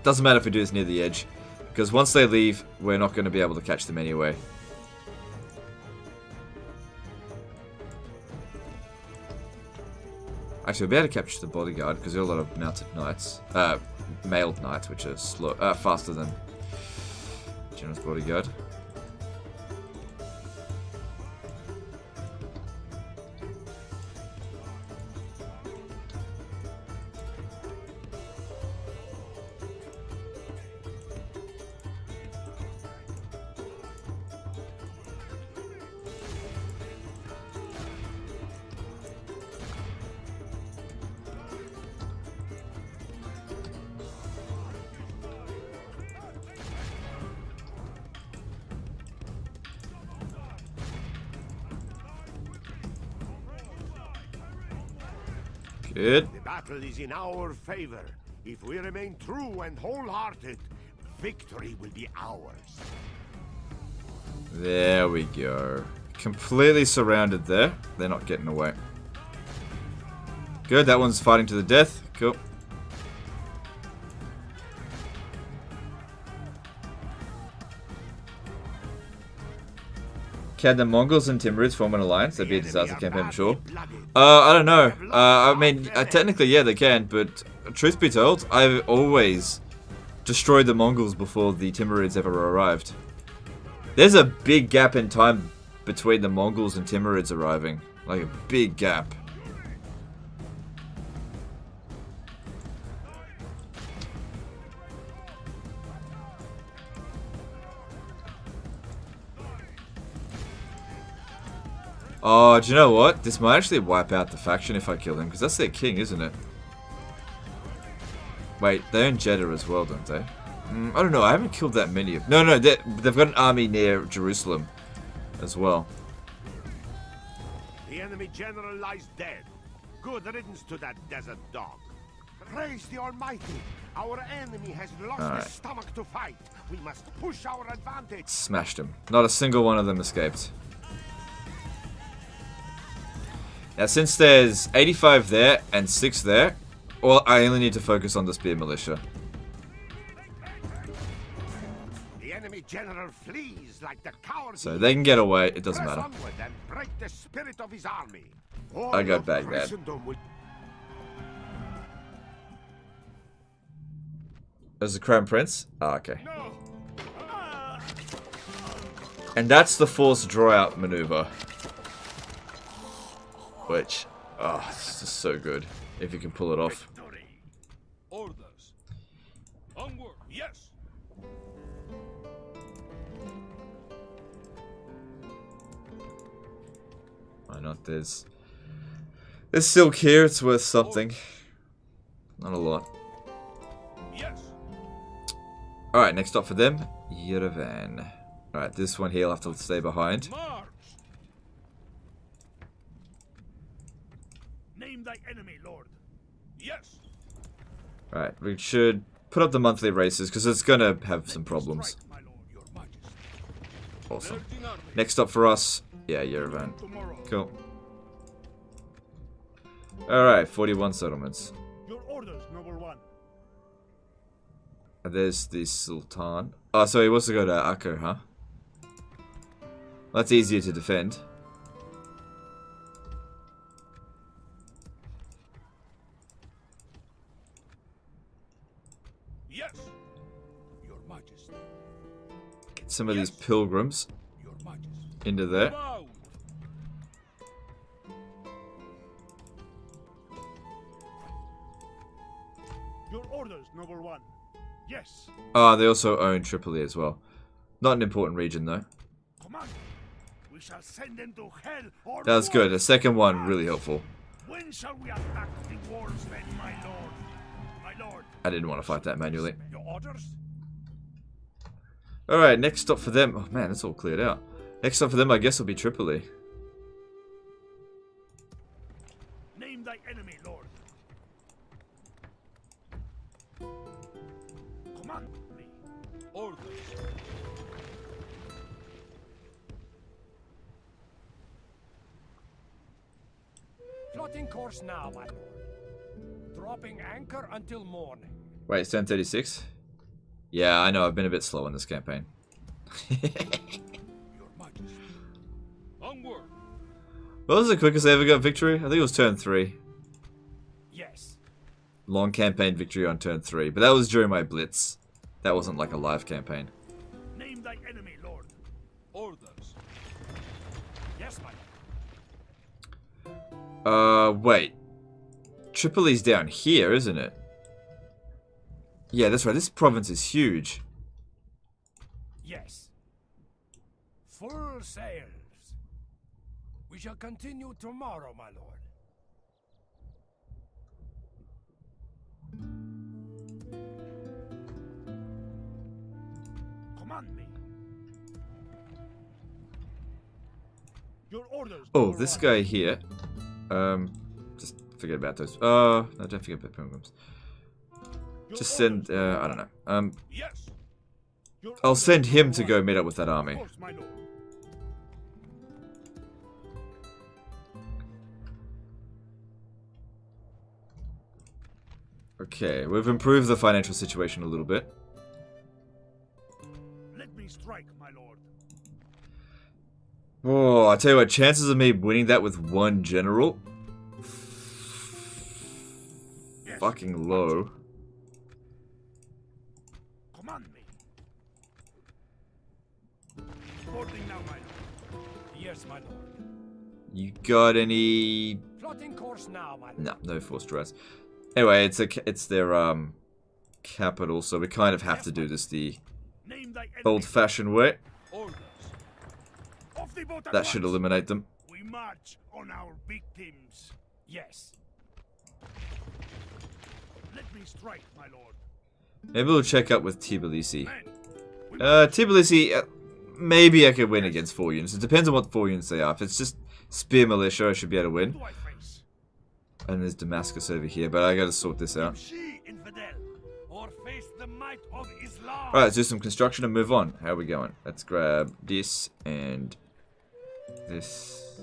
Doesn't matter if we do this near the edge, because once they leave, we're not going to be able to catch them anyway. Actually, we'll be able to capture the bodyguard because there are a lot of mounted knights, mailed knights, which are slow, faster than General's bodyguard. Good. The battle is in our favor. If we remain true and wholehearted, victory will be ours. There we go. Completely surrounded there. They're not getting away. Good, that one's fighting to the death. Cool. Can the Mongols and Timurids form an alliance? That'd be a disaster campaign for sure. I don't know. I mean, technically, yeah, they can, but truth be told, I've always destroyed the Mongols before the Timurids ever arrived. There's a big gap in time between the Mongols and Timurids arriving. Like a big gap. Oh, do you know what? This might actually wipe out the faction if I kill him, because that's their king, isn't it? Wait, they own Jeddah as well, don't they? I don't know, I haven't killed that many of... No, they've got an army near Jerusalem as well. The enemy general lies dead. Good riddance to that desert dog. Praise the Almighty. Our enemy has lost his stomach to fight. We must push our advantage. Smashed him. Not a single one of them escaped. Now, since there's 85 there and 6 there, well, I only need to focus on the spear militia. The enemy general flees like the coward. So they can get away, it doesn't Press matter. onward and break the spirit of his army. I got Baghdad. As the Crown Prince? Ah, okay. And that's the forced draw out maneuver. Which, oh, this is so good. If you can pull it off. Orders. Onward, yes. Why not? There's silk here, it's worth something. Not a lot. Yes. Alright, next up for them, Yerevan. Alright, this one here will have to stay behind. March. Name thy enemy, Lord. Yes. Alright, we should put up the monthly races because it's gonna have some problems. Strike, my lord. Your Majesty. Awesome. Virgin Army. Next up for us, yeah, Yerevan. Tomorrow. Cool. Alright, 41 settlements. Your orders, noble one. There's the Sultan. Oh, so he wants to go to Akko, huh? That's easier to defend. Yes. Your Majesty. Get some of these pilgrims Your Majesty. into there. About. Your orders, noble one. Yes. Ah, they also own Tripoli as well. Not an important region though. Command. We shall send them to hell or That was good. The worse. second one, really helpful. When shall we attack the walls then, my lord? My lord. I didn't want to fight that manually. Your orders? Alright, next stop for them. Oh man, that's all cleared out. Next stop for them, I guess, will be Tripoli. Name thy enemy, lord. Command me. Orders. Plotting course now, my lord. Dropping anchor until morning. Wait, it's 10:36? Yeah, I know, I've been a bit slow in this campaign. Your Majesty. Onward. What was the quickest I ever got victory? I think it was turn 3. Yes. Long campaign victory on turn 3. But that was during my blitz. That wasn't like a live campaign. Name thy enemy, lord. Orders. Yes, my lord. Wait. Tripoli's down here, isn't it? Yeah, that's right. This province is huge. Yes. Full sails. We shall continue tomorrow, my lord. Command me. Your orders. Oh, noble this one. guy here. Just forget about those. Oh, no, don't forget about pilgrims. Your Just send, orders, I don't know. Yes. Your I'll orders, send him noble to one. go meet up with that Of army. course, my lord. Okay, we've improved the financial situation a little bit. Let me strike, my lord. Oh, I tell you what, chances of me winning that with one general, Yes. fucking low. Command me. Boarding now, my lord. Yes, my lord. You got any? Plotting course now, my lord. No, no forced dress. Anyway, it's their capital, so we kind of have to do this the Name thy enemy. old-fashioned way. Orders. Off the boat at That should once. eliminate them. We march on our victims. Yes. Let me strike, my lord. Maybe we'll check up with Tbilisi. Men, we Tbilisi, maybe I could win against 4 units. It depends on what 4 units they are. If it's just spear militia, I should be able to win. do I face? And there's Damascus over here, but I gotta sort this out. She, infidel, or face the might of Islam. Alright, let's do some construction and move on. How are we going? Let's grab this and this.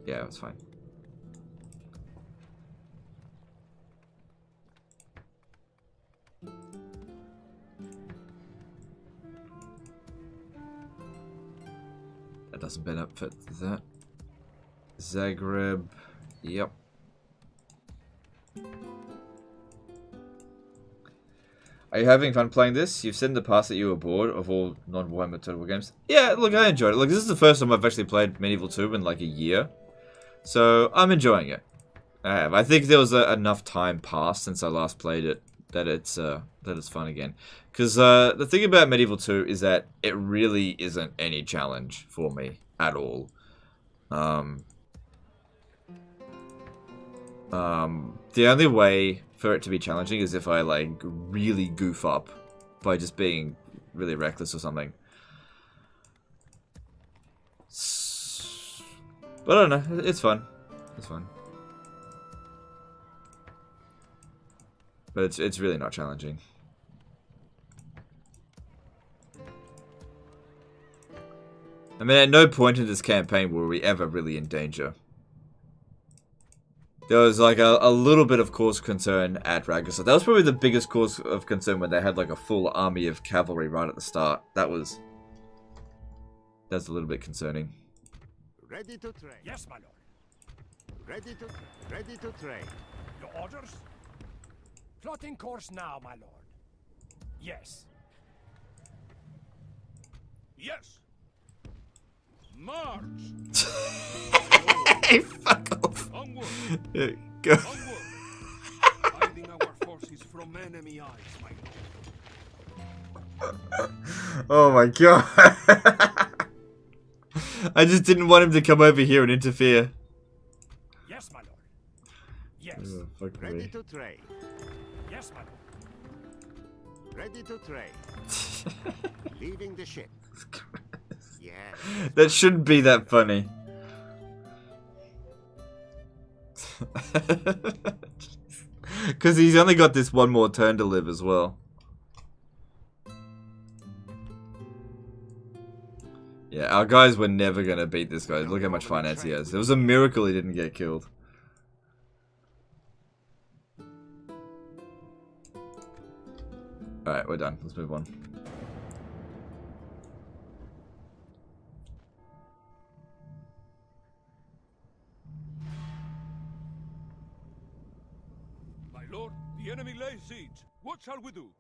Yeah, that's fine. That doesn't benefit that. Zagreb. Yep. Are you having fun playing this? You've said in the past that you were bored of all non-Warhammer Total War games. Yeah, look, I enjoyed it. Look, this is the first time I've actually played Medieval 2 in like a year. So, I'm enjoying it. I have. I think there was enough time passed since I last played it that it's fun again. Because the thing about Medieval 2 is that it really isn't any challenge for me at all. The only way for it to be challenging is if I like really goof up by just being really reckless or something. But I don't know, it's fun. It's fun. But it's really not challenging. I mean, at no point in this campaign were we ever really in danger. There was like a little bit of cause concern at Ragasar. That was probably the biggest cause of concern when they had like a full army of cavalry right at the start. That's a little bit concerning. Ready to trade. Yes, my lord. Ready to trade. Your orders? Plotting course now, my lord. Yes. Yes. March. Hey, fuck off. Onward. Yeah, go. Onward. Hiding our forces from enemy eyes, my lord. Oh my god. I just didn't want him to come over here and interfere. Yes, my lord. Yes. Oh, fuck Ready me. to trade. Yes, my lord. Ready to trade. Leaving the ship. Yes. That shouldn't be that funny. Because he's only got this one more turn to live as well. Yeah, our guys were never going to beat this guy. Look how much finance he has. It was a miracle he didn't get killed. Alright, we're done. Let's move on. My lord, the enemy lays siege. What shall we do?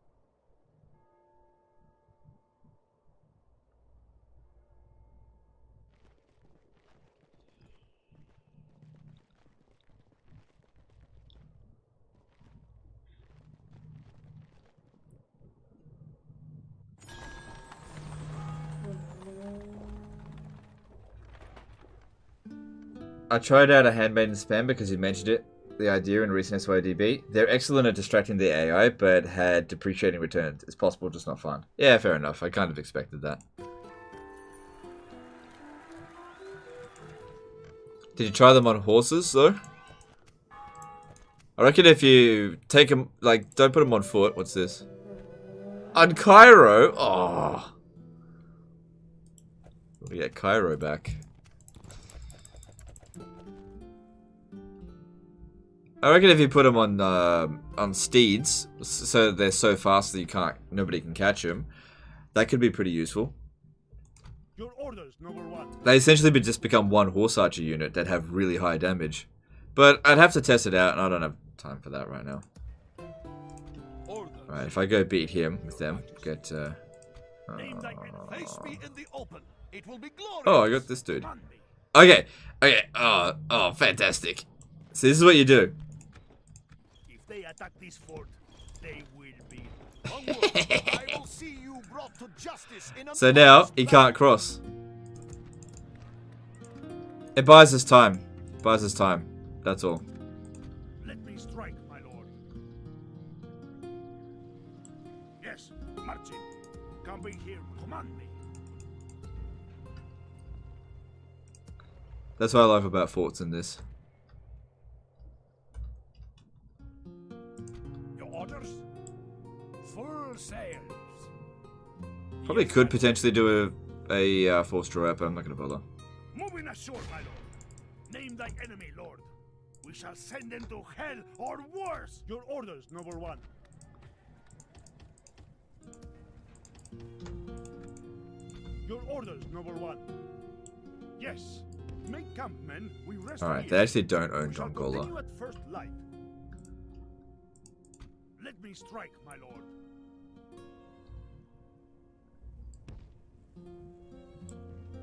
I tried out a handmaiden spam because you mentioned it, the idea in recent SYDB. They're excellent at distracting the AI, but had depreciating returns. It's possible, just not fun. Yeah, fair enough. I kind of expected that. Did you try them on horses, though? I reckon if you take them, like, don't put them on foot. What's this? On Cairo? Oh. We'll get Cairo back. I reckon if you put them on steeds, so they're so fast that nobody can catch them, that could be pretty useful. Your orders, number one. They essentially would just become one horse archer unit that have really high damage. But I'd have to test it out, and I don't have time for that right now. Alright, if I go beat him with them, get Face me in the open. It will be glorious. oh, I got this dude. Okay, okay, oh, fantastic. So this is what you do. If they attack this fort, they will be. I will see you brought to justice in a So now he can't cross. It buys us time. Buys us time. That's all. Let me strike, my lord. Yes, marching. Come be here. Command me. That's what I love about forts in this. Your orders? Full sails. Probably could potentially do a force draw out, but I'm not going to bother. Moving ashore, my lord. Name thy enemy, lord. We shall send them to hell or worse. Your orders, number one. Your orders, number one. Yes. Make camp, men. We rest Alright, here. they actually don't own We shall Dongola. continue at first light. Let me strike, my lord.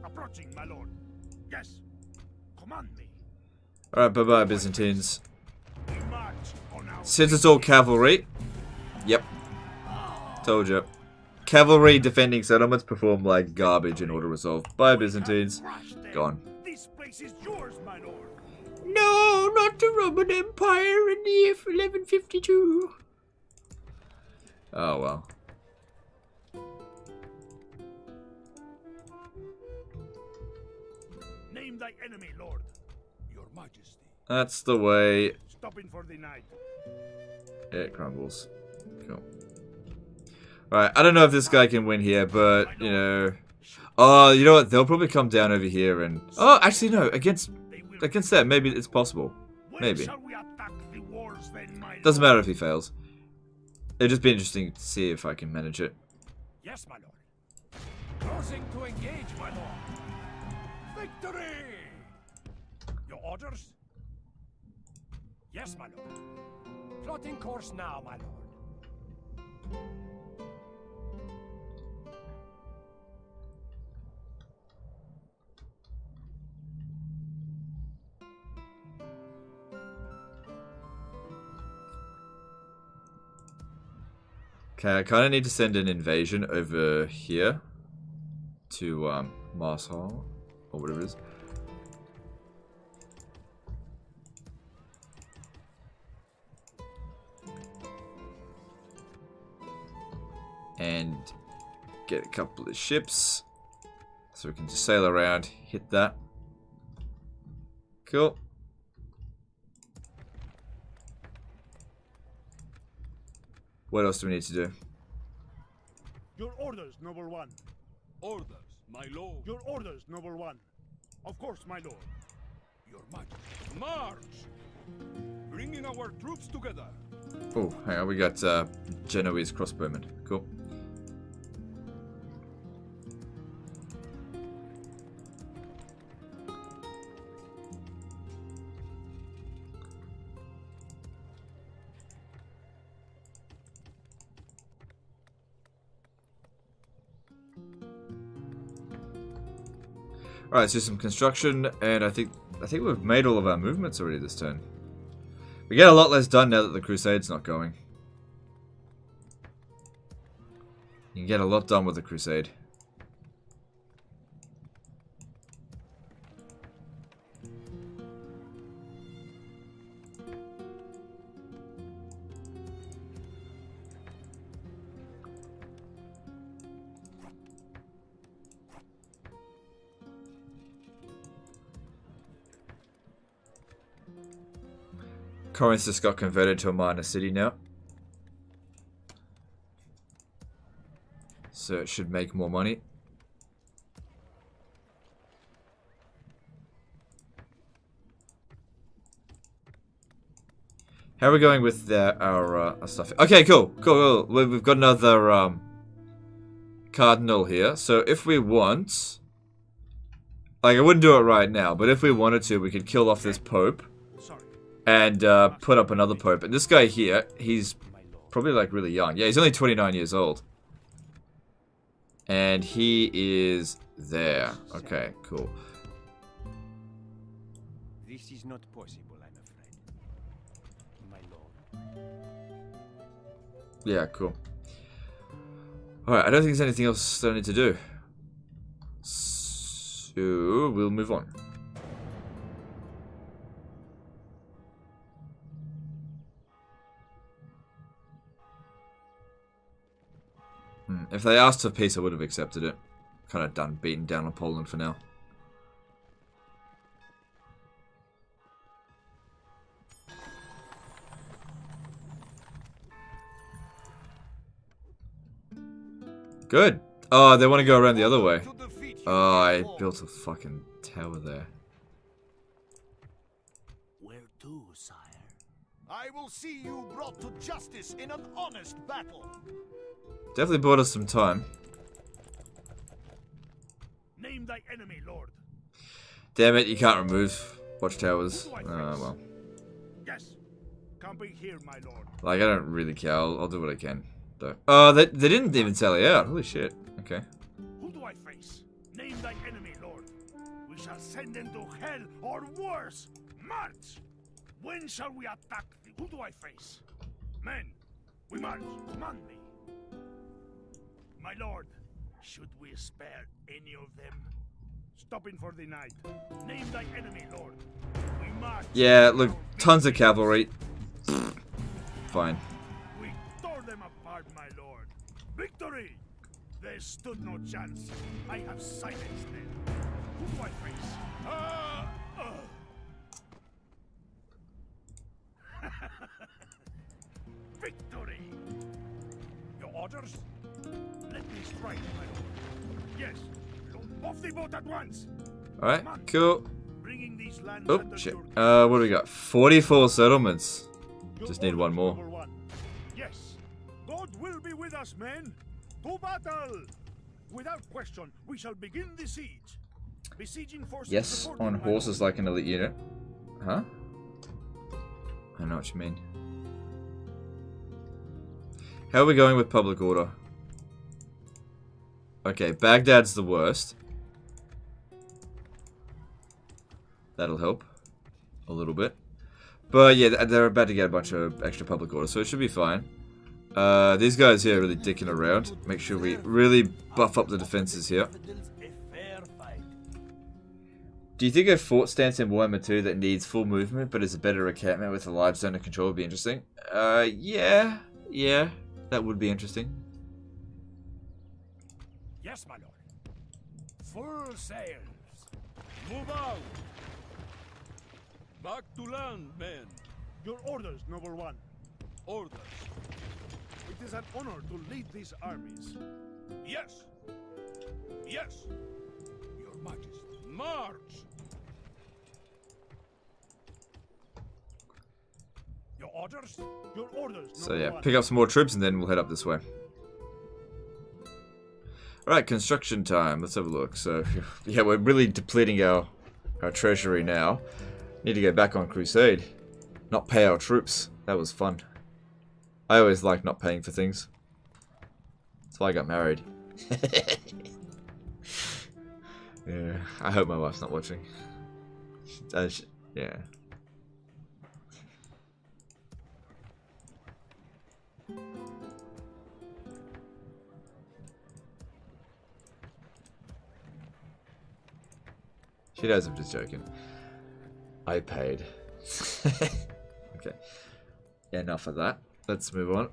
Approaching, my lord. Yes. Command me. Alright, bye-bye, Byzantines. We march on our Since it's all cavalry. Yep. Told you. Cavalry defending settlements perform like garbage in order resolve. Bye, Byzantines. Gone. This place is yours, my lord. No, not the Roman Empire in the year 1152. Oh, well. Name thy enemy, lord. Your majesty. That's the way Stopping for the night. it crumbles. Cool. Alright, I don't know if this guy can win here, but, you know... Oh, you know what? They'll probably come down over here and... Oh, actually, no. Against that, maybe it's possible. Maybe. Shall we attack the walls, then, my Doesn't lord? matter if he fails. It'd just be interesting to see if I can manage it. Yes, my lord. Closing to engage, my lord. Victory! Your orders? Yes, my lord. Plotting course now, my lord. Okay, I kind of need to send an invasion over here to Mars Hall or whatever it is. And get a couple of ships so we can just sail around, hit that. Cool. What else do we need to do? Your orders, number one. Orders, my lord. Your orders, number one. Of course, my lord. Your majesty. March! Bringing our troops together. Oh, hang on, we got Genoese crossbowmen. Cool. Alright, so some construction, and I think we've made all of our movements already this turn. We get a lot less done now that the Crusade's not going. You can get a lot done with the Crusade. Corinth just got converted to a minor city now. So it should make more money. How are we going with our stuff? Okay, cool. Cool. We've got another cardinal here. So if we want... Like, I wouldn't do it right now, but if we wanted to, we could kill off this Pope. Sorry. And put up another Pope. And this guy here, he's probably like really young. Yeah, he's only 29 years old. And he is there. Okay, cool. This is not possible, I'm afraid. My lord. Yeah, cool. Alright, I don't think there's anything else that I need to do. So, we'll move on. If they asked for peace, I would have accepted it. Kind of done beating down on Poland for now. Good. Oh, they want to go around the other way. Oh, I built a fucking tower there. Where to, sire? I will see you brought to justice in an honest battle. Definitely bought us some time. Name thy enemy, Lord. Damn it, you can't remove watchtowers. Oh, well. Yes. Come be here, my lord. Like, I don't really care. I'll do what I can, though. Oh, they didn't even sally out. Holy shit. Okay. Who do I face? Name thy enemy, Lord. We shall send them to hell or worse. March! When shall we attack thee? Who do I face? Men, we march. Command me. My lord, should we spare any of them? Stopping for the night. Name thy enemy, Lord. We march. Yeah, look, tons of cavalry. Fine. We tore them apart, my lord. Victory! They stood no chance. I have silenced them. Who do I face? Victory! Your orders? Let me strike, my lord. Yes. Off the boat at once. Alright, cool. Bringing these lands Oh, under shit. your What do we got? 44 settlements. Just need one more. Number one. Yes. God will be with us, men. To battle! Without question, we shall begin the siege. Besieging forces Yes, supported on by horses like an elite unit. Huh? I know what you mean. How are we going with public order? Okay, Baghdad's the worst. That'll help. A little bit. But yeah, they're about to get a bunch of extra public order, so it should be fine. These guys here are really dicking around. Make sure we really buff up the defenses here. Do you think a fort stance in Warhammer 2 that needs full movement but is a better encampment with a large zone of control would be interesting? Yeah. Yeah, that would be interesting. Yes, my lord. Full sails. Move out! Back to land, men. Your orders, number one. Orders. It is an honor to lead these armies. Yes. Yes. Your Majesty. March! Your orders? Your orders, So number yeah, one. pick up some more troops and then we'll head up this way. Alright, construction time. Let's have a look. So, yeah, we're really depleting our treasury now. Need to go back on crusade. Not pay our troops. That was fun. I always like not paying for things. That's why I got married. Yeah, I hope my wife's not watching. Yeah. She knows I'm just joking. I paid. Okay. Enough of that. Let's move on.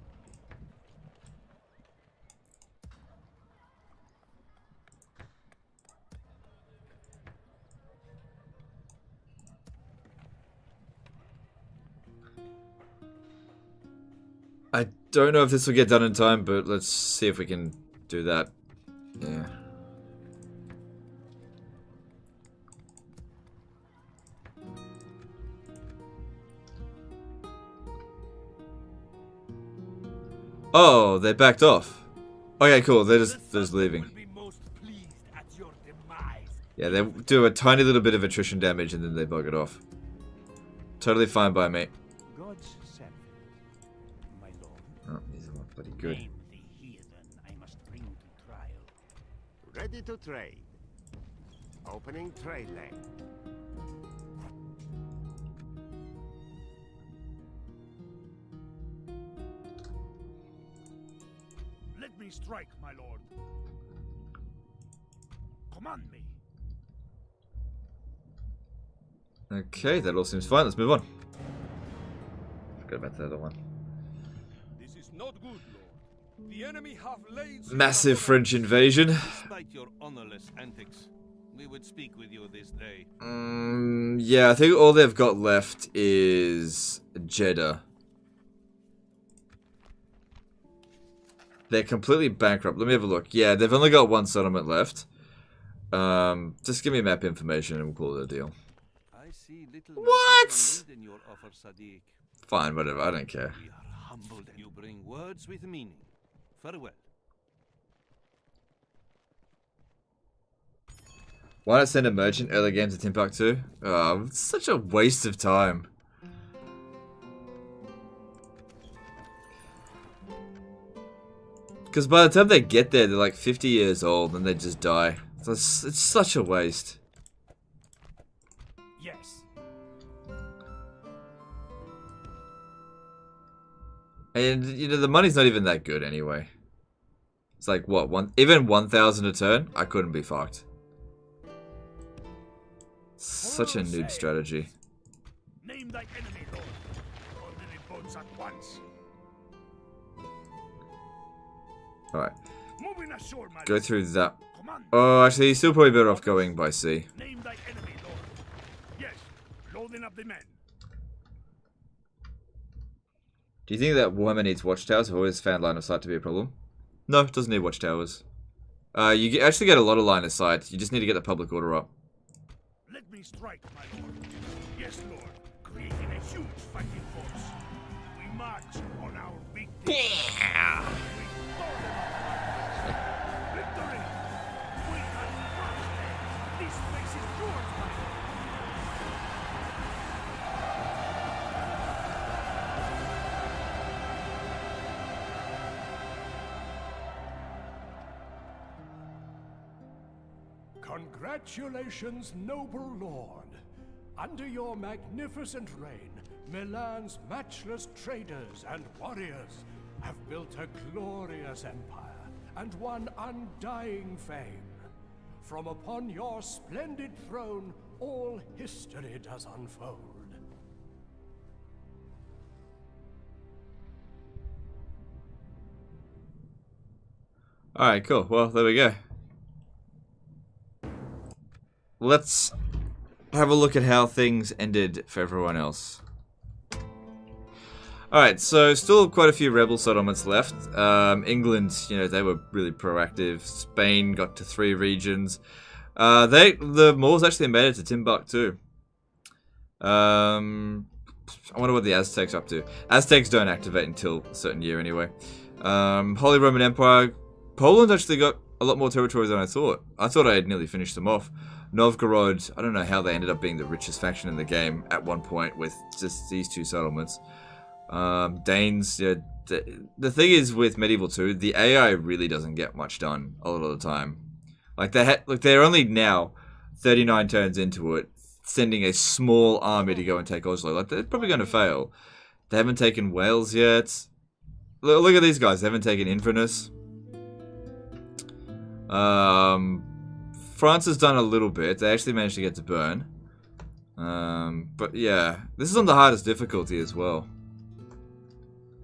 I don't know if this will get done in time, but let's see if we can do that. Yeah. Oh, they backed off. Okay, cool. They're just leaving. Will be most pleased at your demise, Yeah, they do a tiny little bit of attrition damage and then they bug it off. Totally fine by me. God's servant, my lord. Oh, these are not bloody good. Name the heathen I must bring to trial. Ready to trade. Opening trade lane. Let me strike, my lord. Command me. Okay, that all seems fine. Let's move on. Forgot about the other one. This is not good, lord. The enemy have laid Massive French invasion. Despite your honorless antics, we would speak with you this day. Yeah, I think all they've got left is Jeddah. They're completely bankrupt. Let me have a look. Yeah, they've only got one settlement left. Just give me map information and we'll call it a deal. I see little What? need in your offer, Sadiq. Fine, whatever. I don't care. We are humbled that you bring words with meaning. Farewell. Why not send a merchant early game to Timbuktu? Oh, it's such a waste of time. Because by the time they get there, they're like 50 years old and they just die. So it's such a waste. Yes. And, you know, the money's not even that good anyway. It's like, what, even 1,000 a turn? I couldn't be fucked. Such a noob strategy. Name thy enemy, lord. Order the bones at once. Alright, Moving ashore, my go lord. through that. Command. Oh, actually, you're still probably better off going by sea. Name thy enemy, lord. Yes, loading up the men. Do you think that Warhammer needs watchtowers? I've always found line of sight to be a problem. No, it doesn't need watchtowers. You actually get a lot of line of sight. You just need to get the public order up. Let me strike, my lord. Yes, lord. Creating a huge fighting force. We march on our big day. We tore them apart. Victory! We are crushed. This place is yours, my lord. Congratulations, noble lord. Under your magnificent reign, Milan's matchless traders and warriors have built a glorious empire and won undying fame. From upon your splendid throne, all history does unfold. Alright, cool. Well, there we go. Let's have a look at how things ended for everyone else. Alright, so still quite a few rebel settlements left. England, you know, they were really proactive. Spain got to 3 regions. The Moors actually made it to Timbuktu. I wonder what the Aztecs are up to. Aztecs don't activate until a certain year anyway. Holy Roman Empire. Poland actually got a lot more territory than I thought. I thought I had nearly finished them off. Novgorod, I don't know how they ended up being the richest faction in the game at one point with just these 2 settlements. Danes, yeah, the thing is with Medieval 2, the AI really doesn't get much done a lot of the time. Like they're only now 39 turns into it, sending a small army to go and take Oslo. Like they're probably going to fail. They haven't taken Wales yet. Look at these guys. They haven't taken Inverness. France has done a little bit. They actually managed to get to Bern. But yeah, this is on the hardest difficulty as well.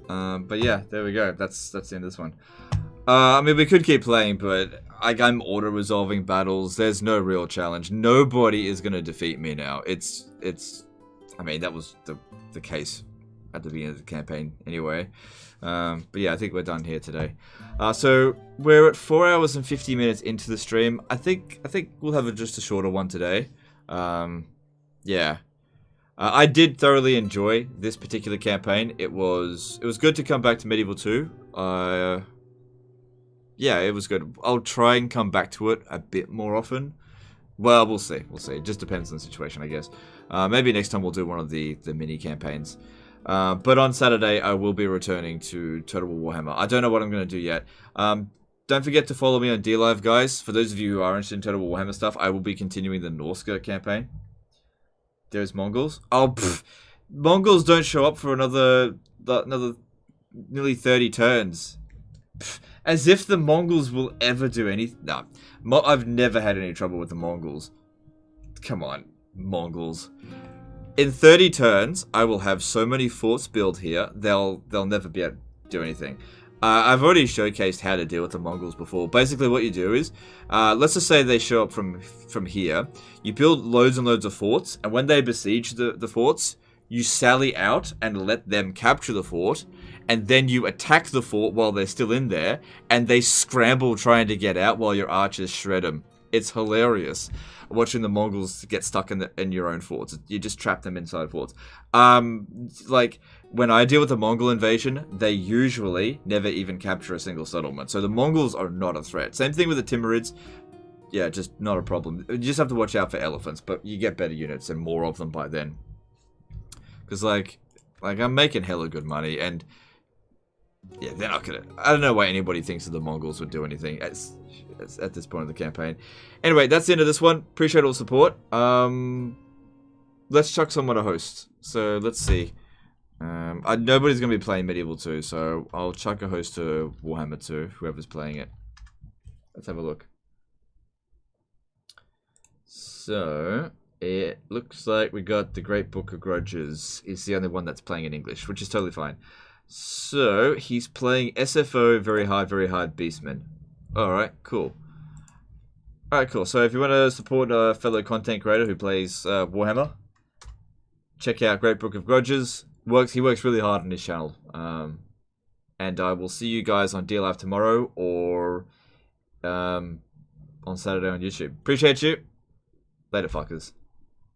But yeah, there we go. That's the end of this one. I mean, we could keep playing, but I'm auto-resolving battles. There's no real challenge. Nobody is going to defeat me now. I mean, that was the case at the beginning of the campaign anyway. But yeah, I think we're done here today. So we're at 4 hours and 50 minutes into the stream. I think we'll have just a shorter one today. Yeah. I did thoroughly enjoy this particular campaign. It was good to come back to Medieval 2. Yeah, it was good. I'll try and come back to it a bit more often. Well, we'll see. We'll see. It just depends on the situation, I guess. Maybe next time we'll do one of the mini campaigns. But on Saturday, I will be returning to Total War Warhammer. I don't know what I'm going to do yet. Don't forget to follow me on DLive, guys. For those of you who are interested in Total War Warhammer stuff, I will be continuing the Norska campaign. There's Mongols. Oh, pfft. Mongols don't show up for another nearly 30 turns. Pfft. As if the Mongols will ever do anything. No. I've never had any trouble with the Mongols. Come on, Mongols. In 30 turns, I will have so many forts built here, they'll never be able to do anything. I've already showcased how to deal with the Mongols before. Basically what you do is, let's just say they show up from here. You build loads and loads of forts, and when they besiege the forts, you sally out and let them capture the fort, and then you attack the fort while they're still in there, and they scramble trying to get out while your archers shred them. It's hilarious watching the Mongols get stuck in your own forts. You just trap them inside forts. Like, when I deal with the Mongol invasion, they usually never even capture a single settlement. So the Mongols are not a threat. Same thing with the Timurids. Yeah, just not a problem. You just have to watch out for elephants, but you get better units and more of them by then. Because, like I'm making hella good money, and yeah, they're not gonna... I don't know why anybody thinks that the Mongols would do anything at this point of the campaign. Anyway, that's the end of this one. Appreciate all the support. Let's chuck someone a host. So, let's see. Nobody's gonna be playing Medieval 2, so I'll chuck a host to Warhammer 2, whoever's playing it. Let's have a look. So... it looks like we got the Great Book of Grudges. He's the only one that's playing in English, which is totally fine. So, he's playing SFO Very Hard Beastmen. Alright, cool. Alright, cool. So, if you want to support a fellow content creator who plays Warhammer, check out Great Book of Grudges. He works really hard on his channel. And I will see you guys on DLive tomorrow, or on Saturday on YouTube. Appreciate you. Later, fuckers.